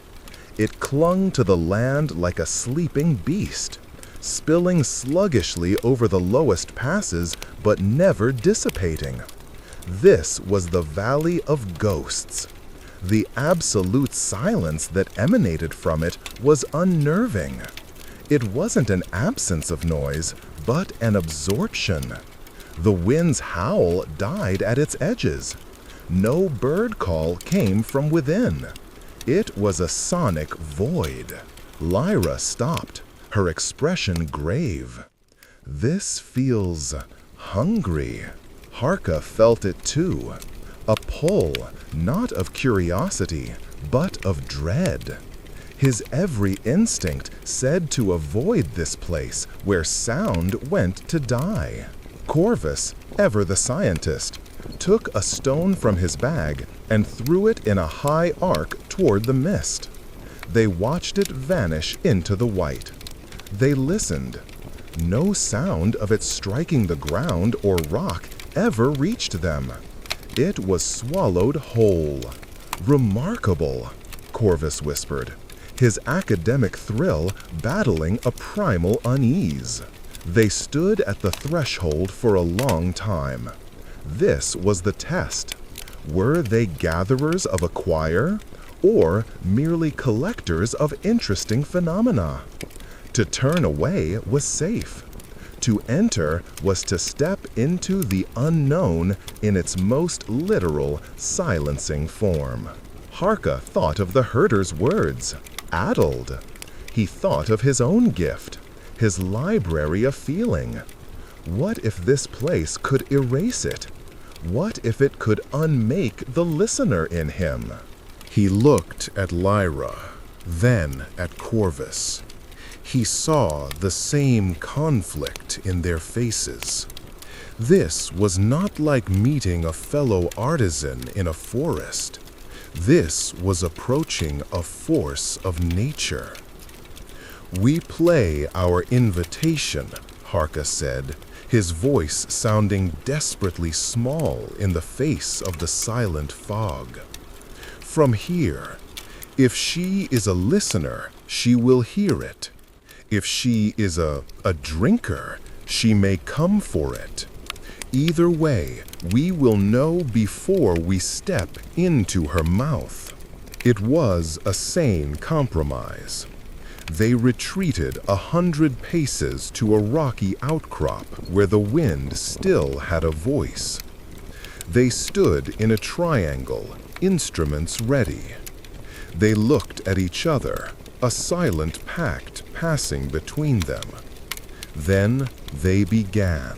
It clung to the land like a sleeping beast, spilling sluggishly over the lowest passes but never dissipating. This was the Valley of Ghosts. The absolute silence that emanated from it was unnerving. It wasn't an absence of noise, but an absorption. The wind's howl died at its edges. No bird call came from within. It was a sonic void. Lyra stopped, her expression grave. This feels hungry. Harka felt it too. A pull, not of curiosity, but of dread. His every instinct said to avoid this place where sound went to die. Corvus, ever the scientist, took a stone from his bag and threw it in a high arc toward the mist. They watched it vanish into the white. They listened. No sound of it striking the ground or rock ever reached them. It was swallowed whole. Remarkable, Corvus whispered, his academic thrill battling a primal unease. They stood at the threshold for a long time. This was the test. Were they gatherers of a choir, or merely collectors of interesting phenomena? To turn away was safe. To enter was to step into the unknown in its most literal, silencing form. Harka thought of the herder's words, addled. He thought of his own gift, his library of feeling. What if this place could erase it? What if it could unmake the listener in him? He looked at Lyra, then at Corvus. He saw the same conflict in their faces. This was not like meeting a fellow artisan in a forest. This was approaching a force of nature. We play our invitation, Harka said, his voice sounding desperately small in the face of the silent fog. From here, if she is a listener, she will hear it. If she is a drinker, she may come for it. Either way, we will know before we step into her mouth. It was a sane compromise. They retreated 100 paces to a rocky outcrop where the wind still had a voice. They stood in a triangle, instruments ready. They looked at each other, a silent pact passing between them. Then they began.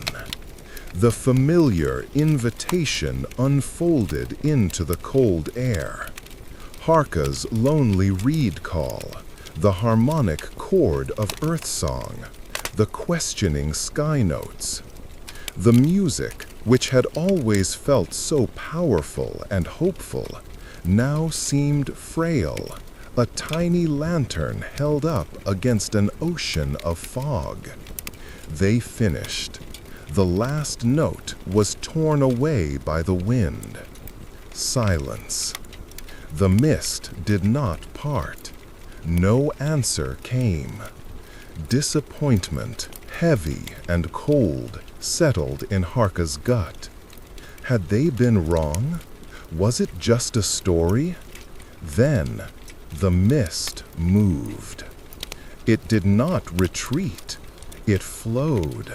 The familiar invitation unfolded into the cold air. Harka's lonely reed call, the harmonic chord of earth song, the questioning sky notes. The music, which had always felt so powerful and hopeful, now seemed frail, a tiny lantern held up against an ocean of fog. They finished. The last note was torn away by the wind. Silence. The mist did not part. No answer came. Disappointment, heavy and cold, settled in Harka's gut. Had they been wrong? Was it just a story? Then the mist moved. It did not retreat. It flowed.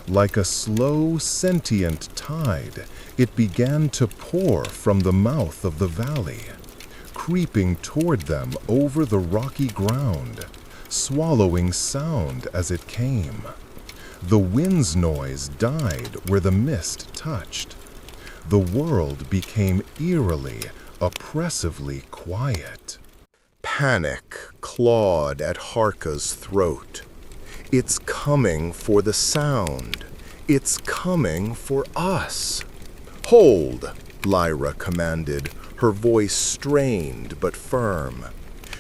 Like a slow, sentient tide, it began to pour from the mouth of the valley, creeping toward them over the rocky ground, swallowing sound as it came. The wind's noise died where the mist touched. The world became eerily, oppressively quiet. Panic clawed at Harka's throat. It's coming for the sound. It's coming for us. Hold, Lyra commanded, her voice strained but firm.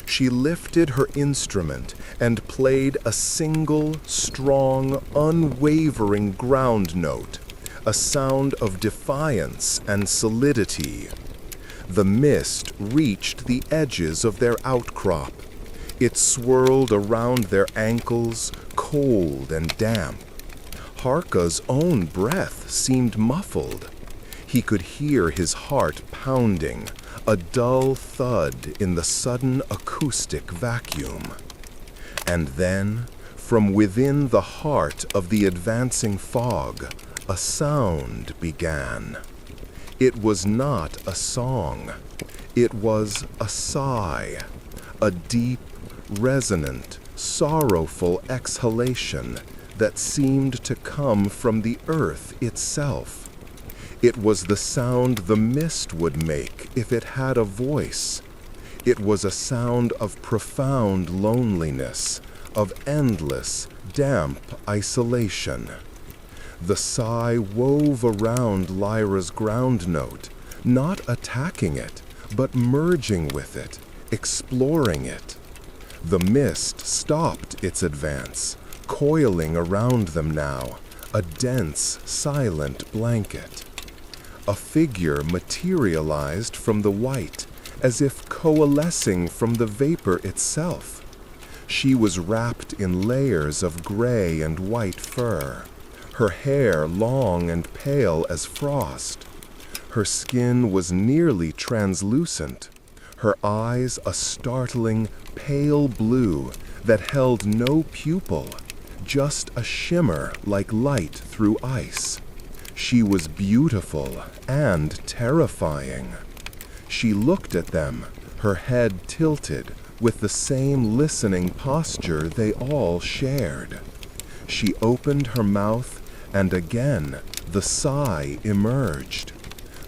She lifted her instrument and played a single, strong, unwavering ground note, a sound of defiance and solidity. The mist reached the edges of their outcrop. It swirled around their ankles, cold and damp. Harka's own breath seemed muffled. He could hear his heart pounding, a dull thud in the sudden acoustic vacuum. And then, from within the heart of the advancing fog, a sound began. It was not a song. It was a sigh, a deep, resonant, sorrowful exhalation that seemed to come from the earth itself. It was the sound the mist would make if it had a voice. It was a sound of profound loneliness, of endless, damp isolation. The sigh wove around Lyra's ground note, not attacking it, but merging with it, exploring it. The mist stopped its advance, coiling around them now, a dense, silent blanket. A figure materialized from the white, as if coalescing from the vapor itself. She was wrapped in layers of gray and white fur, her hair long and pale as frost. Her skin was nearly translucent, her eyes a startling, pale blue that held no pupil, just a shimmer like light through ice. She was beautiful and terrifying. She looked at them, her head tilted, with the same listening posture they all shared. She opened her mouth, and again the sigh emerged.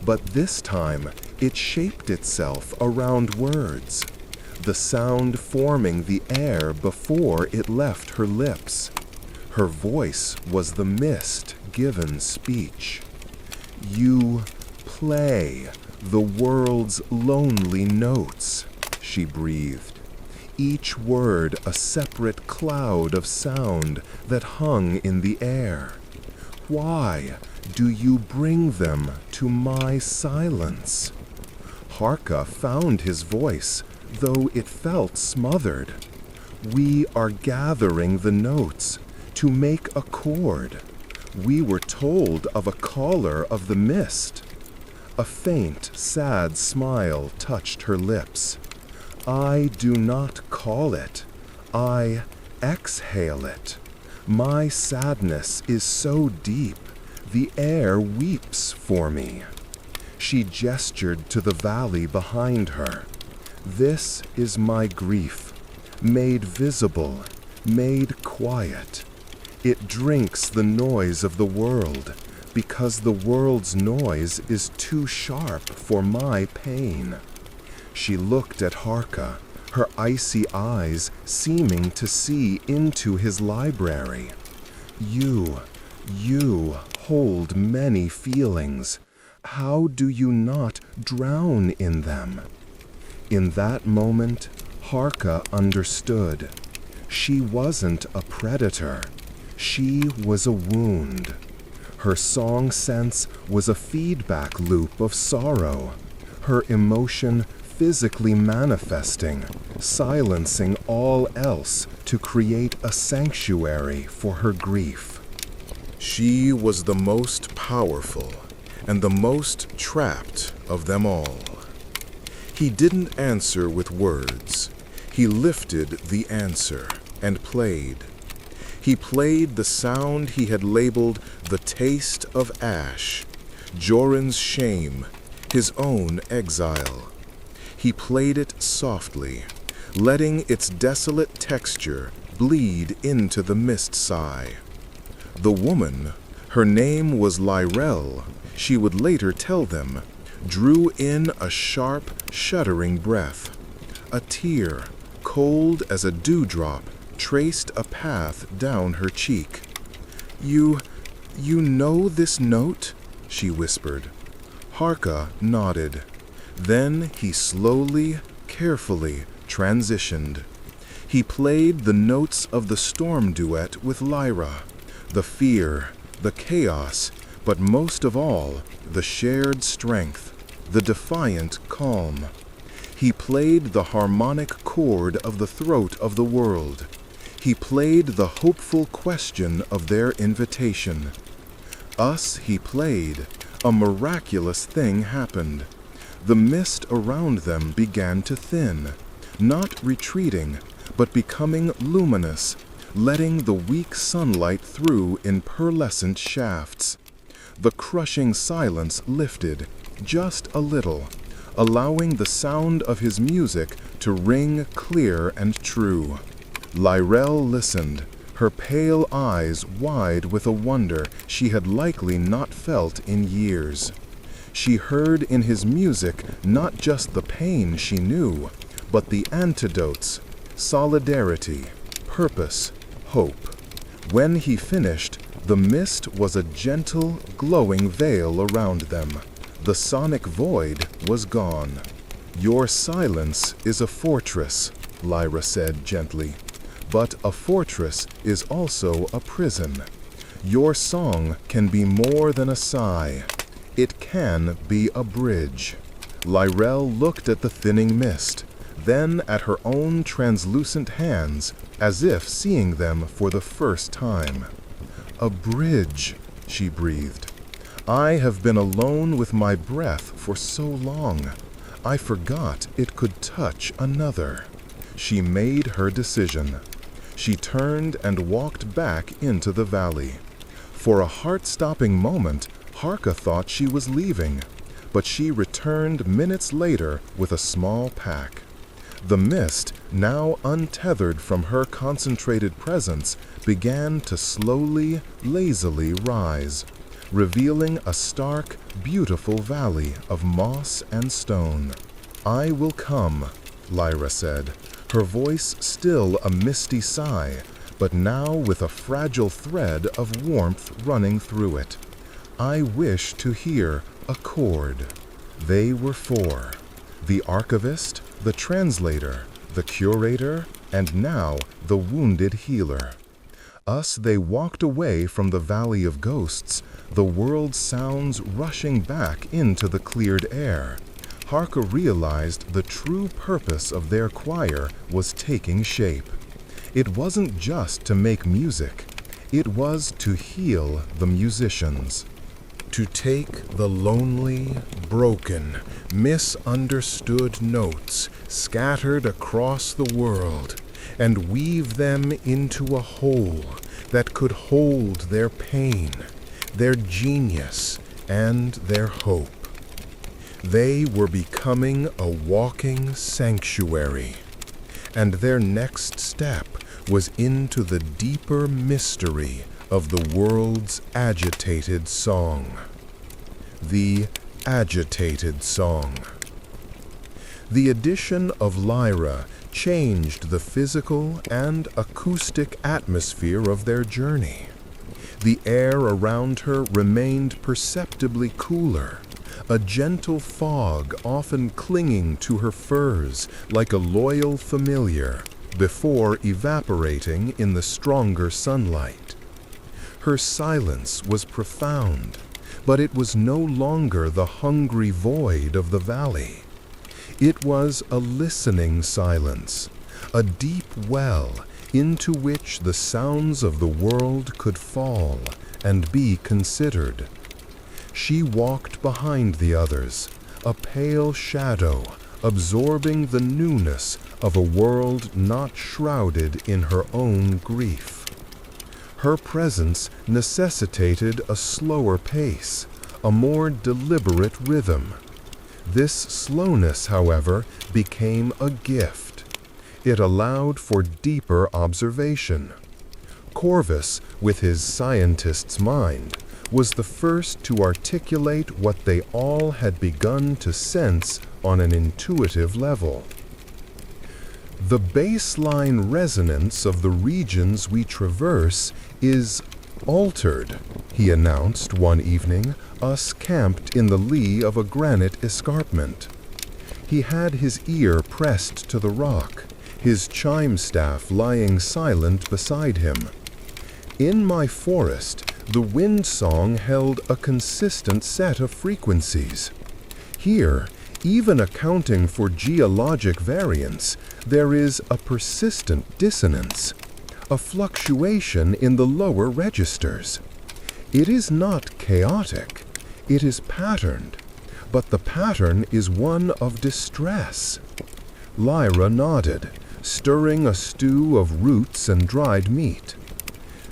But this time it shaped itself around words, the sound forming the air before it left her lips. Her voice was the mist given speech. You play the world's lonely notes, she breathed, each word a separate cloud of sound that hung in the air. Why do you bring them to my silence? Harka found his voice, though it felt smothered. We are gathering the notes to make a chord. We were told of a caller of the mist. A faint, sad smile touched her lips. I do not call it. I exhale it. My sadness is so deep, the air weeps for me. She gestured to the valley behind her. This is my grief, made visible, made quiet. It drinks the noise of the world, because the world's noise is too sharp for my pain. She looked at Harka, her icy eyes seeming to see into his library. You hold many feelings. How do you not drown in them? In that moment, Harka understood. She wasn't a predator. She was a wound. Her song sense was a feedback loop of sorrow, her emotion physically manifesting, silencing all else to create a sanctuary for her grief. She was the most powerful and the most trapped of them all. He didn't answer with words. He lifted the answer and played. He played the sound he had labeled the taste of ash, Joran's shame, his own exile. He played it softly, letting its desolate texture bleed into the mist sigh. The woman, her name was Lyrel, she would later tell them, drew in a sharp, shuddering breath. A tear, cold as a dewdrop, traced a path down her cheek. You know this note?" she whispered. Harka nodded. Then he slowly, carefully transitioned. He played the notes of the storm duet with Lyra, the fear, the chaos, but most of all, the shared strength, the defiant calm. He played the harmonic chord of the throat of the world. He played the hopeful question of their invitation. Us he played. A miraculous thing happened. The mist around them began to thin, not retreating, but becoming luminous, letting the weak sunlight through in pearlescent shafts. The crushing silence lifted, just a little, allowing the sound of his music to ring clear and true. Lyrel listened, her pale eyes wide with a wonder she had likely not felt in years. She heard in his music not just the pain she knew, but the antidotes, solidarity, purpose, hope. When he finished, the mist was a gentle, glowing veil around them. The sonic void was gone. "Your silence is a fortress," Lyra said gently. "But a fortress is also a prison. Your song can be more than a sigh. It can be a bridge." Lyrel looked at the thinning mist, then at her own translucent hands, as if seeing them for the first time. "A bridge," she breathed. "I have been alone with my breath for so long. I forgot it could touch another." She made her decision. She turned and walked back into the valley. For a heart-stopping moment, Harka thought she was leaving, but she returned minutes later with a small pack. The mist, now untethered from her concentrated presence, began to slowly, lazily rise, revealing a stark, beautiful valley of moss and stone. "I will come," Lyra said, her voice still a misty sigh, but now with a fragile thread of warmth running through it. "I wish to hear a chord." They were four: the archivist, the translator, the curator, and now the wounded healer. Us they walked away from the Valley of Ghosts, the world's sounds rushing back into the cleared air. Harka realized the true purpose of their choir was taking shape. It wasn't just to make music, it was to heal the musicians. To take the lonely, broken, misunderstood notes scattered across the world and weave them into a whole that could hold their pain, their genius, and their hope. They were becoming a walking sanctuary, and their next step was into the deeper mystery of the world's agitated song. The agitated song. The addition of Lyra changed the physical and acoustic atmosphere of their journey. The air around her remained perceptibly cooler, a gentle fog often clinging to her furs like a loyal familiar before evaporating in the stronger sunlight. Her silence was profound, but it was no longer the hungry void of the valley. It was a listening silence, a deep well into which the sounds of the world could fall and be considered. She walked behind the others, a pale shadow, absorbing the newness of a world not shrouded in her own grief. Her presence necessitated a slower pace, a more deliberate rhythm. This slowness, however, became a gift. It allowed for deeper observation. Corvus, with his scientist's mind, was the first to articulate what they all had begun to sense on an intuitive level. The baseline resonance of the regions we traverse is altered, he announced one evening, us camped in the lee of a granite escarpment. He had his ear pressed to the rock, his chime staff lying silent beside him. In my forest, the wind song held a consistent set of frequencies. Here, even accounting for geologic variance, there is a persistent dissonance, a fluctuation in the lower registers. It is not chaotic, it is patterned, but the pattern is one of distress. Lyra nodded, stirring a stew of roots and dried meat.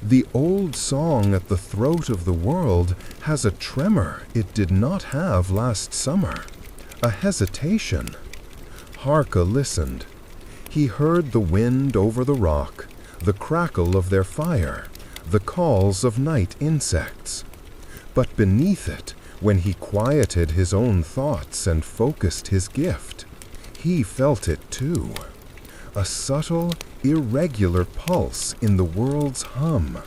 The old song at the throat of the world has a tremor it did not have last summer, a hesitation. Harka listened. He heard the wind over the rock, the crackle of their fire, the calls of night insects. But beneath it, when he quieted his own thoughts and focused his gift, he felt it too. A subtle, irregular pulse in the world's hum,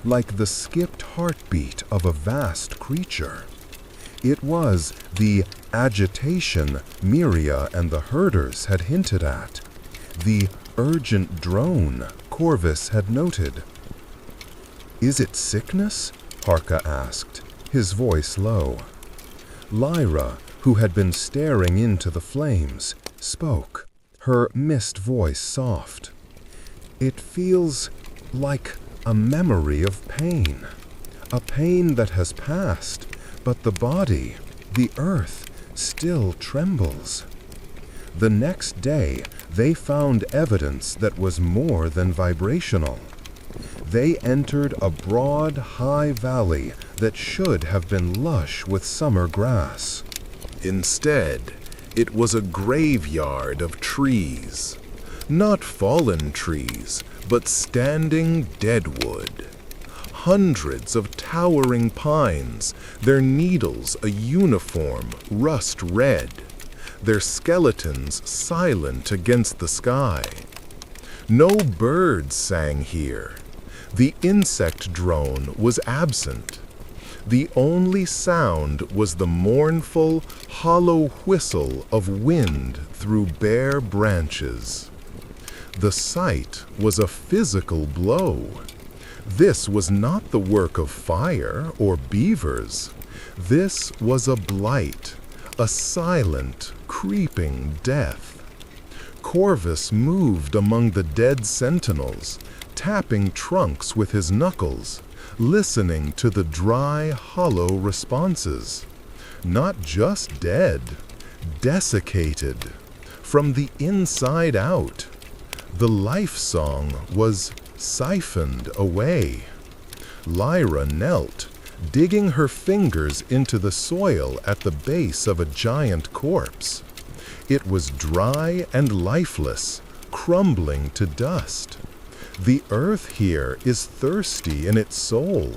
like the skipped heartbeat of a vast creature. It was the agitation Miria and the herders had hinted at, the urgent drone Corvus had noted. "Is it sickness?" Harka asked, his voice low. Lyra, who had been staring into the flames, spoke, her mist voice soft. "It feels like a memory of pain, a pain that has passed, but the body, the earth, still trembles." The next day, they found evidence that was more than vibrational. They entered a broad, high valley that should have been lush with summer grass. Instead, it was a graveyard of trees. Not fallen trees, but standing deadwood. Hundreds of towering pines, their needles a uniform rust red, their skeletons silent against the sky. No birds sang here. The insect drone was absent. The only sound was the mournful, hollow whistle of wind through bare branches. The sight was a physical blow. This was not the work of fire or beavers. This was a blight, a silent, creeping death. Corvus moved among the dead sentinels, tapping trunks with his knuckles, listening to the dry, hollow responses. Not just dead, desiccated, from the inside out. The life song was siphoned away. Lyra knelt, digging her fingers into the soil at the base of a giant corpse. It was dry and lifeless, crumbling to dust. The earth here is thirsty in its soul.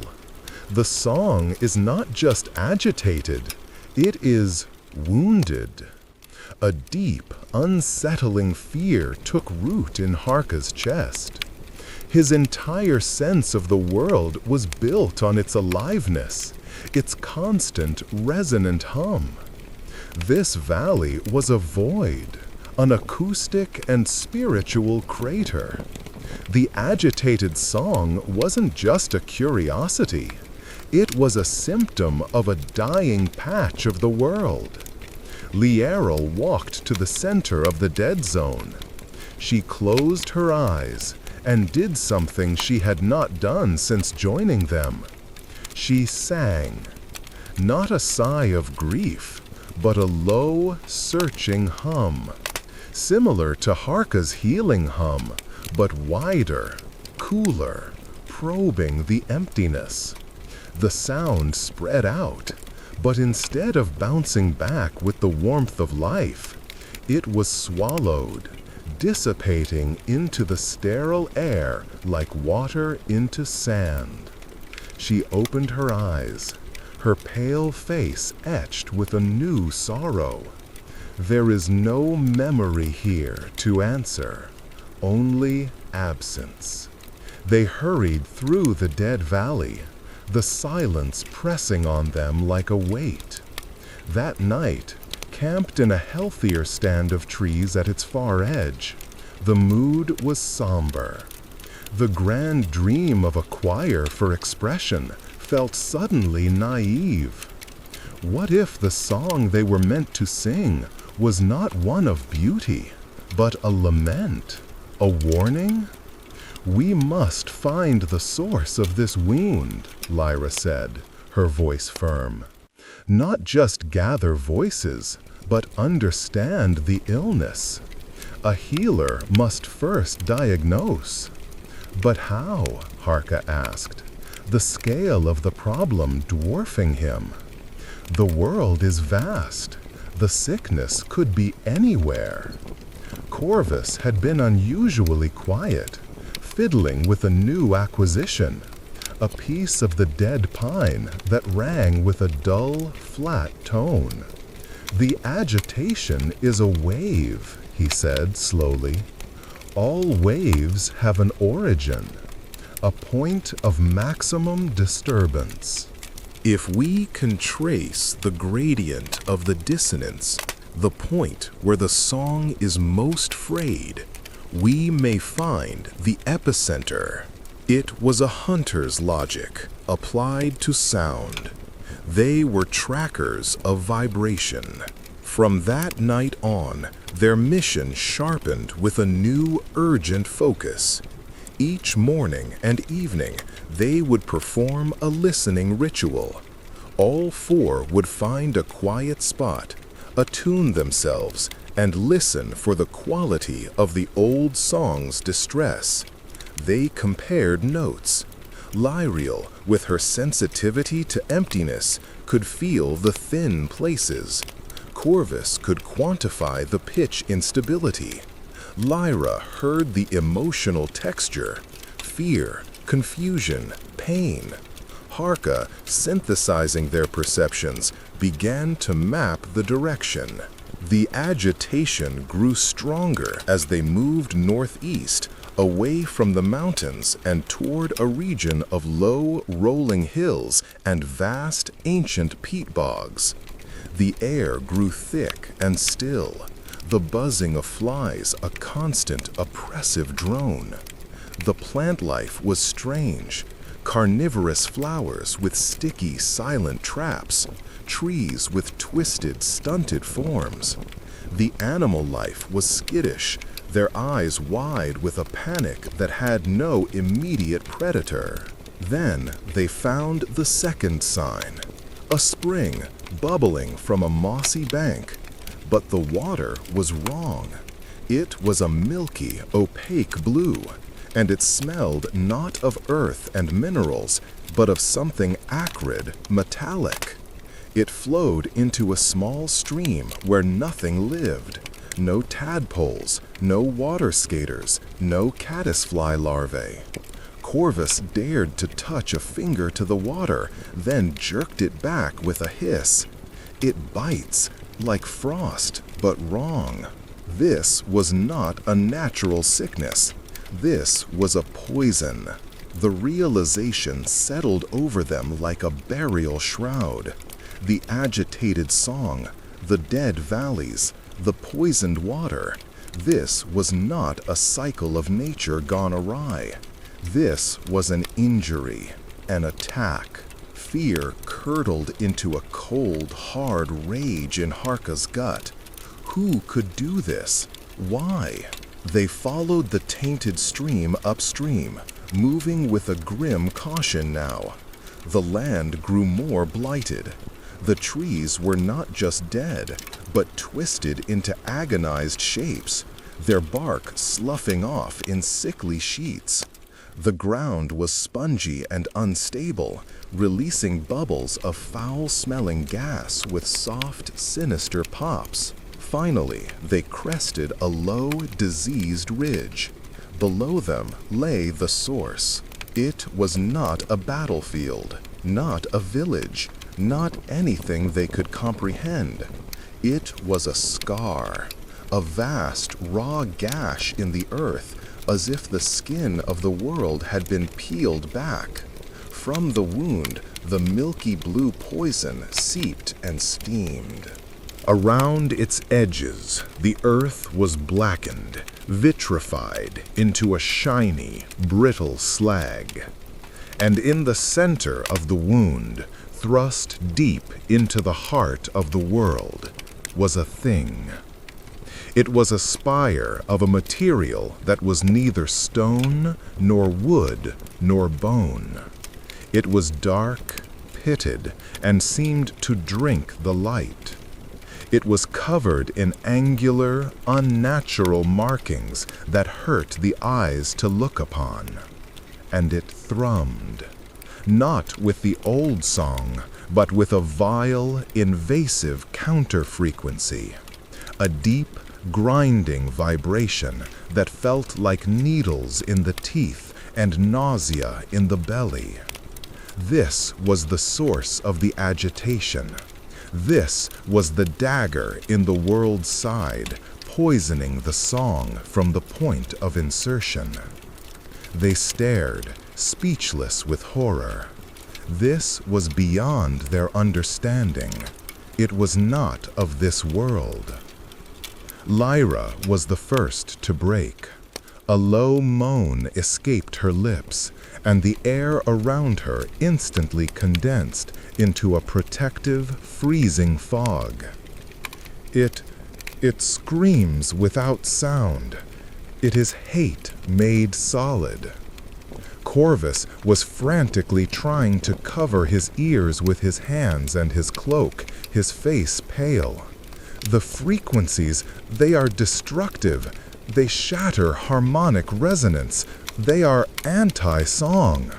The song is not just agitated, it is wounded. A deep, unsettling fear took root in Harka's chest. His entire sense of the world was built on its aliveness, its constant, resonant hum. This valley was a void, an acoustic and spiritual crater. The agitated song wasn't just a curiosity. It was a symptom of a dying patch of the world. Lierl walked to the center of the dead zone. She closed her eyes and did something she had not done since joining them. She sang, not a sigh of grief, but a low, searching hum, similar to Harka's healing hum, but wider, cooler, probing the emptiness. The sound spread out, but instead of bouncing back with the warmth of life, it was swallowed, dissipating into the sterile air like water into sand. She opened her eyes, her pale face etched with a new sorrow. There is no memory here to answer, only absence. They hurried through the dead valley, the silence pressing on them like a weight. That night, camped in a healthier stand of trees at its far edge, the mood was somber. The grand dream of a choir for expression felt suddenly naive. What if the song they were meant to sing was not one of beauty, but a lament, a warning? We must find the source of this wound, Lyra said, her voice firm. Not just gather voices, but understand the illness. A healer must first diagnose. But how? Harka asked, the scale of the problem dwarfing him. The world is vast. The sickness could be anywhere. Corvus had been unusually quiet, fiddling with a new acquisition, a piece of the dead pine that rang with a dull, flat tone. The agitation is a wave, he said slowly. All waves have an origin, a point of maximum disturbance. If we can trace the gradient of the dissonance, the point where the song is most frayed, we may find the epicenter. It was a hunter's logic applied to sound. They were trackers of vibration. From that night on, their mission sharpened with a new, urgent focus. Each morning and evening, they would perform a listening ritual. All four would find a quiet spot, attune themselves, and listen for the quality of the old song's distress. They compared notes. Lyriel, with her sensitivity to emptiness, could feel the thin places. Corvus could quantify the pitch instability. Lyra heard the emotional texture, fear, confusion, pain. Harka, synthesizing their perceptions, began to map the direction. The agitation grew stronger as they moved northeast, away from the mountains and toward a region of low, rolling hills and vast, ancient peat bogs. The air grew thick and still, the buzzing of flies a constant, oppressive drone. The plant life was strange, carnivorous flowers with sticky, silent traps, trees with twisted, stunted forms. The animal life was skittish, their eyes wide with a panic that had no immediate predator. Then they found the second sign, a spring bubbling from a mossy bank. But the water was wrong. It was a milky, opaque blue, and it smelled not of earth and minerals, but of something acrid, metallic. It flowed into a small stream where nothing lived. No tadpoles, no water skaters, no caddisfly larvae. Corvus dared to touch a finger to the water, then jerked it back with a hiss. It bites, like frost, but wrong. This was not a natural sickness. This was a poison. The realization settled over them like a burial shroud. The agitated song, the dead valleys, the poisoned water. This was not a cycle of nature gone awry. This was an injury, an attack. Fear curdled into a cold, hard rage in Harka's gut. Who could do this? Why? They followed the tainted stream upstream, moving with a grim caution now. The land grew more blighted. The trees were not just dead, but twisted into agonized shapes, their bark sloughing off in sickly sheets. The ground was spongy and unstable, releasing bubbles of foul-smelling gas with soft, sinister pops. Finally, they crested a low, diseased ridge. Below them lay the source. It was not a battlefield, not a village, not anything they could comprehend. It was a scar, a vast, raw gash in the earth, as if the skin of the world had been peeled back. From the wound, the milky blue poison seeped and steamed. Around its edges, the earth was blackened, vitrified into a shiny, brittle slag. And in the center of the wound, thrust deep into the heart of the world, was a thing. It was a spire of a material that was neither stone, nor wood, nor bone. It was dark, pitted, and seemed to drink the light. It was covered in angular, unnatural markings that hurt the eyes to look upon. And it thrummed, not with the old song, but with a vile, invasive counter-frequency, a deep, grinding vibration that felt like needles in the teeth and nausea in the belly. This was the source of the agitation. This was the dagger in the world's side, poisoning the song from the point of insertion. They stared, speechless with horror. This was beyond their understanding. It was not of this world. Lyra was the first to break. A low moan escaped her lips, and the air around her instantly condensed into a protective, freezing fog. It screams without sound. It is hate made solid. Corvus was frantically trying to cover his ears with his hands and his cloak, his face pale. The frequencies, they are destructive. They shatter harmonic resonance. They are anti-song.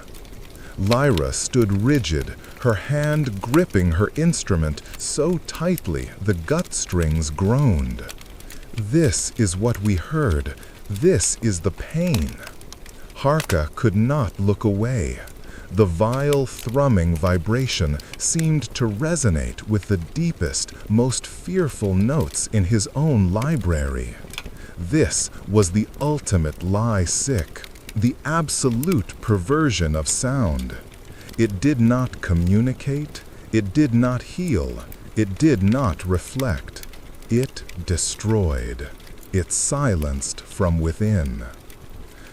Lyra stood rigid, her hand gripping her instrument so tightly the gut strings groaned. This is what we heard. This is the pain. Harka could not look away. The vile, thrumming vibration seemed to resonate with the deepest, most fearful notes in his own library. This was the ultimate lie sick, the absolute perversion of sound. It did not communicate, it did not heal, it did not reflect. It destroyed. It silenced from within.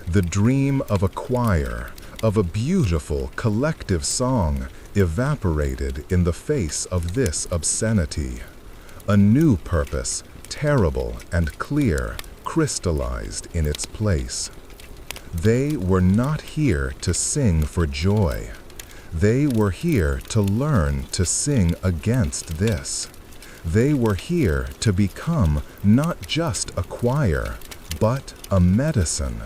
The dream of a choir, of a beautiful collective song, evaporated in the face of this obscenity. A new purpose, terrible and clear, crystallized in its place. They were not here to sing for joy. They were here to learn to sing against this. They were here to become not just a choir, but a medicine,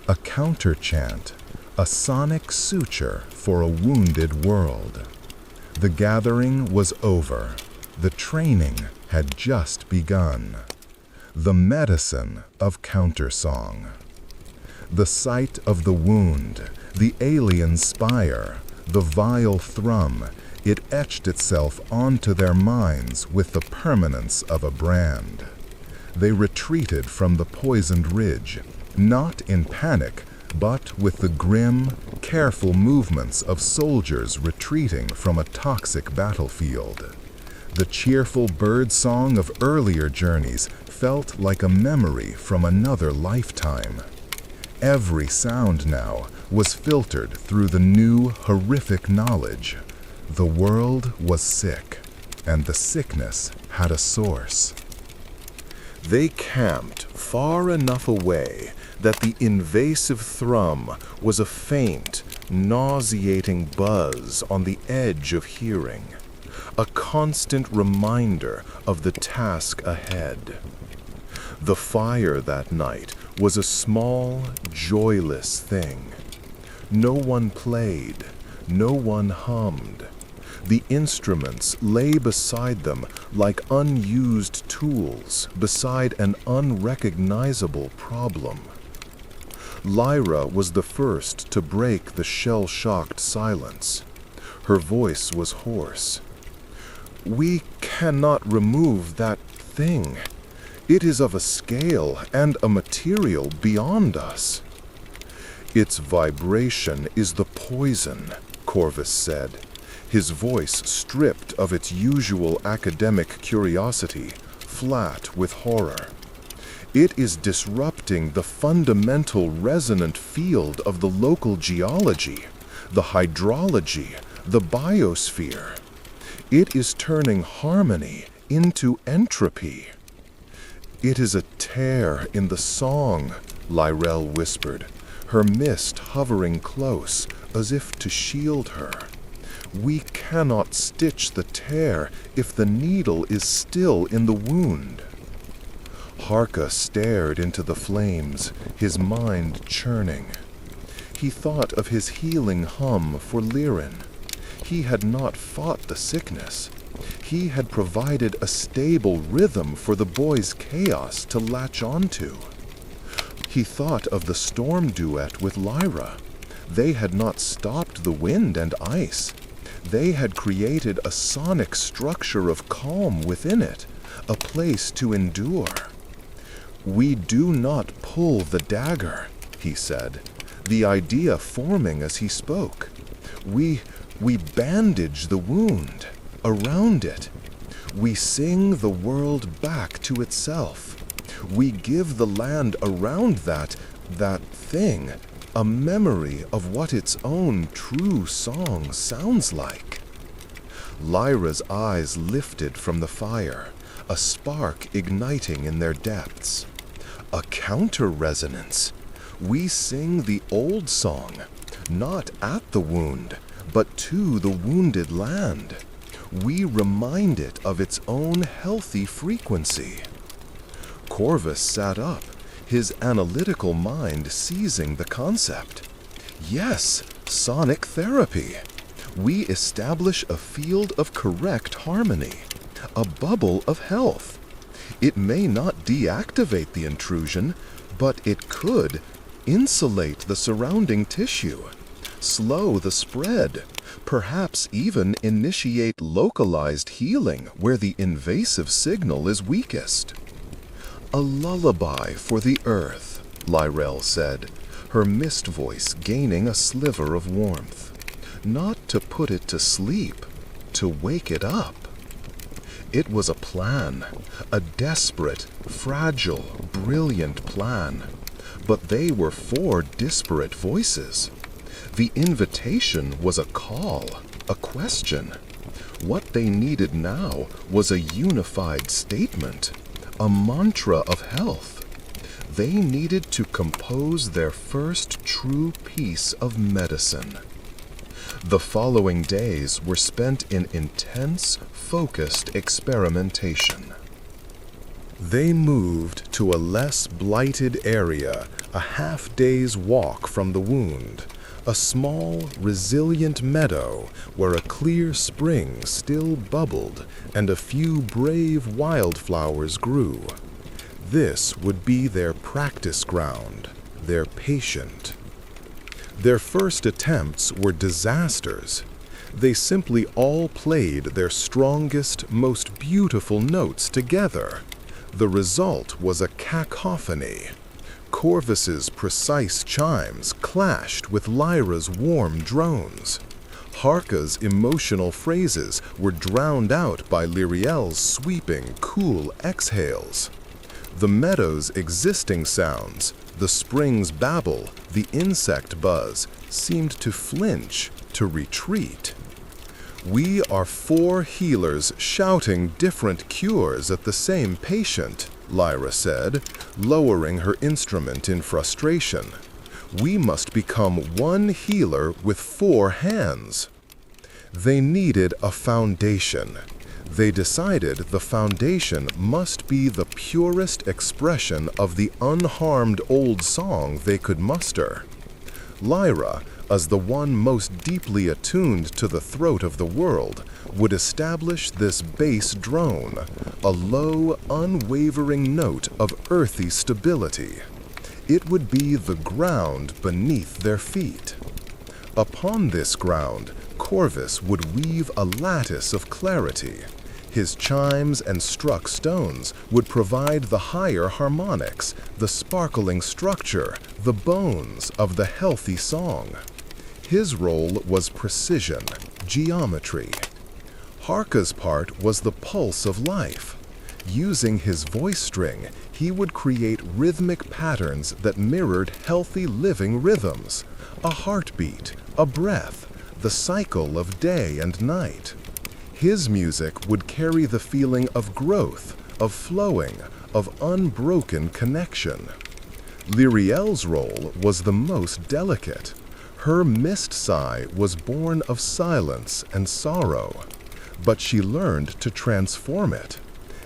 a counterchant, a sonic suture for a wounded world. The gathering was over. The training had just begun. The medicine of countersong. The sight of the wound, the alien spire, the vile thrum, it etched itself onto their minds with the permanence of a brand. They retreated from the poisoned ridge, not in panic, but with the grim, careful movements of soldiers retreating from a toxic battlefield. The cheerful bird song of earlier journeys felt like a memory from another lifetime. Every sound now was filtered through the new, horrific knowledge. The world was sick, and the sickness had a source. They camped far enough away that the invasive thrum was a faint, nauseating buzz on the edge of hearing, a constant reminder of the task ahead. The fire that night was a small, joyless thing. No one played, no one hummed. The instruments lay beside them like unused tools beside an unrecognizable problem. Lyra was the first to break the shell-shocked silence. Her voice was hoarse. "We cannot remove that thing. It is of a scale and a material beyond us." "Its vibration is the poison," Corvus said, his voice stripped of its usual academic curiosity, flat with horror. "It is disrupting the fundamental resonant field of the local geology, the hydrology, the biosphere. It is turning harmony into entropy." "It is a tear in the song," Lyrell whispered, her mist hovering close as if to shield her. "We cannot stitch the tear if the needle is still in the wound." Harka stared into the flames, his mind churning. He thought of his healing hum for Lirin. He had not fought the sickness. He had provided a stable rhythm for the boy's chaos to latch onto. He thought of the storm duet with Lyra. They had not stopped the wind and ice. They had created a sonic structure of calm within it, a place to endure. "We do not pull the dagger," he said, the idea forming as he spoke. We bandage the wound, around it. We sing the world back to itself. We give the land around that thing a memory of what its own true song sounds like." Lyra's eyes lifted from the fire, a spark igniting in their depths. "A counter-resonance. We sing the old song, not at the wound, but to the wounded land. We remind it of its own healthy frequency." Corvus sat up, his analytical mind seizing the concept. "Yes, sonic therapy. We establish a field of correct harmony, a bubble of health. It may not deactivate the intrusion, but it could insulate the surrounding tissue, slow the spread, perhaps even initiate localized healing where the invasive signal is weakest." "A lullaby for the earth," Lyrell said, her mist voice gaining a sliver of warmth. "Not to put it to sleep, to wake it up." It was a plan, a desperate, fragile, brilliant plan. But they were four disparate voices. The invitation was a call, a question. What they needed now was a unified statement, a mantra of health. They needed to compose their first true piece of medicine. The following days were spent in intense, focused experimentation. They moved to a less blighted area, a half-day's walk from the wound, a small, resilient meadow where a clear spring still bubbled and a few brave wildflowers grew. This would be their practice ground, their patient. Their first attempts were disasters. They simply all played their strongest, most beautiful notes together. The result was a cacophony. Corvus's precise chimes clashed with Lyra's warm drones. Harka's emotional phrases were drowned out by Lyriel's sweeping, cool exhales. The meadow's existing sounds, the spring's babble, the insect buzz, seemed to flinch, to retreat. "We are four healers shouting different cures at the same patient," Lyra said, lowering her instrument in frustration. "We must become one healer with four hands." They needed a foundation. They decided the foundation must be the purest expression of the unharmed old song they could muster. Lyra, as the one most deeply attuned to the throat of the world, would establish this bass drone, a low, unwavering note of earthy stability. It would be the ground beneath their feet. Upon this ground, Corvus would weave a lattice of clarity. His chimes and struck stones would provide the higher harmonics, the sparkling structure, the bones of the healthy song. His role was precision, geometry. Harka's part was the pulse of life. Using his voice string, he would create rhythmic patterns that mirrored healthy living rhythms, a heartbeat, a breath, the cycle of day and night. His music would carry the feeling of growth, of flowing, of unbroken connection. Lyriel's role was the most delicate. Her mist sigh was born of silence and sorrow, but she learned to transform it.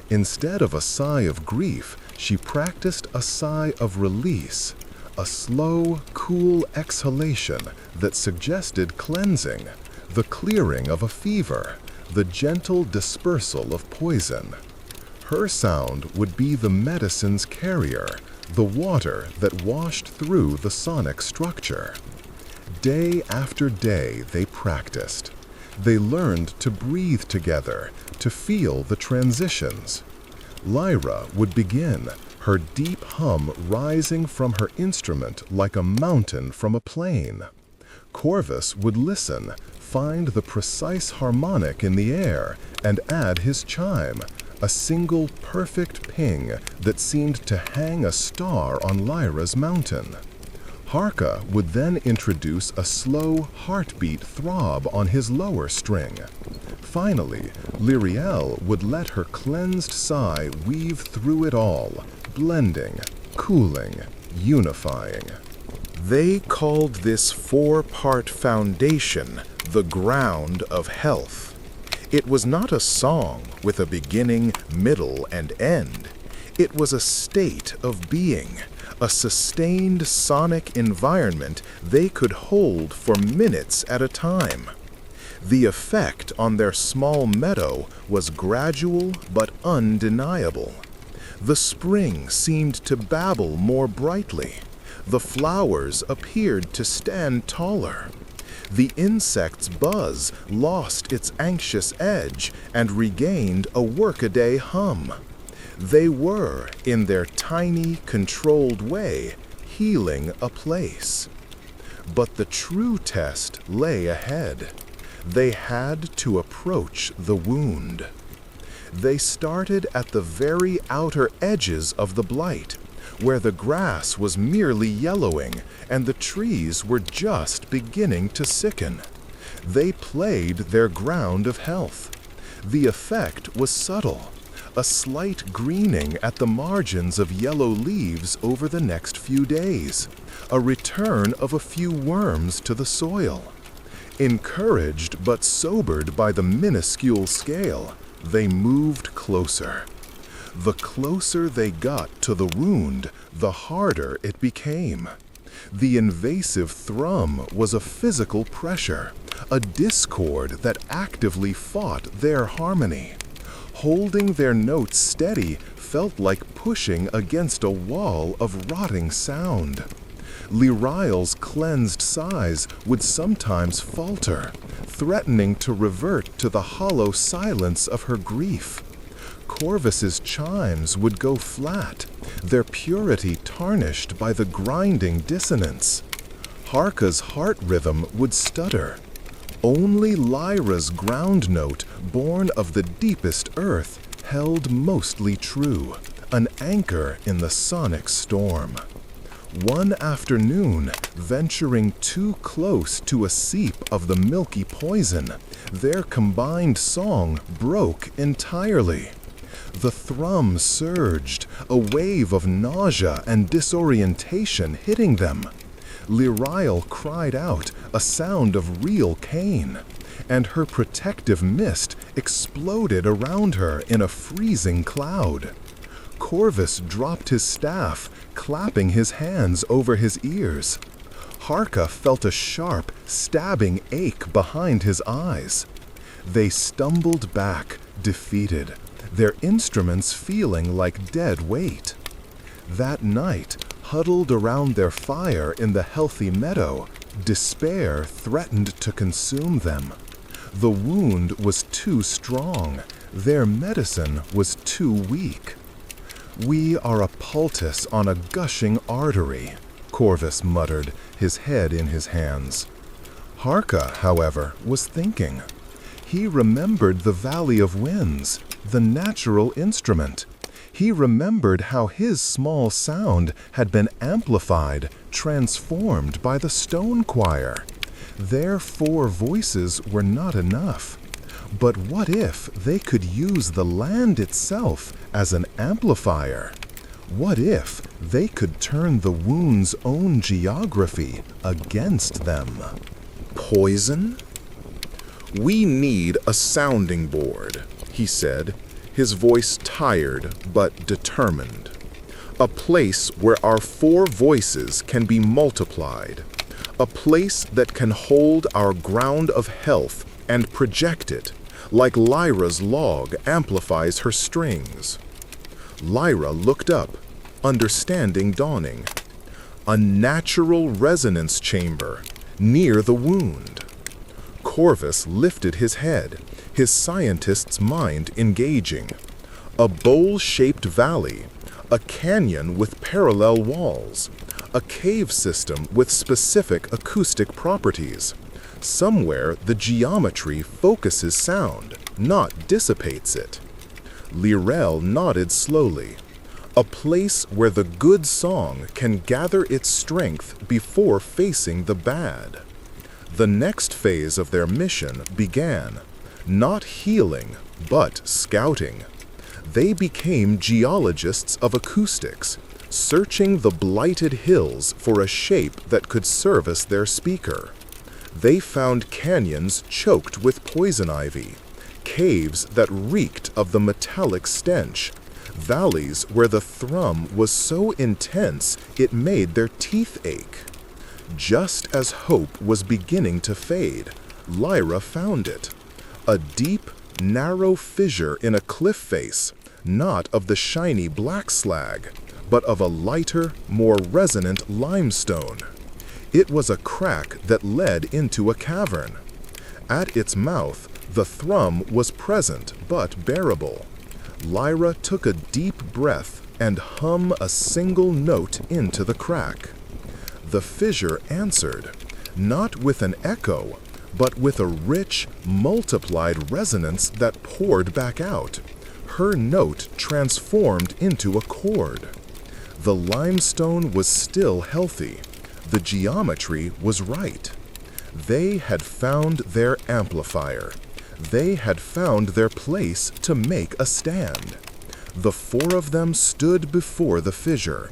Instead of a sigh of grief, she practiced a sigh of release, a slow, cool exhalation that suggested cleansing, the clearing of a fever, the gentle dispersal of poison. Her sound would be the medicine's carrier, the water that washed through the sonic structure. Day after day they practiced. They learned to breathe together, to feel the transitions. Lyra would begin, her deep hum rising from her instrument like a mountain from a plain. Corvus would listen, find the precise harmonic in the air, and add his chime, a single perfect ping that seemed to hang a star on Lyra's mountain. Harka would then introduce a slow heartbeat throb on his lower string. Finally, Lyriel would let her cleansed sigh weave through it all, blending, cooling, unifying. They called this four-part foundation the ground of health. It was not a song with a beginning, middle, and end. It was a state of being, a sustained sonic environment they could hold for minutes at a time. The effect on their small meadow was gradual but undeniable. The spring seemed to babble more brightly. The flowers appeared to stand taller. The insect's buzz lost its anxious edge and regained a workaday hum. They were, in their tiny, controlled way, healing a place. But the true test lay ahead. They had to approach the wound. They started at the very outer edges of the blight, where the grass was merely yellowing and the trees were just beginning to sicken. They played their ground of health. The effect was subtle, a slight greening at the margins of yellow leaves over the next few days, a return of a few worms to the soil. Encouraged but sobered by the minuscule scale, they moved closer. The closer they got to the wound, the harder it became. The invasive thrum was a physical pressure, a discord that actively fought their harmony. Holding their notes steady felt like pushing against a wall of rotting sound. Lyrail's cleansed sighs would sometimes falter, threatening to revert to the hollow silence of her grief. Corvus's chimes would go flat, their purity tarnished by the grinding dissonance. Harka's heart rhythm would stutter. Only Lyra's ground note, born of the deepest earth, held mostly true, an anchor in the sonic storm. One afternoon, venturing too close to a seep of the milky poison, their combined song broke entirely. The thrum surged, a wave of nausea and disorientation hitting them. Lyrail cried out, a sound of real pain, and her protective mist exploded around her in a freezing cloud. Corvus dropped his staff, clapping his hands over his ears. Harka felt a sharp, stabbing ache behind his eyes. They stumbled back, defeated, their instruments feeling like dead weight. That night, huddled around their fire in the healthy meadow, despair threatened to consume them. The wound was too strong, their medicine was too weak. "We are a poultice on a gushing artery," Corvus muttered, his head in his hands. Harka, however, was thinking. He remembered the Valley of Winds, the natural instrument. He remembered how his small sound had been amplified, transformed by the stone choir. Their 4 voices were not enough. But what if they could use the land itself as an amplifier? What if they could turn the wound's own geography against them? Poison? "We need a sounding board," he said, his voice tired but determined. "A place where our 4 voices can be multiplied. A place that can hold our ground of health and project it, like Lyra's log amplifies her strings." Lyra looked up, understanding dawning. A natural resonance chamber, near the wound. Corvus lifted his head, his scientist's mind engaging. A bowl-shaped valley, a canyon with parallel walls, a cave system with specific acoustic properties. Somewhere the geometry focuses sound, not dissipates it. Lyrail nodded slowly. A place where the good song can gather its strength before facing the bad. The next phase of their mission began, not healing, but scouting. They became geologists of acoustics, searching the blighted hills for a shape that could service their speaker. They found canyons choked with poison ivy, caves that reeked of the metallic stench, valleys where the thrum was so intense it made their teeth ache. Just as hope was beginning to fade, Lyra found it. A deep, narrow fissure in a cliff face, not of the shiny black slag, but of a lighter, more resonant limestone. It was a crack that led into a cavern. At its mouth, the thrum was present but bearable. Lyra took a deep breath and hummed a single note into the crack. The fissure answered, not with an echo, but with a rich, multiplied resonance that poured back out. Her note transformed into a chord. The limestone was still healthy. The geometry was right. They had found their amplifier. They had found their place to make a stand. The 4 of them stood before the fissure,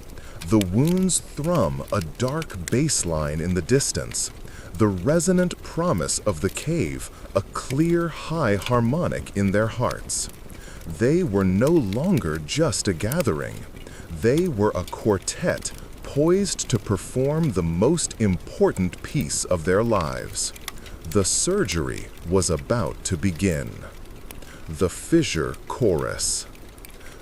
the wound's thrum a dark bass line in the distance. the resonant promise of the cave a clear high harmonic in their hearts. They were no longer just a gathering. They were a quartet poised to perform the most important piece of their lives. The surgery was about to begin. The Fissure Chorus.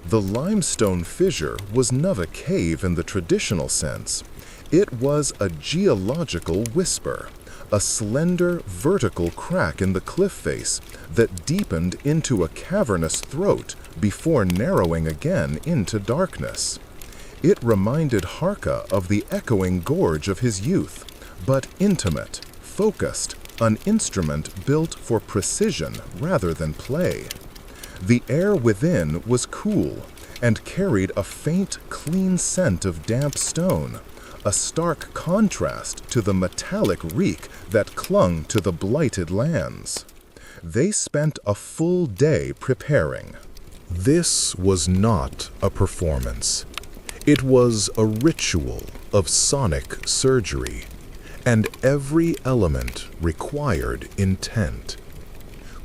The limestone fissure was not a cave in the traditional sense. It was a geological whisper, a slender vertical crack in the cliff face that deepened into a cavernous throat before narrowing again into darkness. It reminded Harka of the echoing gorge of his youth, but intimate, focused, an instrument built for precision rather than play. The air within was cool and carried a faint, clean scent of damp stone, a stark contrast to the metallic reek that clung to the blighted lands. They spent a full day preparing. This was not a performance. It was a ritual of sonic surgery, and every element required intent.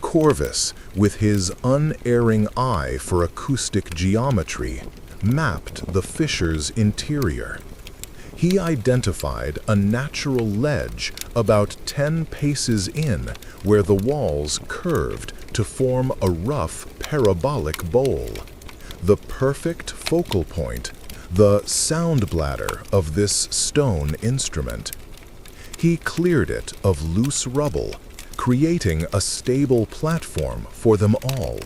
Corvus, with his unerring eye for acoustic geometry, mapped the fissure's interior. He identified a natural ledge about 10 paces in where the walls curved to form a rough parabolic bowl, the perfect focal point, the sound bladder of this stone instrument. He cleared it of loose rubble, creating a stable platform for them all.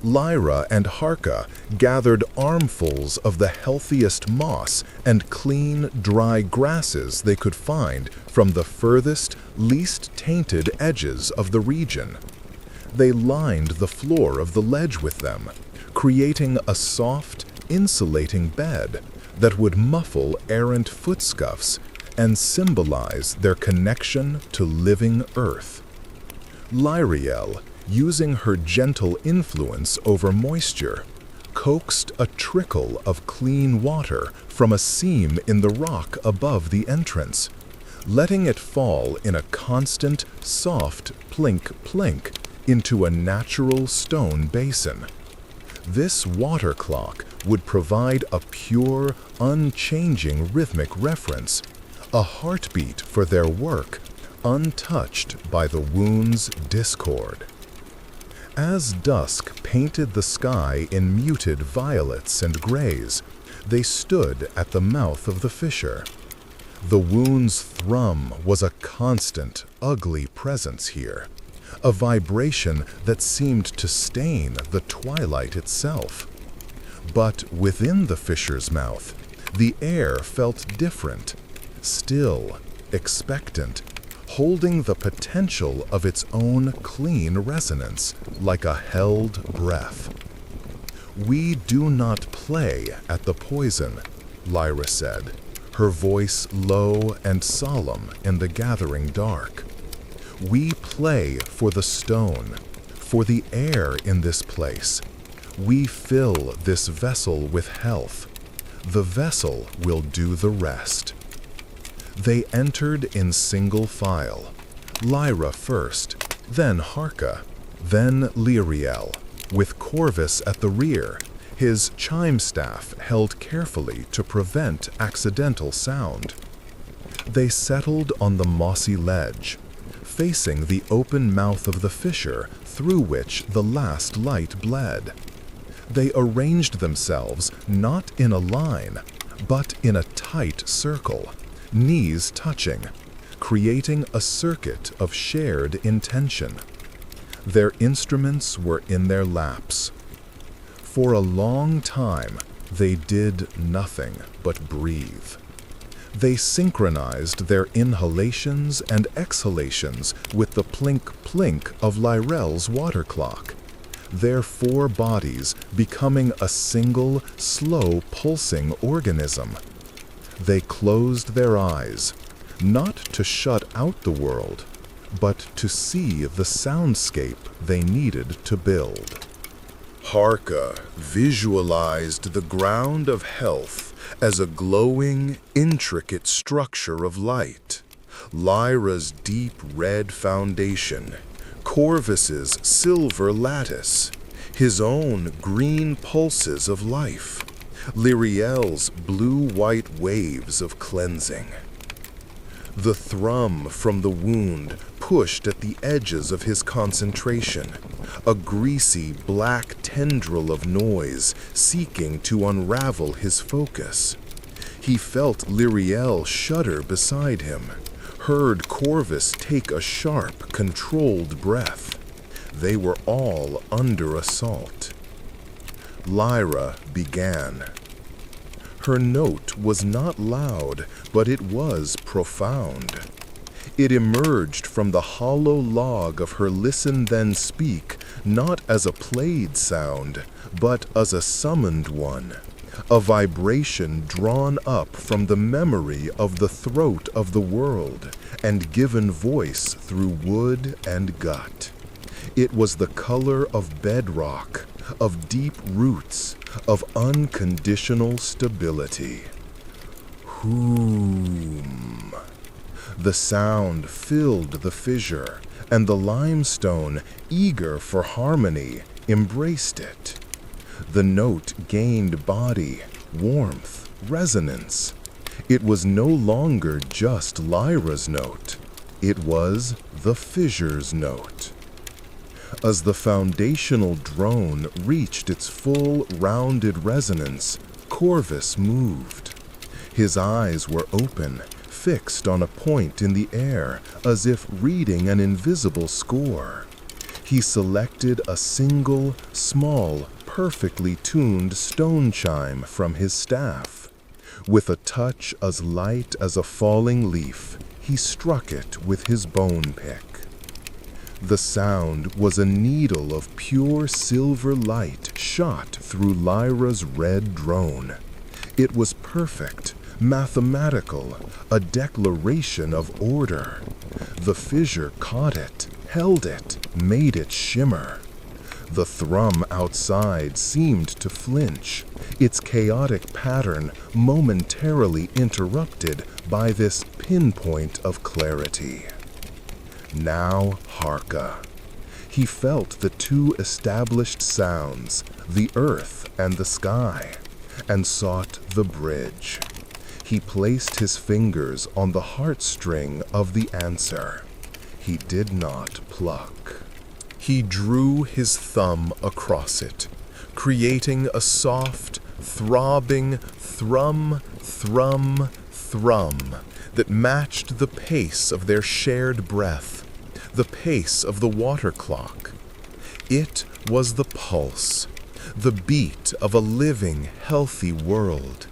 Lyra and Harka gathered armfuls of the healthiest moss and clean, dry grasses they could find from the furthest, least tainted edges of the region. They lined the floor of the ledge with them, creating a soft, insulating bed that would muffle errant footscuffs and symbolize their connection to living earth. Lyriel, using her gentle influence over moisture, coaxed a trickle of clean water from a seam in the rock above the entrance, letting it fall in a constant, soft plink-plink into a natural stone basin. This water clock would provide a pure, unchanging rhythmic reference, a heartbeat for their work, untouched by the wound's discord. As dusk painted the sky in muted violets and grays, they stood at the mouth of the fissure. The wound's thrum was a constant, ugly presence here, a vibration that seemed to stain the twilight itself. But within the fissure's mouth, the air felt different, still, expectant, holding the potential of its own clean resonance like a held breath. "We do not play at the poison," Lyra said, her voice low and solemn in the gathering dark. "We play for the stone, for the air in this place. We fill this vessel with health. The vessel will do the rest." They entered in single file, Lyra first, then Harka, then Lyriel, with Corvus at the rear, his chime staff held carefully to prevent accidental sound. They settled on the mossy ledge, facing the open mouth of the fissure through which the last light bled. They arranged themselves not in a line, but in a tight circle, knees touching, creating a circuit of shared intention. Their instruments were in their laps. For a long time, they did nothing but breathe. They synchronized their inhalations and exhalations with the plink-plink of Lyrel's water clock, their four bodies becoming a single, slow-pulsing organism. They closed their eyes, not to shut out the world, but to see the soundscape they needed to build. Harka visualized the ground of health as a glowing, intricate structure of light, Lyra's deep red foundation, Corvus's silver lattice, his own green pulses of life, Lyriel's blue-white waves of cleansing. The thrum from the wound pushed at the edges of his concentration, a greasy black tendril of noise seeking to unravel his focus. He felt Lyriel shudder beside him, heard Corvus take a sharp, controlled breath. They were all under assault. Lyra began. Her note was not loud, but it was profound. It emerged from the hollow log of her listen then speak, not as a played sound, but as a summoned one, a vibration drawn up from the memory of the throat of the world and given voice through wood and gut. It was the color of bedrock, of deep roots, of unconditional stability. Whoom. The sound filled the fissure, and the limestone, eager for harmony, embraced it. The note gained body, warmth, resonance. It was no longer just Lyra's note. It was the fissure's note. As the foundational drone reached its full, rounded resonance, Corvus moved. His eyes were open, fixed on a point in the air, as if reading an invisible score. He selected a single, small, perfectly tuned stone chime from his staff. With a touch as light as a falling leaf, he struck it with his bone pick. The sound was a needle of pure silver light shot through Lyra's red drone. It was perfect, mathematical, a declaration of order. The fissure caught it, held it, made it shimmer. The thrum outside seemed to flinch, its chaotic pattern momentarily interrupted by this pinpoint of clarity. Now Harka. He felt the two established sounds, the earth and the sky, and sought the bridge. He placed his fingers on the heartstring of the answer. He did not pluck. He drew his thumb across it, creating a soft, throbbing thrum, thrum, thrum that matched the pace of their shared breath, the pace of the water clock. It was the pulse, the beat of a living, healthy world,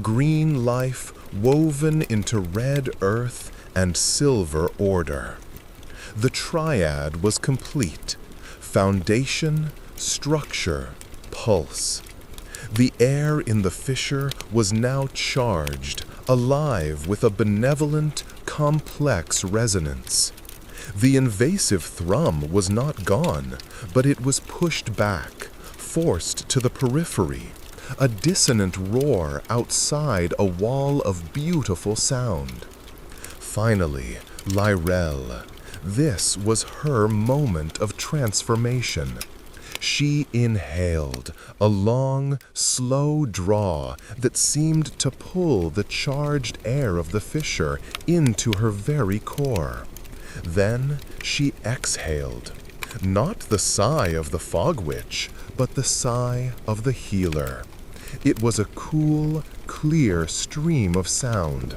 green life woven into red earth and silver order. The triad was complete: foundation, structure, pulse. The air in the fissure was now charged, alive with a benevolent, complex resonance. The invasive thrum was not gone, but it was pushed back, forced to the periphery, a dissonant roar outside a wall of beautiful sound. Finally, Lyrel. This was her moment of transformation. She inhaled, a long, slow draw that seemed to pull the charged air of the fissure into her very core. Then she exhaled, not the sigh of the fog witch, but the sigh of the healer. It was a cool, clear stream of sound.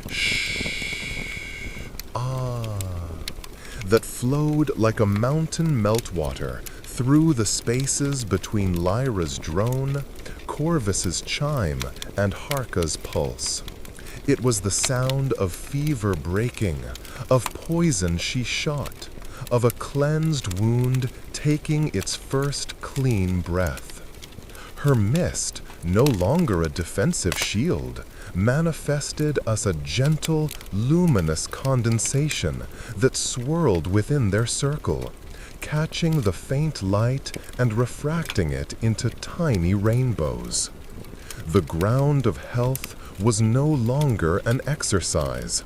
Shh. Ah. That flowed like a mountain meltwater through the spaces between Lyra's drone, Corvus's chime, and Harka's pulse. It was the sound of fever breaking, of poison she shot, of a cleansed wound taking its first clean breath. Her mist, no longer a defensive shield, manifested as a gentle, luminous condensation that swirled within their circle, catching the faint light and refracting it into tiny rainbows. The ground of health was no longer an exercise.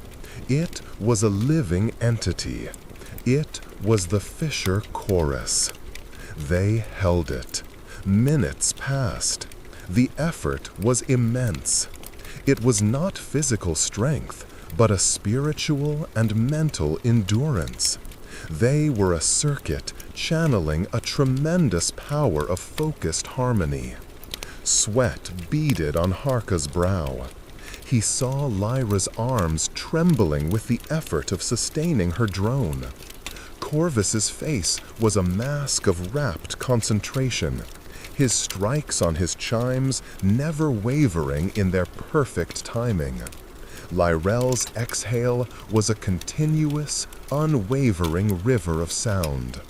It was a living entity. It was the Fisher Chorus. They held it. Minutes passed. The effort was immense. It was not physical strength, but a spiritual and mental endurance. They were a circuit channeling a tremendous power of focused harmony. Sweat beaded on Harka's brow. He saw Lyra's arms trembling with the effort of sustaining her drone. Corvus's face was a mask of rapt concentration, his strikes on his chimes never wavering in their perfect timing. Lyrel's exhale was a continuous, unwavering river of sound.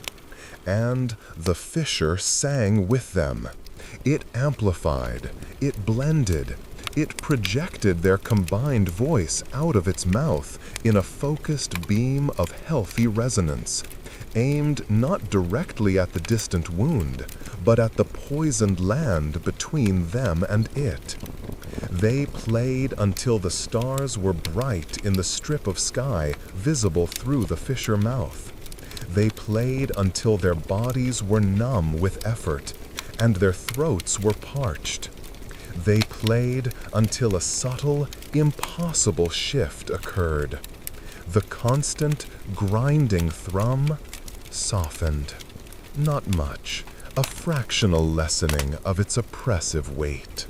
And the Fisher sang with them. It amplified, it blended, it projected their combined voice out of its mouth in a focused beam of healthy resonance, aimed not directly at the distant wound, but at the poisoned land between them and it. They played until the stars were bright in the strip of sky visible through the Fisher mouth. They played until their bodies were numb with effort, and their throats were parched. They played until a subtle, impossible shift occurred. The constant, grinding thrum softened. Not much, a fractional lessening of its oppressive weight.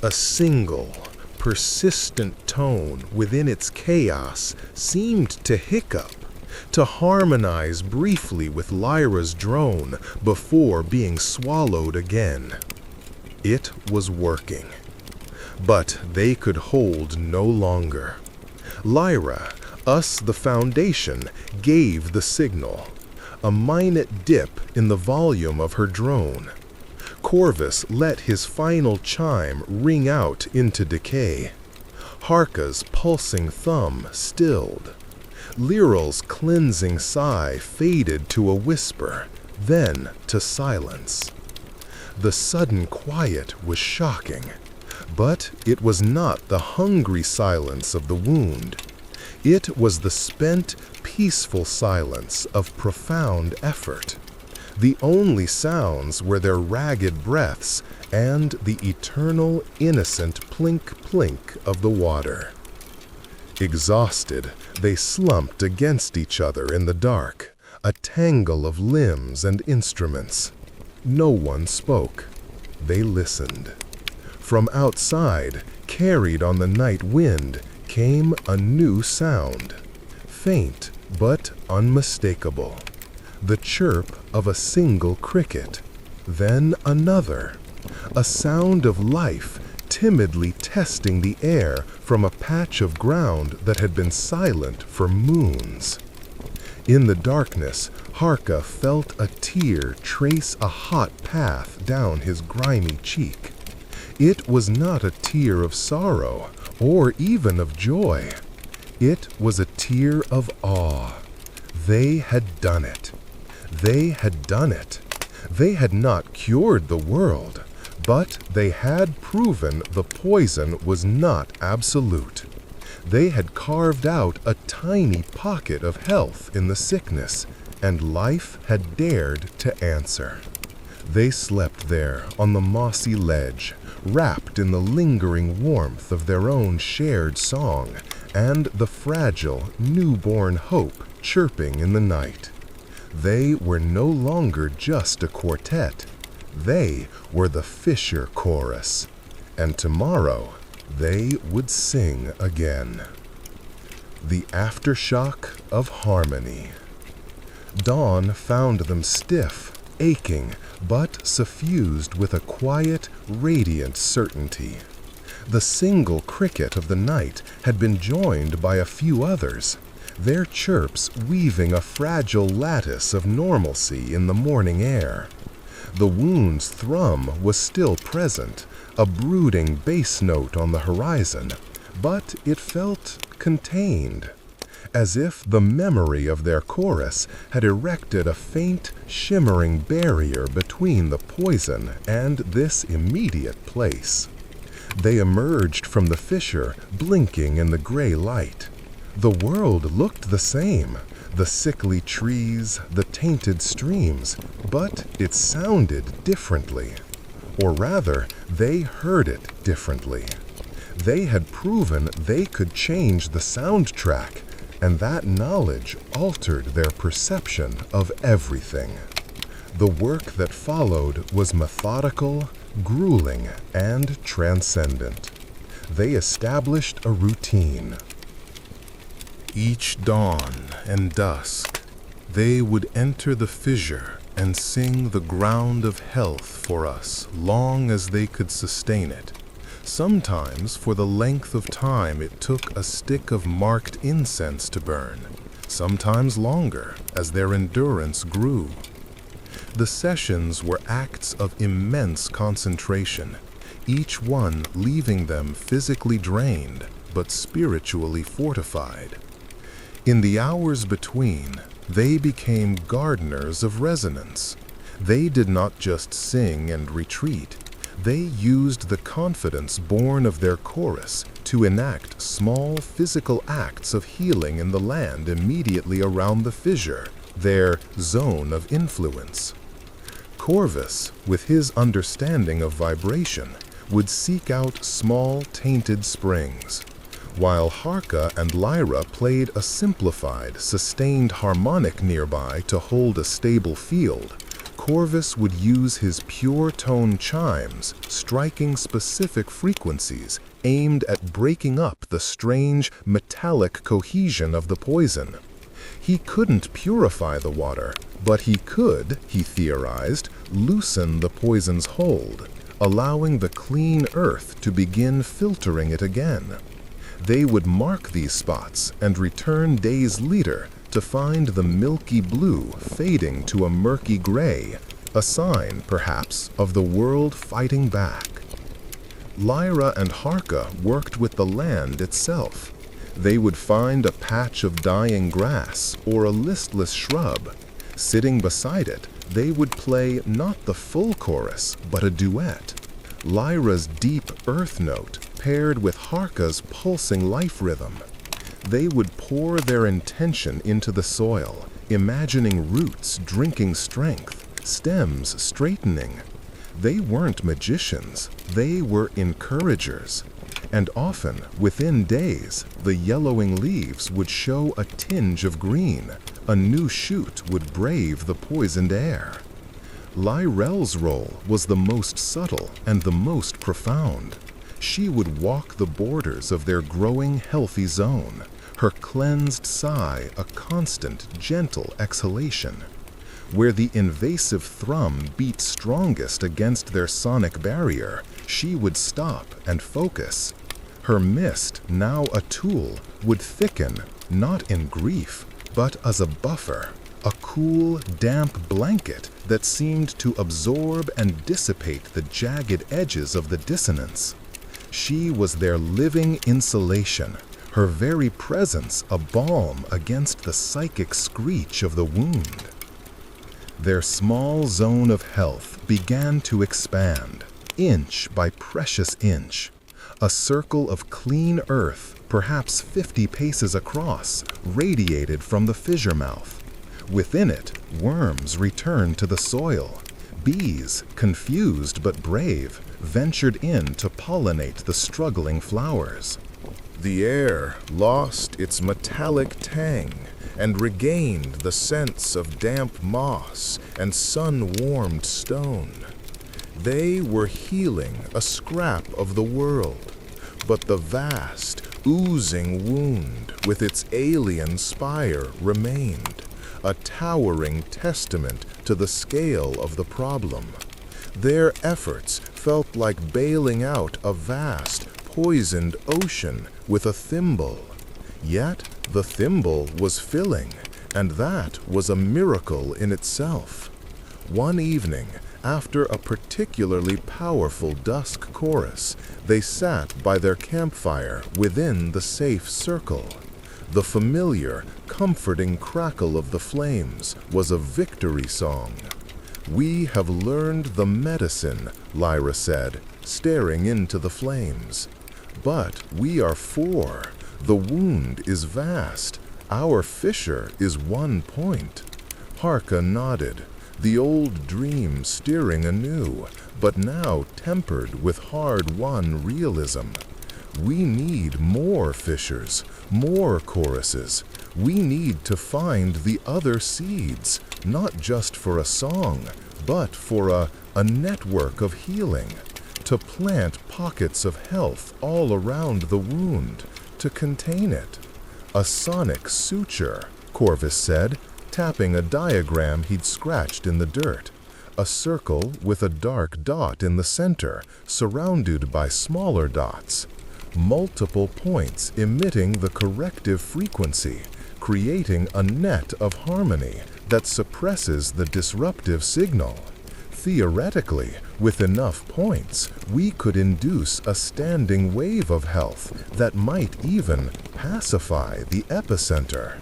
A single, persistent tone within its chaos seemed to hiccup, to harmonize briefly with Lyra's drone before being swallowed again. It was working. But they could hold no longer. Lyra, us the Foundation, gave the signal. A minute dip in the volume of her drone. Corvus let his final chime ring out into decay. Harka's pulsing thumb stilled. Lyral's cleansing sigh faded to a whisper, then to silence. The sudden quiet was shocking, but it was not the hungry silence of the wound. It was the spent, peaceful silence of profound effort. The only sounds were their ragged breaths and the eternal, innocent plink-plink of the water. Exhausted, they slumped against each other in the dark, a tangle of limbs and instruments. No one spoke. They listened. From outside, carried on the night wind, came a new sound. Faint but unmistakable. The chirp of a single cricket. Then another. A sound of life timidly testing the air from a patch of ground that had been silent for moons. In the darkness, Harka felt a tear trace a hot path down his grimy cheek. It was not a tear of sorrow, or even of joy. It was a tear of awe. They had done it. They had done it. They had not cured the world, but they had proven the poison was not absolute. They had carved out a tiny pocket of health in the sickness, and life had dared to answer. They slept there on the mossy ledge, wrapped in the lingering warmth of their own shared song, and the fragile, newborn hope chirping in the night. They were no longer just a quartet. They were the Fisher Chorus, and tomorrow they would sing again. The aftershock of harmony. Dawn found them stiff, aching, but suffused with a quiet, radiant certainty. The single cricket of the night had been joined by a few others, their chirps weaving a fragile lattice of normalcy in the morning air. The wound's thrum was still present, a brooding bass note on the horizon, but it felt contained, as if the memory of their chorus had erected a faint, shimmering barrier between the poison and this immediate place. They emerged from the fissure, blinking in the gray light. The world looked the same, the sickly trees, the tainted streams, but it sounded differently. Or rather, they heard it differently. They had proven they could change the soundtrack, and that knowledge altered their perception of everything. The work that followed was methodical, grueling, and transcendent. They established a routine. Each dawn and dusk, they would enter the fissure and sing the ground of health for us long as they could sustain it. Sometimes for the length of time it took a stick of marked incense to burn, sometimes longer as their endurance grew. The sessions were acts of immense concentration, each one leaving them physically drained but spiritually fortified. In the hours between, they became gardeners of resonance. They did not just sing and retreat. They used the confidence born of their chorus to enact small physical acts of healing in the land immediately around the fissure, their zone of influence. Corvus, with his understanding of vibration, would seek out small tainted springs, while Harka and Lyra played a simplified, sustained harmonic nearby to hold a stable field. Corvus would use his pure tone chimes, striking specific frequencies aimed at breaking up the strange, metallic cohesion of the poison. He couldn't purify the water, but he could, he theorized, loosen the poison's hold, allowing the clean earth to begin filtering it again. They would mark these spots and return days later to find the milky blue fading to a murky gray, a sign, perhaps, of the world fighting back. Lyra and Harka worked with the land itself. They would find a patch of dying grass or a listless shrub. Sitting beside it, they would play not the full chorus, but a duet. Lyra's deep earth note paired with Harka's pulsing life rhythm. They would pour their intention into the soil, imagining roots drinking strength, stems straightening. They weren't magicians, they were encouragers. And often, within days, the yellowing leaves would show a tinge of green. A new shoot would brave the poisoned air. Lyrel's role was the most subtle and the most profound. She would walk the borders of their growing healthy zone, her cleansed sigh a constant, gentle exhalation. Where the invasive thrum beat strongest against their sonic barrier, she would stop and focus. Her mist, now a tool, would thicken, not in grief, but as a buffer, a cool, damp blanket that seemed to absorb and dissipate the jagged edges of the dissonance. She was their living insulation, her very presence a balm against the psychic screech of the wound. Their small zone of health began to expand, inch by precious inch. A circle of clean earth, perhaps 50 paces across, radiated from the fissure mouth. Within it, worms returned to the soil. Bees, confused but brave, ventured in to pollinate the struggling flowers. The air lost its metallic tang and regained the sense of damp moss and sun-warmed stone. They were healing a scrap of the world, but the vast, oozing wound with its alien spire remained, a towering testament to the scale of the problem. Their efforts felt like bailing out a vast, poisoned ocean with a thimble. Yet the thimble was filling, and that was a miracle in itself. One evening, after a particularly powerful dusk chorus, they sat by their campfire within the safe circle. The familiar, comforting crackle of the flames was a victory song. "We have learned the medicine," Lyra said, staring into the flames. "But we are four. The wound is vast. Our fissure is one point. Harka nodded, the old dream steering anew, but now tempered with hard-won realism. We need more fissures, more choruses. We need to find the other seeds, not just for a song, but for a network of healing. To plant pockets of health all around the wound, to contain it. A sonic suture, Corvus said, tapping a diagram he'd scratched in the dirt. A circle with a dark dot in the center, surrounded by smaller dots. Multiple points emitting the corrective frequency, creating a net of harmony that suppresses the disruptive signal. Theoretically, with enough points, we could induce a standing wave of health that might even pacify the epicenter.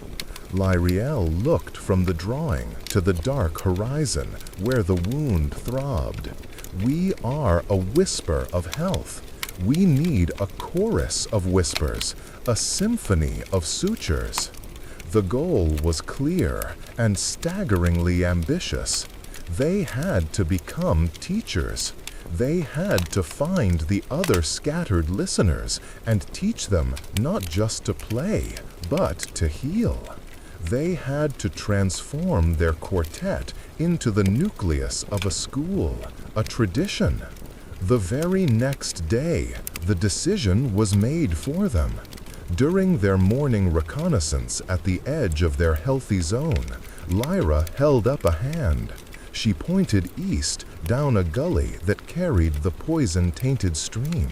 Lyriel looked from the drawing to the dark horizon where the wound throbbed. We are a whisper of health. We need a chorus of whispers, a symphony of sutures. The goal was clear and staggeringly ambitious. They had to become teachers. They had to find the other scattered listeners and teach them not just to play, but to heal. They had to transform their quartet into the nucleus of a school, a tradition. The very next day, the decision was made for them. During their morning reconnaissance at the edge of their healthy zone, Lyra held up a hand. She pointed east down a gully that carried the poison-tainted stream.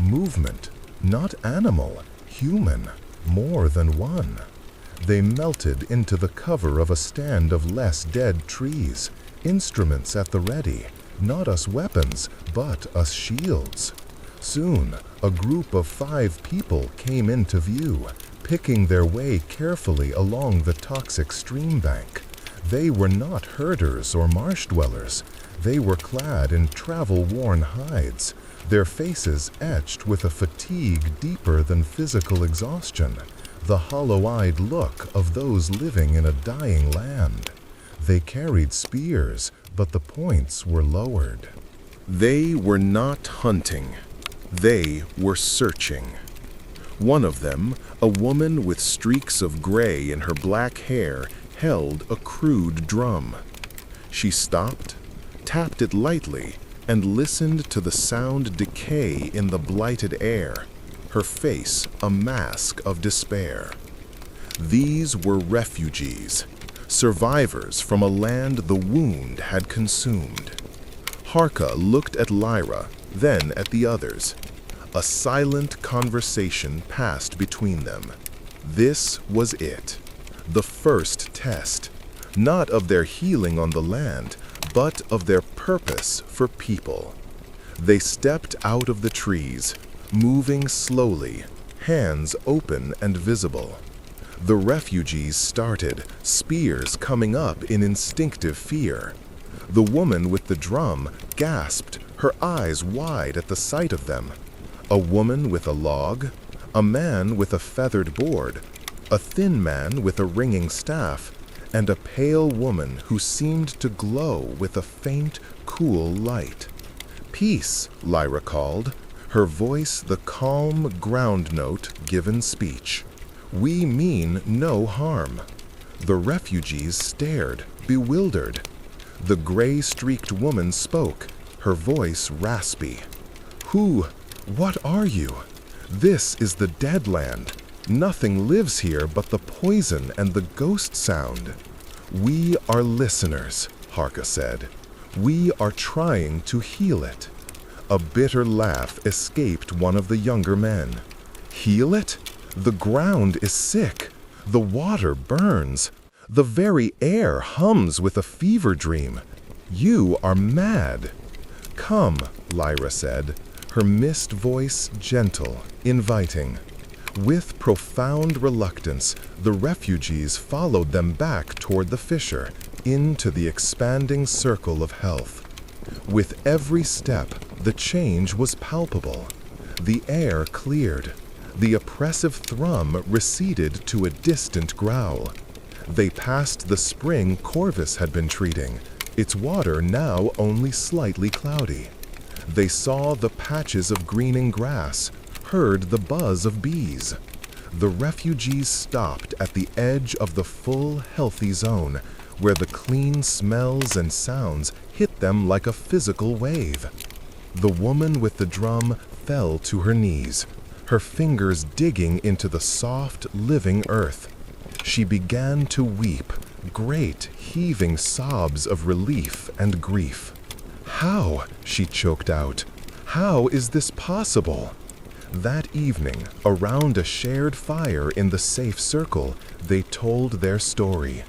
Movement, not animal, human, more than one. They melted into the cover of a stand of less dead trees, instruments at the ready, not us weapons, but us shields. Soon, a group of 5 people came into view, picking their way carefully along the toxic stream bank. They were not herders or marsh dwellers. They were clad in travel-worn hides, their faces etched with a fatigue deeper than physical exhaustion, the hollow-eyed look of those living in a dying land. They carried spears, but the points were lowered. They were not hunting. They were searching. One of them, a woman with streaks of gray in her black hair, held a crude drum. She stopped, tapped it lightly, and listened to the sound decay in the blighted air, her face a mask of despair. These were refugees, survivors from a land the wound had consumed. Harka looked at Lyra, then at the others. A silent conversation passed between them. This was it. The first test, not of their healing on the land, but of their purpose for people. They stepped out of the trees, moving slowly, hands open and visible. The refugees started, spears coming up in instinctive fear. The woman with the drum gasped, her eyes wide at the sight of them. A woman with a log, a man with a feathered board, a thin man with a ringing staff, and a pale woman who seemed to glow with a faint, cool light. "Peace," Lyra called, her voice the calm ground note given speech. "We mean no harm." The refugees stared, bewildered. The gray-streaked woman spoke, her voice raspy. What are you? This is the Deadland. Nothing lives here but the poison and the ghost sound." "We are listeners," Harka said. "We are trying to heal it." A bitter laugh escaped one of the younger men. "Heal it? The ground is sick. The water burns. The very air hums with a fever dream. You are mad." "Come," Lyra said, her mist voice gentle, inviting. With profound reluctance, the refugees followed them back toward the fissure, into the expanding circle of health. With every step, the change was palpable. The air cleared. The oppressive thrum receded to a distant growl. They passed the spring Corvus had been treating, its water now only slightly cloudy. They saw the patches of greening grass, heard the buzz of bees. The refugees stopped at the edge of the full, healthy zone, where the clean smells and sounds hit them like a physical wave. The woman with the drum fell to her knees, her fingers digging into the soft, living earth. She began to weep, great, heaving sobs of relief and grief. "How?" she choked out. "How is this possible?" That evening, around a shared fire in the safe circle, they told their story.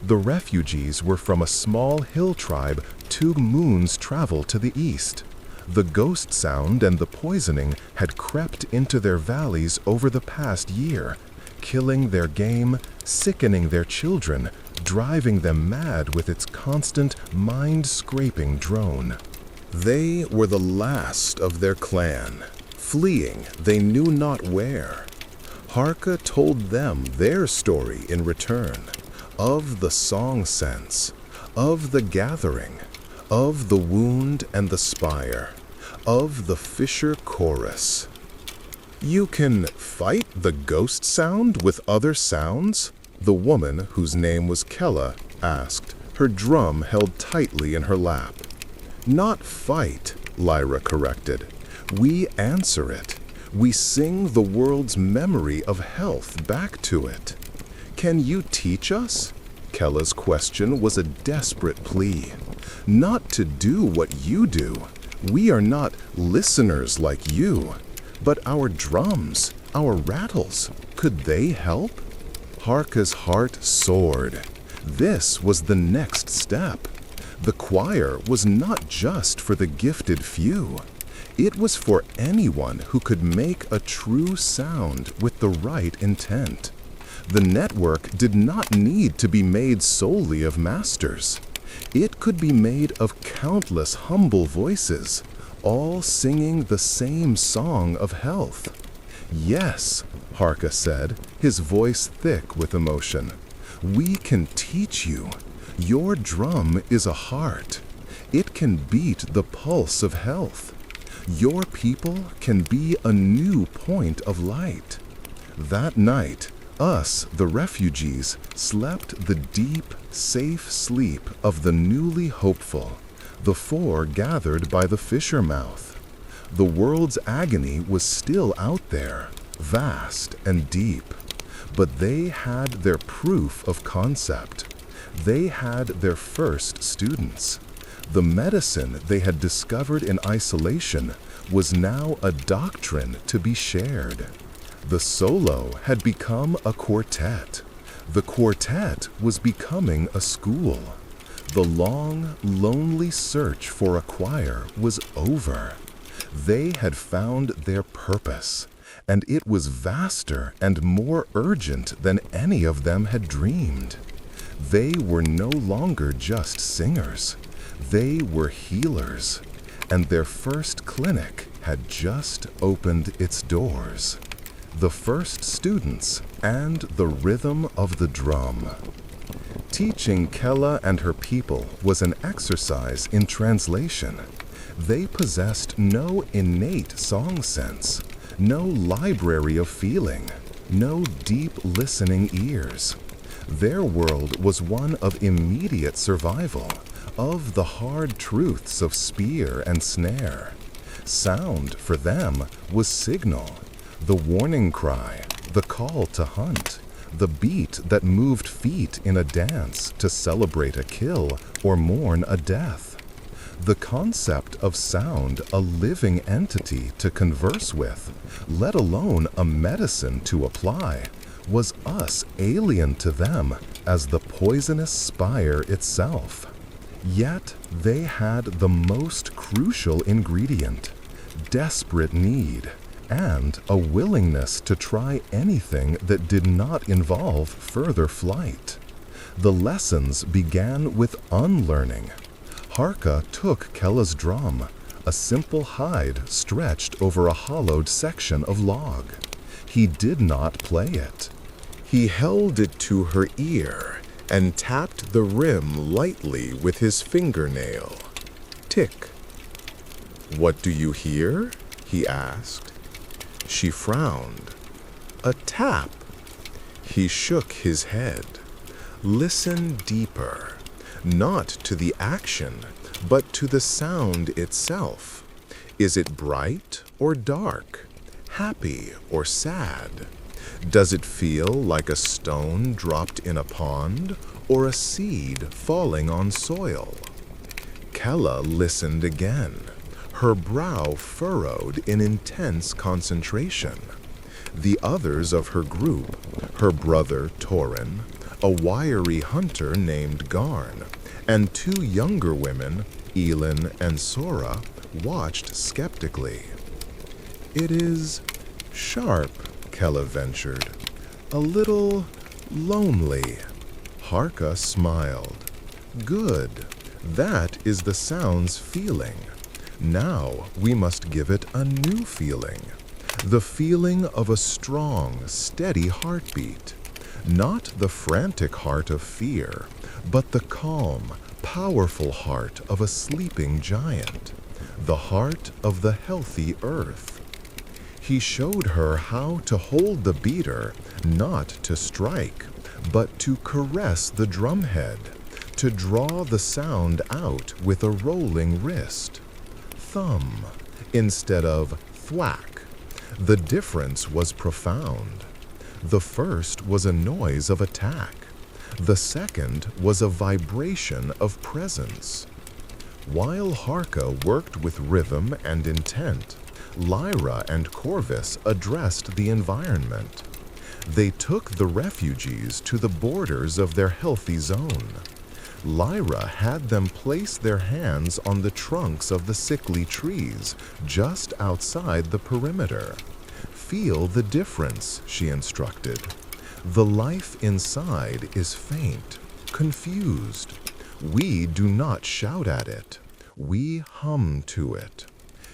The refugees were from a small hill tribe 2 moons' travel to the east. The ghost sound and the poisoning had crept into their valleys over the past year, killing their game, sickening their children, driving them mad with its constant, mind-scraping drone. They were the last of their clan, fleeing they knew not where. Harka told them their story in return, of the song sense, of the gathering, of the wound and the spire, of the fisher chorus. "You can fight the ghost sound with other sounds?" the woman, whose name was Kella, asked, her drum held tightly in her lap. "Not fight," Lyra corrected. "We answer it. We sing the world's memory of health back to it." "Can you teach us?" Kella's question was a desperate plea. "Not to do what you do. We are not listeners like you. But our drums, our rattles, could they help?" Harka's heart soared. This was the next step. The choir was not just for the gifted few. It was for anyone who could make a true sound with the right intent. The network did not need to be made solely of masters. It could be made of countless humble voices, all singing the same song of health. "Yes," Harka said, his voice thick with emotion. "We can teach you. Your drum is a heart. It can beat the pulse of health. Your people can be a new point of light." That night, us, the refugees, slept the deep, safe sleep of the newly hopeful, the 4 gathered by the fisher mouth. The world's agony was still out there, vast and deep, but they had their proof of concept. They had their first students. The medicine they had discovered in isolation was now a doctrine to be shared. The solo had become a quartet. The quartet was becoming a school. The long, lonely search for a choir was over. They had found their purpose, and it was vaster and more urgent than any of them had dreamed. They were no longer just singers. They were healers, and their first clinic had just opened its doors. The first students and the rhythm of the drum. Teaching Kella and her people was an exercise in translation. They possessed no innate song sense, no library of feeling, no deep listening ears. Their world was one of immediate survival, of the hard truths of spear and snare. Sound, for them, was signal, the warning cry, the call to hunt, the beat that moved feet in a dance to celebrate a kill or mourn a death. The concept of sound a living entity to converse with, let alone a medicine to apply, was us alien to them as the poisonous spire itself. Yet they had the most crucial ingredient, desperate need, and a willingness to try anything that did not involve further flight. The lessons began with unlearning. Harka took Kella's drum, a simple hide stretched over a hollowed section of log. He did not play it. He held it to her ear and tapped the rim lightly with his fingernail. Tick. "What do you hear?" he asked. She frowned. "A tap." He shook his head. "Listen deeper, not to the action, but to the sound itself. Is it bright or dark? Happy or sad? Does it feel like a stone dropped in a pond or a seed falling on soil?" Kella listened again, her brow furrowed in intense concentration. The others of her group, her brother Torin, a wiry hunter named Garn, and two younger women, Elin and Sora, watched skeptically. "It is sharp," Kella ventured. "A little lonely." Harka smiled. "Good. That is the sound's feeling. Now we must give it a new feeling. The feeling of a strong, steady heartbeat. Not the frantic heart of fear, but the calm, powerful heart of a sleeping giant. The heart of the healthy earth." He showed her how to hold the beater, not to strike, but to caress the drumhead, to draw the sound out with a rolling wrist. Thumb instead of thwack. The difference was profound. The first was a noise of attack. The second was a vibration of presence. While Harka worked with rhythm and intent, Lyra and Corvus addressed the environment. They took the refugees to the borders of their healthy zone. Lyra had them place their hands on the trunks of the sickly trees just outside the perimeter. "Feel the difference," she instructed. "The life inside is faint, confused. We do not shout at it. We hum to it."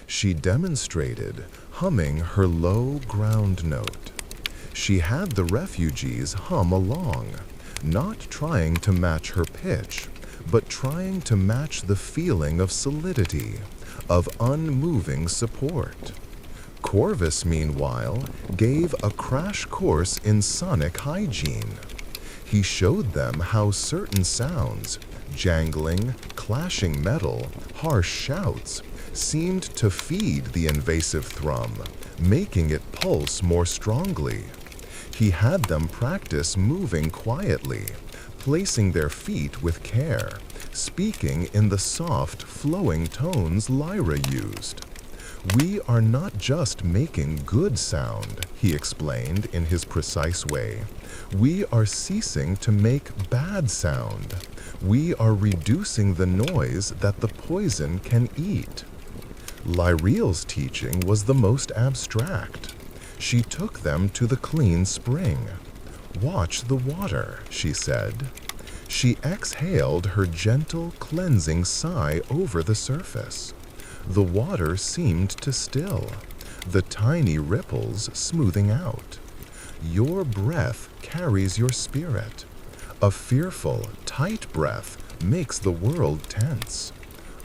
She demonstrated, humming her low ground note. She had the refugees hum along, not trying to match her pitch, but trying to match the feeling of solidity, of unmoving support. Corvus, meanwhile, gave a crash course in sonic hygiene. He showed them how certain sounds, jangling, clashing metal, harsh shouts, seemed to feed the invasive thrum, making it pulse more strongly. He had them practice moving quietly, placing their feet with care, speaking in the soft, flowing tones Lyra used. "We are not just making good sound," he explained in his precise way. "We are ceasing to make bad sound. We are reducing the noise that the poison can eat." Lyriel's teaching was the most abstract. She took them to the clean spring. "Watch the water," she said. She exhaled her gentle, cleansing sigh over the surface. The water seemed to still, the tiny ripples smoothing out. "Your breath carries your spirit. A fearful, tight breath makes the world tense.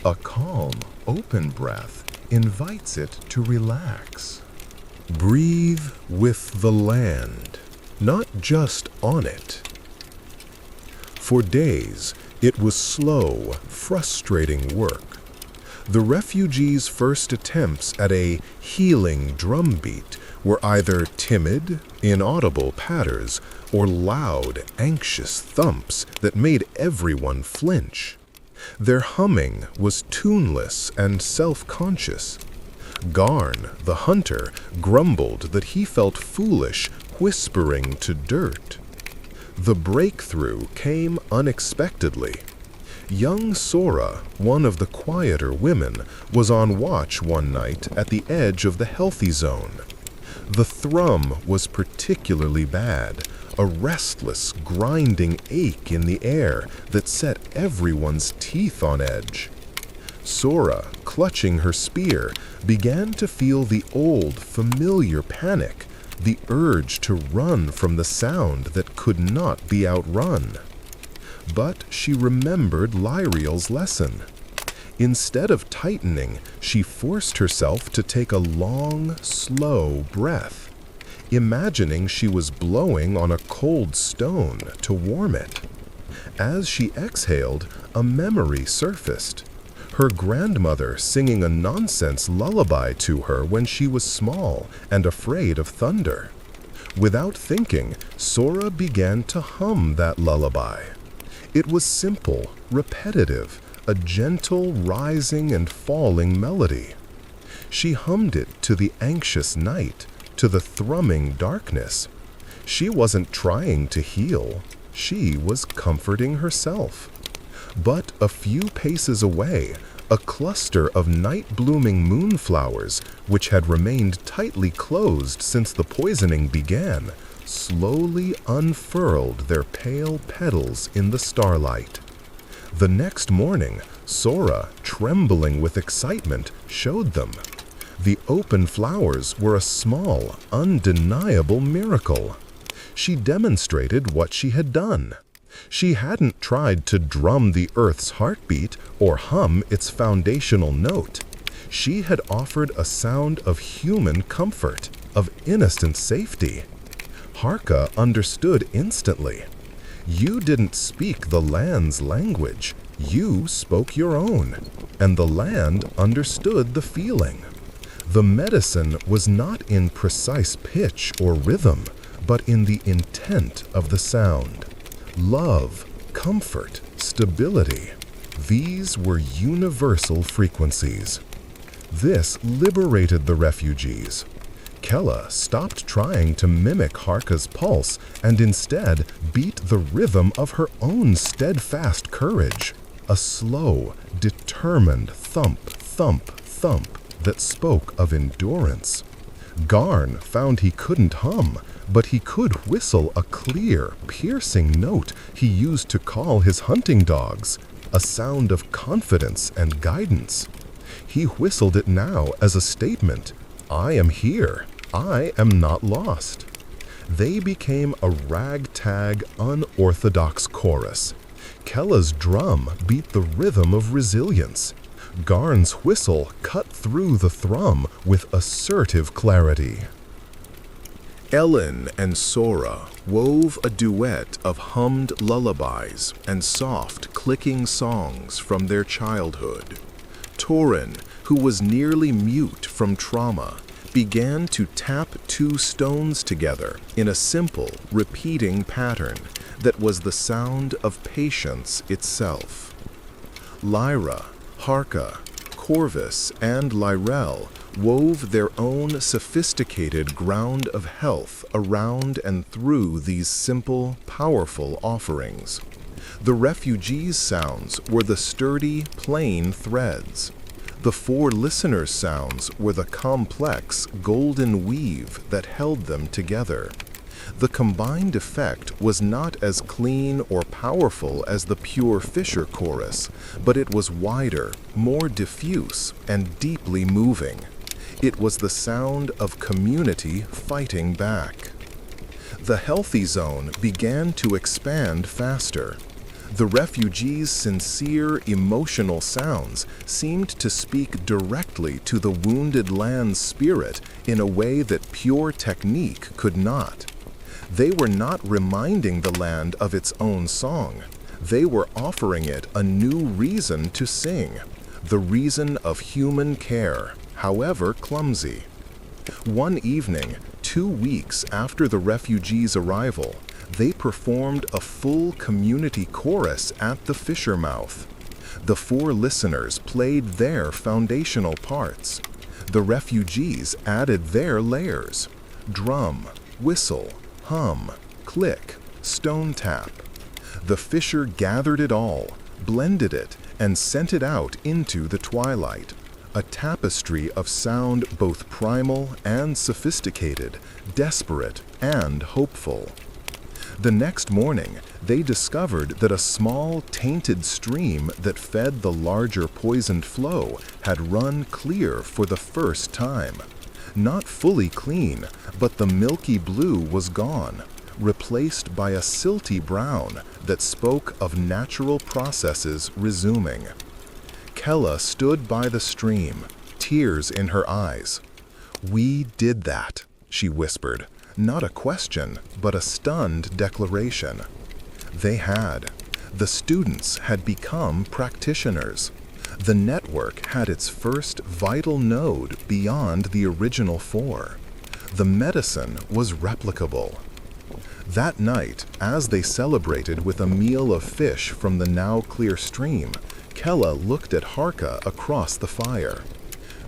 A calm, open breath invites it to relax. Breathe with the land, not just on it." For days, it was slow, frustrating work. The refugees' first attempts at a healing drumbeat were either timid, inaudible patters or loud, anxious thumps that made everyone flinch. Their humming was tuneless and self-conscious. Garn, the hunter, grumbled that he felt foolish whispering to dirt. The breakthrough came unexpectedly. Young Sora, one of the quieter women, was on watch one night at the edge of the healthy zone. The thrum was particularly bad, a restless, grinding ache in the air that set everyone's teeth on edge. Sora, clutching her spear, began to feel the old, familiar panic, the urge to run from the sound that could not be outrun. But she remembered Lyriel's lesson. Instead of tightening, she forced herself to take a long, slow breath, imagining she was blowing on a cold stone to warm it. As she exhaled, a memory surfaced. Her grandmother singing a nonsense lullaby to her when she was small and afraid of thunder. Without thinking, Sora began to hum that lullaby. It was simple, repetitive, a gentle rising and falling melody. She hummed it to the anxious night, to the thrumming darkness. She wasn't trying to heal. She was comforting herself. But a few paces away, a cluster of night-blooming moonflowers, which had remained tightly closed since the poisoning began, slowly unfurled their pale petals in the starlight. The next morning, Sora, trembling with excitement, showed them. The open flowers were a small, undeniable miracle. She demonstrated what she had done. She hadn't tried to drum the Earth's heartbeat or hum its foundational note. She had offered a sound of human comfort, of innocent safety. Harka understood instantly. You didn't speak the land's language. You spoke your own, and the land understood the feeling. The medicine was not in precise pitch or rhythm, but in the intent of the sound. Love, comfort, stability. These were universal frequencies. This liberated the refugees. Kella stopped trying to mimic Harka's pulse and instead beat the rhythm of her own steadfast courage. A slow, determined thump, thump, thump that spoke of endurance. Garn found he couldn't hum, but he could whistle a clear, piercing note he used to call his hunting dogs, a sound of confidence and guidance. He whistled it now as a statement. I am here. I am not lost. They became a ragtag, unorthodox chorus. Kella's drum beat the rhythm of resilience. Garn's whistle cut through the thrum with assertive clarity. Ellen and Sora wove a duet of hummed lullabies and soft, clicking songs from their childhood. Torin, who was nearly mute from trauma, began to tap two stones together in a simple, repeating pattern that was the sound of patience itself. Lyra, Harka, Corvus, and Lyrel wove their own sophisticated ground of health around and through these simple, powerful offerings. The refugees' sounds were the sturdy, plain threads. The four listeners' sounds were the complex, golden weave that held them together. The combined effect was not as clean or powerful as the pure Fisher chorus, but it was wider, more diffuse, and deeply moving. It was the sound of community fighting back. The healthy zone began to expand faster. The refugees' sincere, emotional sounds seemed to speak directly to the wounded land's spirit in a way that pure technique could not. They were not reminding the land of its own song. They were offering it a new reason to sing, the reason of human care, however clumsy. One evening, 2 weeks after the refugees' arrival, they performed a full community chorus at the Fisher Mouth. The four listeners played their foundational parts. The refugees added their layers: drum, whistle, hum, click, stone tap. The Fisher gathered it all, blended it, and sent it out into the twilight, a tapestry of sound both primal and sophisticated, desperate and hopeful. The next morning, they discovered that a small, tainted stream that fed the larger poisoned flow had run clear for the first time. Not fully clean, but the milky blue was gone, replaced by a silty brown that spoke of natural processes resuming. Kella stood by the stream, tears in her eyes. "We did that," she whispered, not a question, but a stunned declaration. They had. The students had become practitioners. The network had its first vital node beyond the original four. The medicine was replicable. That night, as they celebrated with a meal of fish from the now clear stream, Kella looked at Harka across the fire.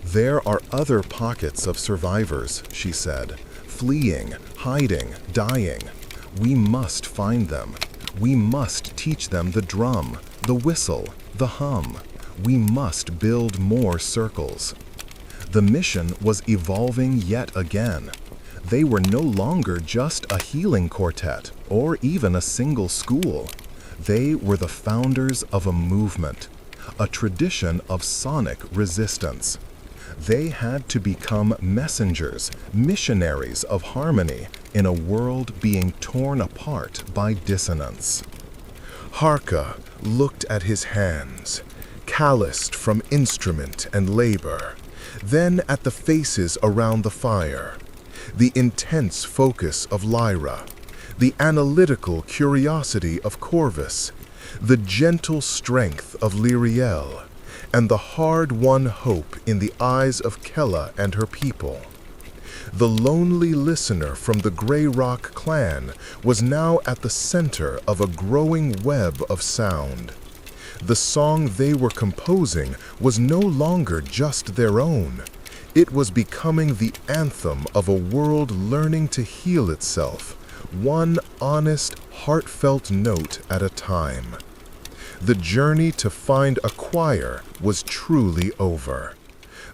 "There are other pockets of survivors," she said, "fleeing, hiding, dying. We must find them. We must teach them the drum, the whistle, the hum. We must build more circles." The mission was evolving yet again. They were no longer just a healing quartet or even a single school. They were the founders of a movement, a tradition of sonic resistance. They had to become messengers, missionaries of harmony in a world being torn apart by dissonance. Harka looked at his hands, calloused from instrument and labor, then at the faces around the fire, the intense focus of Lyra, the analytical curiosity of Corvus, the gentle strength of Lyriel, and the hard-won hope in the eyes of Kella and her people. The lonely listener from the Grey Rock clan was now at the center of a growing web of sound. The song they were composing was no longer just their own. It was becoming the anthem of a world learning to heal itself, one honest, heartfelt note at a time. The journey to find a choir was truly over.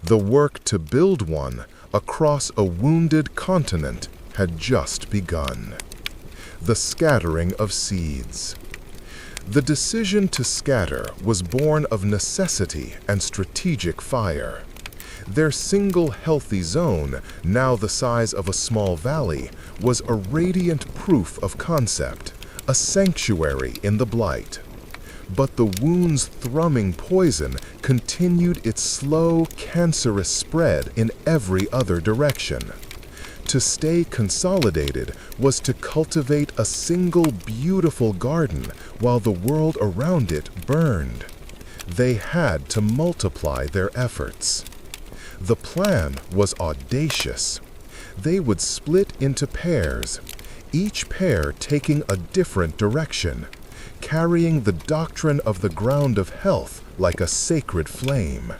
The work to build one across a wounded continent had just begun. The scattering of seeds. The decision to scatter was born of necessity and strategic fire. Their single healthy zone, now the size of a small valley, was a radiant proof of concept, a sanctuary in the blight. But the wound's thrumming poison continued its slow, cancerous spread in every other direction. To stay consolidated was to cultivate a single beautiful garden while the world around it burned. They had to multiply their efforts. The plan was audacious. They would split into pairs, each pair taking a different direction, carrying the doctrine of the ground of health like a sacred flame.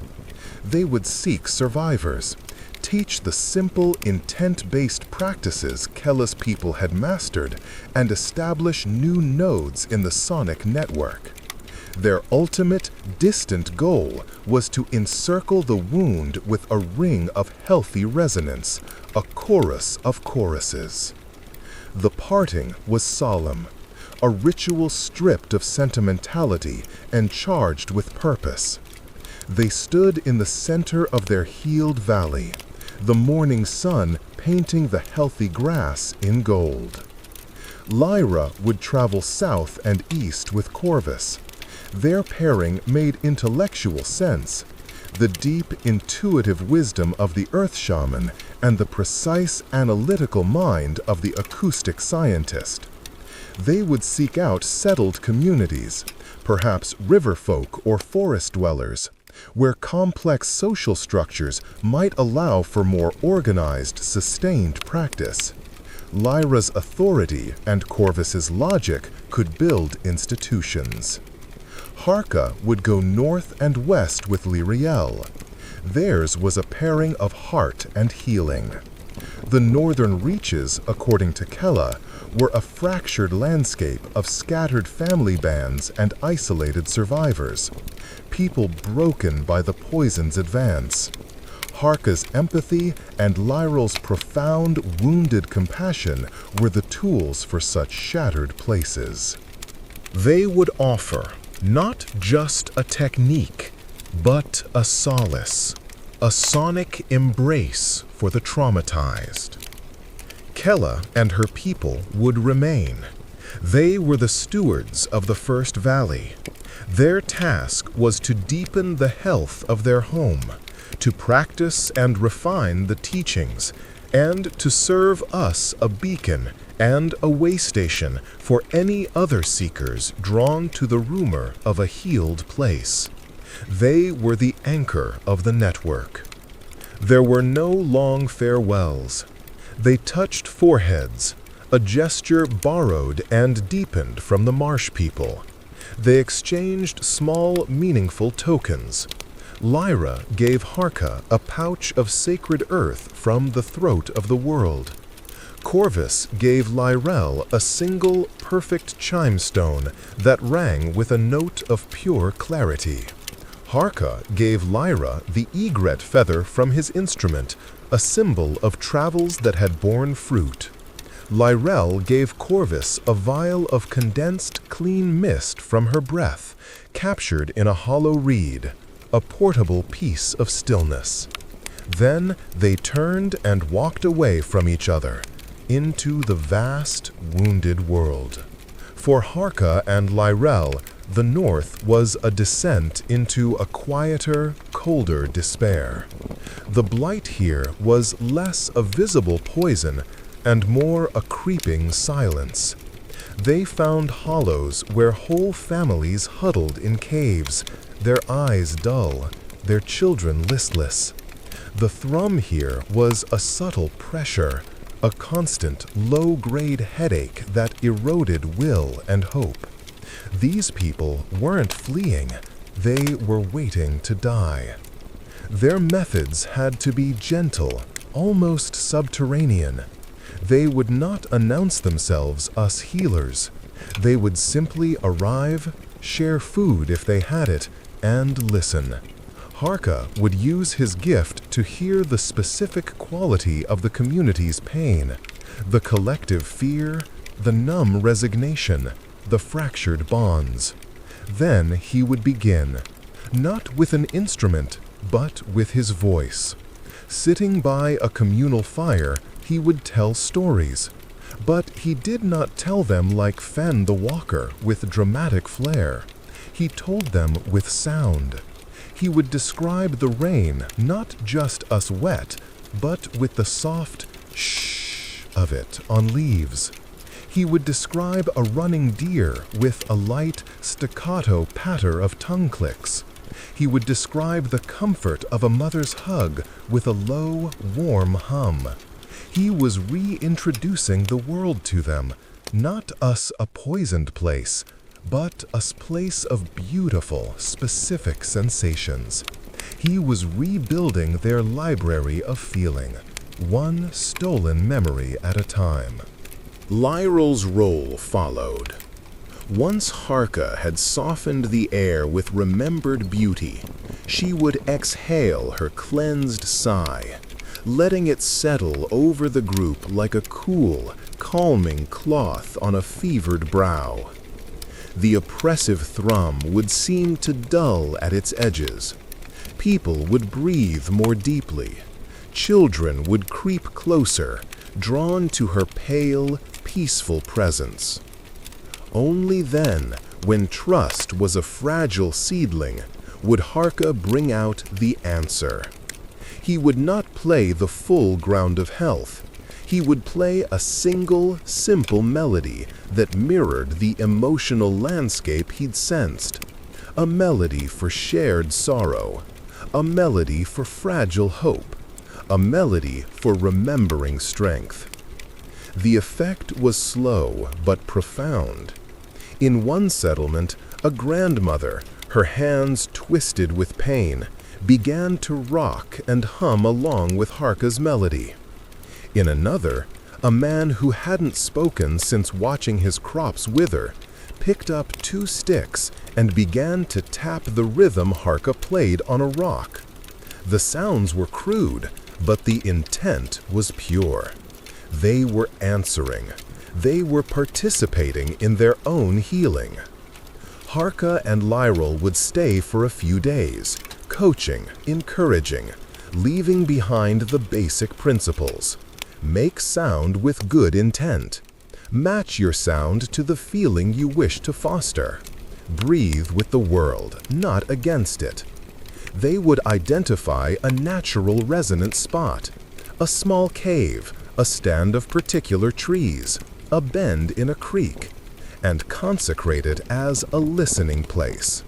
They would seek survivors, teach the simple, intent-based practices Kella's people had mastered, and establish new nodes in the sonic network. Their ultimate, distant goal was to encircle the wound with a ring of healthy resonance, a chorus of choruses. The parting was solemn, a ritual stripped of sentimentality and charged with purpose. They stood in the center of their healed valley, the morning sun painting the healthy grass in gold. Lyra would travel south and east with Corvus. Their pairing made intellectual sense, the deep, intuitive wisdom of the earth shaman and the precise, analytical mind of the acoustic scientist. They would seek out settled communities, perhaps river folk or forest dwellers, where complex social structures might allow for more organized, sustained practice. Lyra's authority and Corvus's logic could build institutions. Harka would go north and west with Lyriel. Theirs was a pairing of heart and healing. The northern reaches, according to Kella, were a fractured landscape of scattered family bands and isolated survivors, people broken by the poison's advance. Harka's empathy and Lyriel's profound, wounded compassion were the tools for such shattered places. They would offer not just a technique, but a solace, a sonic embrace for the traumatized. Kella and her people would remain. They were the stewards of the First Valley. Their task was to deepen the health of their home, to practice and refine the teachings, and to serve us a beacon and a way station for any other seekers drawn to the rumor of a healed place. They were the anchor of the network. There were no long farewells. They touched foreheads, a gesture borrowed and deepened from the marsh people. They exchanged small, meaningful tokens. Lyra gave Harka a pouch of sacred earth from the throat of the world. Corvus gave Lyrel a single, perfect chime stone that rang with a note of pure clarity. Harka gave Lyra the egret feather from his instrument, a symbol of travels that had borne fruit. Lyrel gave Corvus a vial of condensed, clean mist from her breath, captured in a hollow reed, a portable piece of stillness. Then they turned and walked away from each other, into the vast, wounded world. For Harka and Lyrel, the North was a descent into a quieter, colder despair. The blight here was less a visible poison and more a creeping silence. They found hollows where whole families huddled in caves, their eyes dull, their children listless. The thrum here was a subtle pressure, a constant, low-grade headache that eroded will and hope. These people weren't fleeing, they were waiting to die. Their methods had to be gentle, almost subterranean. They would not announce themselves us healers. They would simply arrive, share food if they had it, and listen. Harka would use his gift to hear the specific quality of the community's pain, the collective fear, the numb resignation, the fractured bonds. Then he would begin, not with an instrument, but with his voice. Sitting by a communal fire, he would tell stories. But he did not tell them like Fen the Walker with dramatic flair. He told them with sound. He would describe the rain, not just us wet, but with the soft shh of it on leaves. He would describe a running deer with a light, staccato patter of tongue clicks. He would describe the comfort of a mother's hug with a low, warm hum. He was reintroducing the world to them, not us a poisoned place, but a place of beautiful, specific sensations. He was rebuilding their library of feeling, one stolen memory at a time. Lyrel's role followed. Once Harka had softened the air with remembered beauty, she would exhale her cleansed sigh, letting it settle over the group like a cool, calming cloth on a fevered brow. The oppressive thrum would seem to dull at its edges. People would breathe more deeply. Children would creep closer, drawn to her pale, peaceful presence. Only then, when trust was a fragile seedling, would Harka bring out the answer. He would not play the full ground of health. He would play a single, simple melody that mirrored the emotional landscape he'd sensed. A melody for shared sorrow. A melody for fragile hope. A melody for remembering strength. The effect was slow but profound. In one settlement, a grandmother, her hands twisted with pain, began to rock and hum along with Harka's melody. In another, a man who hadn't spoken since watching his crops wither picked up 2 sticks and began to tap the rhythm Harka played on a rock. The sounds were crude, but the intent was pure. They were answering. They were participating in their own healing. Harka and Lyrel would stay for a few days, coaching, encouraging, leaving behind the basic principles. Make sound with good intent. Match your sound to the feeling you wish to foster. Breathe with the world, not against it. They would identify a natural resonance spot, a small cave, a stand of particular trees, a bend in a creek, and consecrate it as a listening place.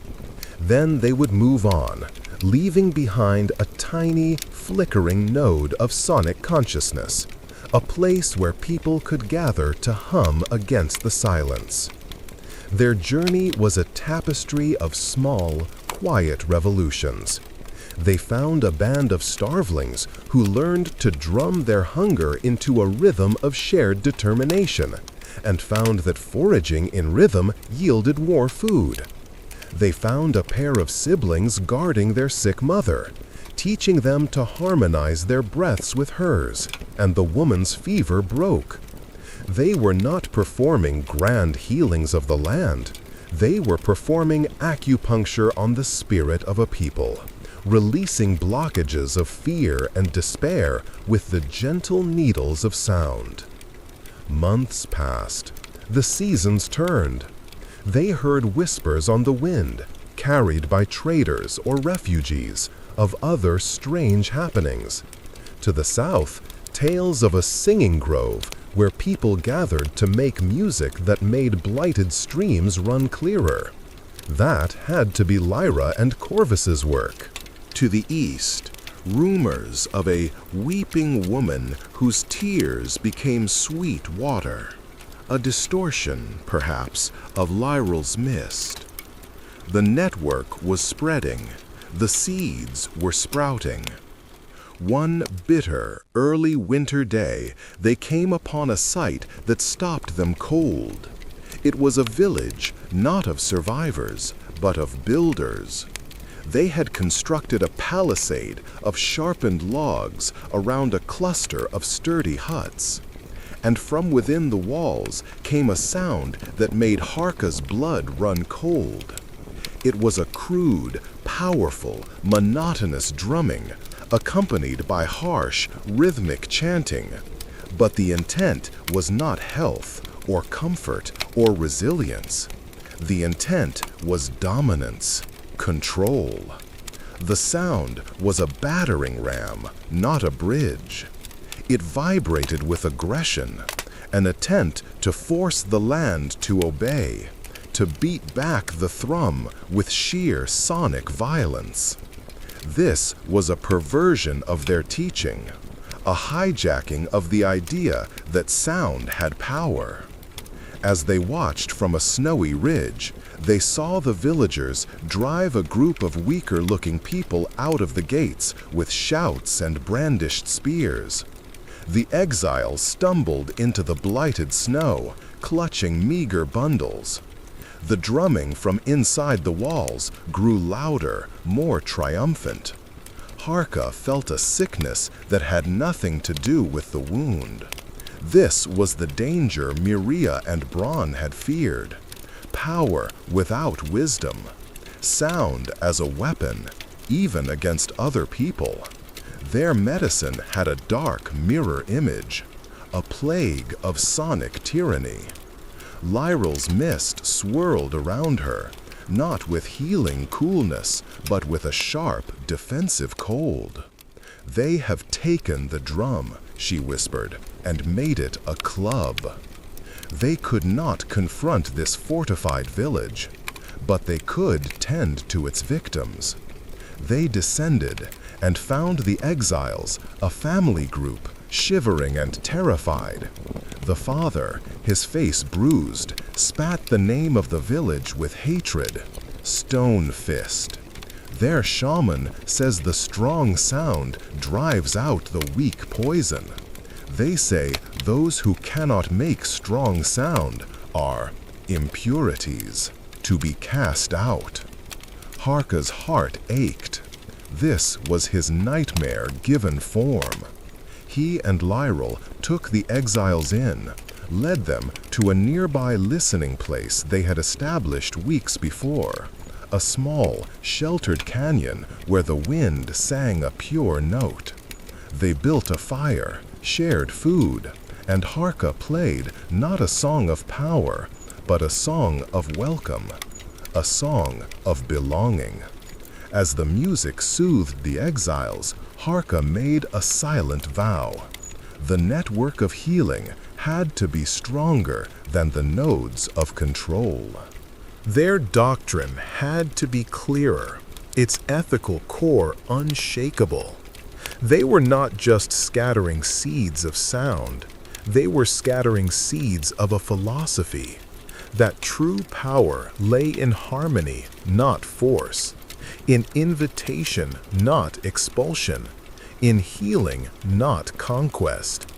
Then they would move on, leaving behind a tiny, flickering node of sonic consciousness, a place where people could gather to hum against the silence. Their journey was a tapestry of small, quiet revolutions. They found a band of starvelings who learned to drum their hunger into a rhythm of shared determination, and found that foraging in rhythm yielded more food. They found a pair of siblings guarding their sick mother, teaching them to harmonize their breaths with hers, and the woman's fever broke. They were not performing grand healings of the land. They were performing acupuncture on the spirit of a people, releasing blockages of fear and despair with the gentle needles of sound. Months passed. The seasons turned. They heard whispers on the wind, carried by traders or refugees, of other strange happenings. To the south, tales of a singing grove where people gathered to make music that made blighted streams run clearer. That had to be Lyra and Corvus's work. To the east, rumors of a weeping woman whose tears became sweet water, a distortion, perhaps, of Lyral's mist. The network was spreading. The seeds were sprouting. One bitter, early winter day, they came upon a sight that stopped them cold. It was a village, not of survivors, but of builders. They had constructed a palisade of sharpened logs around a cluster of sturdy huts. And from within the walls came a sound that made Harka's blood run cold. It was a crude, powerful, monotonous drumming, accompanied by harsh, rhythmic chanting. But the intent was not health, or comfort, or resilience. The intent was dominance, control. The sound was a battering ram, not a bridge. It vibrated with aggression, an attempt to force the land to obey, to beat back the thrum with sheer sonic violence. This was a perversion of their teaching, a hijacking of the idea that sound had power. As they watched from a snowy ridge, they saw the villagers drive a group of weaker-looking people out of the gates with shouts and brandished spears. The exiles stumbled into the blighted snow, clutching meager bundles. The drumming from inside the walls grew louder, more triumphant. Harka felt a sickness that had nothing to do with the wound. This was the danger Miria and Braun had feared. Power without wisdom. Sound as a weapon, even against other people. Their medicine had a dark mirror image, a plague of sonic tyranny. Lyral's mist swirled around her, not with healing coolness, but with a sharp, defensive cold. "They have taken the drum," she whispered, "and made it a club." They could not confront this fortified village, but they could tend to its victims. They descended and found the exiles, a family group, shivering and terrified. The father, his face bruised, spat the name of the village with hatred. Stone Fist. Their shaman says the strong sound drives out the weak poison. They say those who cannot make strong sound are impurities, to be cast out. Harka's heart ached. This was his nightmare given form. He and Lyral took the exiles in, led them to a nearby listening place they had established weeks before, a small, sheltered canyon where the wind sang a pure note. They built a fire, shared food, and Harka played not a song of power, but a song of welcome, a song of belonging. As the music soothed the exiles, Harka made a silent vow. The network of healing had to be stronger than the nodes of control. Their doctrine had to be clearer, its ethical core unshakable. They were not just scattering seeds of sound, they were scattering seeds of a philosophy. That true power lay in harmony, not force, in invitation, not expulsion, in healing, not conquest.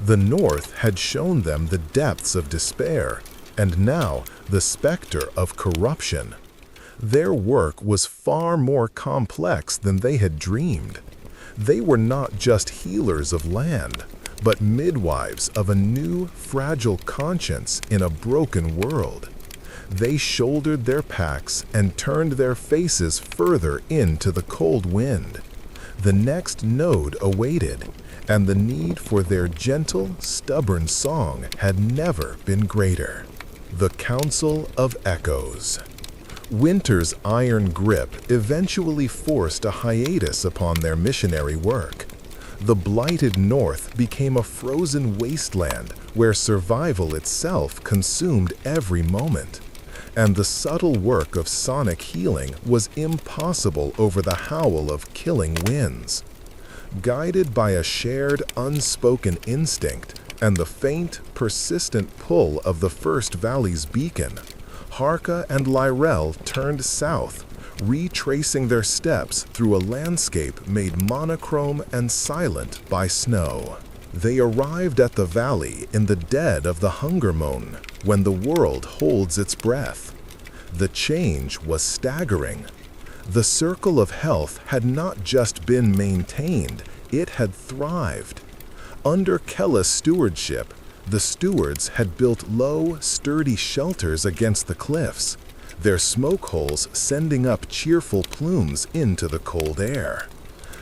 The North had shown them the depths of despair, and now the specter of corruption. Their work was far more complex than they had dreamed. They were not just healers of land, but midwives of a new, fragile conscience in a broken world. They shouldered their packs and turned their faces further into the cold wind. The next node awaited, and the need for their gentle, stubborn song had never been greater. The Council of Echoes. Winter's iron grip eventually forced a hiatus upon their missionary work. The blighted North became a frozen wasteland where survival itself consumed every moment. And the subtle work of sonic healing was impossible over the howl of killing winds. Guided by a shared, unspoken instinct and the faint, persistent pull of the First Valley's beacon, Harka and Lyrell turned south, retracing their steps through a landscape made monochrome and silent by snow. They arrived at the valley in the dead of the hunger moon, when the world holds its breath. The change was staggering. The circle of health had not just been maintained, it had thrived. Under Kella's stewardship, the stewards had built low, sturdy shelters against the cliffs, their smoke holes sending up cheerful plumes into the cold air.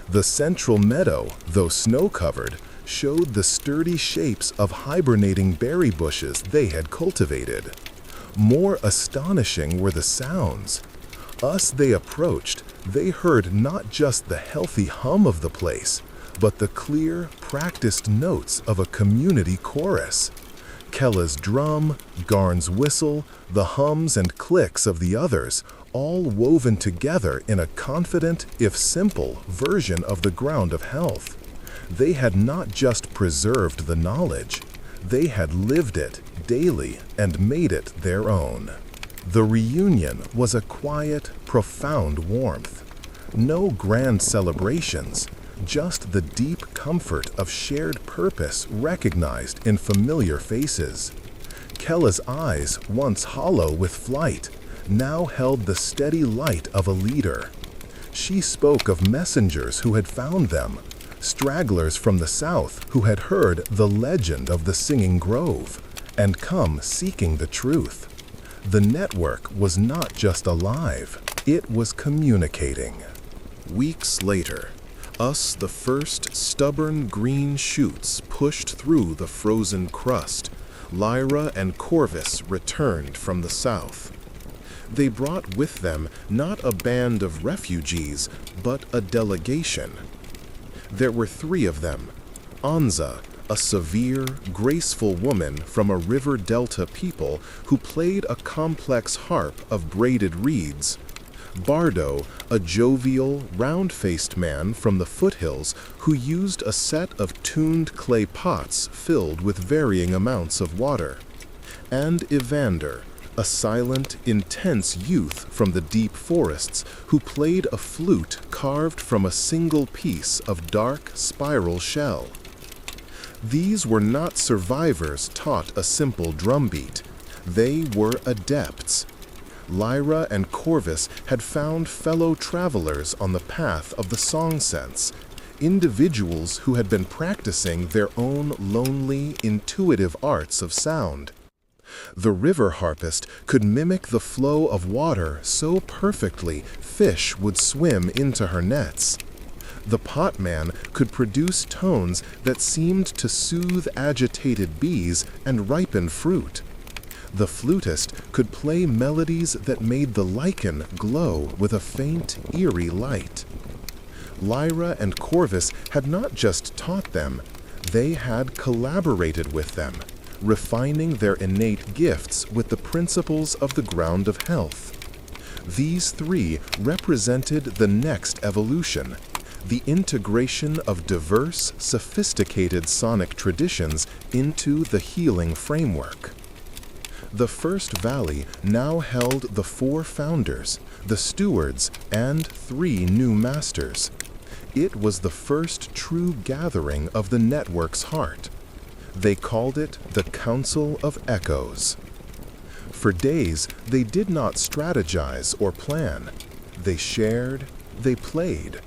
The central meadow, though snow-covered, showed the sturdy shapes of hibernating berry bushes they had cultivated. More astonishing were the sounds. As they approached, they heard not just the healthy hum of the place, but the clear, practiced notes of a community chorus. Kella's drum, Garn's whistle, the hums and clicks of the others, all woven together in a confident, if simple, version of the ground of health. They had not just preserved the knowledge, they had lived it daily and made it their own. The reunion was a quiet, profound warmth. No grand celebrations, just the deep comfort of shared purpose recognized in familiar faces. Kella's eyes, once hollow with flight, now held the steady light of a leader. She spoke of messengers who had found them, stragglers from the south who had heard the legend of the Singing Grove and come seeking the truth. The network was not just alive, it was communicating. Weeks later, the first stubborn green shoots pushed through the frozen crust, Lyra and Corvus returned from the south. They brought with them not a band of refugees, but a delegation. There were 3 of them: Anza, a severe, graceful woman from a river delta people who played a complex harp of braided reeds; Bardo, a jovial, round-faced man from the foothills who used a set of tuned clay pots filled with varying amounts of water; and Evander, a silent, intense youth from the deep forests who played a flute carved from a single piece of dark, spiral shell. These were not survivors taught a simple drumbeat. They were adepts. Lyra and Corvus had found fellow travelers on the path of the song sense, individuals who had been practicing their own lonely, intuitive arts of sound. The river harpist could mimic the flow of water so perfectly fish would swim into her nets. The potman could produce tones that seemed to soothe agitated bees and ripen fruit. The flutist could play melodies that made the lichen glow with a faint, eerie light. Lyra and Corvus had not just taught them, they had collaborated with them, refining their innate gifts with the principles of the ground of health. These three represented the next evolution, the integration of diverse, sophisticated sonic traditions into the healing framework. The first valley now held the 4 founders, the stewards, and 3 new masters. It was the first true gathering of the network's heart. They called it the Council of Echoes. For days, they did not strategize or plan. They shared, they played.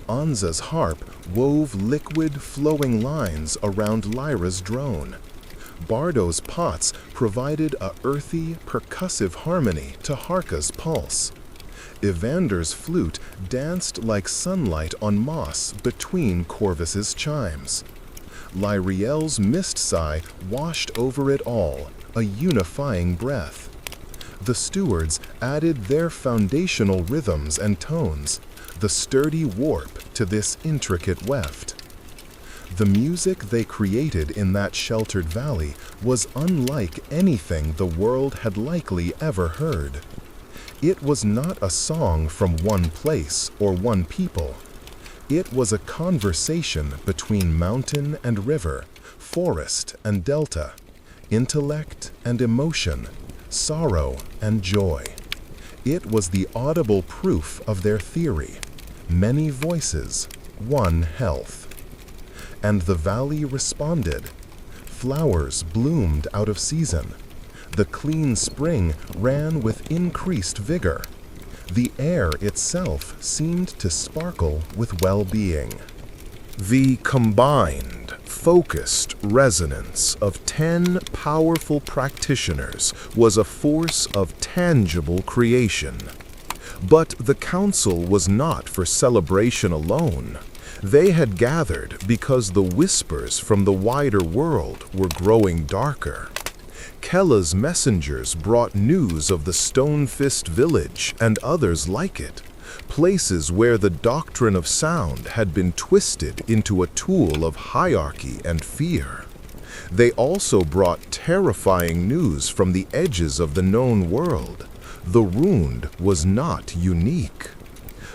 Anza's harp wove liquid, flowing lines around Lyra's drone. Bardo's pots provided a earthy, percussive harmony to Harka's pulse. Evander's flute danced like sunlight on moss between Corvus's chimes. Lyriel's mist sigh washed over it all, a unifying breath. The stewards added their foundational rhythms and tones, the sturdy warp to this intricate weft. The music they created in that sheltered valley was unlike anything the world had likely ever heard. It was not a song from one place or one people. It was a conversation between mountain and river, forest and delta, intellect and emotion, sorrow and joy. It was the audible proof of their theory: many voices, one health. And the valley responded. Flowers bloomed out of season. The clean spring ran with increased vigor. The air itself seemed to sparkle with well-being. The combined, focused resonance of 10 powerful practitioners was a force of tangible creation. But the council was not for celebration alone. They had gathered because the whispers from the wider world were growing darker. Kella's messengers brought news of the Stonefist village and others like it, places where the doctrine of sound had been twisted into a tool of hierarchy and fear. They also brought terrifying news from the edges of the known world. The Rund was not unique.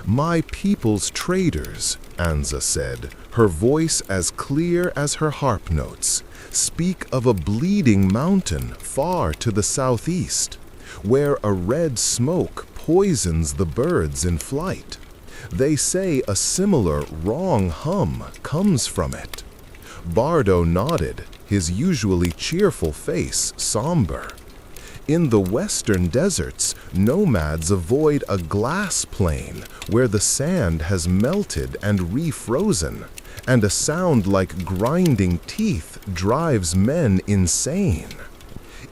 "My people's traders," Anza said, her voice as clear as her harp notes, "speak of a bleeding mountain far to the southeast, where a red smoke poisons the birds in flight. They say a similar wrong hum comes from it." Bardo nodded, his usually cheerful face somber. In the western deserts, nomads avoid a glass plain where the sand has melted and refrozen, and a sound like grinding teeth drives men insane.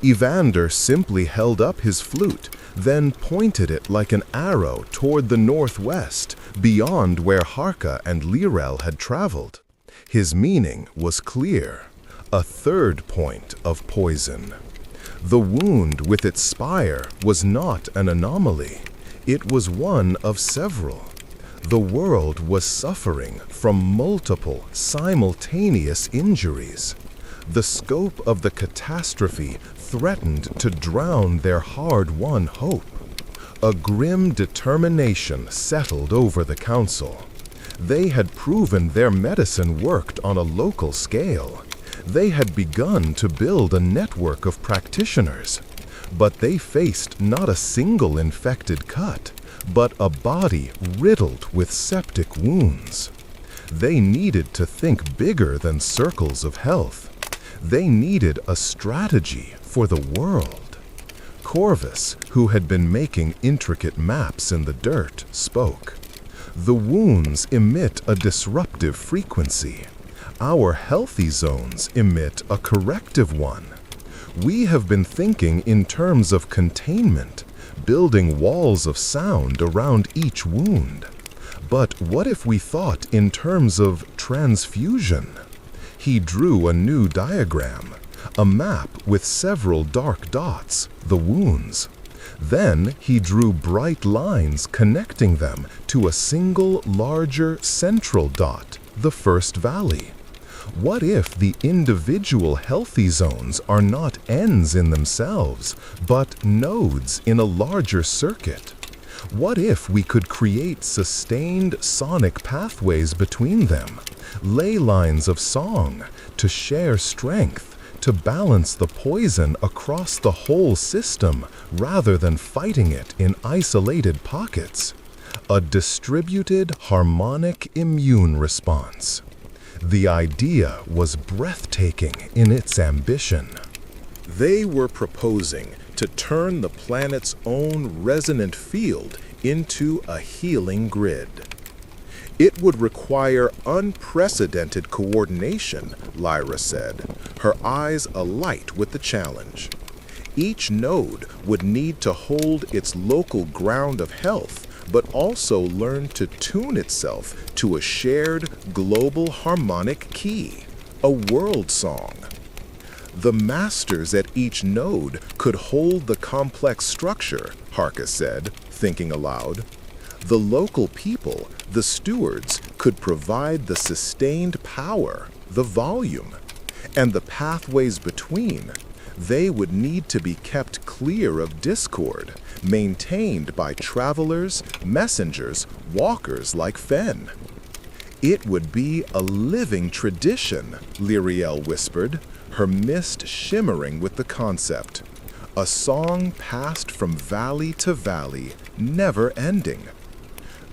Evander simply held up his flute, then pointed it like an arrow toward the northwest, beyond where Harka and Lirel had traveled. His meaning was clear: a third point of poison. The wound with its spire was not an anomaly. It was one of several. The world was suffering from multiple, simultaneous injuries. The scope of the catastrophe threatened to drown their hard-won hope. A grim determination settled over the council. They had proven their medicine worked on a local scale. They had begun to build a network of practitioners, but they faced not a single infected cut, but a body riddled with septic wounds. They needed to think bigger than circles of health. They needed a strategy for the world. Corvus, who had been making intricate maps in the dirt, spoke. "The wounds emit a disruptive frequency. Our healthy zones emit a corrective one. We have been thinking in terms of containment, building walls of sound around each wound. But what if we thought in terms of transfusion? He drew a new diagram, a map with several dark dots, the wounds. Then he drew bright lines connecting them to a single larger central dot, the first valley. What if the individual healthy zones are not ends in themselves, but nodes in a larger circuit? What if we could create sustained sonic pathways between them, ley lines of song, to share strength, to balance the poison across the whole system rather than fighting it in isolated pockets? A distributed harmonic immune response. The idea was breathtaking in its ambition. They were proposing to turn the planet's own resonant field into a healing grid. It would require unprecedented coordination, Lyra said, her eyes alight with the challenge. Each node would need to hold its local ground of health, but also learn to tune itself to a shared global harmonic key, a world song. The masters at each node could hold the complex structure, Harka said, thinking aloud. The local people, the stewards, could provide the sustained power, the volume, and the pathways between. They would need to be kept clear of discord, maintained by travelers, messengers, walkers like Fen. It would be a living tradition, Lyriel whispered, her mist shimmering with the concept. A song passed from valley to valley, never ending.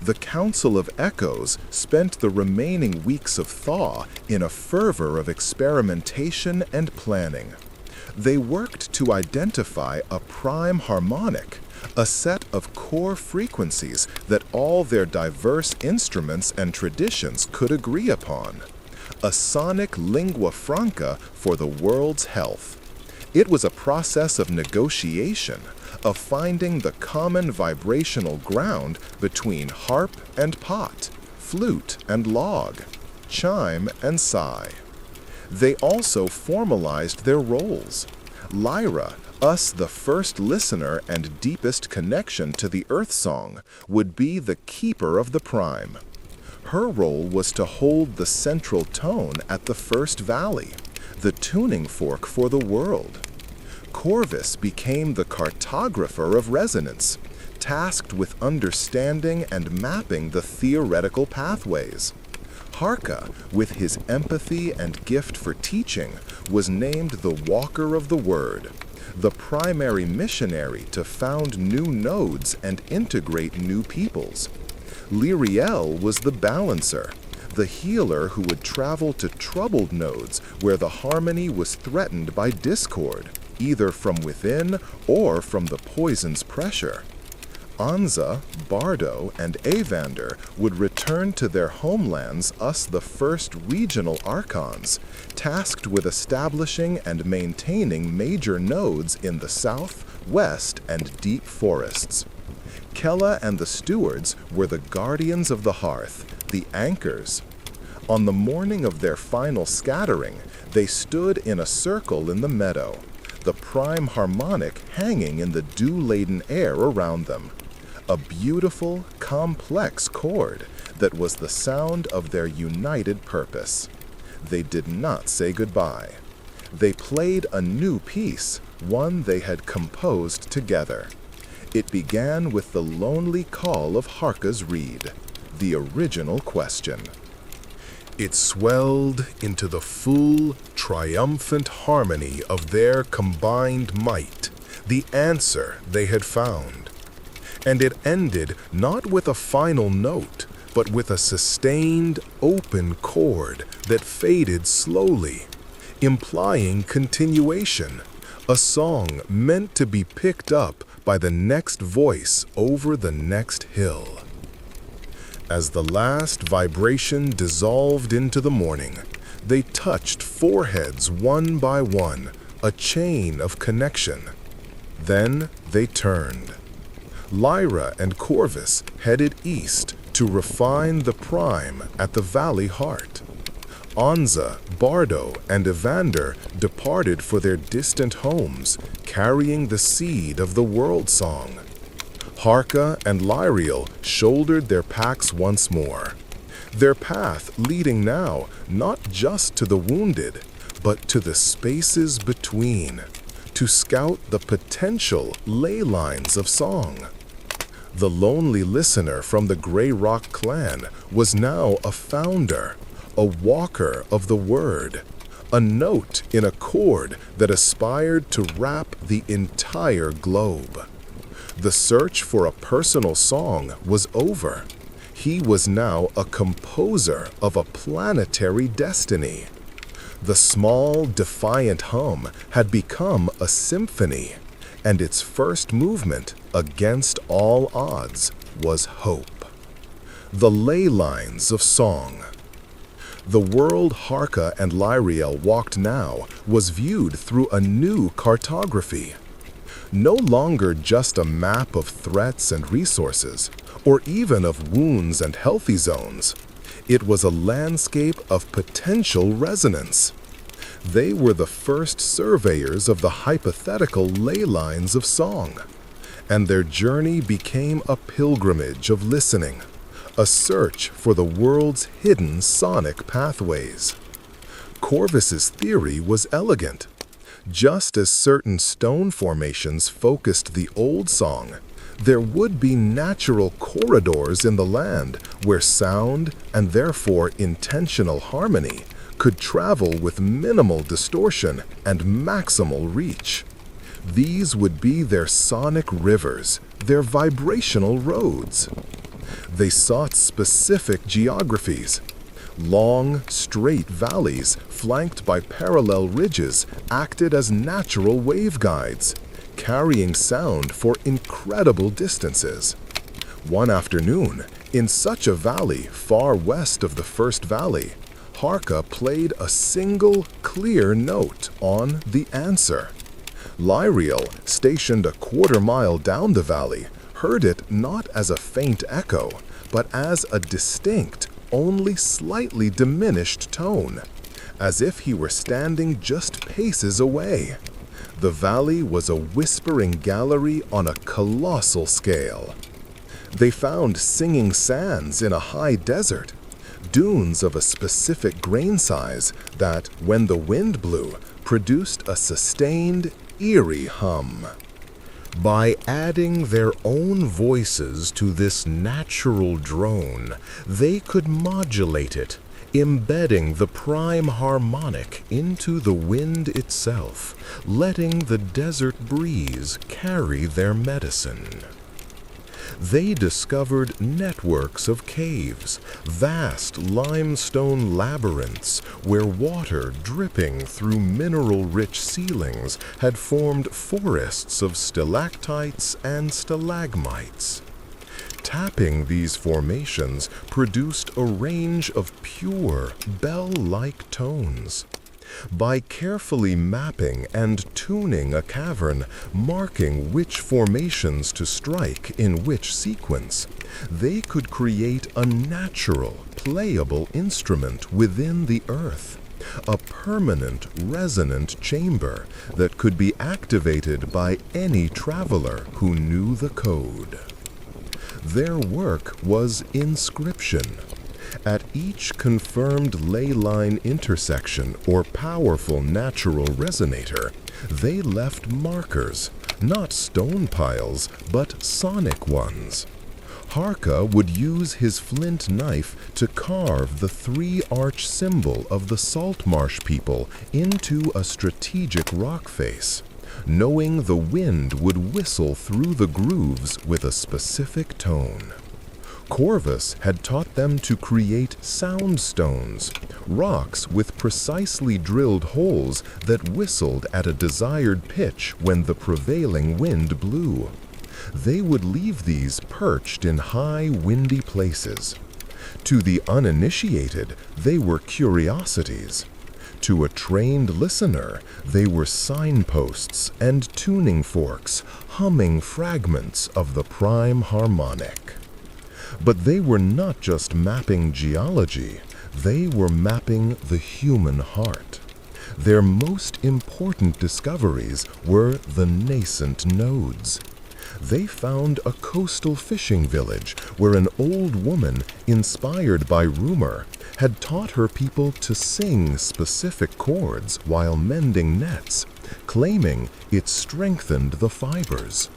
The Council of Echoes spent the remaining weeks of thaw in a fervor of experimentation and planning. They worked to identify a prime harmonic, a set of core frequencies that all their diverse instruments and traditions could agree upon. A sonic lingua franca for the world's health. It was a process of negotiation, of finding the common vibrational ground between harp and pot, flute and log, chime and sigh. They also formalized their roles. Lyra, us the first listener and deepest connection to the Earth Song, would be the keeper of the prime. Her role was to hold the central tone at the first valley, the tuning fork for the world. Corvus became the cartographer of resonance, tasked with understanding and mapping the theoretical pathways. Harka, with his empathy and gift for teaching, was named the Walker of the Word, the primary missionary to found new nodes and integrate new peoples. Lyriel was the balancer, the healer who would travel to troubled nodes where the harmony was threatened by discord, either from within or from the poison's pressure. Anza, Bardo, and Evander would return to their homelands, us the first regional archons, tasked with establishing and maintaining major nodes in the south, west, and deep forests. Kella and the stewards were the guardians of the hearth, the anchors. On the morning of their final scattering, they stood in a circle in the meadow, the prime harmonic hanging in the dew-laden air around them. A beautiful, complex chord that was the sound of their united purpose. They did not say goodbye. They played a new piece, one they had composed together. It began with the lonely call of Harka's reed, the original question. It swelled into the full, triumphant harmony of their combined might, the answer they had found. And it ended not with a final note, but with a sustained, open chord that faded slowly, implying continuation, a song meant to be picked up by the next voice over the next hill. As the last vibration dissolved into the morning, they touched foreheads one by one, a chain of connection. Then they turned. Lyra and Corvus headed east to refine the prime at the valley heart. Anza, Bardo, and Evander departed for their distant homes, carrying the seed of the world song. Harka and Lyriel shouldered their packs once more, their path leading now not just to the wounded, but to the spaces between, to scout the potential ley lines of song. The lonely listener from the Grey Rock clan was now a founder, a walker of the word, a note in a chord that aspired to wrap the entire globe. The search for a personal song was over. He was now a composer of a planetary destiny. The small, defiant hum had become a symphony, and its first movement, against all odds, was hope. The ley lines of song. The world Harka and Lyriel walked now was viewed through a new cartography. No longer just a map of threats and resources, or even of wounds and healthy zones. It was a landscape of potential resonance. They were the first surveyors of the hypothetical ley lines of song, and their journey became a pilgrimage of listening, a search for the world's hidden sonic pathways. Corvus's theory was elegant. Just as certain stone formations focused the old song, there would be natural corridors in the land where sound, and therefore intentional harmony, could travel with minimal distortion and maximal reach. These would be their sonic rivers, their vibrational roads. They sought specific geographies. Long, straight valleys flanked by parallel ridges acted as natural waveguides, carrying sound for incredible distances. One afternoon, in such a valley far west of the first valley, Harka played a single, clear note on the answer. Lyriel, stationed a quarter-mile down the valley, heard it not as a faint echo, but as a distinct, only slightly diminished tone, as if he were standing just paces away. The valley was a whispering gallery on a colossal scale. They found singing sands in a high desert, dunes of a specific grain size that, when the wind blew, produced a sustained, eerie hum. By adding their own voices to this natural drone, they could modulate it, embedding the prime harmonic into the wind itself, letting the desert breeze carry their medicine. They discovered networks of caves, vast limestone labyrinths where water dripping through mineral-rich ceilings had formed forests of stalactites and stalagmites. Tapping these formations produced a range of pure, bell-like tones. By carefully mapping and tuning a cavern, marking which formations to strike in which sequence, they could create a natural, playable instrument within the earth, a permanent, resonant chamber that could be activated by any traveler who knew the code. Their work was inscription. At each confirmed ley line intersection or powerful natural resonator, they left markers, not stone piles, but sonic ones. Harka would use his flint knife to carve the three-arch symbol of the salt marsh people into a strategic rock face, knowing the wind would whistle through the grooves with a specific tone. Corvus had taught them to create sound stones, rocks with precisely drilled holes that whistled at a desired pitch when the prevailing wind blew. They would leave these perched in high, windy places. To the uninitiated, they were curiosities. To a trained listener, they were signposts and tuning forks, humming fragments of the prime harmonic. But they were not just mapping geology, they were mapping the human heart. Their most important discoveries were the nascent nodes. They found a coastal fishing village where an old woman, inspired by rumor, had taught her people to sing specific chords while mending nets, claiming it strengthened the fibers.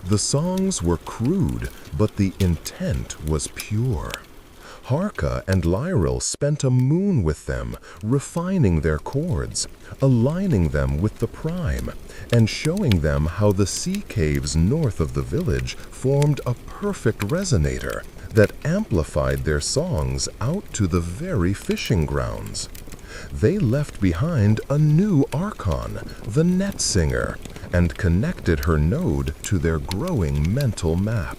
The songs were crude, but the intent was pure. Harka and Lyril spent a moon with them, refining their chords, aligning them with the prime, and showing them how the sea caves north of the village formed a perfect resonator that amplified their songs out to the very fishing grounds. They left behind a new archon, the net singer, and connected her node to their growing mental map.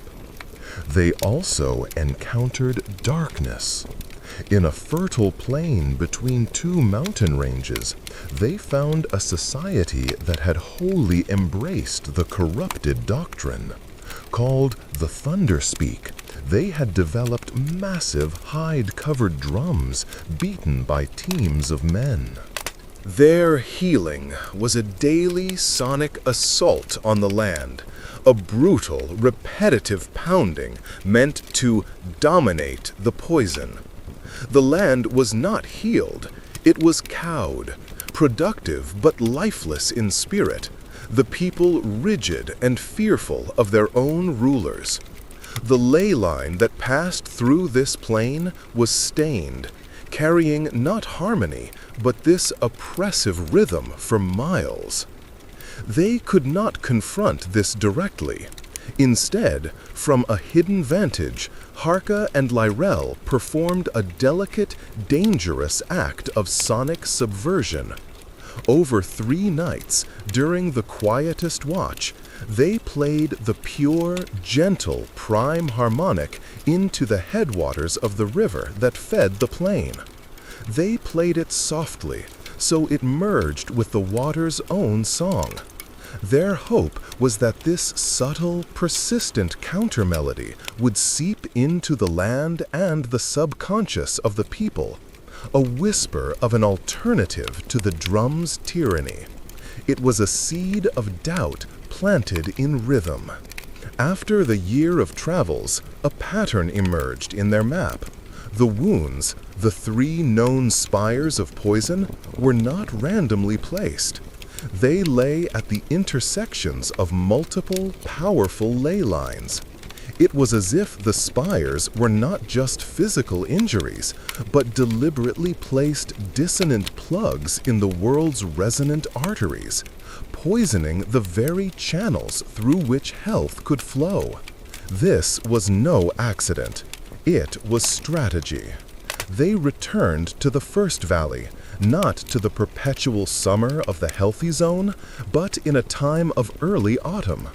They also encountered darkness. In a fertile plain between two mountain ranges, they found a society that had wholly embraced the corrupted doctrine. Called the Thunderspeak, they had developed massive hide-covered drums beaten by teams of men. Their healing was a daily sonic assault on the land, a brutal, repetitive pounding meant to dominate the poison. The land was not healed, it was cowed, productive but lifeless in spirit, the people rigid and fearful of their own rulers. The ley line that passed through this plain was stained, carrying not harmony, but this oppressive rhythm for miles. They could not confront this directly. Instead, from a hidden vantage, Harka and Lyril performed a delicate, dangerous act of sonic subversion. Over 3 nights, during the quietest watch, they played the pure, gentle prime harmonic into the headwaters of the river that fed the plain. They played it softly, so it merged with the water's own song. Their hope was that this subtle, persistent counter-melody would seep into the land and the subconscious of the people, a whisper of an alternative to the drum's tyranny. It was a seed of doubt planted in rhythm. After the year of travels, a pattern emerged in their map. The wounds, the 3 known spires of poison, were not randomly placed. They lay at the intersections of multiple, powerful ley lines. It was as if the spires were not just physical injuries, but deliberately placed dissonant plugs in the world's resonant arteries, poisoning the very channels through which health could flow. This was no accident. It was strategy. They returned to the first valley, not to the perpetual summer of the healthy zone, but in a time of early autumn.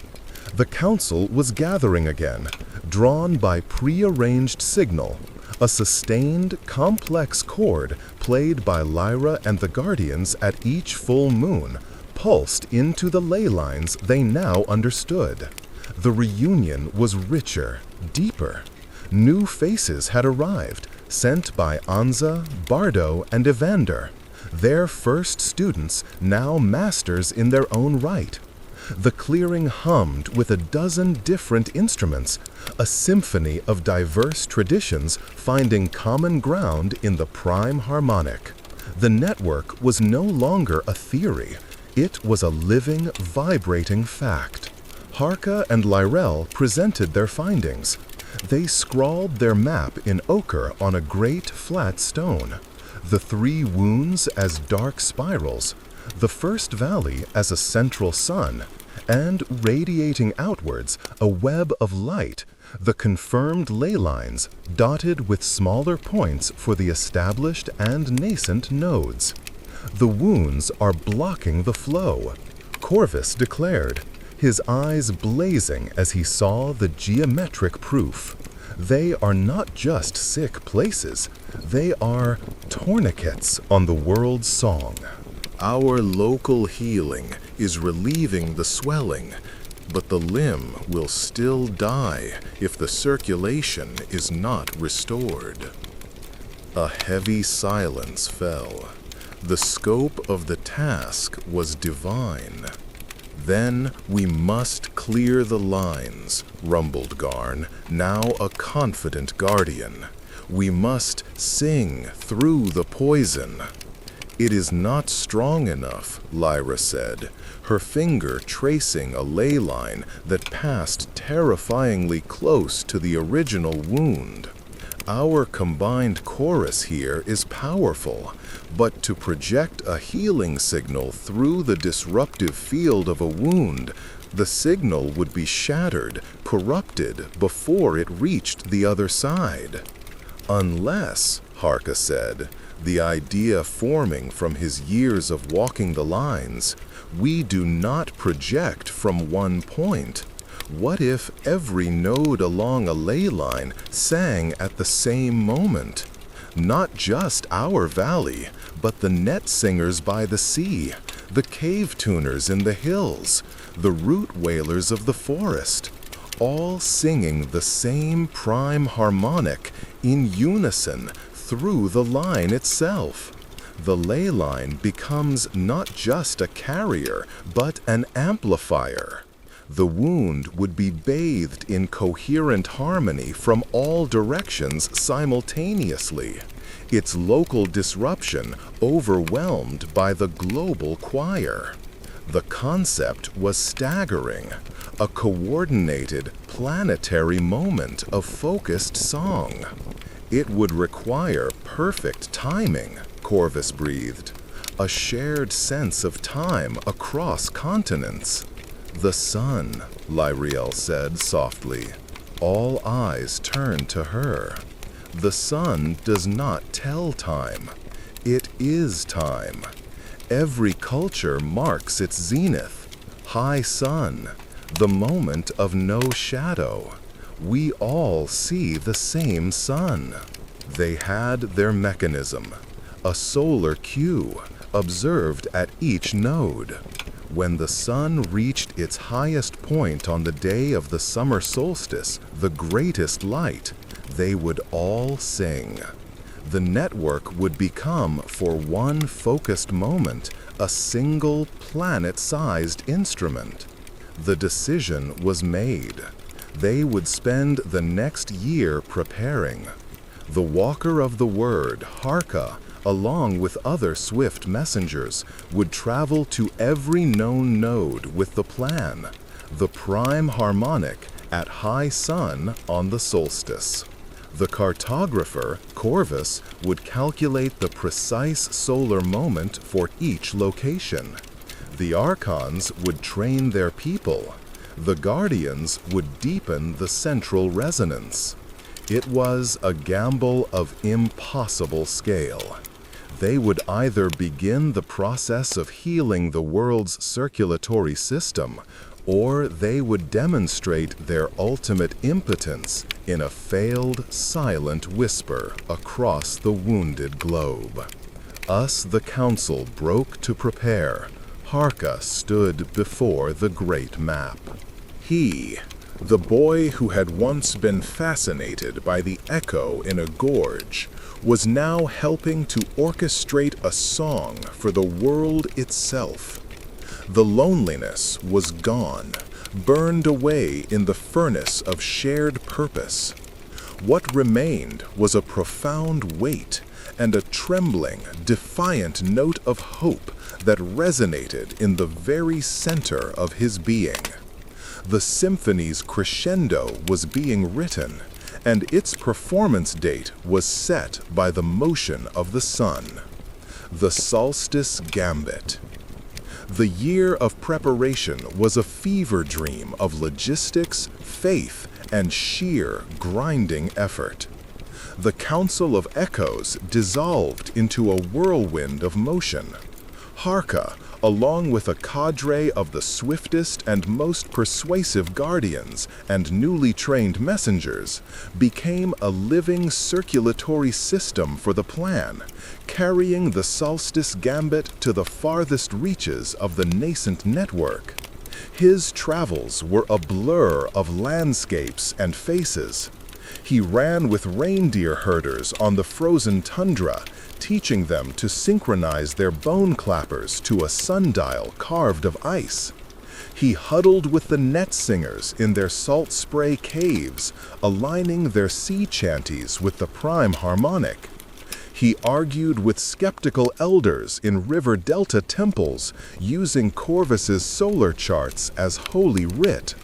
The council was gathering again, drawn by prearranged signal, a sustained, complex chord played by Lyra and the Guardians at each full moon, pulsed into the ley lines they now understood. The reunion was richer, deeper. New faces had arrived, sent by Anza, Bardo, and Evander, their first students, now masters in their own right. The clearing hummed with a dozen different instruments, a symphony of diverse traditions finding common ground in the prime harmonic. The network was no longer a theory. It was a living, vibrating fact. Harka and Lyril presented their findings. They scrawled their map in ochre on a great flat stone, the 3 wounds as dark spirals, the first valley as a central sun, and radiating outwards a web of light, the confirmed ley lines dotted with smaller points for the established and nascent nodes. The wounds are blocking the flow, Corvus declared, his eyes blazing as he saw the geometric proof. They are not just sick places, they are tourniquets on the world's song. Our local healing is relieving the swelling, but the limb will still die if the circulation is not restored. A heavy silence fell. The scope of the task was divine. Then we must clear the lines, rumbled Garn, now a confident guardian. We must sing through the poison. It is not strong enough, Lyra said, her finger tracing a ley line that passed terrifyingly close to the original wound. Our combined chorus here is powerful, but to project a healing signal through the disruptive field of a wound, the signal would be shattered, corrupted before it reached the other side. Unless, Harka said, the idea forming from his years of walking the lines, we do not project from one point. What if every node along a ley line sang at the same moment? Not just our valley, but the net singers by the sea, the cave tuners in the hills, the root wailers of the forest, all singing the same prime harmonic in unison through the line itself. The ley line becomes not just a carrier, but an amplifier. The wound would be bathed in coherent harmony from all directions simultaneously, its local disruption overwhelmed by the global choir. The concept was staggering, a coordinated, planetary moment of focused song. It would require perfect timing, Corvus breathed, a shared sense of time across continents. The sun, Lyriel said softly. All eyes turned to her. The sun does not tell time. It is time. Every culture marks its zenith. High sun, the moment of no shadow. We all see the same sun. They had their mechanism, a solar cue, observed at each node. When the sun reached its highest point on the day of the summer solstice, the greatest light, they would all sing. The network would become, for one focused moment, a single planet-sized instrument. The decision was made. They would spend the next year preparing. The Walker of the Word, Harka, along with other swift messengers, would travel to every known node with the plan, the prime harmonic at high sun on the solstice. The cartographer, Corvus, would calculate the precise solar moment for each location. The Archons would train their people. The Guardians would deepen the central resonance. It was a gamble of impossible scale. They would either begin the process of healing the world's circulatory system, or they would demonstrate their ultimate impotence in a failed, silent whisper across the wounded globe. Us, the Council, broke to prepare. Harka stood before the great map. He, the boy who had once been fascinated by the echo in a gorge, was now helping to orchestrate a song for the world itself. The loneliness was gone, burned away in the furnace of shared purpose. What remained was a profound weight and a trembling, defiant note of hope that resonated in the very center of his being. The symphony's crescendo was being written, and its performance date was set by the motion of the sun. The Solstice Gambit. The year of preparation was a fever dream of logistics, faith, and sheer, grinding effort. The Council of Echoes dissolved into a whirlwind of motion. Harka, along with a cadre of the swiftest and most persuasive guardians and newly trained messengers, became a living circulatory system for the plan, carrying the Solstice Gambit to the farthest reaches of the nascent network. His travels were a blur of landscapes and faces. He ran with reindeer herders on the frozen tundra, teaching them to synchronize their bone clappers to a sundial carved of ice. He huddled with the net singers in their salt spray caves, aligning their sea chanties with the prime harmonic. He argued with skeptical elders in river delta temples, using Corvus's solar charts as holy writ.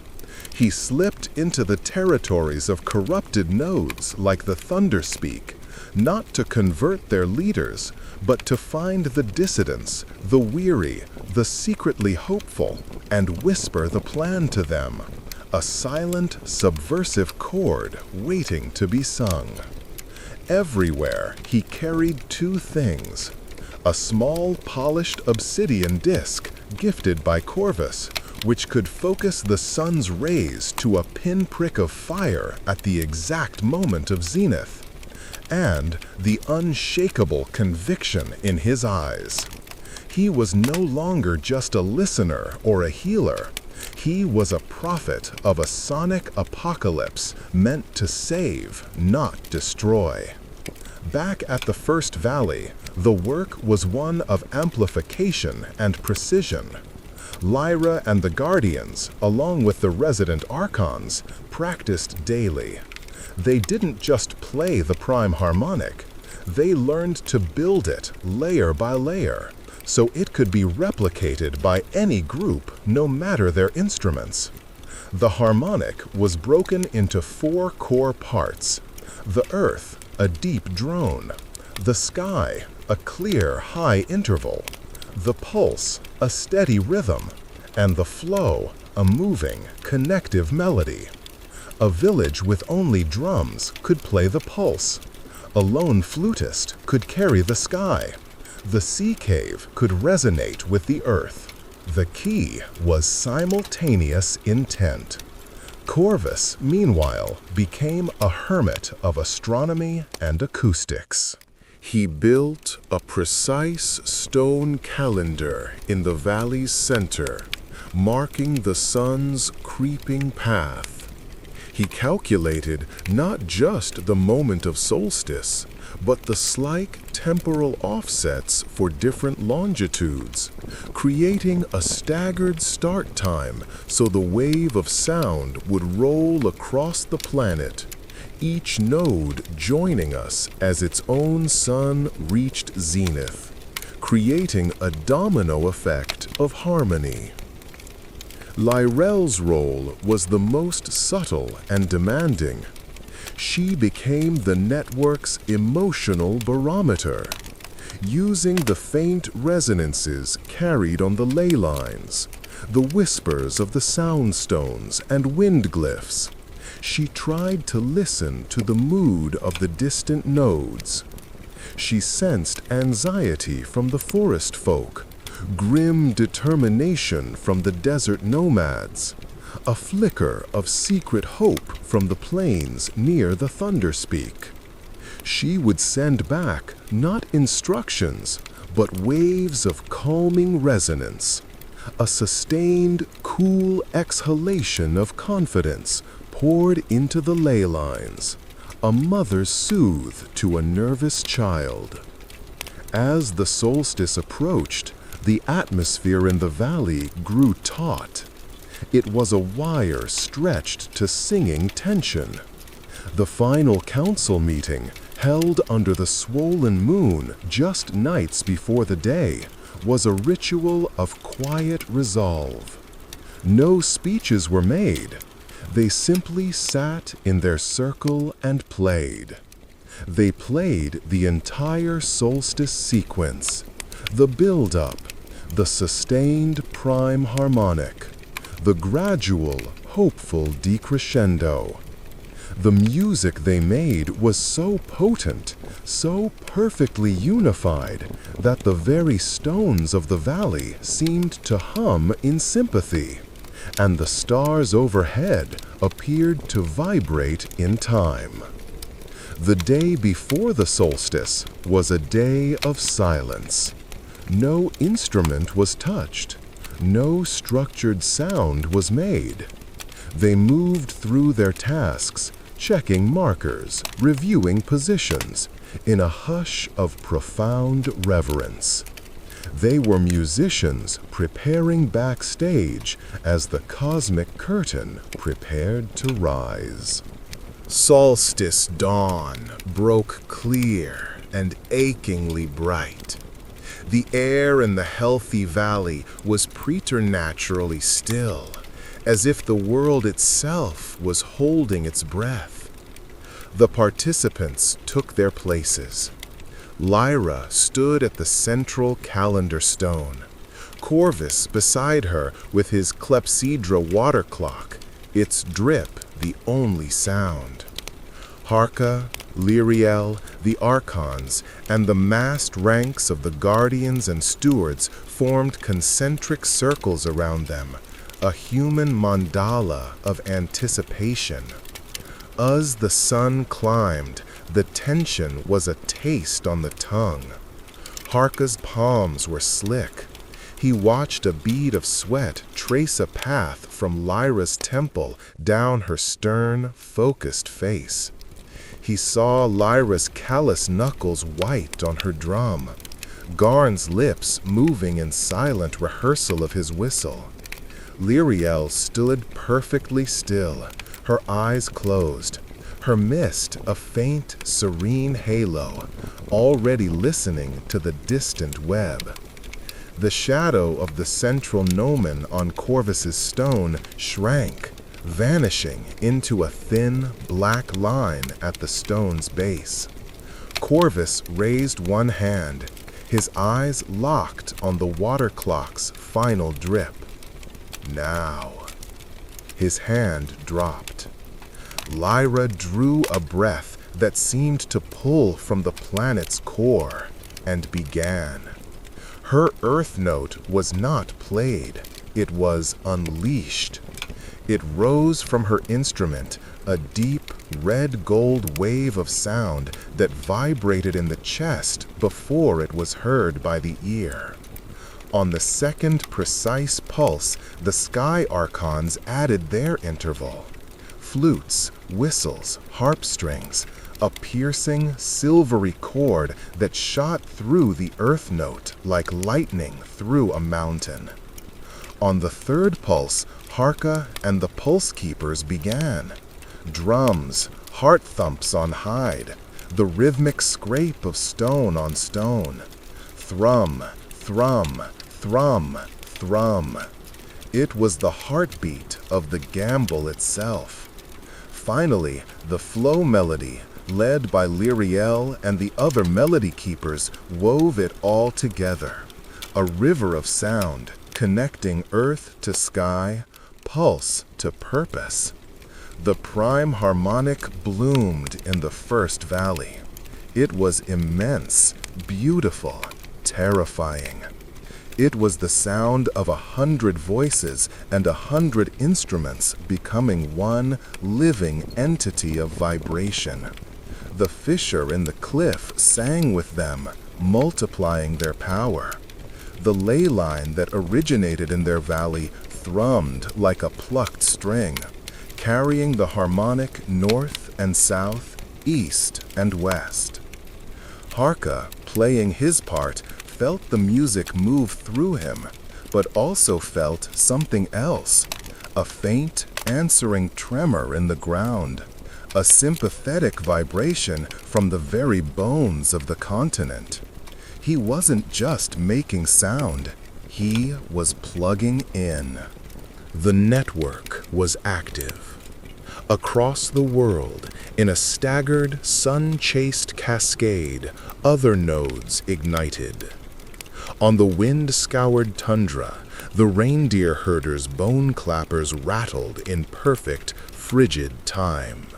He slipped into the territories of corrupted nodes like the Thunderspeak, not to convert their leaders, but to find the dissidents, the weary, the secretly hopeful, and whisper the plan to them, a silent, subversive chord waiting to be sung. Everywhere he carried two things: a small polished obsidian disc gifted by Corvus, which could focus the sun's rays to a pinprick of fire at the exact moment of zenith, and the unshakable conviction in his eyes. He was no longer just a listener or a healer. He was a prophet of a sonic apocalypse meant to save, not destroy. Back at the First Valley, the work was one of amplification and precision. Lyra and the Guardians, along with the resident Archons, practiced daily. They didn't just play the prime harmonic, they learned to build it layer by layer, so it could be replicated by any group, no matter their instruments. The harmonic was broken into 4 core parts: the earth, a deep drone; the sky, a clear high interval; the pulse, a steady rhythm; and the flow, a moving, connective melody. A village with only drums could play the pulse. A lone flutist could carry the sky. The sea cave could resonate with the earth. The key was simultaneous intent. Corvus, meanwhile, became a hermit of astronomy and acoustics. He built a precise stone calendar in the valley's center, marking the sun's creeping path. He calculated not just the moment of solstice, but the slight temporal offsets for different longitudes, creating a staggered start time so the wave of sound would roll across the planet, each node joining us as its own sun reached zenith, creating a domino effect of harmony. Lyrel's role was the most subtle and demanding. She became the network's emotional barometer, using the faint resonances carried on the ley lines, the whispers of the soundstones and wind glyphs. She tried to listen to the mood of the distant nodes. She sensed anxiety from the forest folk, grim determination from the desert nomads, a flicker of secret hope from the plains near the Thunderspeak. She would send back not instructions, but waves of calming resonance, a sustained, cool exhalation of confidence poured into the ley lines, a mother's soothe to a nervous child. As the solstice approached, the atmosphere in the valley grew taut. It was a wire stretched to singing tension. The final council meeting, held under the swollen moon just nights before the day, was a ritual of quiet resolve. No speeches were made. They simply sat in their circle and played. They played the entire solstice sequence, the build-up, the sustained prime harmonic, the gradual, hopeful decrescendo. The music they made was so potent, so perfectly unified that the very stones of the valley seemed to hum in sympathy, and the stars overhead appeared to vibrate in time. The day before the solstice was a day of silence. No instrument was touched. No structured sound was made. They moved through their tasks, checking markers, reviewing positions, in a hush of profound reverence. They were musicians preparing backstage as the cosmic curtain prepared to rise. Solstice dawn broke clear and achingly bright. The air in the healthy valley was preternaturally still, as if the world itself was holding its breath. The participants took their places. Lyra stood at the central calendar stone, Corvus beside her with his clepsydra water clock, its drip the only sound. Harka, Lyriel, the Archons, and the massed ranks of the guardians and stewards formed concentric circles around them, a human mandala of anticipation. As the sun climbed, the tension was a taste on the tongue. Harka's palms were slick. He watched a bead of sweat trace a path from Lyra's temple down her stern, focused face. He saw Lyra's callous knuckles white on her drum, Garn's lips moving in silent rehearsal of his whistle. Lyriel stood perfectly still, her eyes closed, her mist a faint, serene halo, already listening to the distant web. The shadow of the central gnomon on Corvus's stone shrank, vanishing into a thin, black line at the stone's base. Corvus raised one hand, his eyes locked on the water clock's final drip. Now. His hand dropped. Lyra drew a breath that seemed to pull from the planet's core, and began. Her earth note was not played, it was unleashed. It rose from her instrument, a deep, red-gold wave of sound that vibrated in the chest before it was heard by the ear. On the second precise pulse, the Sky Archons added their interval. Flutes, whistles, harp strings, a piercing, silvery chord that shot through the earth note like lightning through a mountain. On the third pulse, Harka and the Pulse Keepers began. Drums, heart thumps on hide, the rhythmic scrape of stone on stone. Thrum, thrum, thrum, thrum. It was the heartbeat of the gamble itself. Finally, the flow melody, led by Lyriel and the other melody keepers, wove it all together. A river of sound, connecting earth to sky, pulse to purpose. The prime harmonic bloomed in the first valley. It was immense, beautiful, terrifying. It was the sound of 100 voices and 100 instruments becoming one living entity of vibration. The fissure in the cliff sang with them, multiplying their power. The ley line that originated in their valley thrummed like a plucked string, carrying the harmonic north and south, east and west. Harka, playing his part, felt the music move through him, but also felt something else, a faint, answering tremor in the ground, a sympathetic vibration from the very bones of the continent. He wasn't just making sound, he was plugging in. The network was active. Across the world, in a staggered, sun-chased cascade, other nodes ignited. On the wind-scoured tundra, the reindeer herders' bone clappers rattled in perfect, frigid time.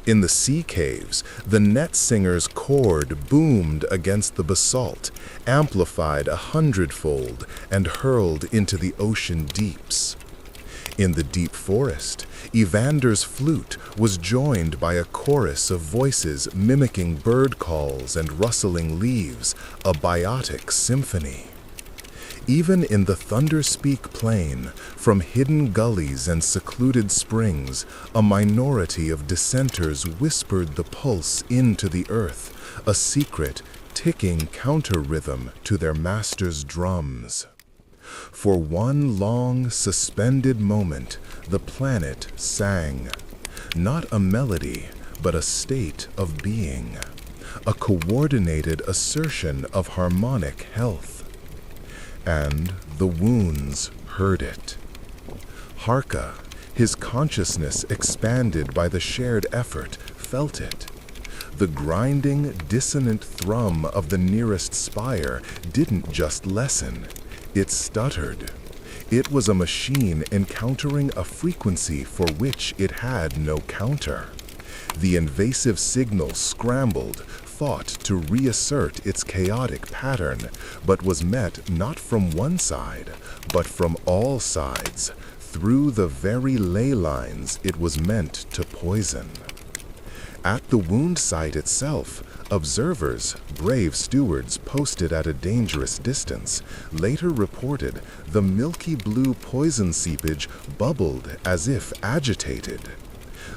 In the sea caves, the net singer's chord boomed against the basalt, amplified 100-fold, and hurled into the ocean deeps. In the deep forest, Evander's flute was joined by a chorus of voices mimicking bird calls and rustling leaves, a biotic symphony. Even in the Thunderspeak Plain, from hidden gullies and secluded springs, a minority of dissenters whispered the pulse into the earth, a secret, ticking counter-rhythm to their master's drums. For one long, suspended moment, the planet sang. Not a melody, but a state of being. A coordinated assertion of harmonic health. And the wounds heard it. Harka, his consciousness expanded by the shared effort, felt it. The grinding, dissonant thrum of the nearest spire didn't just lessen, it stuttered. It was a machine encountering a frequency for which it had no counter. The invasive signal scrambled, fought to reassert its chaotic pattern, but was met not from one side, but from all sides, through the very ley lines it was meant to poison. At the wound site itself, observers, brave stewards posted at a dangerous distance, later reported the milky blue poison seepage bubbled as if agitated.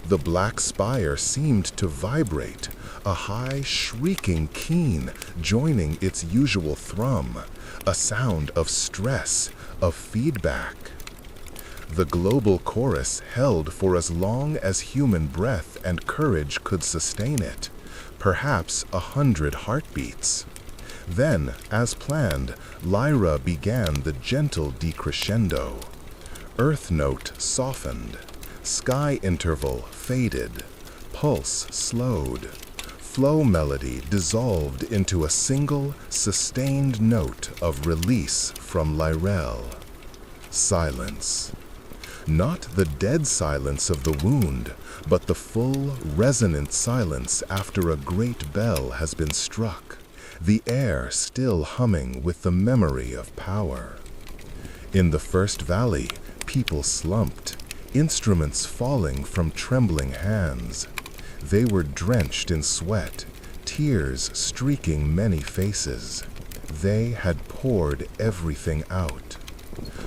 The black spire seemed to vibrate, a high, shrieking keen joining its usual thrum, a sound of stress, of feedback. The global chorus held for as long as human breath and courage could sustain it, perhaps 100 heartbeats. Then, as planned, Lyra began the gentle decrescendo. Earth note softened, sky interval faded, pulse slowed, flow melody dissolved into a single, sustained note of release from Lyrel. Silence. Not the dead silence of the wound, but the full, resonant silence after a great bell has been struck, the air still humming with the memory of power. In the first valley, people slumped, instruments falling from trembling hands. They were drenched in sweat, tears streaking many faces. They had poured everything out.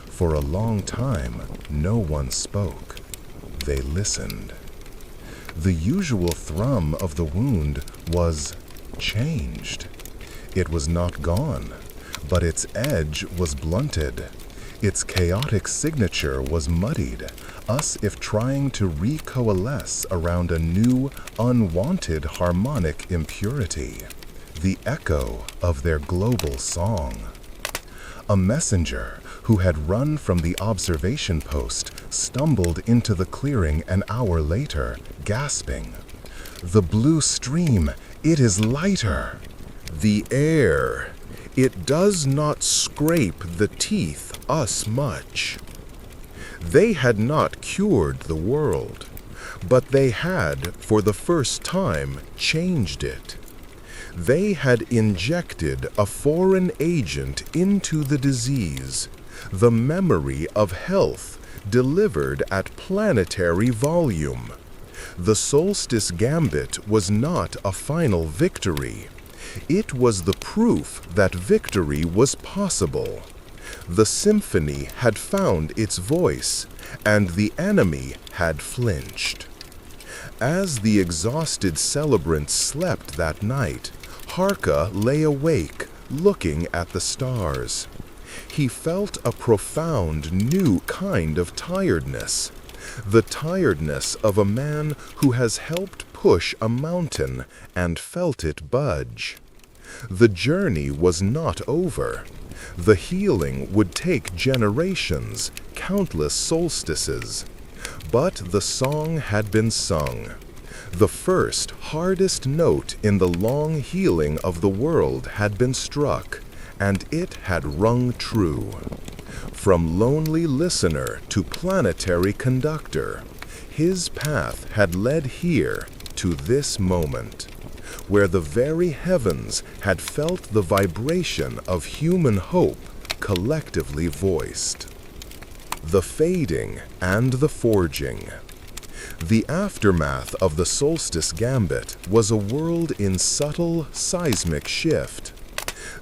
For a long time, no one spoke. They listened. The usual thrum of the wound was changed. It was not gone, but its edge was blunted. Its chaotic signature was muddied, as if trying to recoalesce around a new, unwanted harmonic impurity, the echo of their global song. A messenger who had run from the observation post stumbled into the clearing an hour later, gasping. "The blue stream, it is lighter." "The air, it does not scrape the teeth us much." They had not cured the world, but they had, for the first time, changed it. They had injected a foreign agent into the disease, the memory of health delivered at planetary volume. The solstice gambit was not a final victory. It was the proof that victory was possible. The symphony had found its voice, and the enemy had flinched. As the exhausted celebrants slept that night, Harka lay awake, looking at the stars. He felt a profound new kind of tiredness, the tiredness of a man who has helped push a mountain and felt it budge. The journey was not over. The healing would take generations, countless solstices. But the song had been sung. The first, hardest note in the long healing of the world had been struck, and it had rung true. From lonely listener to planetary conductor, his path had led here to this moment, where the very heavens had felt the vibration of human hope collectively voiced. The fading and the forging. The aftermath of the solstice gambit was a world in subtle, seismic shift.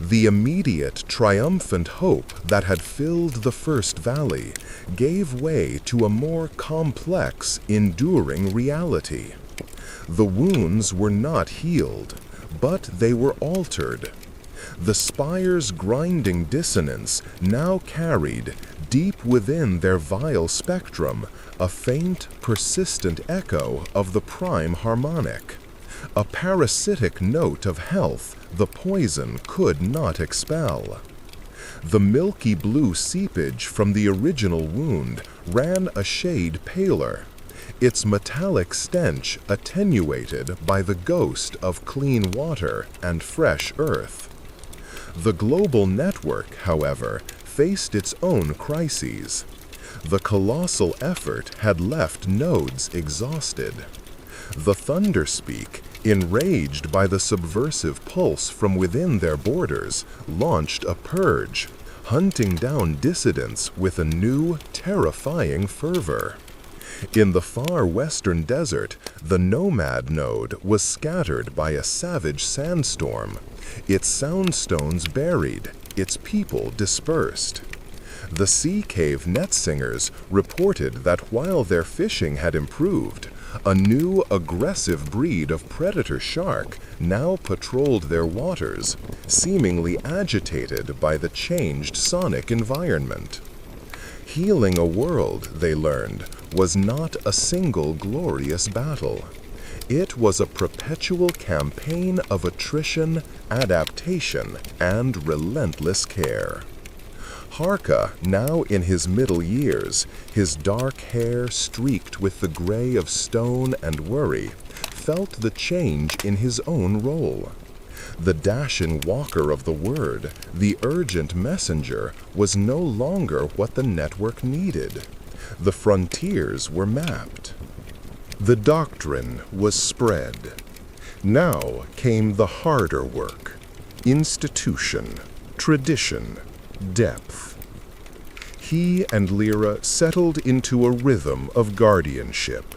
The immediate, triumphant hope that had filled the first valley gave way to a more complex, enduring reality. The wounds were not healed, but they were altered. The spire's grinding dissonance now carried, deep within their vile spectrum, a faint, persistent echo of the prime harmonic, a parasitic note of health the poison could not expel. The milky blue seepage from the original wound ran a shade paler, its metallic stench attenuated by the ghost of clean water and fresh earth. The global network, however, faced its own crises. The colossal effort had left nodes exhausted. The Thunderspeak, enraged by the subversive pulse from within their borders, launched a purge, hunting down dissidents with a new, terrifying fervor. In the far western desert, the Nomad node was scattered by a savage sandstorm, its soundstones buried, its people dispersed. The Sea Cave Netsingers reported that while their fishing had improved, a new aggressive breed of predator shark now patrolled their waters, seemingly agitated by the changed sonic environment. Healing a world, they learned, was not a single glorious battle. It was a perpetual campaign of attrition, adaptation, and relentless care. Harka, now in his middle years, his dark hair streaked with the gray of stone and worry, felt the change in his own role. The dashing walker of the word, the urgent messenger, was no longer what the network needed. The frontiers were mapped. The doctrine was spread. Now came the harder work: institution, tradition, depth. He and Lyra settled into a rhythm of guardianship.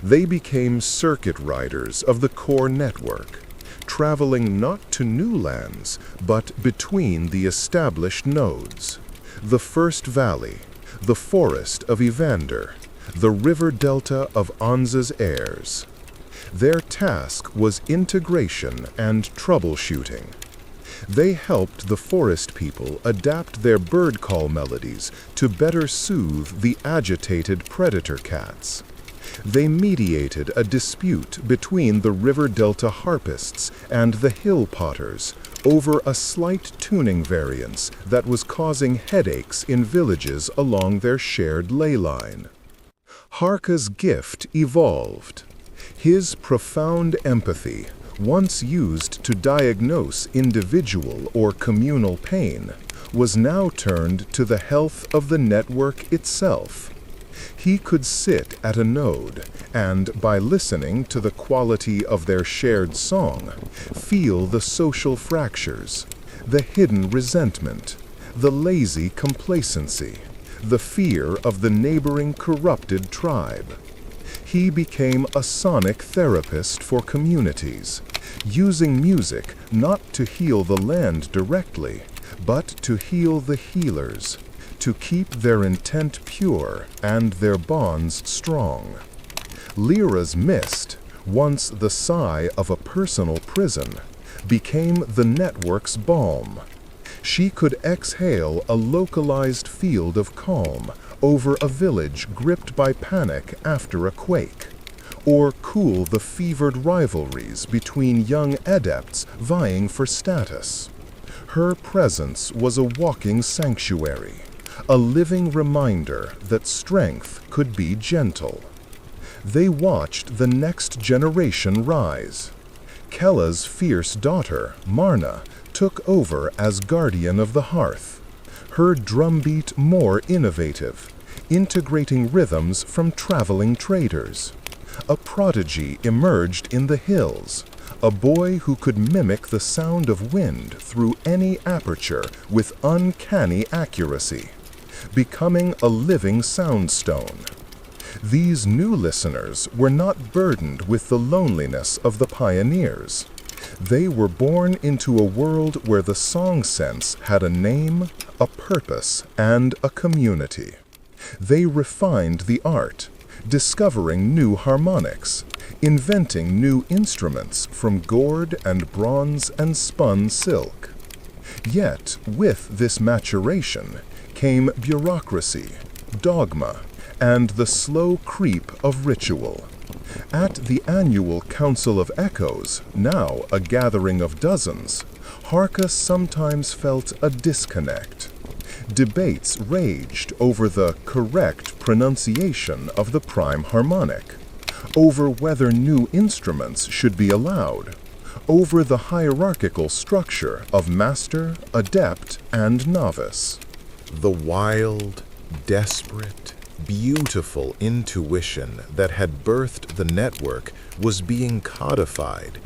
They became circuit riders of the core network, traveling not to new lands, but between the established nodes. The First Valley, the Forest of Evander, the river delta of Anza's heirs. Their task was integration and troubleshooting. They helped the forest people adapt their bird call melodies to better soothe the agitated predator cats. They mediated a dispute between the river delta harpists and the hill potters over a slight tuning variance that was causing headaches in villages along their shared ley line. Harka's gift evolved. His profound empathy, once used to diagnose individual or communal pain, was now turned to the health of the network itself. He could sit at a node and, by listening to the quality of their shared song, feel the social fractures, the hidden resentment, the lazy complacency, the fear of the neighboring corrupted tribe. He became a sonic therapist for communities, using music not to heal the land directly, but to heal the healers, to keep their intent pure and their bonds strong. Lyra's mist, once the sigh of a personal prison, became the network's balm. She could exhale a localized field of calm over a village gripped by panic after a quake, or cool the fevered rivalries between young adepts vying for status. Her presence was a walking sanctuary, a living reminder that strength could be gentle. They watched the next generation rise. Kella's fierce daughter, Marna, took over as guardian of the hearth, her drumbeat more innovative, integrating rhythms from traveling traders. A prodigy emerged in the hills, a boy who could mimic the sound of wind through any aperture with uncanny accuracy, becoming a living soundstone. These new listeners were not burdened with the loneliness of the pioneers. They were born into a world where the song sense had a name, a purpose, and a community. They refined the art, discovering new harmonics, inventing new instruments from gourd and bronze and spun silk. Yet, with this maturation came bureaucracy, dogma, and the slow creep of ritual. At the annual Council of Echoes, now a gathering of dozens, Harka sometimes felt a disconnect. Debates raged over the correct pronunciation of the prime harmonic, over whether new instruments should be allowed, over the hierarchical structure of master, adept, and novice. The wild, desperate, beautiful intuition that had birthed the network was being codified,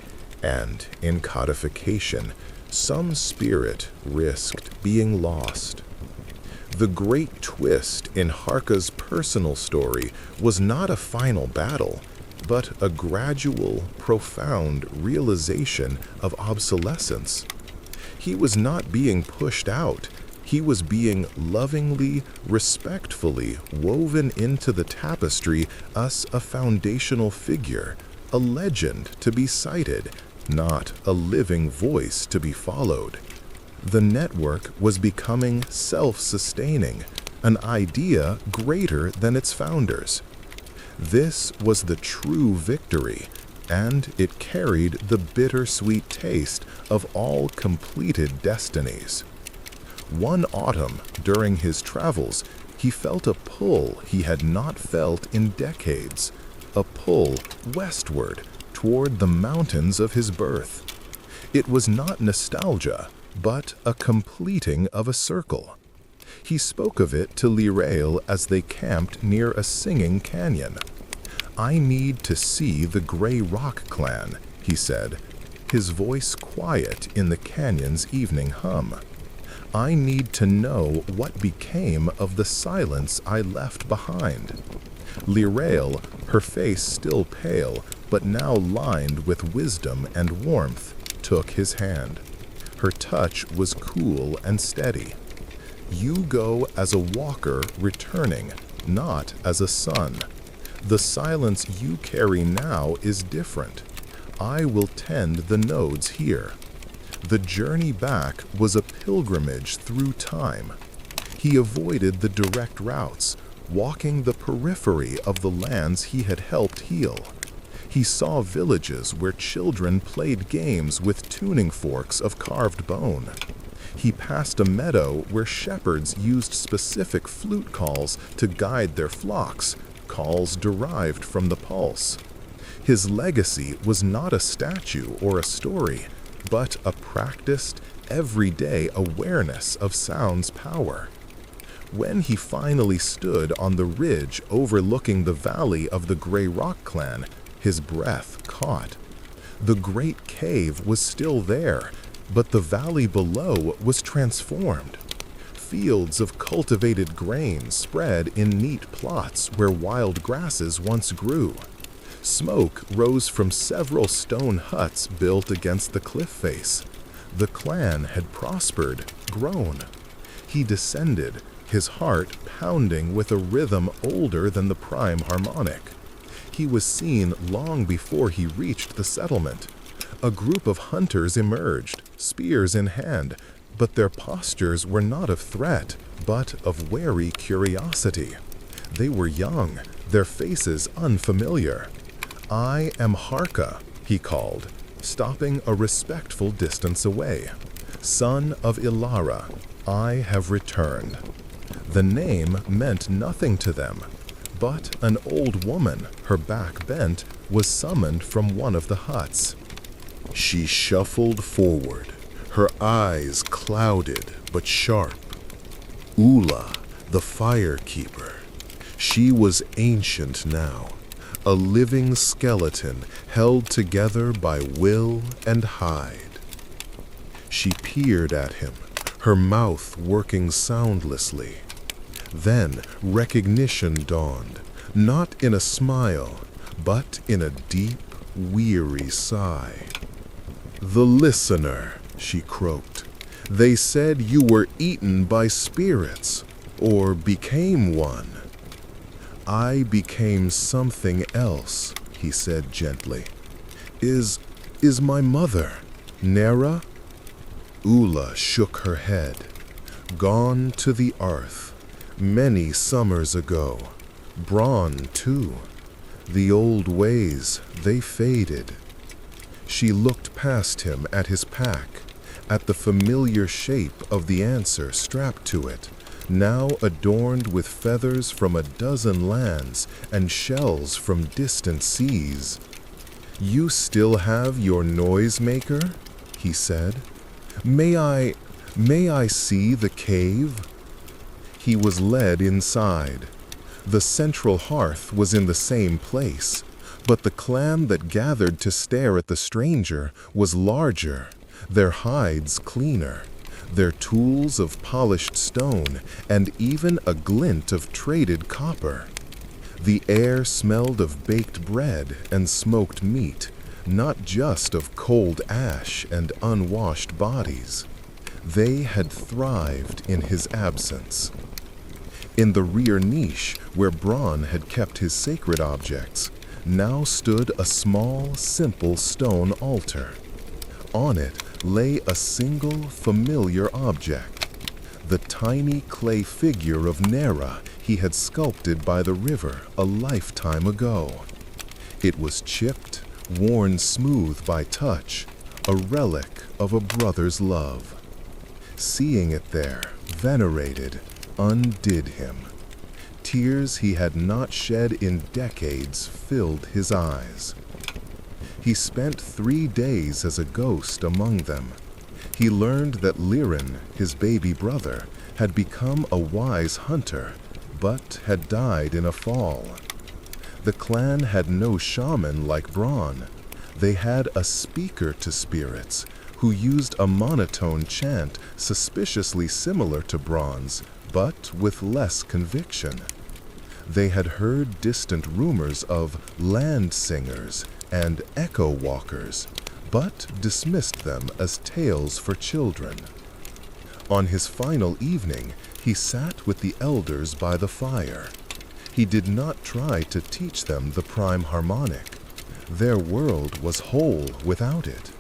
and in codification, some spirit risked being lost. The great twist in Harka's personal story was not a final battle, but a gradual, profound realization of obsolescence. He was not being pushed out. He was being lovingly, respectfully woven into the tapestry as a foundational figure, a legend to be cited, not a living voice to be followed. The network was becoming self-sustaining, an idea greater than its founders. This was the true victory, and it carried the bittersweet taste of all completed destinies. One autumn, during his travels, he felt a pull he had not felt in decades, a pull westward toward the mountains of his birth. It was not nostalgia, but a completing of a circle. He spoke of it to Lirail as they camped near a singing canyon. "I need to see the Gray Rock clan," he said, his voice quiet in the canyon's evening hum. "I need to know what became of the silence I left behind." Lirail, her face still pale, but now lined with wisdom and warmth, took his hand. Her touch was cool and steady. "You go as a walker returning, not as a son. The silence you carry now is different. I will tend the nodes here." The journey back was a pilgrimage through time. He avoided the direct routes, walking the periphery of the lands he had helped heal. He saw villages where children played games with tuning forks of carved bone. He passed a meadow where shepherds used specific flute calls to guide their flocks, calls derived from the pulse. His legacy was not a statue or a story, but a practiced, everyday awareness of sound's power. When he finally stood on the ridge overlooking the valley of the Gray Rock clan, his breath caught. The great cave was still there, but the valley below was transformed. Fields of cultivated grain spread in neat plots where wild grasses once grew. Smoke rose from several stone huts built against the cliff face. The clan had prospered, grown. He descended, his heart pounding with a rhythm older than the prime harmonic. He was seen long before he reached the settlement. A group of hunters emerged, spears in hand, but their postures were not of threat, but of wary curiosity. They were young, their faces unfamiliar. "I am Harka," he called, stopping a respectful distance away. "Son of Ilara, I have returned." The name meant nothing to them, but an old woman, her back bent, was summoned from one of the huts. She shuffled forward, her eyes clouded but sharp. Ula, the fire keeper. She was ancient now, a living skeleton held together by will and hide. She peered at him, her mouth working soundlessly. Then recognition dawned, not in a smile, but in a deep, weary sigh. "The listener," she croaked. "They said you were eaten by spirits, or became one." "I became something else," he said gently. Is my mother, Nera?" Ula shook her head. "Gone to the earth, many summers ago. Brawn, too. The old ways, they faded." She looked past him at his pack, at the familiar shape of the answer strapped to it, now adorned with feathers from a dozen lands and shells from distant seas. "You still have your noisemaker?" he said. May I see the cave?" He was led inside. The central hearth was in the same place, but the clan that gathered to stare at the stranger was larger, their hides cleaner, their tools of polished stone, and even a glint of traded copper. The air smelled of baked bread and smoked meat, not just of cold ash and unwashed bodies. They had thrived in his absence. In the rear niche, where Bronn had kept his sacred objects, now stood a small, simple stone altar. On it lay a single, familiar object, the tiny clay figure of Nera he had sculpted by the river a lifetime ago. It was chipped, worn smooth by touch, a relic of a brother's love. Seeing it there, venerated, undid him. Tears he had not shed in decades filled his eyes. He spent 3 days as a ghost among them. He learned that Lirin, his baby brother, had become a wise hunter, but had died in a fall. The clan had no shaman like Bronn. They had a speaker to spirits who used a monotone chant suspiciously similar to Bronn's, but with less conviction. They had heard distant rumors of land singers and echo walkers, but dismissed them as tales for children. On his final evening, he sat with the elders by the fire. He did not try to teach them the prime harmonic. Their world was whole without it.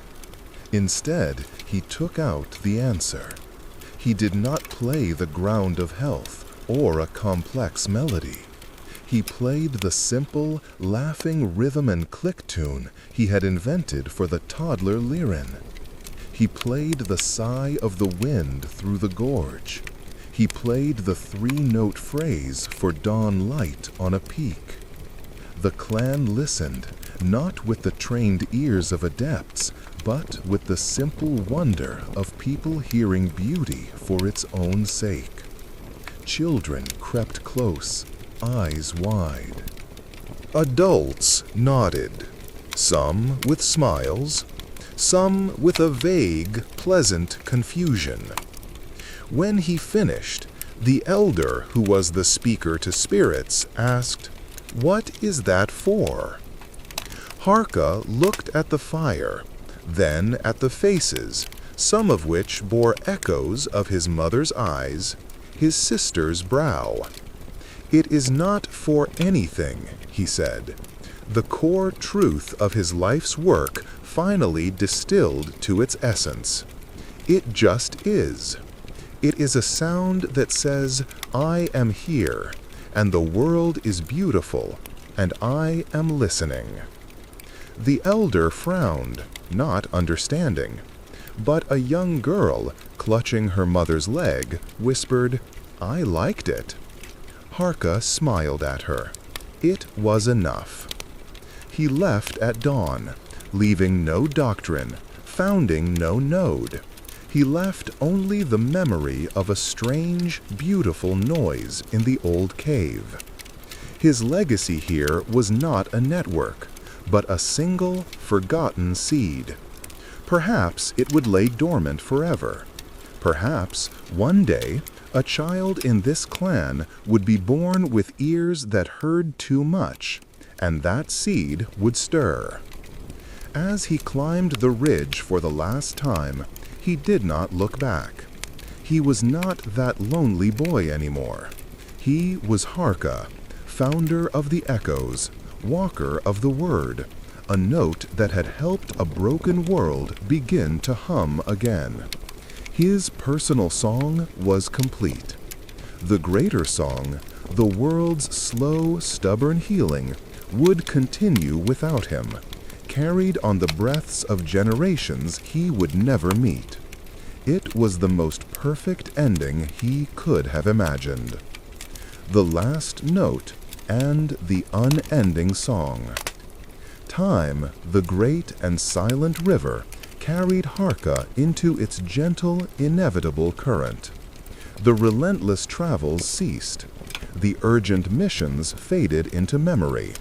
Instead, he took out the answer. He did not play the ground of health or a complex melody. He played the simple, laughing rhythm and click tune he had invented for the toddler Lirin. He played the sigh of the wind through the gorge. He played the 3-note phrase for dawn light on a peak. The clan listened, not with the trained ears of adepts, but with the simple wonder of people hearing beauty for its own sake. Children crept close, eyes wide. Adults nodded, some with smiles, some with a vague, pleasant confusion. When he finished, the elder who was the speaker to spirits asked, "What is that for?" Harka looked at the fire, then at the faces, some of which bore echoes of his mother's eyes, his sister's brow. "It is not for anything," he said. The core truth of his life's work finally distilled to its essence. It just is. It is a sound that says, "I am here, and the world is beautiful, and I am listening." The elder frowned, not understanding, but a young girl, clutching her mother's leg, whispered, "I liked it." Harka smiled at her. It was enough. He left at dawn, leaving no doctrine, founding no node. He left only the memory of a strange, beautiful noise in the old cave. His legacy here was not a network, but a single, forgotten seed. Perhaps it would lay dormant forever. Perhaps, one day, a child in this clan would be born with ears that heard too much, and that seed would stir. As he climbed the ridge for the last time, he did not look back. He was not that lonely boy anymore. He was Harka, founder of the echoes, walker of the word, a note that had helped a broken world begin to hum again. His personal song was complete. The greater song, the world's slow, stubborn healing, would continue without him, carried on the breaths of generations he would never meet. It was the most perfect ending he could have imagined. The last note and the unending song. Time, the great and silent river, carried Harka into its gentle, inevitable current. The relentless travels ceased. The urgent missions faded into memory.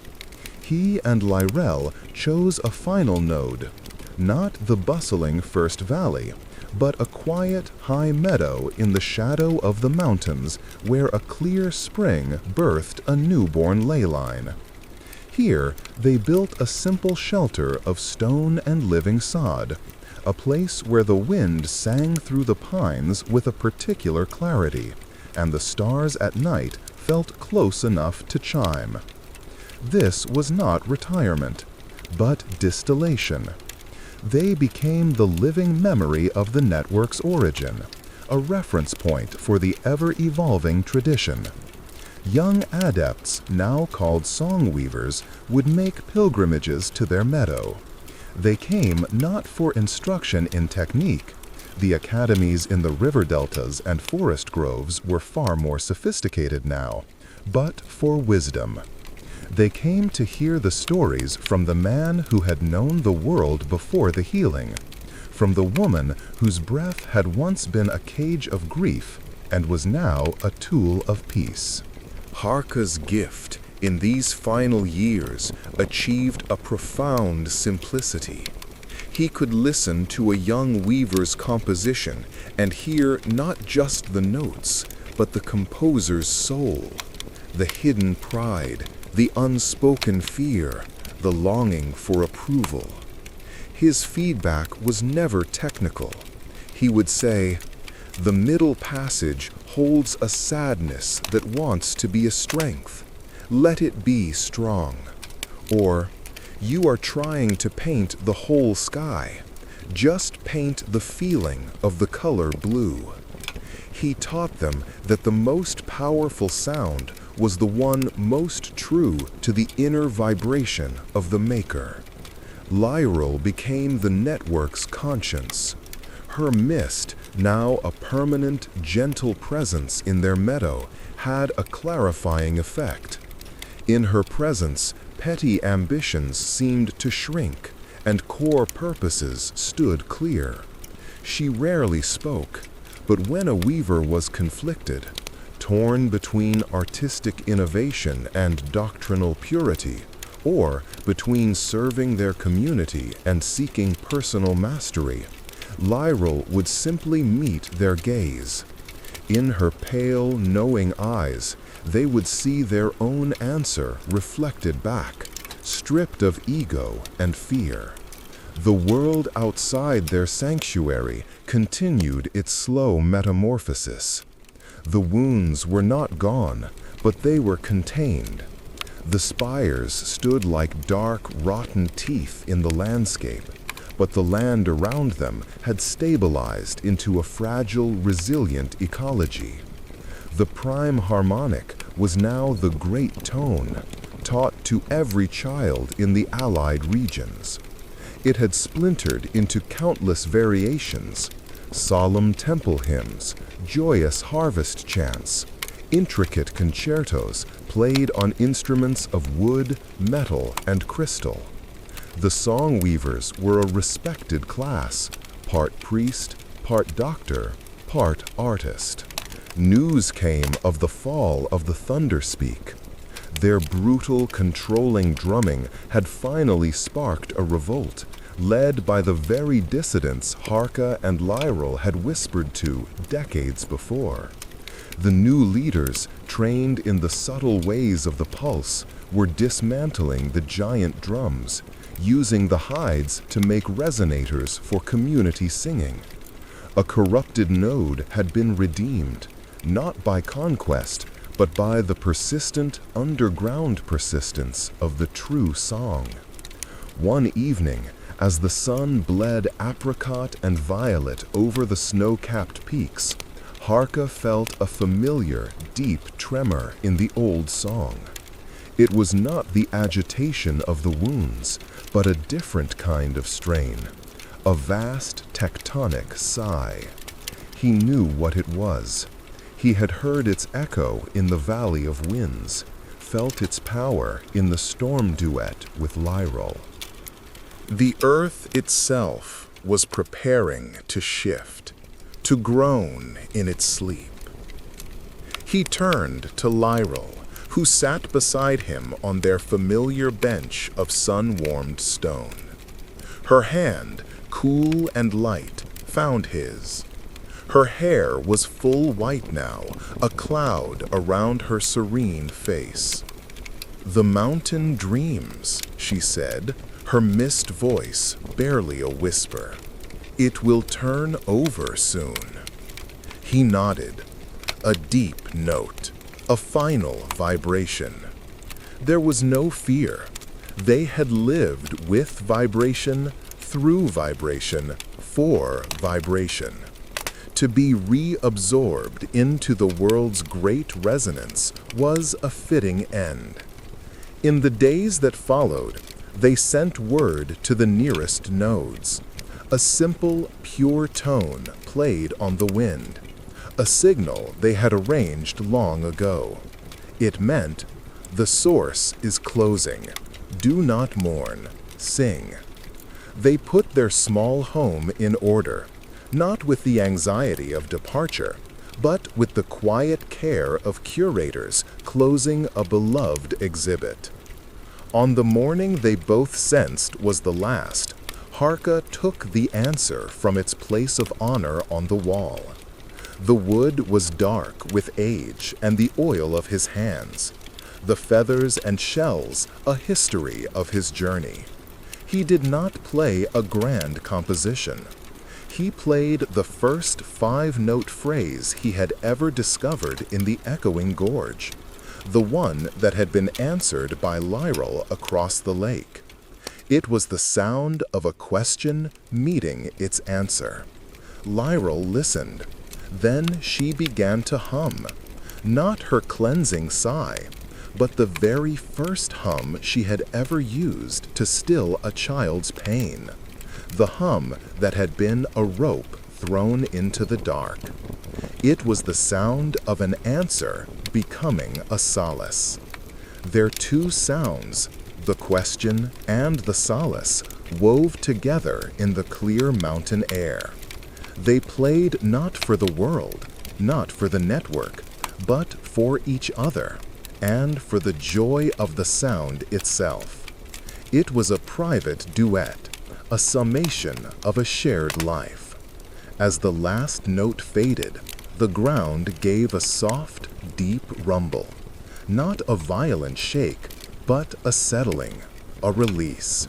He and Lyrel chose a final node, not the bustling first valley, but a quiet, high meadow in the shadow of the mountains where a clear spring birthed a newborn ley line. Here, they built a simple shelter of stone and living sod, a place where the wind sang through the pines with a particular clarity, and the stars at night felt close enough to chime. This was not retirement, but distillation. They became the living memory of the network's origin, a reference point for the ever-evolving tradition. Young adepts, now called song weavers, would make pilgrimages to their meadow. They came not for instruction in technique. The academies in the river deltas and forest groves were far more sophisticated now, but for wisdom. They came to hear the stories from the man who had known the world before the healing, from the woman whose breath had once been a cage of grief and was now a tool of peace. Harka's gift in these final years achieved a profound simplicity. He could listen to a young weaver's composition and hear not just the notes, but the composer's soul, the hidden pride, the unspoken fear, the longing for approval. His feedback was never technical. He would say, "The middle passage holds a sadness that wants to be a strength. Let it be strong." Or, "You are trying to paint the whole sky. Just paint the feeling of the color blue." He taught them that the most powerful sound was the one most true to the inner vibration of the maker. Lyrel became the network's conscience. Her mist, now a permanent, gentle presence in their meadow, had a clarifying effect. In her presence, petty ambitions seemed to shrink, and core purposes stood clear. She rarely spoke, but when a weaver was conflicted, torn between artistic innovation and doctrinal purity, or between serving their community and seeking personal mastery, Lyrel would simply meet their gaze. In her pale, knowing eyes, they would see their own answer reflected back, stripped of ego and fear. The world outside their sanctuary continued its slow metamorphosis. The wounds were not gone, but they were contained. The spires stood like dark, rotten teeth in the landscape, but the land around them had stabilized into a fragile, resilient ecology. The prime harmonic was now the great tone, taught to every child in the allied regions. It had splintered into countless variations: solemn temple hymns, joyous harvest chants, intricate concertos played on instruments of wood, metal, and crystal. The song weavers were a respected class, part priest, part doctor, part artist. News came of the fall of the Thunderspeak. Their brutal, controlling drumming had finally sparked a revolt, led by the very dissidents Harka and Lyral had whispered to decades before. The new leaders, trained in the subtle ways of the pulse, were dismantling the giant drums, using the hides to make resonators for community singing. A corrupted node had been redeemed, not by conquest, but by the persistent, underground persistence of the true song. One evening, as the sun bled apricot and violet over the snow-capped peaks, Harka felt a familiar, deep tremor in the old song. It was not the agitation of the wounds, but a different kind of strain, a vast tectonic sigh. He knew what it was. He had heard its echo in the Valley of Winds, felt its power in the storm duet with Lyral. The earth itself was preparing to shift, to groan in its sleep. He turned to Lyral, who sat beside him on their familiar bench of sun-warmed stone. Her hand, cool and light, found his. Her hair was full white now, a cloud around her serene face. "The mountain dreams," she said, her mist voice barely a whisper. "It will turn over soon." He nodded. A deep note, a final vibration. There was no fear. They had lived with vibration, through vibration, for vibration. To be reabsorbed into the world's great resonance was a fitting end. In the days that followed, they sent word to the nearest nodes. A simple, pure tone played on the wind, a signal they had arranged long ago. It meant, "The source is closing. Do not mourn. Sing." They put their small home in order, not with the anxiety of departure, but with the quiet care of curators closing a beloved exhibit. On the morning they both sensed was the last, Harka took the answer from its place of honor on the wall. The wood was dark with age and the oil of his hands, the feathers and shells a history of his journey. He did not play a grand composition. He played the first 5-note phrase he had ever discovered in the echoing gorge, the one that had been answered by Lyral across the lake. It was the sound of a question meeting its answer. Lyral listened. Then she began to hum, not her cleansing sigh, but the very first hum she had ever used to still a child's pain, the hum that had been a rope thrown into the dark. It was the sound of an answer becoming a solace. Their two sounds, the question and the solace, wove together in the clear mountain air. They played not for the world, not for the network, but for each other, and for the joy of the sound itself. It was a private duet, a summation of a shared life. As the last note faded, the ground gave a soft, deep rumble. Not a violent shake, but a settling, a release.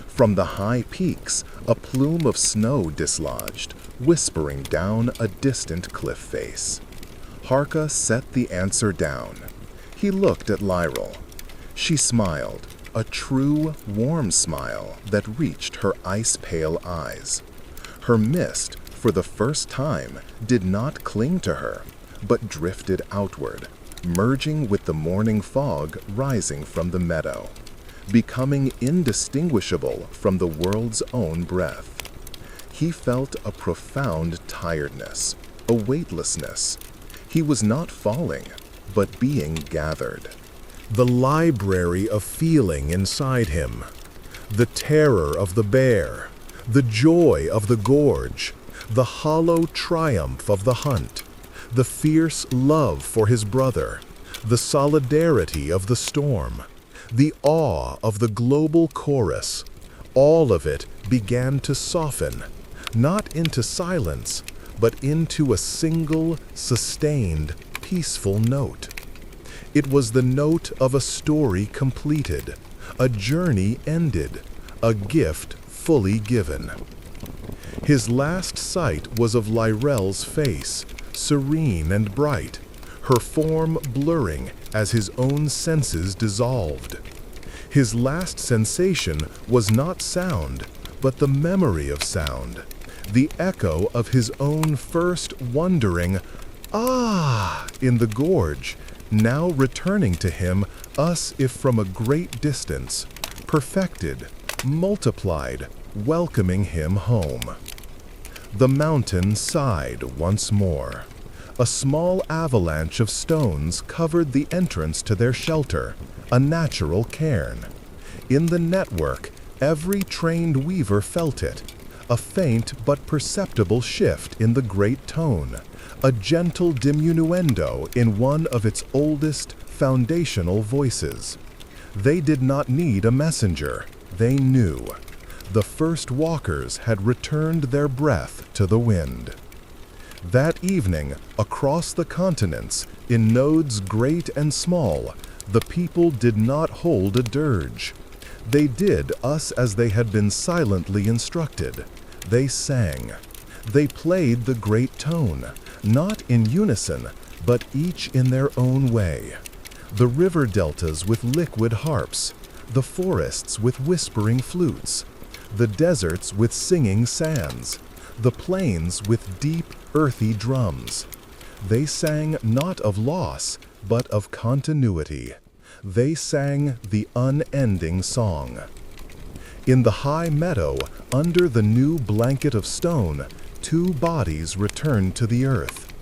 From the high peaks, a plume of snow dislodged, whispering down a distant cliff face. Harka set the answer down. He looked at Lyral. She smiled, a true, warm smile that reached her ice-pale eyes. Her mist, for the first time, did not cling to her, but drifted outward, merging with the morning fog rising from the meadow, becoming indistinguishable from the world's own breath. He felt a profound tiredness, a weightlessness. He was not falling, but being gathered. The library of feeling inside him, the terror of the bear, the joy of the gorge, the hollow triumph of the hunt, the fierce love for his brother, the solidarity of the storm, the awe of the global chorus, all of it began to soften, not into silence, but into a single, sustained, peaceful note. It was the note of a story completed, a journey ended, a gift fully given. His last sight was of Lyrell's face, serene and bright, her form blurring as his own senses dissolved. His last sensation was not sound, but the memory of sound, the echo of his own first wondering, "Ah!" in the gorge, now returning to him, us if from a great distance, perfected, multiplied, welcoming him home. The mountain sighed once more. A small avalanche of stones covered the entrance to their shelter, a natural cairn. In the network, every trained weaver felt it, a faint but perceptible shift in the great tone, a gentle diminuendo in one of its oldest, foundational voices. They did not need a messenger, they knew. The first walkers had returned their breath to the wind. That evening, across the continents, in nodes great and small, the people did not hold a dirge. They did us as they had been silently instructed. They sang. They played the great tone, not in unison, but each in their own way. The river deltas with liquid harps, the forests with whispering flutes, the deserts with singing sands, the plains with deep, earthy drums. They sang not of loss, but of continuity. They sang the unending song. In the high meadow, under the new blanket of stone, two bodies returned to the earth.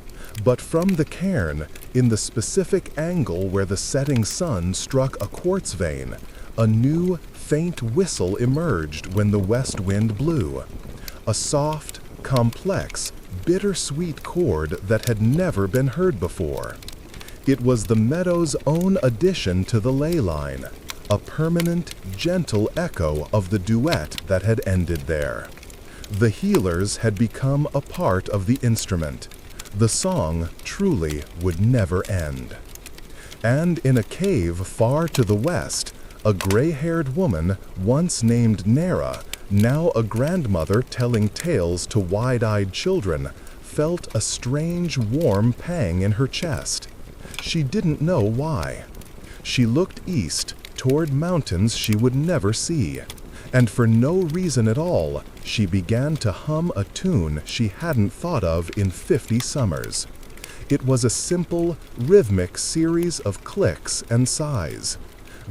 But from the cairn, in the specific angle where the setting sun struck a quartz vein, a new, faint whistle emerged when the west wind blew. A soft, complex, bittersweet chord that had never been heard before. It was the meadow's own addition to the ley line, a permanent, gentle echo of the duet that had ended there. The healers had become a part of the instrument. The song, truly, would never end. And in a cave far to the west, a gray-haired woman, once named Nera, now a grandmother telling tales to wide-eyed children, felt a strange, warm pang in her chest. She didn't know why. She looked east, toward mountains she would never see, and for no reason at all, she began to hum a tune she hadn't thought of in 50 summers. It was a simple, rhythmic series of clicks and sighs.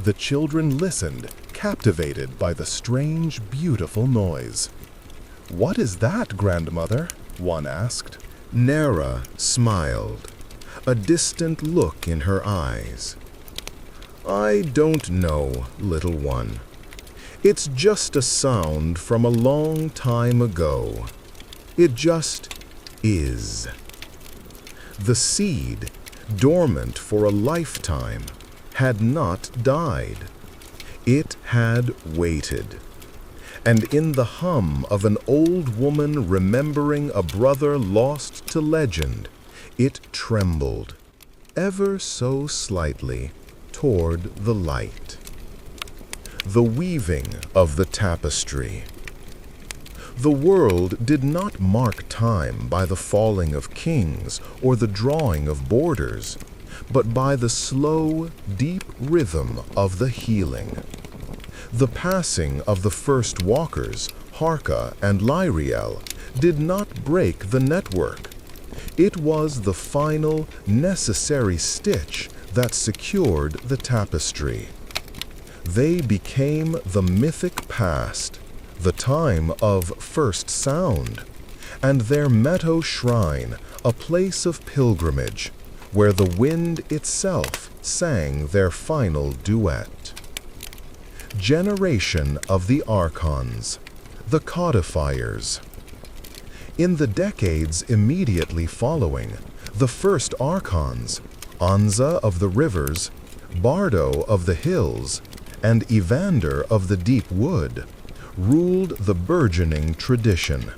The children listened, captivated by the strange, beautiful noise. "What is that, grandmother?" one asked. Nera smiled, a distant look in her eyes. "I don't know, little one. It's just a sound from a long time ago. It just is." The seed, dormant for a lifetime, had not died. It had waited. And in the hum of an old woman remembering a brother lost to legend, it trembled, ever so slightly, toward the light. The weaving of the tapestry. The world did not mark time by the falling of kings or the drawing of borders, but by the slow, deep rhythm of the healing. The passing of the first walkers, Harka and Lyriel, did not break the network. It was the final, necessary stitch that secured the tapestry. They became the mythic past, the time of first sound, and their meadow shrine, a place of pilgrimage, where the wind itself sang their final duet. Generation of the Archons, the codifiers. In the decades immediately following, the first Archons, Anza of the rivers, Bardo of the hills, and Evander of the deep wood ruled the burgeoning tradition.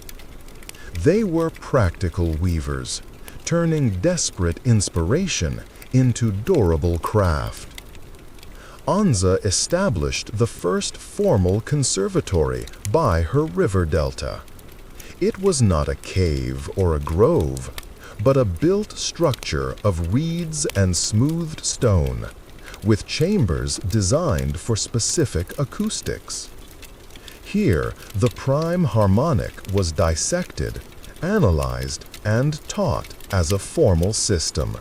They were practical weavers, turning desperate inspiration into durable craft. Anza established the first formal conservatory by her river delta. It was not a cave or a grove, but a built structure of reeds and smoothed stone, with chambers designed for specific acoustics. Here, the prime harmonic was dissected, analyzed, and taught as a formal system.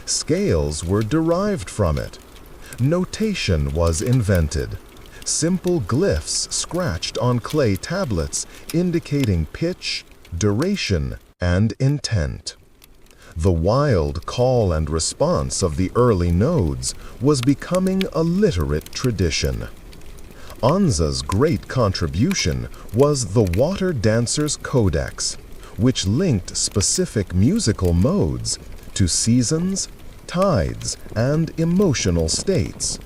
Scales were derived from it. Notation was invented. Simple glyphs scratched on clay tablets indicating pitch, duration, and intent. The wild call and response of the early nodes was becoming a literate tradition. Anza's great contribution was the Water Dancer's Codex, which linked specific musical modes to seasons, tides, and emotional states,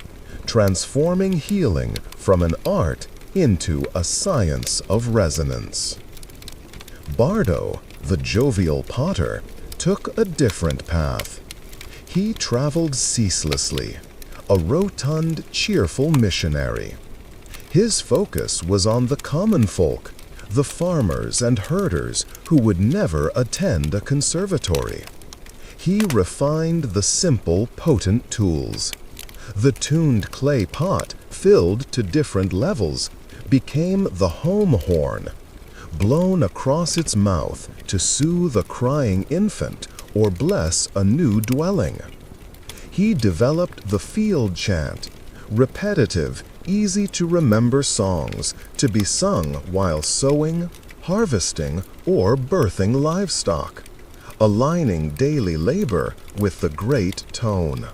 transforming healing from an art into a science of resonance. Bardo, the jovial potter, took a different path. He traveled ceaselessly, a rotund, cheerful missionary. His focus was on the common folk, the farmers and herders who would never attend a conservatory. He refined the simple, potent tools. The tuned clay pot, filled to different levels, became the home horn, blown across its mouth to soothe a crying infant or bless a new dwelling. He developed the field chant, repetitive, easy-to-remember songs to be sung while sowing, harvesting, or birthing livestock, aligning daily labor with the great tone.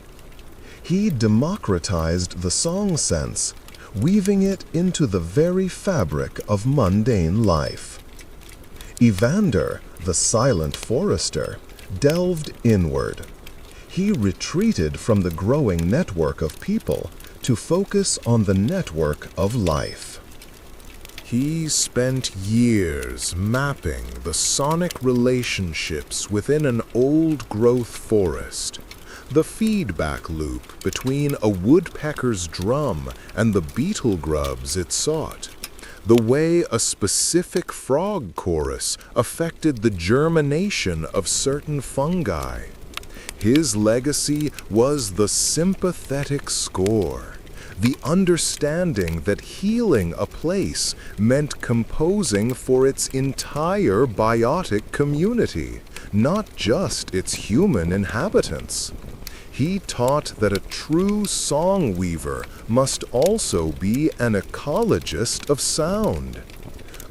He democratized the song sense, weaving it into the very fabric of mundane life. Evander, the silent forester, delved inward. He retreated from the growing network of people to focus on the network of life. He spent years mapping the sonic relationships within an old-growth forest, the feedback loop between a woodpecker's drum and the beetle grubs it sought, the way a specific frog chorus affected the germination of certain fungi. His legacy was the sympathetic score, the understanding that healing a place meant composing for its entire biotic community, not just its human inhabitants. He taught that a true song weaver must also be an ecologist of sound.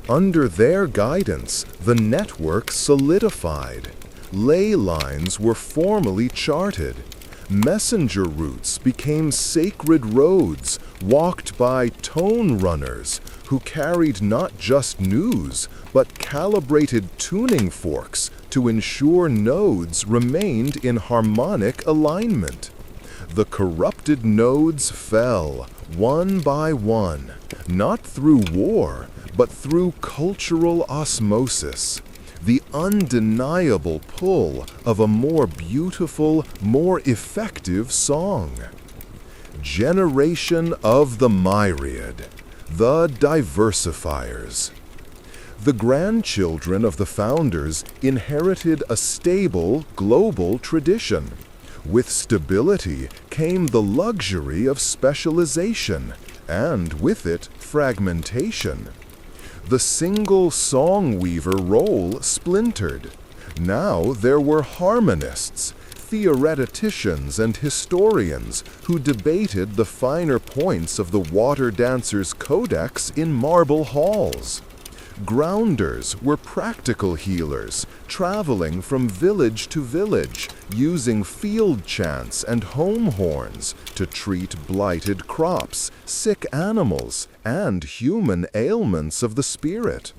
Under their guidance, the network solidified. Ley lines were formally charted. Messenger routes became sacred roads walked by tone runners who carried not just news, but calibrated tuning forks to ensure nodes remained in harmonic alignment. The corrupted nodes fell, one by one, not through war, but through cultural osmosis, the undeniable pull of a more beautiful, more effective song. Generation of the myriad, the diversifiers. The grandchildren of the founders inherited a stable, global tradition. With stability came the luxury of specialization, and with it, fragmentation. The single song weaver role splintered. Now there were harmonists, theoreticians, and historians who debated the finer points of the Water Dancer's Codex in marble halls. Grounders were practical healers, traveling from village to village, using field chants and home horns to treat blighted crops, sick animals, and human ailments of the spirit.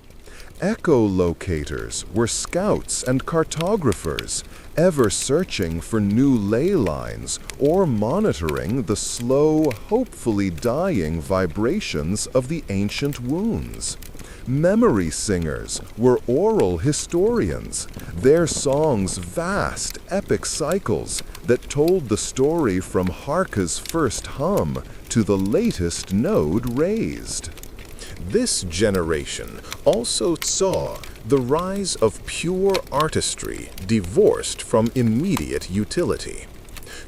Echolocators were scouts and cartographers, ever searching for new ley lines or monitoring the slow, hopefully dying vibrations of the ancient wounds. Memory singers were oral historians, their songs vast, epic cycles that told the story from Harka's first hum to the latest node raised. This generation also saw the rise of pure artistry divorced from immediate utility.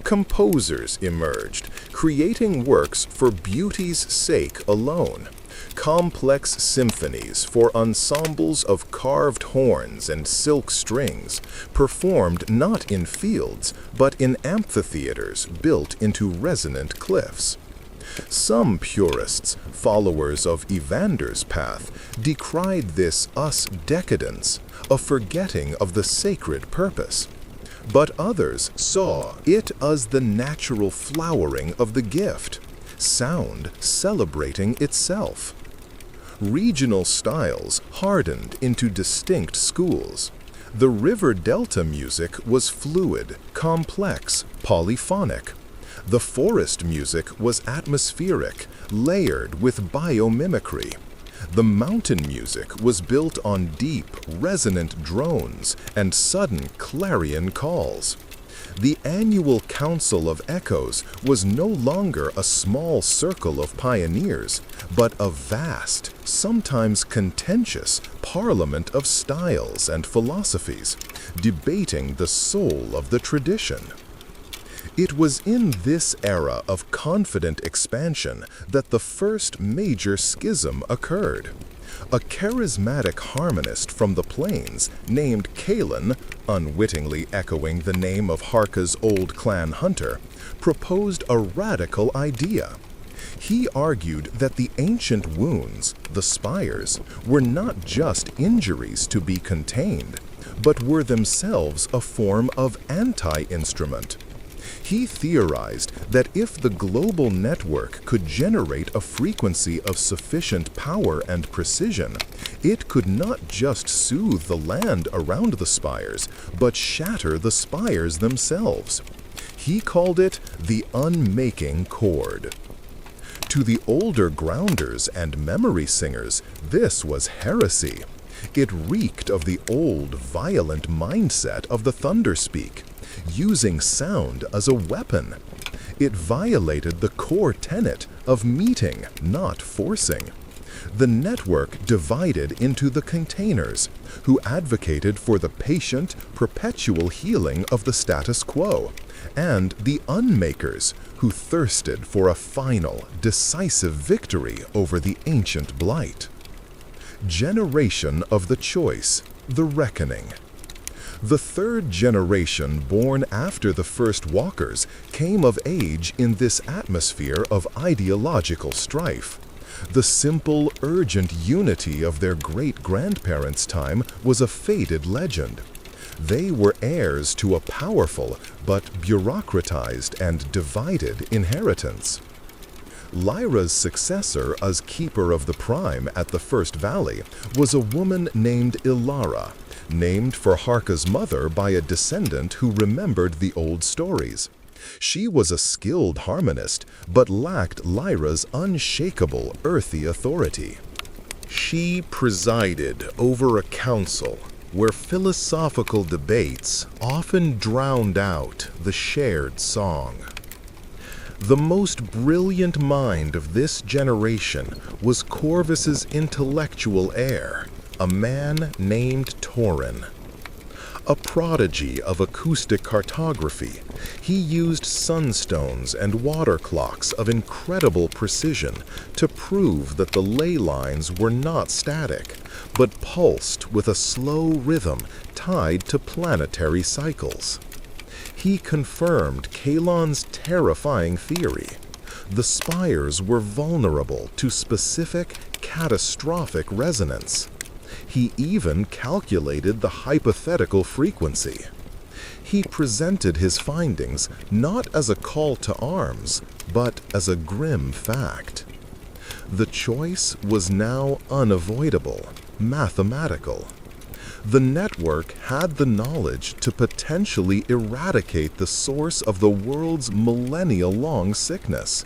Composers emerged, creating works for beauty's sake alone. Complex symphonies for ensembles of carved horns and silk strings, performed not in fields, but in amphitheaters built into resonant cliffs. Some purists, followers of Evander's path, decried this us decadence, a forgetting of the sacred purpose. But others saw it as the natural flowering of the gift, sound celebrating itself. Regional styles hardened into distinct schools. The river delta music was fluid, complex, polyphonic. The forest music was atmospheric, layered with biomimicry. The mountain music was built on deep, resonant drones and sudden clarion calls. The annual Council of Echoes was no longer a small circle of pioneers, but a vast, sometimes contentious, parliament of styles and philosophies, debating the soul of the tradition. It was in this era of confident expansion that the first major schism occurred. A charismatic harmonist from the plains named Kalen, unwittingly echoing the name of Harka's old clan hunter, proposed a radical idea. He argued that the ancient wounds, the spires, were not just injuries to be contained, but were themselves a form of anti-instrument. He theorized that if the global network could generate a frequency of sufficient power and precision, it could not just soothe the land around the spires, but shatter the spires themselves. He called it the unmaking chord. To the older grounders and memory singers, this was heresy. It reeked of the old, violent mindset of the thunderspeak, using sound as a weapon. It violated the core tenet of meeting, not forcing. The network divided into the containers, who advocated for the patient, perpetual healing of the status quo, and the unmakers, who thirsted for a final, decisive victory over the ancient blight. Generation of the choice, the reckoning. The third generation born after the first walkers came of age in this atmosphere of ideological strife. The simple, urgent unity of their great-grandparents' time was a faded legend. They were heirs to a powerful but bureaucratized and divided inheritance. Lyra's successor as Keeper of the Prime at the First Valley was a woman named Ilara, named for Harka's mother by a descendant who remembered the old stories. She was a skilled harmonist, but lacked Lyra's unshakable earthy authority. She presided over a council where philosophical debates often drowned out the shared song. The most brilliant mind of this generation was Corvus's intellectual heir, a man named Torin. A prodigy of acoustic cartography, he used sunstones and water clocks of incredible precision to prove that the ley lines were not static, but pulsed with a slow rhythm tied to planetary cycles. He confirmed Kalon's terrifying theory. The spires were vulnerable to specific, catastrophic resonance. He even calculated the hypothetical frequency. He presented his findings not as a call to arms, but as a grim fact. The choice was now unavoidable. mathematical. The network had the knowledge to potentially eradicate the source of the world's millennia-long sickness.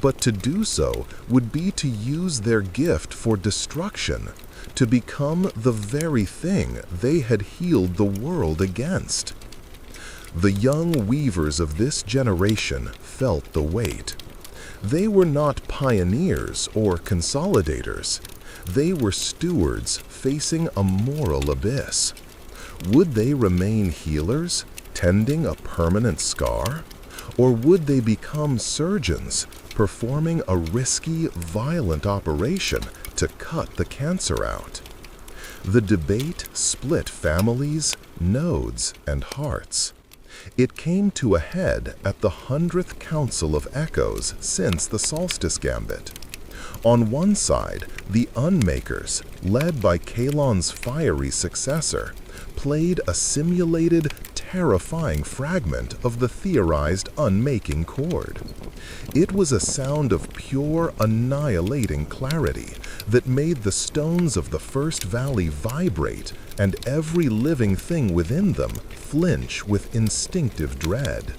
But to do so would be to use their gift for destruction, to become the very thing they had healed the world against. The young weavers of this generation felt the weight. They were not pioneers or consolidators. They were stewards facing a moral abyss. Would they remain healers, tending a permanent scar? Or would they become surgeons, performing a risky, violent operation to cut the cancer out? The debate split families, nodes, and hearts. It came to a head at the 100th Council of Echoes since the Solstice Gambit. On one side, the Unmakers, led by Kalon's fiery successor, played a simulated, terrifying fragment of the theorized unmaking chord. It was a sound of pure, annihilating clarity that made the stones of the First Valley vibrate and every living thing within them flinch with instinctive dread.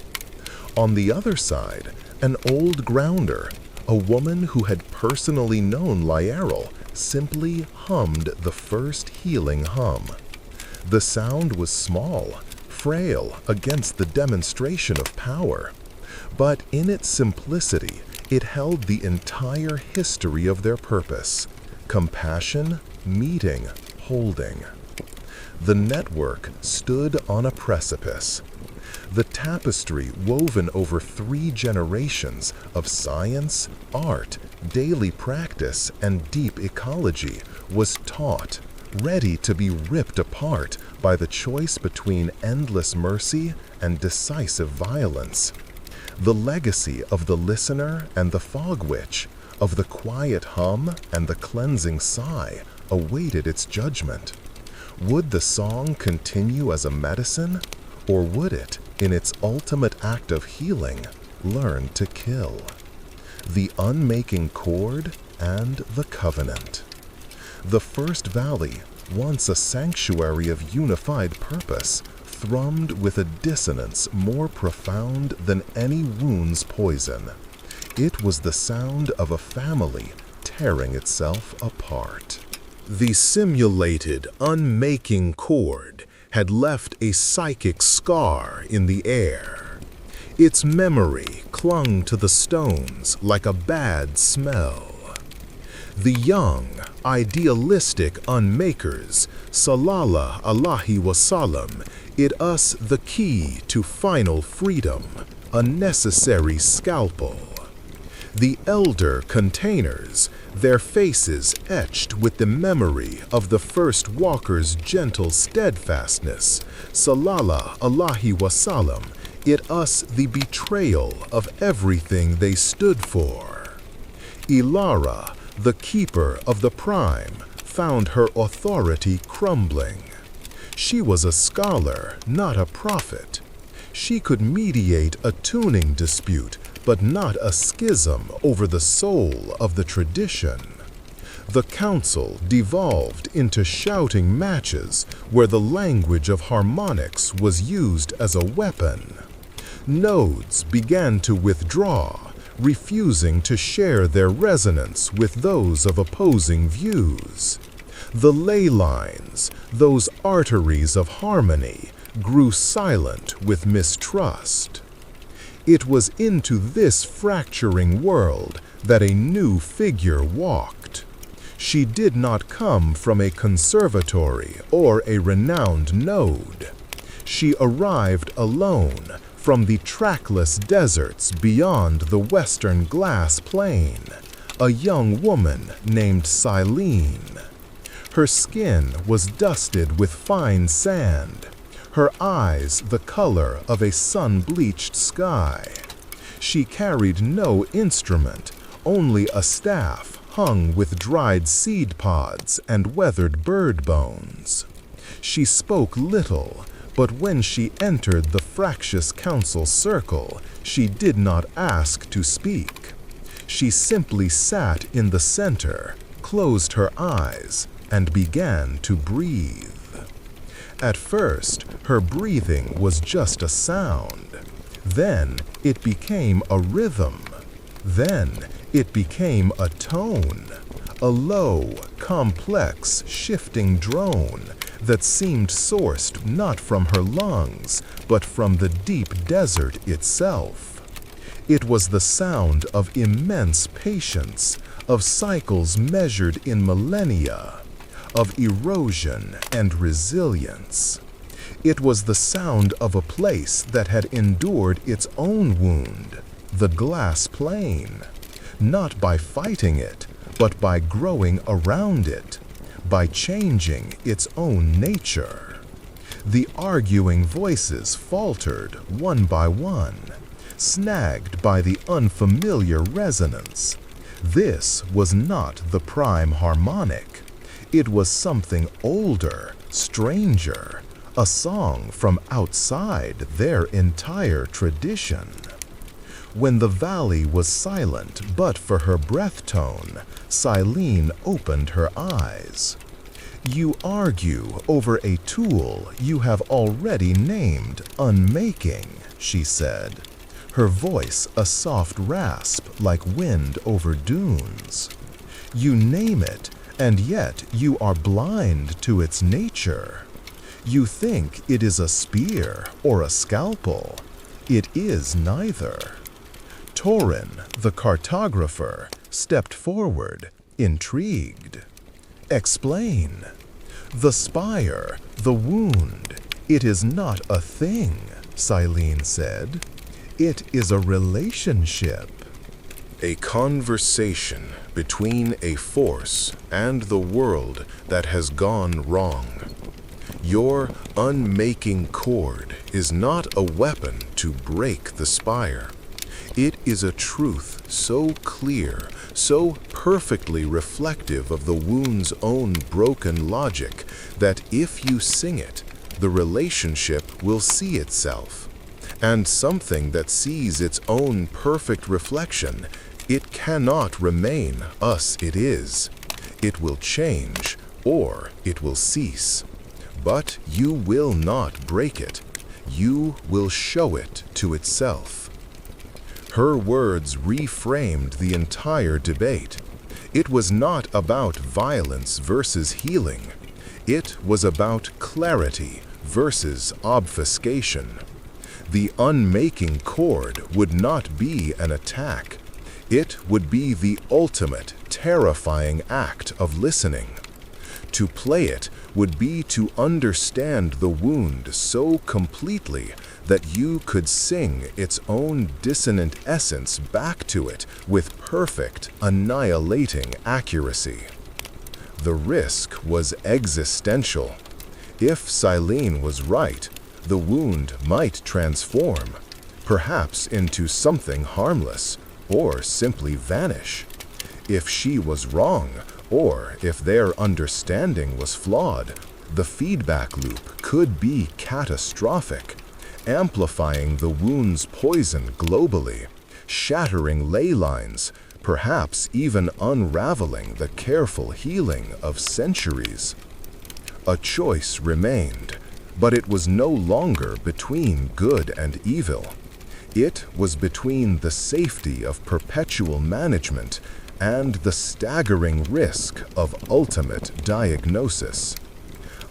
On the other side, an old grounder, a woman who had personally known Lierel, simply hummed the first healing hum. The sound was small, frail against the demonstration of power, but in its simplicity, it held the entire history of their purpose: compassion, meeting, holding. The network stood on a precipice. The tapestry woven over 3 generations of science, art, daily practice, and deep ecology was taut, ready to be ripped apart by the choice between endless mercy and decisive violence. The legacy of the listener and the fog witch, of the quiet hum and the cleansing sigh, awaited its judgment. Would the song continue as a medicine, or would it, in its ultimate act of healing, learn to kill? The unmaking chord and the covenant. The First Valley, once a sanctuary of unified purpose, thrummed with a dissonance more profound than any wound's poison. It was the sound of a family tearing itself apart. The simulated, unmaking chord had left a psychic scar in the air. Its memory clung to the stones like a bad smell. The young, idealistic unmakers, Sallallahu Alaihi Wasallam, it us the key to final freedom, a necessary scalpel. The elder containers, their faces etched with the memory of the first walker's gentle steadfastness, Sallallahu Alaihi Wasallam, it us the betrayal of everything they stood for. Ilara, the keeper of the prime, found her authority crumbling. She was a scholar, not a prophet. She could mediate a tuning dispute, but not a schism over the soul of the tradition. The council devolved into shouting matches where the language of harmonics was used as a weapon. Nodes began to withdraw, refusing to share their resonance with those of opposing views. The ley lines, those arteries of harmony, grew silent with mistrust. It was into this fracturing world that a new figure walked. She did not come from a conservatory or a renowned node. She arrived alone from the trackless deserts beyond the western glass plain, a young woman named Silene. Her skin was dusted with fine sand, her eyes the color of a sun-bleached sky. She carried no instrument, only a staff hung with dried seed pods and weathered bird bones. She spoke little, but when she entered the fractious council circle, she did not ask to speak. She simply sat in the center, closed her eyes, and began to breathe. At first, her breathing was just a sound. Then it became a rhythm. Then it became a tone, a low, complex, shifting drone that seemed sourced not from her lungs, but from the deep desert itself. It was the sound of immense patience, of cycles measured in millennia, of erosion and resilience. It was the sound of a place that had endured its own wound, the glass plane, not by fighting it, but by growing around it, by changing its own nature. The arguing voices faltered one by one, snagged by the unfamiliar resonance. This was not the prime harmonic. It was something older, stranger, a song from outside their entire tradition. When the valley was silent but for her breath tone, Silene opened her eyes. "You argue over a tool you have already named unmaking," she said, her voice a soft rasp like wind over dunes. "You name it, and yet you are blind to its nature. You think it is a spear or a scalpel. It is neither." Torin, the cartographer, stepped forward, intrigued. "Explain." "The spire, the wound, it is not a thing," Silene said. "It is a relationship." A conversation between a force and the world that has gone wrong. Your unmaking cord is not a weapon to break the spire. It is a truth so clear, so perfectly reflective of the wound's own broken logic, that if you sing it, the relationship will see itself. And something that sees its own perfect reflection, it cannot remain us it is. It will change, or it will cease. But you will not break it. You will show it to itself. Her words reframed the entire debate. It was not about violence versus healing. It was about clarity versus obfuscation. The unmaking cord would not be an attack. It would be the ultimate, terrifying act of listening. To play it would be to understand the wound so completely that you could sing its own dissonant essence back to it with perfect, annihilating accuracy. The risk was existential. If Silene was right, the wound might transform, perhaps into something harmless, or simply vanish. If she was wrong, or if their understanding was flawed, the feedback loop could be catastrophic, amplifying the wound's poison globally, shattering ley lines, perhaps even unraveling the careful healing of centuries. A choice remained, but it was no longer between good and evil. It was between the safety of perpetual management and the staggering risk of ultimate diagnosis.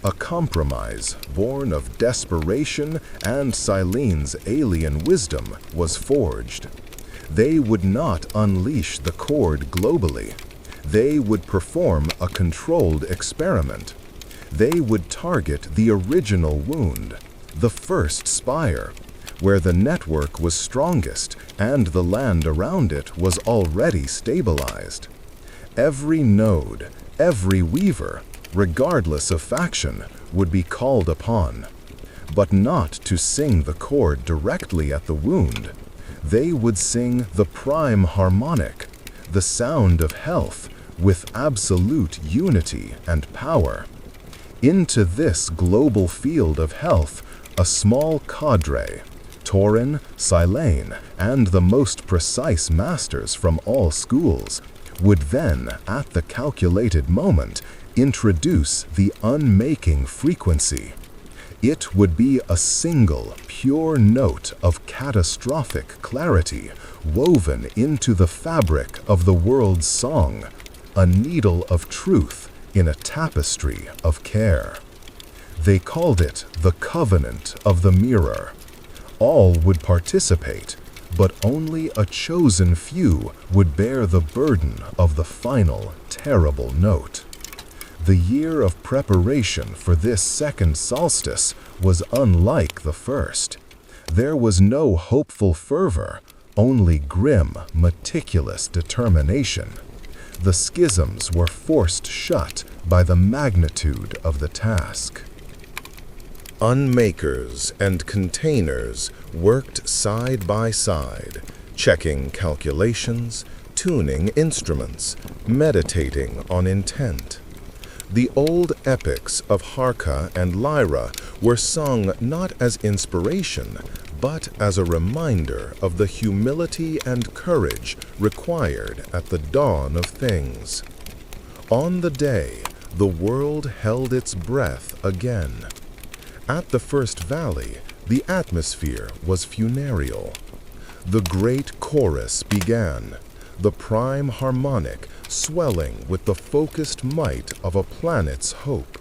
A compromise born of desperation and Silene's alien wisdom was forged. They would not unleash the cord globally. They would perform a controlled experiment. They would target the original wound, the first spire, where the network was strongest and the land around it was already stabilized. Every node, every weaver, regardless of faction, would be called upon, but not to sing the chord directly at the wound. They would sing the prime harmonic, the sound of health, with absolute unity and power. Into this global field of health, a small cadre, Torin, Silene, and the most precise masters from all schools, would then, at the calculated moment, introduce the unmaking frequency. It would be a single, pure note of catastrophic clarity woven into the fabric of the world's song, a needle of truth in a tapestry of care. They called it the covenant of the mirror. All would participate, but only a chosen few would bear the burden of the final, terrible note. The year of preparation for this second solstice was unlike the first. There was no hopeful fervor, only grim, meticulous determination. The schisms were forced shut by the magnitude of the task. Unmakers and containers worked side by side, checking calculations, tuning instruments, meditating on intent. The old epics of Harka and Lyra were sung not as inspiration, but as a reminder of the humility and courage required at the dawn of things. On the day, the world held its breath again. At the first valley, the atmosphere was funereal. The great chorus began, the prime harmonic swelling with the focused might of a planet's hope.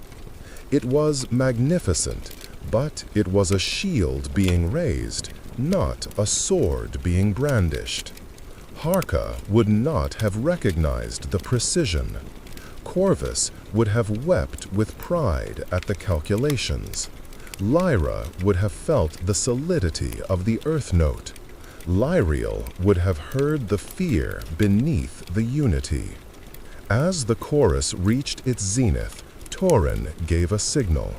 It was magnificent, but it was a shield being raised, not a sword being brandished. Harka would not have recognized the precision. Corvus would have wept with pride at the calculations. Lyra would have felt the solidity of the earth note. Lyriel would have heard the fear beneath the unity. As the chorus reached its zenith, Tauren gave a signal.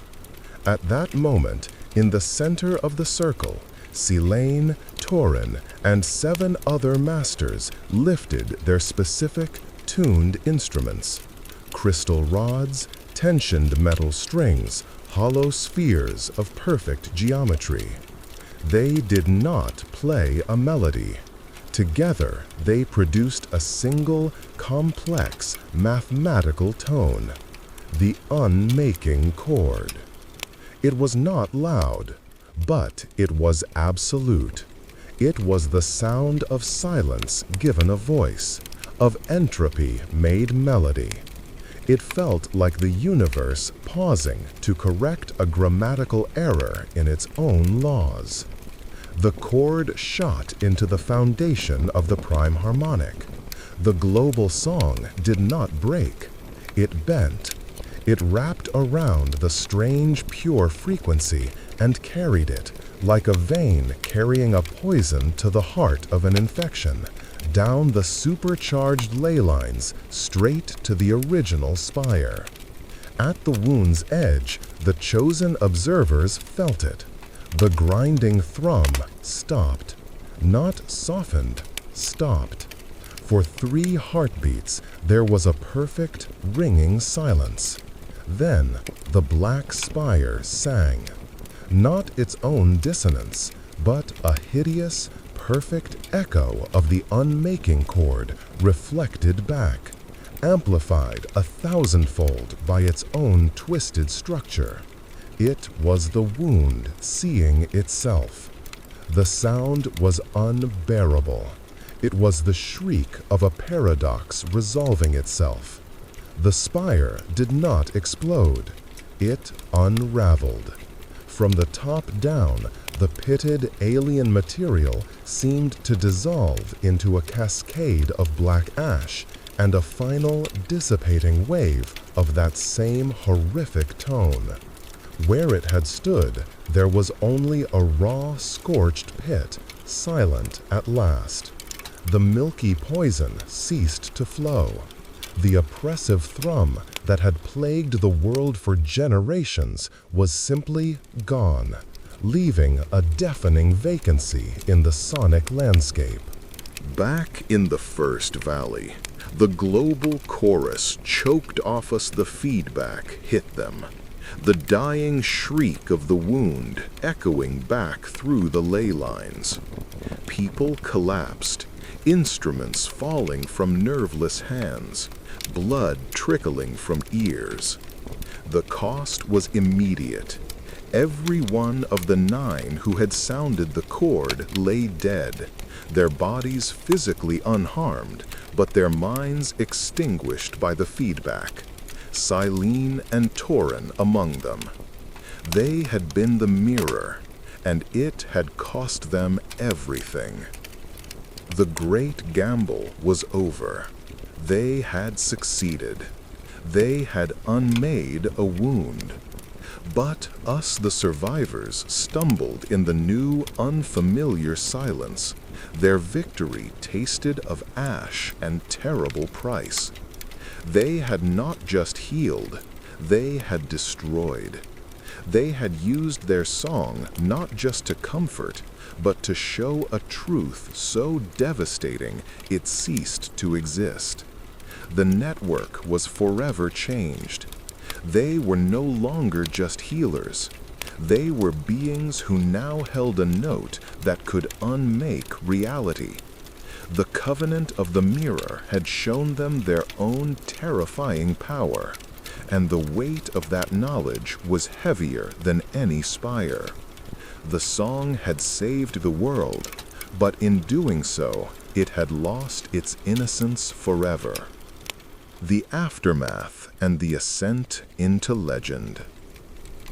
At that moment, in the center of the circle, Silane, Tauren, and 7 other masters lifted their specific, tuned instruments. Crystal rods, tensioned metal strings, hollow spheres of perfect geometry. They did not play a melody. Together, they produced a single, complex, mathematical tone, the unmaking chord. It was not loud, but it was absolute. It was the sound of silence given a voice, of entropy made melody. It felt like the universe pausing to correct a grammatical error in its own laws. The chord shot into the foundation of the prime harmonic. The global song did not break. It bent. It wrapped around the strange, pure frequency and carried it, like a vein carrying a poison to the heart of an infection, down the supercharged ley lines straight to the original spire. At the wound's edge, the chosen observers felt it. The grinding thrum stopped, not softened, stopped. For 3 heartbeats, there was a perfect, ringing silence. Then the black spire sang, not its own dissonance, but a hideous, perfect echo of the unmaking chord reflected back, amplified 1,000-fold by its own twisted structure. It was the wound seeing itself. The sound was unbearable. It was the shriek of a paradox resolving itself. The spire did not explode. It unraveled. From the top down, the pitted alien material seemed to dissolve into a cascade of black ash and a final dissipating wave of that same horrific tone. Where it had stood, there was only a raw, scorched pit, silent at last. The milky poison ceased to flow. The oppressive thrum that had plagued the world for generations was simply gone, leaving a deafening vacancy in the sonic landscape. Back in the first valley, the global chorus choked off us. The feedback hit them. The dying shriek of the wound echoing back through the ley lines. People collapsed. instruments falling from nerveless hands, blood trickling from ears. The cost was immediate. Every one of the 9 who had sounded the chord lay dead, their bodies physically unharmed, but their minds extinguished by the feedback. Silene and Torin among them. They had been the mirror, and it had cost them everything. The great gamble was over. They had succeeded. They had unmade a wound. But us, the survivors, stumbled in the new, unfamiliar silence. Their victory tasted of ash and terrible price. They had not just healed, they had destroyed. They had used their song not just to comfort, but to show a truth so devastating it ceased to exist. The network was forever changed. They were no longer just healers. They were beings who now held a note that could unmake reality. The covenant of the mirror had shown them their own terrifying power, and the weight of that knowledge was heavier than any spire. The song had saved the world, but in doing so, it had lost its innocence forever. The aftermath and the ascent into legend.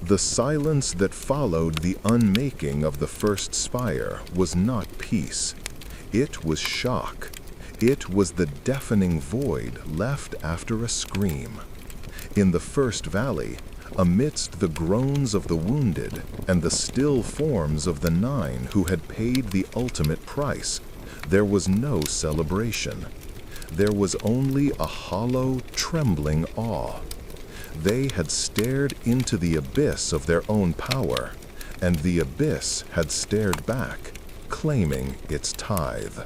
The silence that followed the unmaking of the first spire was not peace. It was shock. It was the deafening void left after a scream. In the first valley, amidst the groans of the wounded and the still forms of the 9 who had paid the ultimate price, there was no celebration. There was only a hollow, trembling awe. They had stared into the abyss of their own power, and the abyss had stared back, claiming its tithe.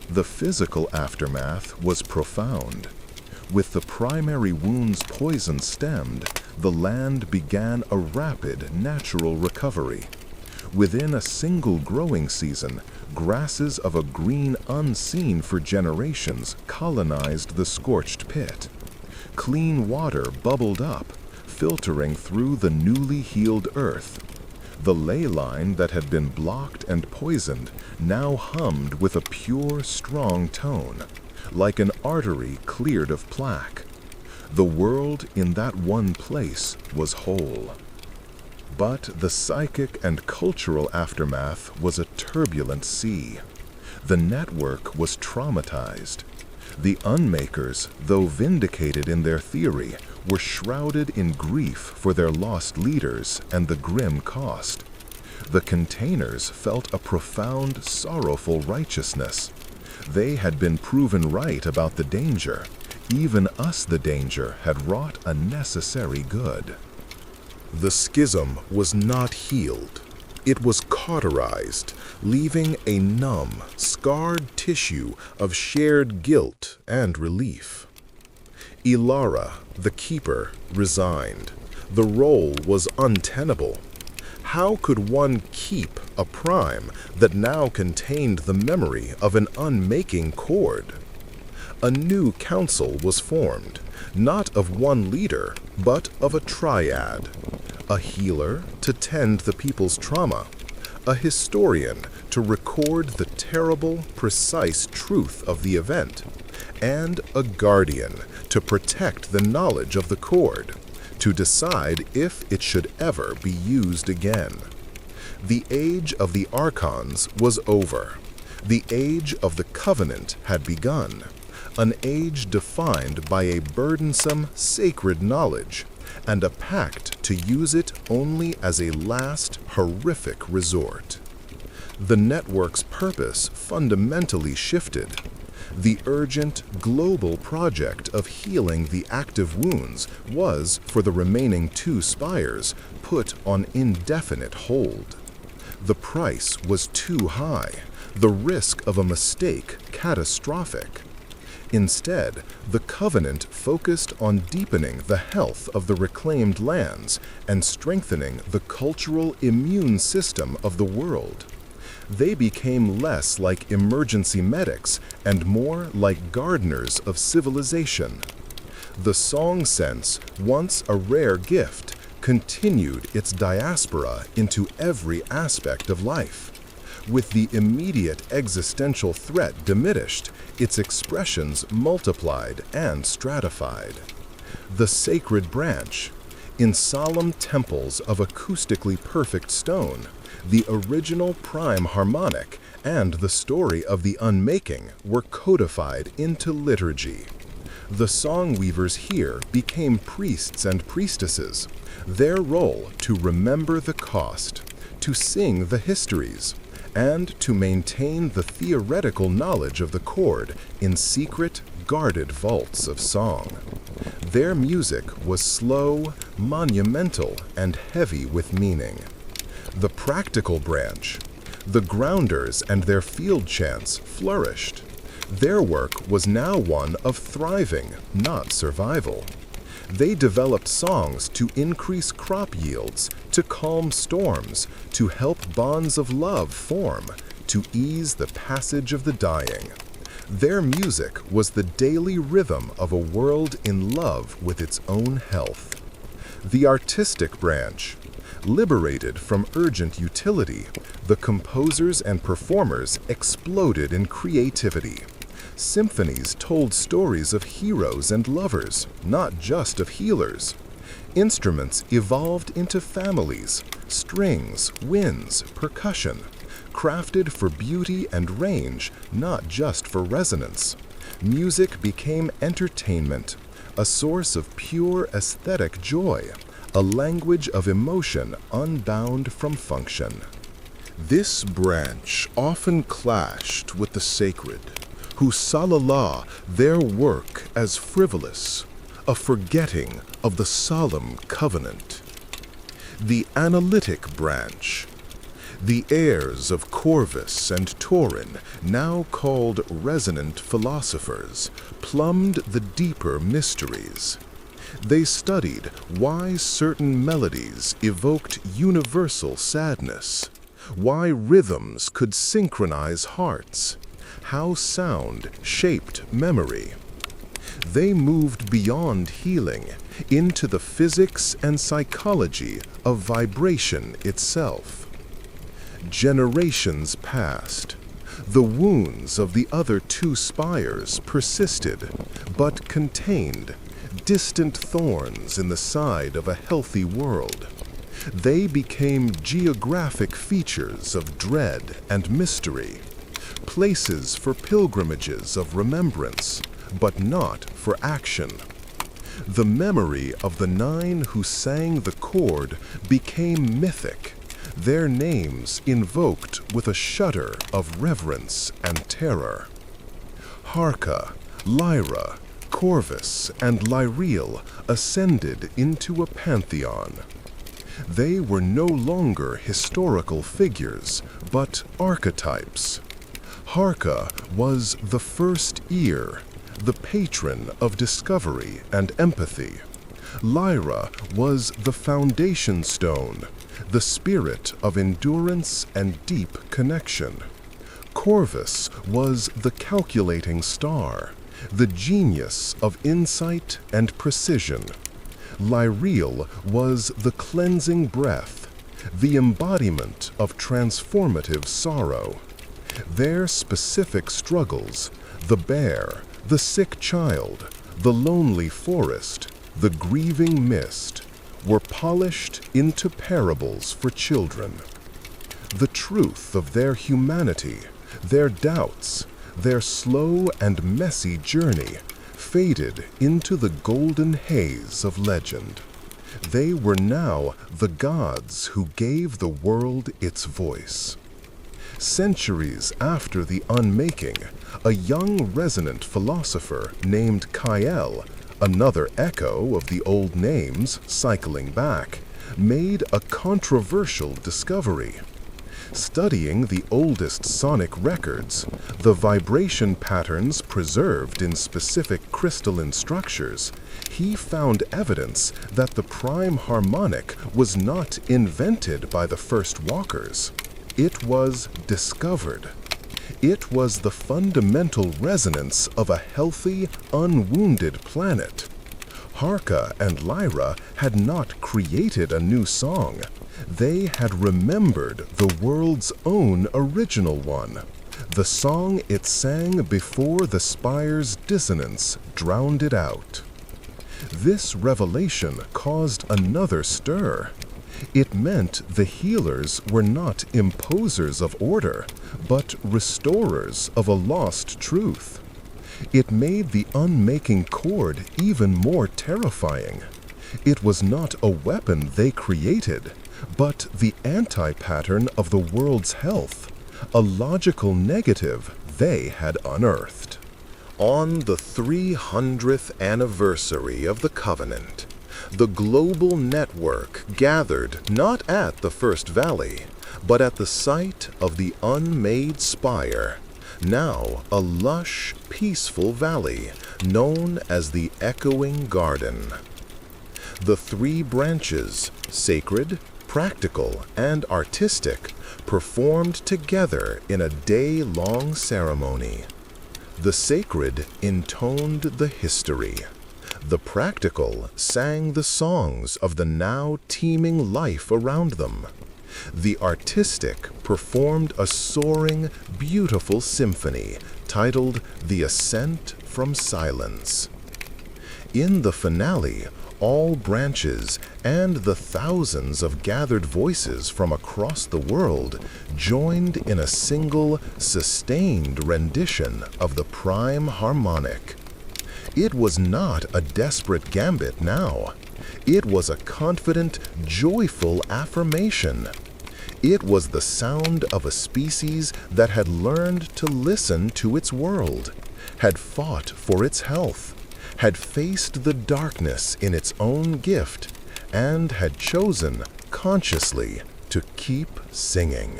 The physical aftermath was profound. With the primary wound's poison stemmed, the land began a rapid natural recovery. Within a single growing season, grasses of a green unseen for generations colonized the scorched pit. Clean water bubbled up, filtering through the newly healed earth. The ley line that had been blocked and poisoned now hummed with a pure, strong tone, like an artery cleared of plaque. The world in that one place was whole. But the psychic and cultural aftermath was a turbulent sea. The network was traumatized. The unmakers, though vindicated in their theory, were shrouded in grief for their lost leaders and the grim cost. The containers felt a profound, sorrowful righteousness. They had been proven right about the danger. Even us, the danger, had wrought a necessary good. The schism was not healed. It was cauterized, leaving a numb, scarred tissue of shared guilt and relief. Ilara, the keeper, resigned. The role was untenable. How could one keep a prime that now contained the memory of an unmaking chord? A new council was formed, not of one leader, but of a triad. A healer to tend the people's trauma, a historian to record the terrible, precise truth of the event, and a guardian to protect the knowledge of the chord, to decide if it should ever be used again. The age of the archons was over. The age of the covenant had begun, an age defined by a burdensome, sacred knowledge, and a pact to use it only as a last, horrific resort. The network's purpose fundamentally shifted. The urgent, global project of healing the active wounds was, for the remaining 2 spires, put on indefinite hold. The price was too high, the risk of a mistake catastrophic. Instead, the Covenant focused on deepening the health of the reclaimed lands and strengthening the cultural immune system of the world. They became less like emergency medics and more like gardeners of civilization. The song sense, once a rare gift, continued its diaspora into every aspect of life. With the immediate existential threat diminished, its expressions multiplied and stratified. The sacred branch. In solemn temples of acoustically perfect stone, the original prime harmonic and the story of the unmaking were codified into liturgy. The song weavers here became priests and priestesses, their role to remember the cost, to sing the histories, and to maintain the theoretical knowledge of the chord in secret, guarded vaults of song. Their music was slow, monumental, and heavy with meaning. The practical branch. The grounders and their field chants flourished. Their work was now one of thriving, not survival. They developed songs to increase crop yields, to calm storms, to help bonds of love form, to ease the passage of the dying. Their music was the daily rhythm of a world in love with its own health. The artistic branch. Liberated from urgent utility, the composers and performers exploded in creativity. Symphonies told stories of heroes and lovers, not just of healers. Instruments evolved into families, strings, winds, percussion, crafted for beauty and range, not just for resonance. Music became entertainment, a source of pure aesthetic joy, a language of emotion unbound from function. This branch often clashed with the sacred, who saw their work as frivolous, a forgetting of the solemn covenant. The analytic branch. The heirs of Corvus and Turin, now called resonant philosophers, plumbed the deeper mysteries. They studied why certain melodies evoked universal sadness, why rhythms could synchronize hearts, how sound shaped memory. They moved beyond healing into the physics and psychology of vibration itself. Generations passed. The wounds of the other two spires persisted, but contained distant thorns in the side of a healthy world. They became geographic features of dread and mystery, places for pilgrimages of remembrance, but not for action. The memory of the 9 who sang the chord became mythic, their names invoked with a shudder of reverence and terror. Harka, Lyra, Corvus, and Lyreal ascended into a pantheon. They were no longer historical figures, but archetypes. Harka was the first ear, the patron of discovery and empathy. Lyra was the foundation stone, the spirit of endurance and deep connection. Corvus was the calculating star, the genius of insight and precision. Lyreal was the cleansing breath, the embodiment of transformative sorrow. Their specific struggles, the bear, the sick child, the lonely forest, the grieving mist, were polished into parables for children. The truth of their humanity, their doubts, their slow and messy journey faded into the golden haze of legend. They were now the gods who gave the world its voice. Centuries after the unmaking, a young resonant philosopher named Kyle, another echo of the old names cycling back, made a controversial discovery. Studying the oldest sonic records, the vibration patterns preserved in specific crystalline structures, he found evidence that the prime harmonic was not invented by the first walkers. It was discovered. It was the fundamental resonance of a healthy, unwounded planet. Harka and Lyra had not created a new song. They had remembered the world's own original one, the song it sang before the spire's dissonance drowned it out. This revelation caused another stir. It meant the healers were not imposers of order, but restorers of a lost truth. It made the unmaking chord even more terrifying. It was not a weapon they created, but the anti-pattern of the world's health, a logical negative they had unearthed. On the 300th anniversary of the Covenant, the global network gathered not at the First Valley, but at the site of the unmade spire, now a lush, peaceful valley known as the Echoing Garden. The three branches, sacred, practical, and artistic, performed together in a day-long ceremony. The sacred intoned the history. The practical sang the songs of the now teeming life around them. The artistic performed a soaring, beautiful symphony titled The Ascent from Silence. In the finale, all branches and the thousands of gathered voices from across the world joined in a single, sustained rendition of the prime harmonic. It was not a desperate gambit now. It was a confident, joyful affirmation. It was the sound of a species that had learned to listen to its world, had fought for its health, had faced the darkness in its own gift, and had chosen, consciously, to keep singing.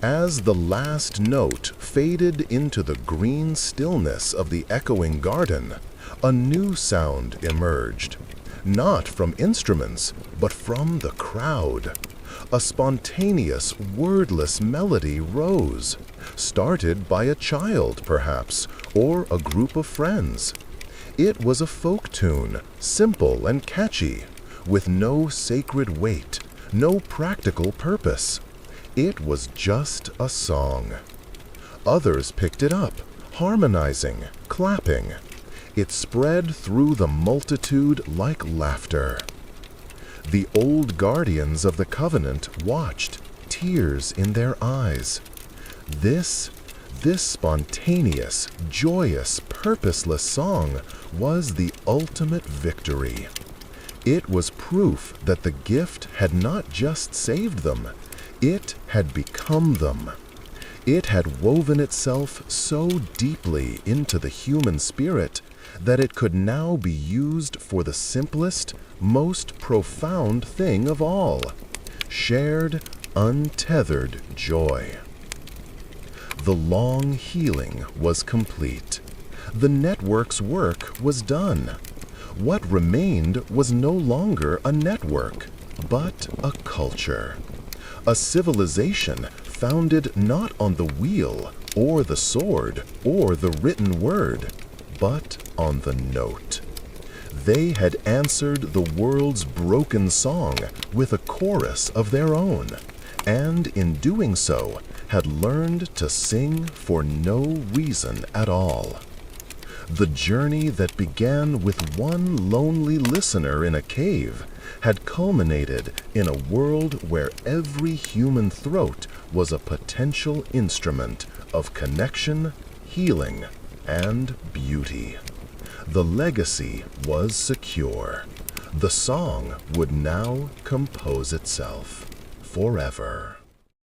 As the last note faded into the green stillness of the echoing garden, a new sound emerged, not from instruments, but from the crowd. A spontaneous, wordless melody rose, started by a child, perhaps, or a group of friends. It was a folk tune, simple and catchy, with no sacred weight, no practical purpose. It was just a song. Others picked it up, harmonizing, clapping. It spread through the multitude like laughter. The old guardians of the covenant watched, tears in their eyes. This spontaneous, joyous, purposeless song was the ultimate victory. It was proof that the gift had not just saved them, it had become them. It had woven itself so deeply into the human spirit that it could now be used for the simplest, most profound thing of all: shared, untethered joy. The long healing was complete. The network's work was done. What remained was no longer a network, but a culture. A civilization founded not on the wheel, or the sword, or the written word, but on the note. They had answered the world's broken song with a chorus of their own, and in doing so, had learned to sing for no reason at all. The journey that began with one lonely listener in a cave had culminated in a world where every human throat was a potential instrument of connection, healing, and beauty. The legacy was secure. The song would now compose itself forever.